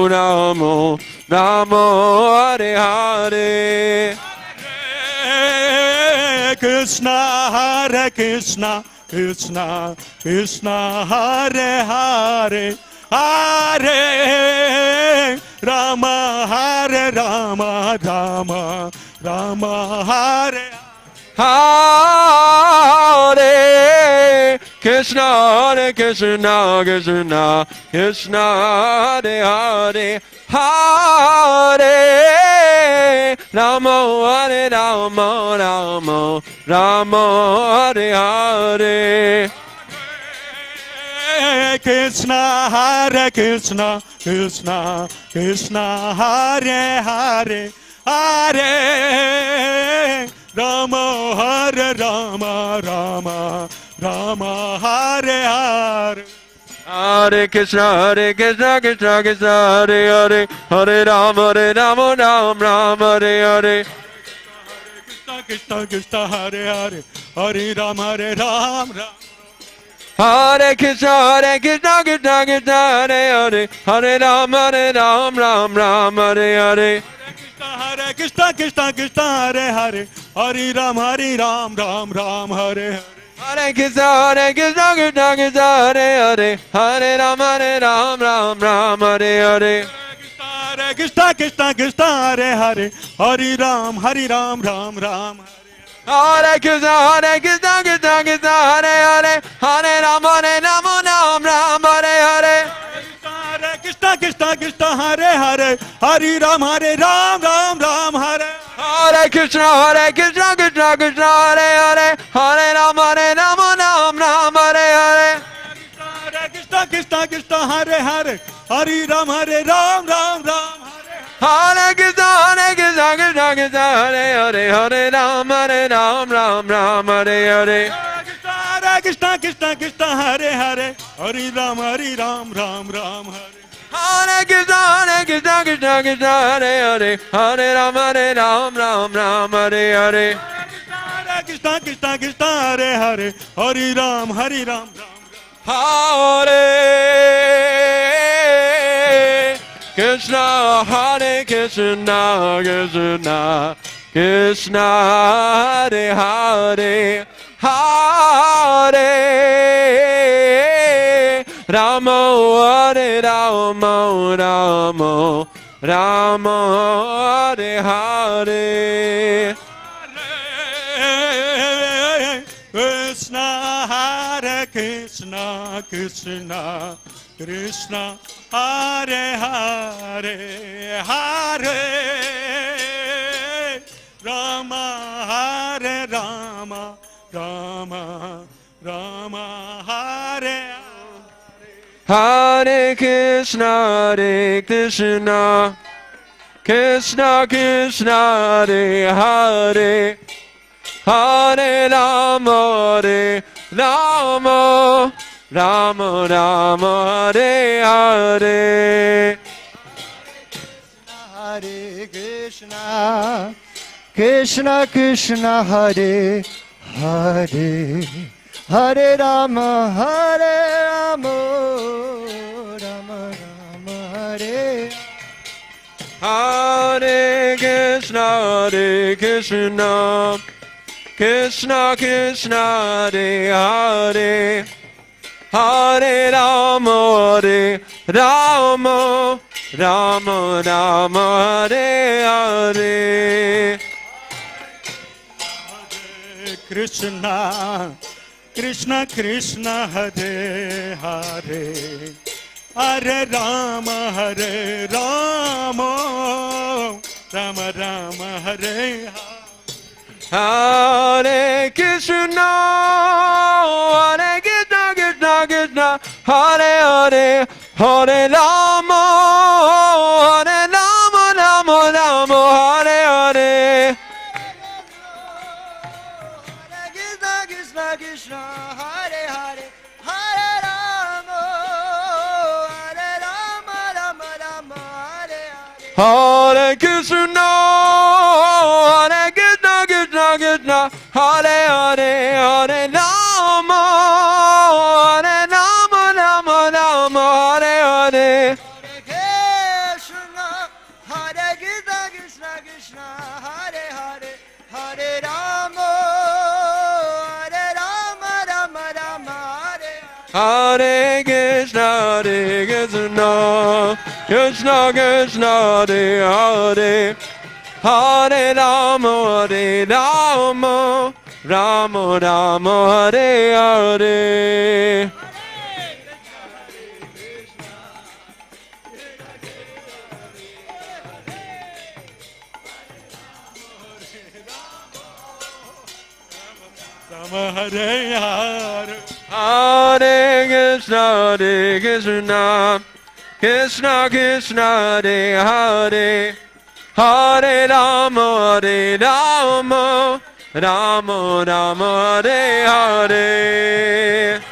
K: Rama Rama Hare Hare
I: Krishna Krishna Krishna Krishna Hare Hare Hare Rama Rama Rama Hare
K: Hare Krishna Krishna Krishna Krishna Hare Hare Rama Rama Rama Hare Hare
I: Krishna Krishna Krishna Krishna Hare Hare Hare Rama Rama Rama Hare Hare
K: Hare Krishna Krishna Krishna Hare Hare Hare Rama Rama Hare Hare Krishna Krishna Hare Hare Hare Ram Hare Ram
M: Hare Krishna Krishna Krishna Hare Hare Hare Ram Ram Ram Hare Hare
K: Hare Krishna Krishna Krishna Hare Hare Hare Ram Ram Ram Hare Hare
M: Hare Krishna Krishna Krishna Hare Hare Hare Ram Ram Ram Hare Hare
K: Hare Krishna Krishna Krishna Hare Hare Hare Ram Ram Ram
M: Hare Krishna Krishna Krishna Hare Hare Hare Ram Ram Hare Hare
K: Hare Krishna Krishna Krishna Hare Hare Hare Ram Ram Hare
M: Hare Krishna Krishna Krishna Hare Hare Hare Ram Ram Hare Hare
K: Hare Krishna Krishna Krishna Hare Hare Hare Ram Ram
M: Hare Krishna Krishna Krishna Hare Hare Hare Ram Ram Hare Hare
K: Hare Krishna Krishna Krishna Hare Hare Hare Ram Ram Hare
M: Hare Krishna Krishna Krishna Hare Hare Hare Ram Ram Hare Hare
K: Hare Krishna Krishna Krishna Hare Hare Hare Ram
M: Hare Krishna Hare Krishna Krishna Krishna Hare Hare Hare Rama Hare Rama Rama Rama Hare Hare
K: Krishna Hare Krishna Krishna Krishna Hare Hare Hare Rama Hare Rama Rama Rama Hare
M: Hare Krishna Krishna Krishna Krishna Hare Hare Hare Rama Rama Rama Rama Hare Hare
L: Hare Krishna Krishna Krishna Hare Hare Hare Rama Rama Rama Hare
M: Hare Krishna Krishna Krishna Krishna Hare Hare Hare Rama Rama Rama Rama Hare Hare
K: Krishna Krishna Krishna Hare Hare Hare Rama Rama Rama Hare Hare
M: Hare Krishna Krishna Krishna Hare Hare Hare Rama Rama Rama Hare Hare
L: Krishna Krishna Hare Hare Hare Rama Rama Rama Hare Hare
M: Hare Krishna Krishna Krishna Hare Hare Hare Rama Rama Hare Hare
L: Krishna Hare Krishna Krishna Hare Hare Hare Rama Rama
M: Hare Krishna Krishna Krishna Hare Hare Hare Rama Rama Rama Hare Hare
K: Rama Hare Hare
M: Hare Krishna Krishna Krishna Hare Hare Hare Rama Rama Rama Hare Hare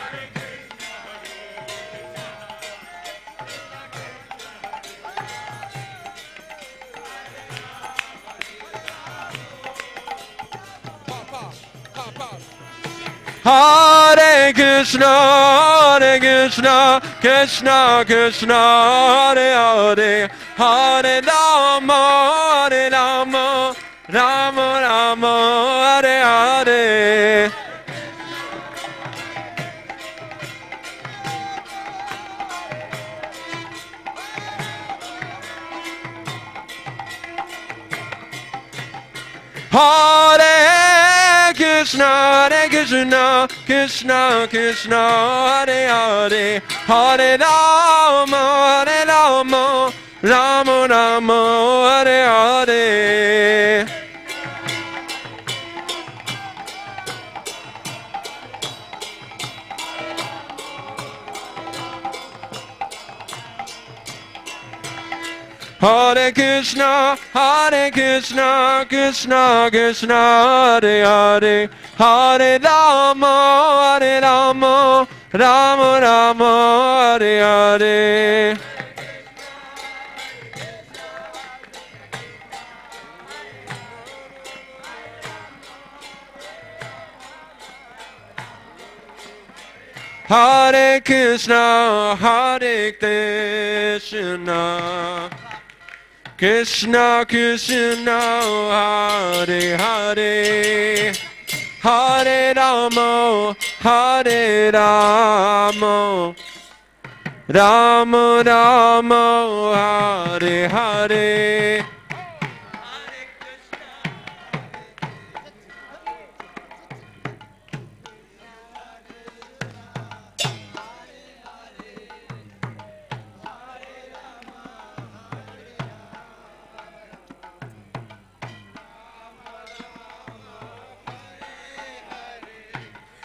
M: Hare Krishna, Krishna Krishna, Hare Hare, Hare Rama, Rama Rama, Hare Hare. Hare Krishna, Krishna Krishna, Hare Hare, Hare Rama, Rama Rama, Hare Hare. Hare Krishna, Krishna Krishna, Hare Hare, Hare Rama, Rama Rama, Hare Hare. Hare Krishna, Hare Krishna, Krishna Krishna, Hare Hare, Hare Rama, Rama Rama, Hare Hare.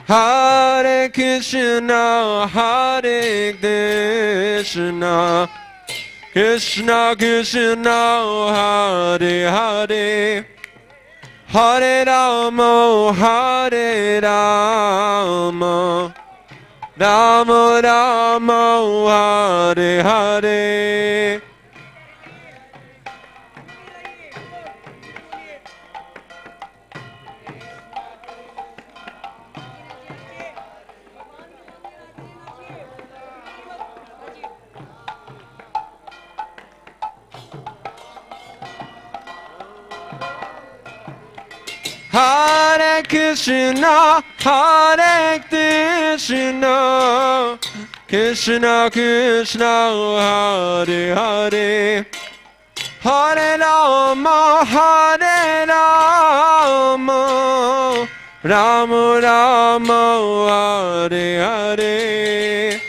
M: Hare Krishna, Hare Krishna, Krishna Krishna, Hare Hare, Hare Rama, Rama Rama, Hare Hare. Hare Krishna, Hare Krishna, Krishna Krishna, Hare Hare, Hare Rama, Rama Rama, Hare Hare.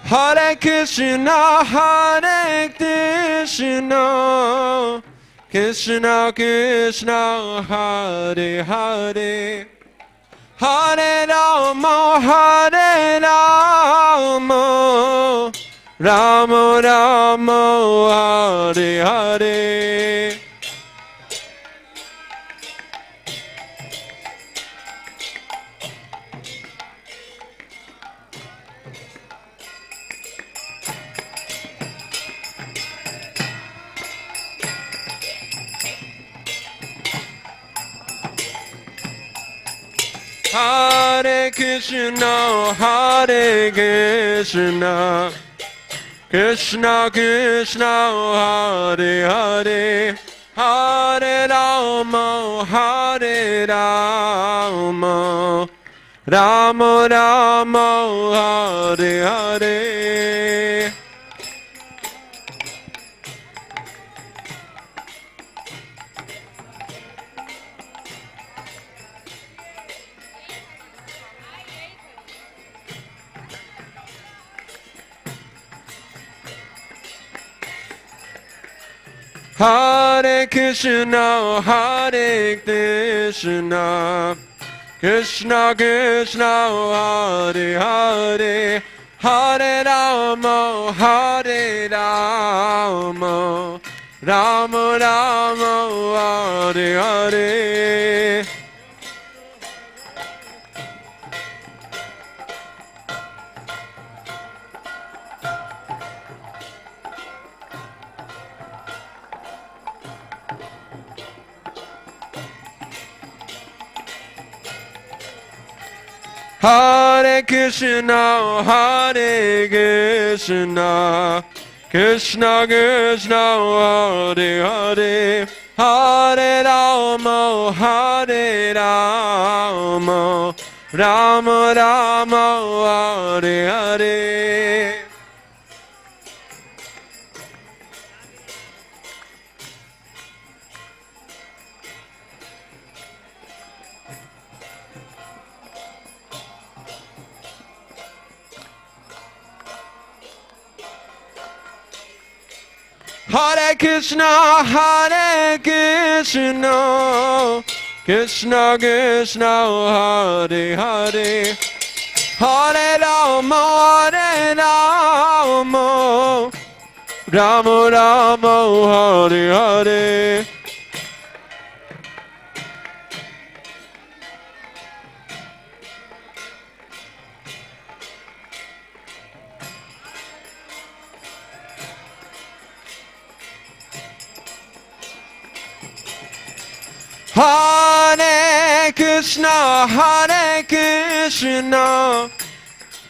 M: Hare Krishna, Hare Krishna, Krishna Krishna, Hare Hare, Hare Rama, Rama Rama, Hare Hare. Hare Krishna, Hare Krishna, Krishna Krishna, Hare Hare, Hare Rama, Rama Rama, Hare Hare. Hare Krishna, Hare Krishna, Krishna Krishna, Hare Hare, Hare Rama, Rama Rama Hare Hare. Hare Krishna, Hare Krishna, Krishna Krishna, Hare Hare, Hare Rama, Hare Rama, Rama Rama, Hare Hare. Hare Krishna, Hare Krishna, Krishna Krishna, Hare Hare, Hare Rama, Hare Rama, Rama Rama, Hare Hare. Hare Krishna, Hare Krishna,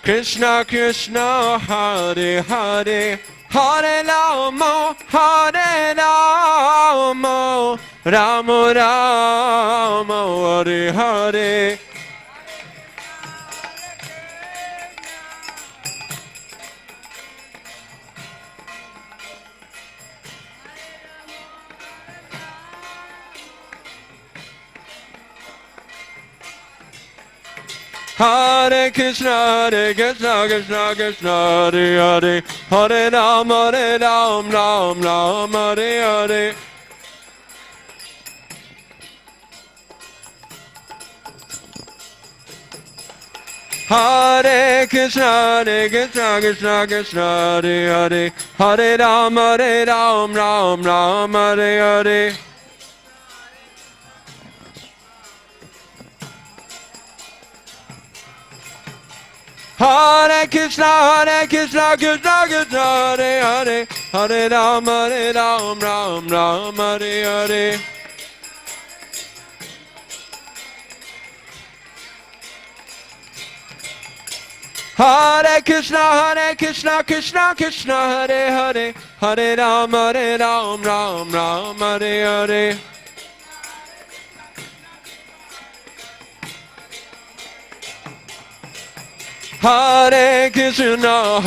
M: Krishna Krishna, Hare Hare, Hare Rama, Hare Rama, Rama Rama, Hare Hare. Hare Krishna, Hare Krishna, Krishna Krishna, Hare Hare, Hare Rama, Hare Ram, Ram Ram, Hare Hare. Hare Krishna, Hare Krishna, Krishna Krishna, Hare Hare, Hare Rama, Hare Ram, Ram Ram, Hare Hare. Hare Krishna, Krishna Krishna, Hare Hare, Hare Rama, Ram Ram, Hare Hare. Hare Krishna, Krishna Krishna, Hare Hare, Hare Rama, Ram Ram, Hare Hare. Hare Krishna,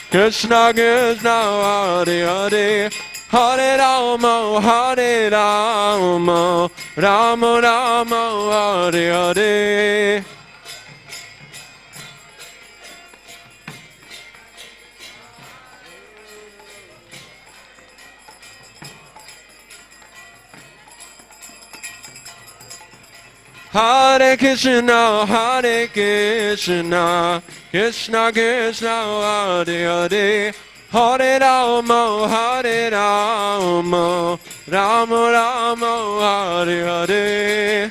M: Krishna Krishna, Hare Hare, Hare Rama, Rama Rama, Hare Hare. Hare Krishna, Krishna Krishna, Hare Hare, Hare Rama, Rama Rama, Hare Hare.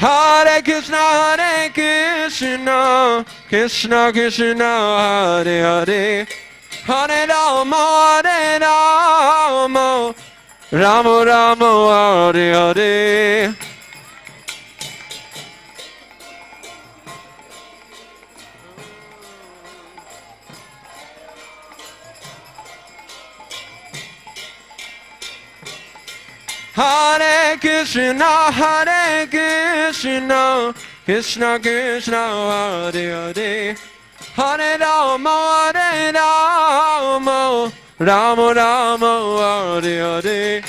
M: Hare Krishna, Krishna Krishna, Hare Hare, Hare Rama, Rama Rama, Hare Hare. Hare Krishna, Krishna Krishna, Hare Hare, Hare Rama, Rama Rama, Hare Hare.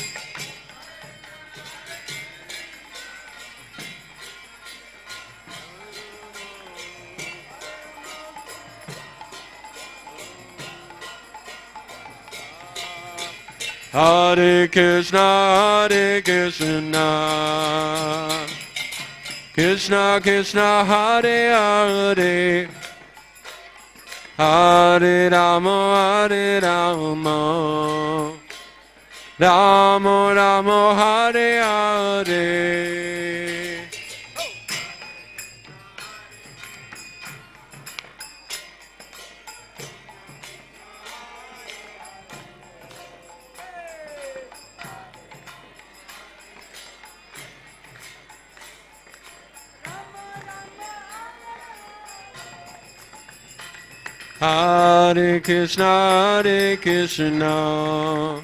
M: Hare Krishna, Krishna Krishna, Hare Hare, Hare Rama, Rama Rama, Hare Hare. Hare Krishna,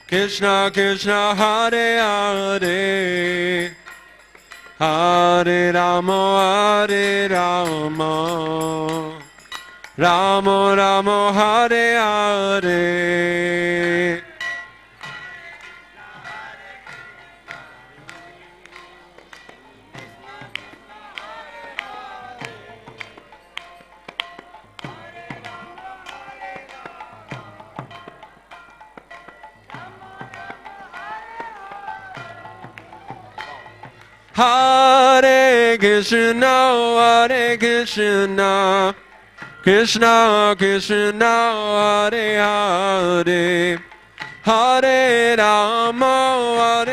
M: Krishna Krishna, Hare Hare, Hare Rama, Rama Rama, Hare Hare. Hare Krishna, Krishna Krishna, Hare Hare, Hare Rama,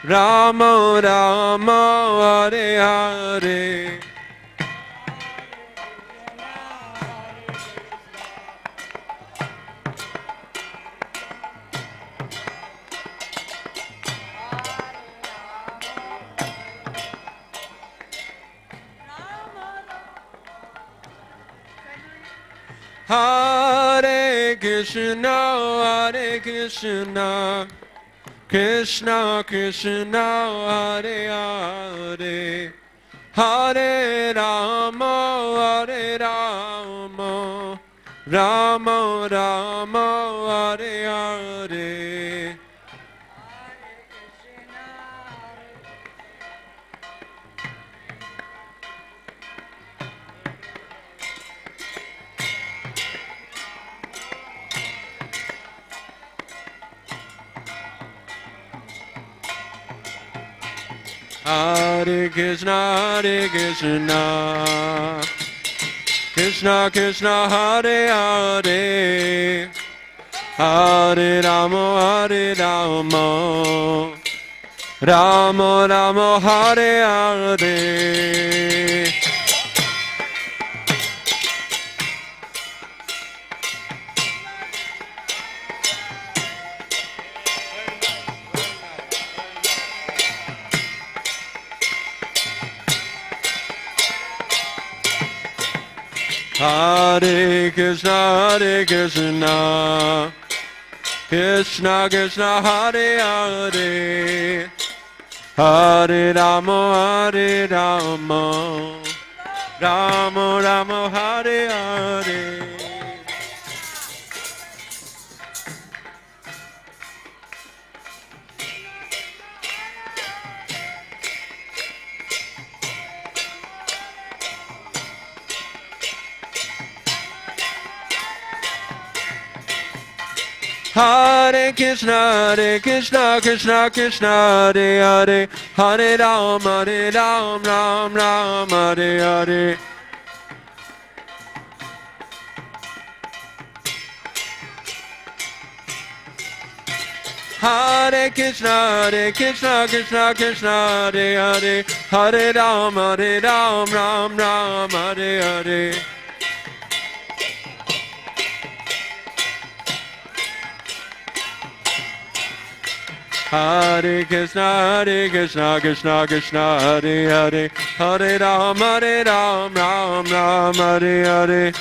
M: Rama Rama, Hare Hare. Hare Krishna, Krishna Krishna, Hare Hare, Hare Rama, Rama Rama, Hare Hare. Hare Krishna, Krishna Krishna, Hare Hare, Hare Rama, Rama Rama, Hare Hare. Hare Krishna, Krishna Krishna, Hare Hare, Hare Rama, Rama Rama, Hare Hare. Hare Krishna, Krishna Krishna, Hare Hare, Hare Ram, Ram Ram, Hare Hare. Hare Krishna, Krishna Krishna, Hare Hare, Hare Ram, Ram Ram, Hare Hare. Hare Krishna, Krishna Krishna, Hare Hare, Hare Ram, Ram Ram, Hare Hare.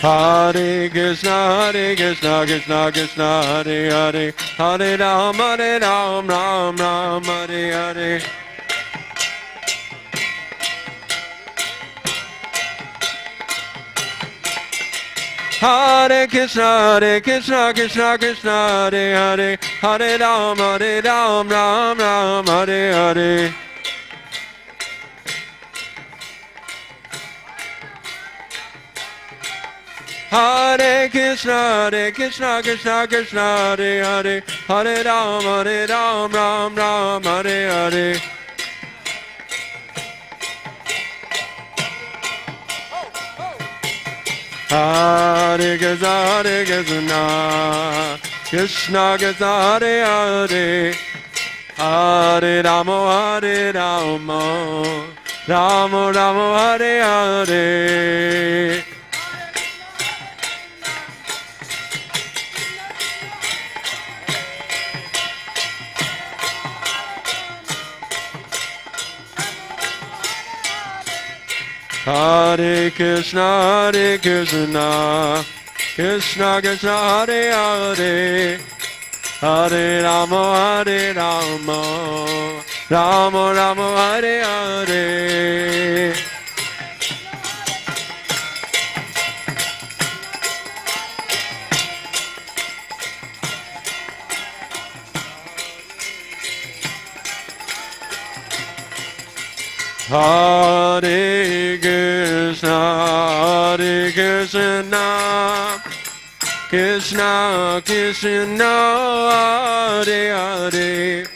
M: Hare Krishna, Krishna Krishna, Hare Hare, Hare Ram, Ram Ram, Hare Hare. Hare Krishna, Krishna Hare Hare, Hare Ram, Ram Ram, Hare Hare. Hare Krishna, Krishna Krishna, Hare Hare, Hare Ram, Ram Ram, Hare Hare. Hare Krishna, Krishna Krishna, Hare Hare, Hare Rama, Rama Rama, Hare Hare. Hare Krishna, Krishna Krishna, Hare Hare, Hare Rama, Rama Rama, Hare Hare. Hare Krishna, Krishna Krishna, Hare Hare,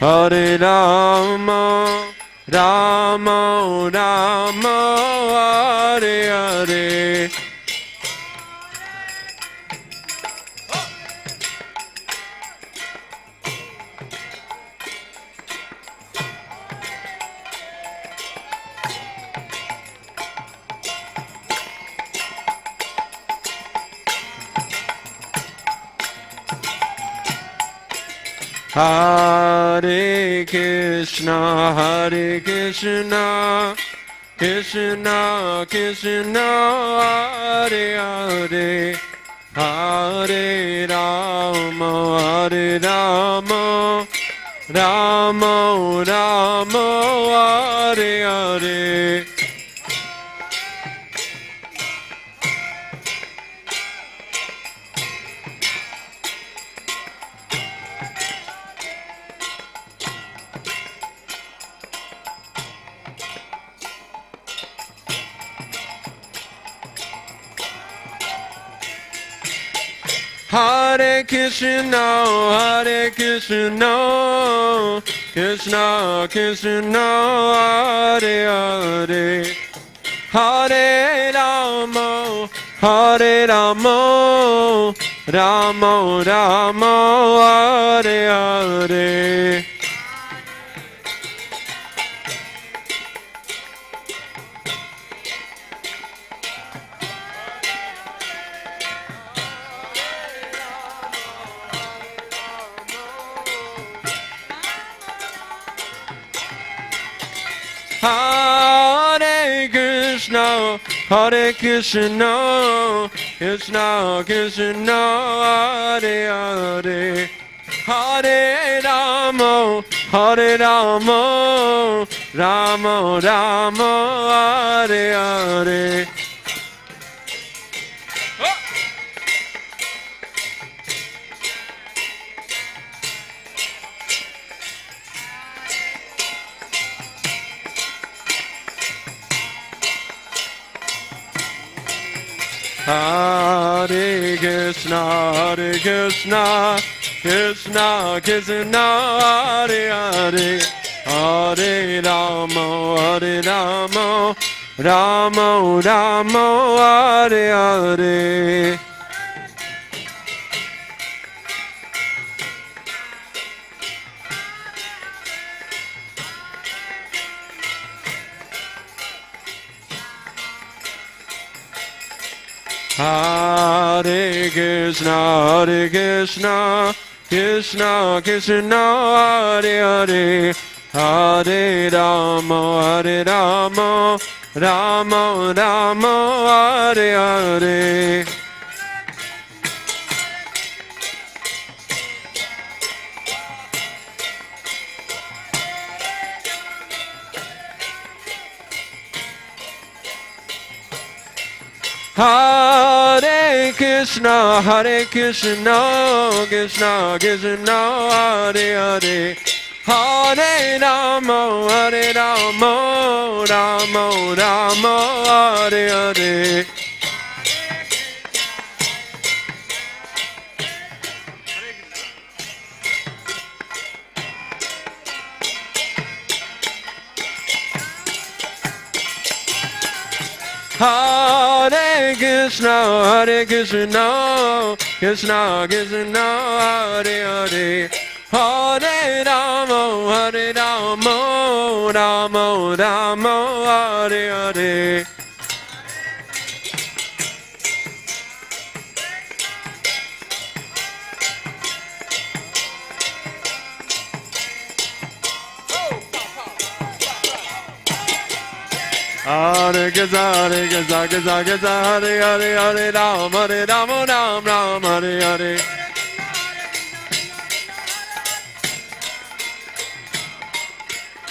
M: Hare Rama, Rama Rama, Hare Hare. Hare Krishna, Krishna Krishna, Hare Hare, Hare Rama, Rama Rama, Hare Hare. Hare Krishna, Krishna Krishna, Hare Hare, Hare Rama, Rama Rama, Hare Hare. Hare Krishna, Krishna Krishna, Hare Hare, Hare Rama, Rama Rama, Hare Hare. Hare Krishna, Krishna Krishna, Hare Hare, Hare Rama, Rama Rama, Hare Hare. Hare Krishna, Krishna Krishna, Hare Hare, Hare Rama, Rama Rama, Hare Hare. Hare Krishna, Krishna Krishna, Hare Hare, Hare Rama, Hare Rama, Rama Rama, Hare Hare. Hare Krishna, Krishna Krishna, Hare Hare. Hare Rama, Hare Rama, Rama Rama, Hare Hare. Hare Krishna, Krishna Krishna, Hare Hare, Hare Rama, Ram Ram, Hare Hare.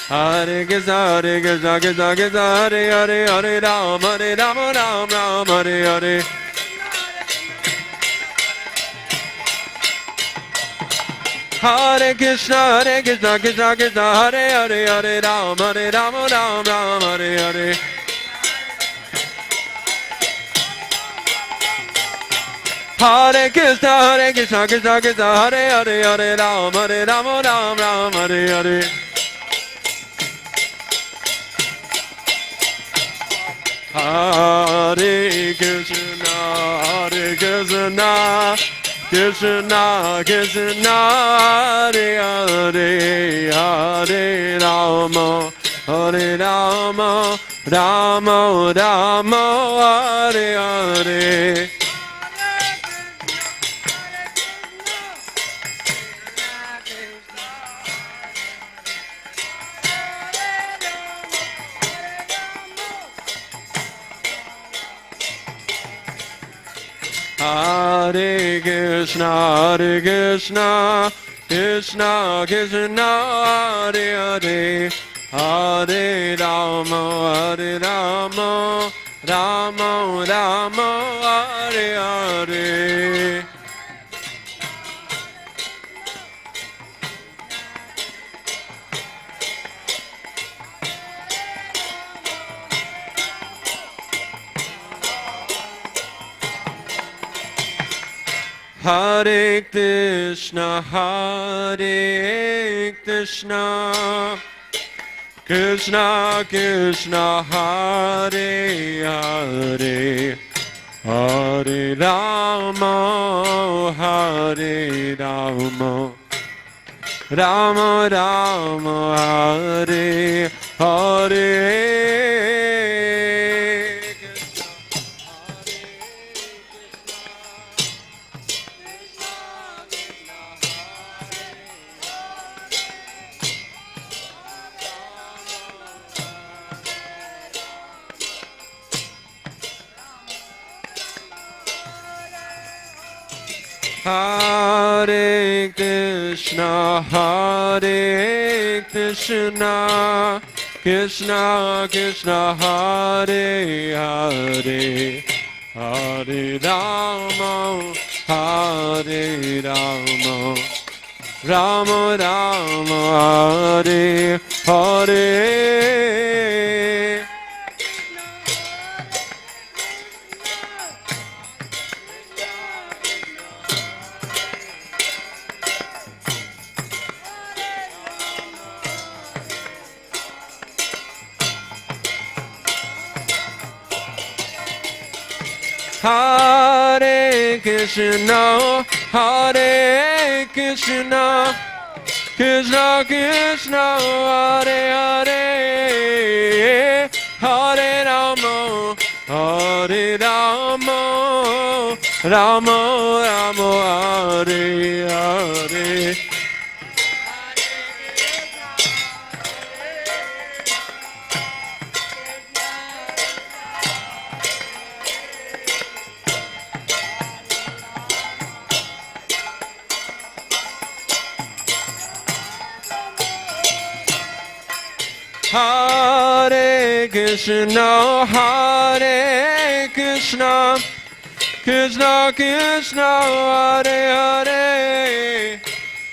M: Hare Krishna, Krishna Krishna, Hare Hare, Hare Rama, Ram Ram, Hare Hare. Hare Krishna, Krishna Krishna, Hare Hare, Hare Rama, Ram Ram, Hare Hare. Hare Krishna, Krishna Krishna, Hare Hare, Hare Rama, Ram Ram, Hare Hare. Hare Krishna, Hare Krishna, Krishna Krishna, Hare Hare, Hare Rama, Hare Rama, Rama Rama, Hare Hare. Hare Krishna, Krishna Krishna, Hare Hare, Hare Rama, Rama Rama, Hare Hare. Hare Krishna, Hare Krishna, Krishna Krishna, Hare Hare, Hare Rama, Hare Rama, Rama Rama, Hare Hare. Hare Krishna, Hare Krishna, Krishna Krishna, Hare Hare, Hare Rama, Hare Rama, Rama Rama, Hare Hare. Hare Krishna, Hare Krishna, Krishna Krishna, Hare Hare, Hare Rama, Hare Rama, Rama Rama, Hare Hare. Hare Krishna, Hare Krishna, Krishna Krishna, Hare Hare,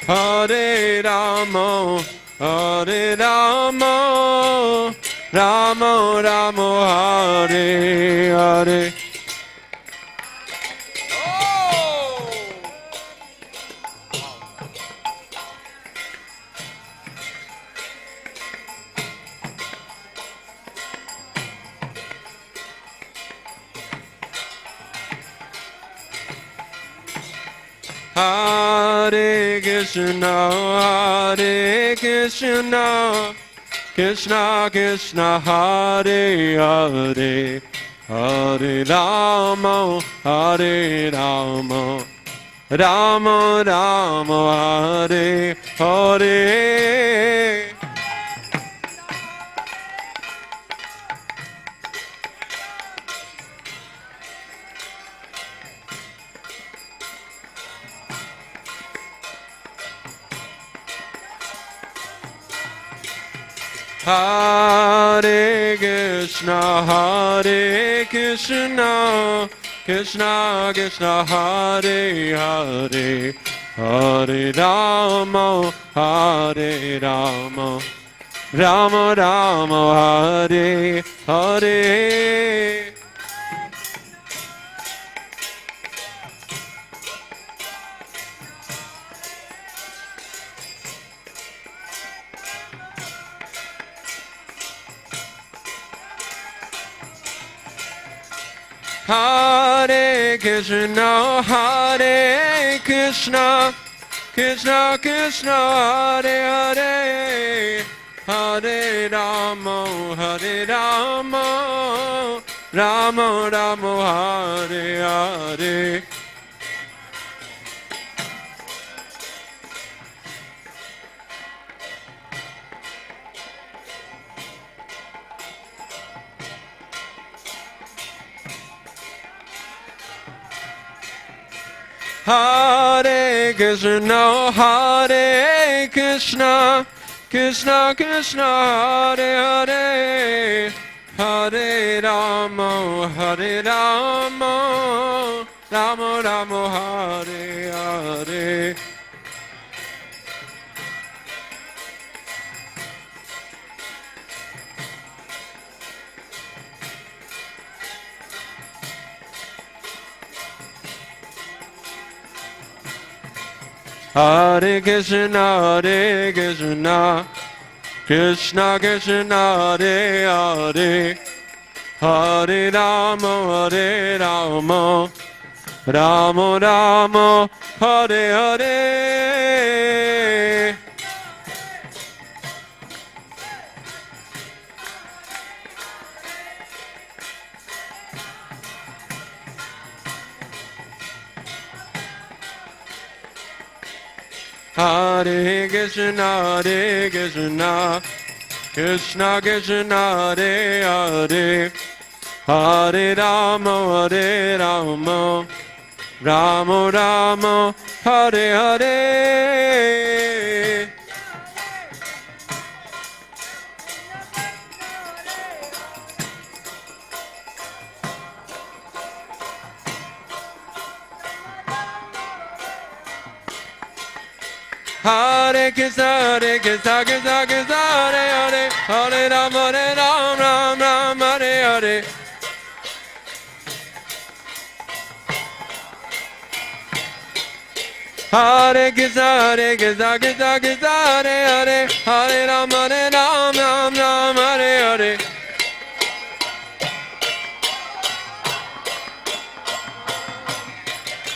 M: Hare Rama, Hare Rama, Rama Rama, Hare Hare. Hare Krishna, Hare Krishna, Krishna Krishna, Hare Hare, Hare Rama, Hare Rama, Rama Rama, Hare Hare. Hare Krishna, Hare Krishna, Krishna Krishna, Hare Hare, Hare Rama, Hare Rama, Rama Rama, Hare Hare. Hare Krishna, Hare Krishna, Krishna Krishna, Hare Hare, Hare Rama, Hare Rama, Rama Rama, Hare Hare. Hare Krishna, Hare Krishna, Krishna Krishna, Hare Hare, Hare Rama, Hare Rama, Rama Rama, Hare Hare. Hare Krishna, Hare Krishna, Krishna Krishna, Hare Hare, Hare Rama, Hare Rama, Rama Rama, Hare Hare. Hare Krishna, Hare Krishna, Krishna Krishna, Hare Hare, Hare Rama, Hare Rama, Rama Rama, Hare Hare. Hare Krishna, Hare Krishna, Krishna Krishna, Hare Hare, Hare Rama, Ram Ram, Hare Hare. Hare Krishna, Hare Krishna, Krishna Krishna, Hare Hare, Hare Rama, Ram Ram, Hare Hare.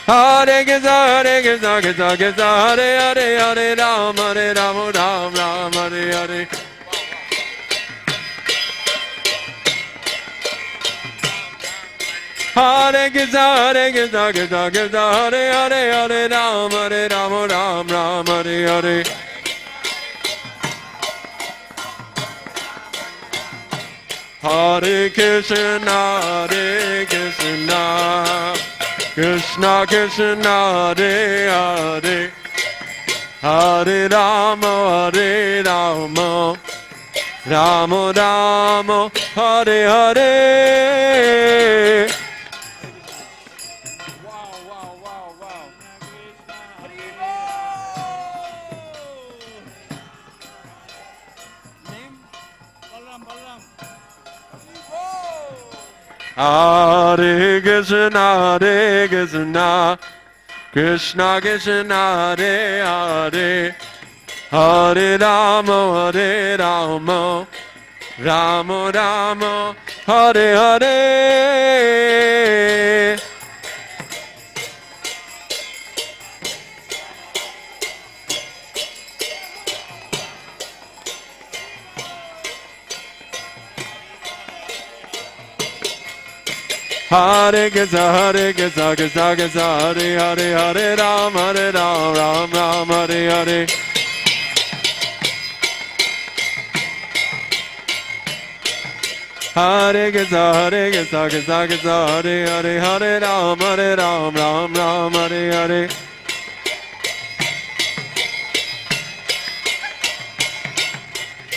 M: Hare Krishna, Krishna Krishna, Hare Hare, Hare Rama, Ram Ram, Hare Hare. Hare Krishna, Krishna Krishna, Hare Hare, Hare Rama, Ram Ram, Hare Hare. Hare Krishna, Hare Krishna, Krishna Krishna, Hare Hare, Hare Rama, Hare Rama, Rama Rama, Hare Hare. Hare Krishna, Krishna Krishna, Hare Hare, Hare Rama, Rama Rama, Hare Hare. Hare Krishna, Krishna Krishna, Hare Hare, Hare Rama, Ram Ram, Hare Hare. Hare Krishna, Krishna Krishna, Hare Hare, Hare Rama, Ram Ram, Hare Hare.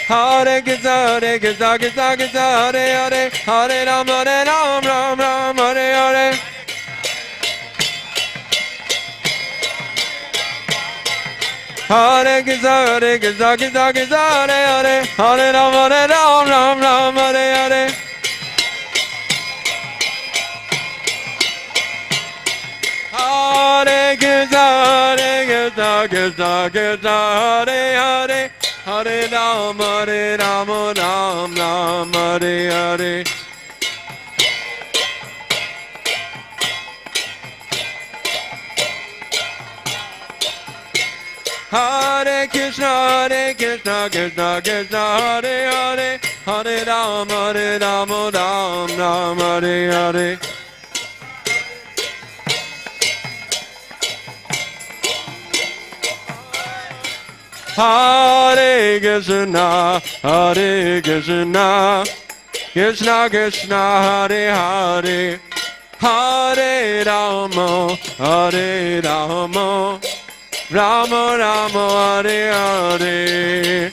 M: Hare Krishna, Krishna Krishna, Hare Hare, Hare Rama, Ram Ram, Hare Hare. Hare Krishna, Krishna Krishna, Hare Hare, Hare Rama, Ram Ram, Hare Hare. Hare Krishna, Krishna Krishna, Hare Hare, Hare Rama, Ram Ram, Hare Hare. Hare Krishna, Krishna Krishna, Hare Hare, Hare Rama, Ram Ram, Hare Hare. Hare Krishna, Krishna Krishna, Hare Hare, Hare Rama, Rama Rama, Hare Hare.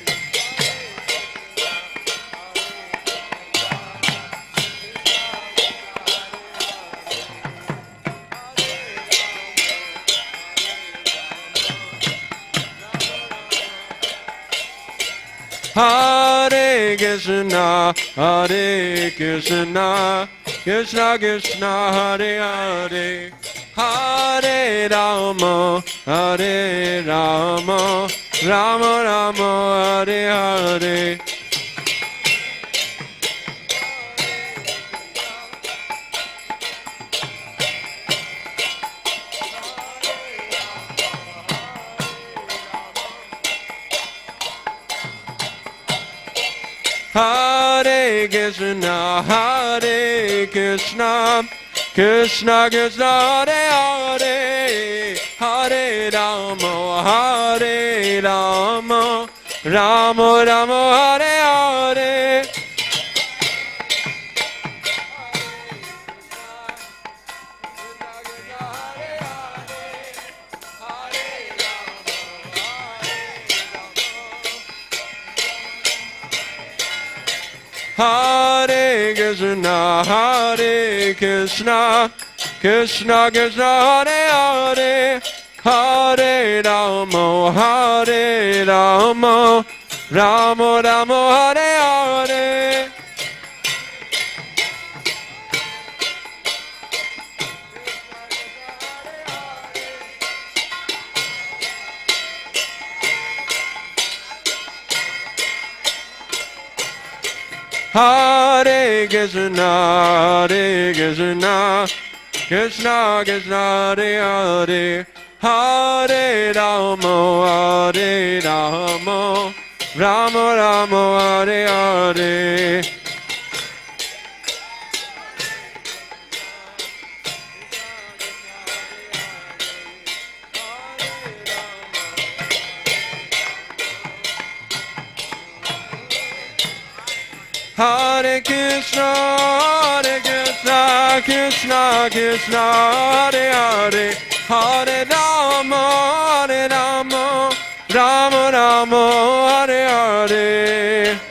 M: Hare Krishna, Krishna Krishna, Hare Hare, Hare Rama, Rama Rama, Hare Hare. Hare Krishna, Krishna Krishna, Hare Hare, Hare Rama, Rama Rama, Hare Hare. Hare Krishna, Krishna Krishna, Hare Hare, Hare Rama, Rama Rama, Hare Hare. Hare Krishna, Krishna Krishna, Hare Hare, Hare Rama, Rama Rama, Hare Hare. Hare Krishna, Krishna Krishna, Hare Hare, Hare Rama, Rama Rama, Hare Hare.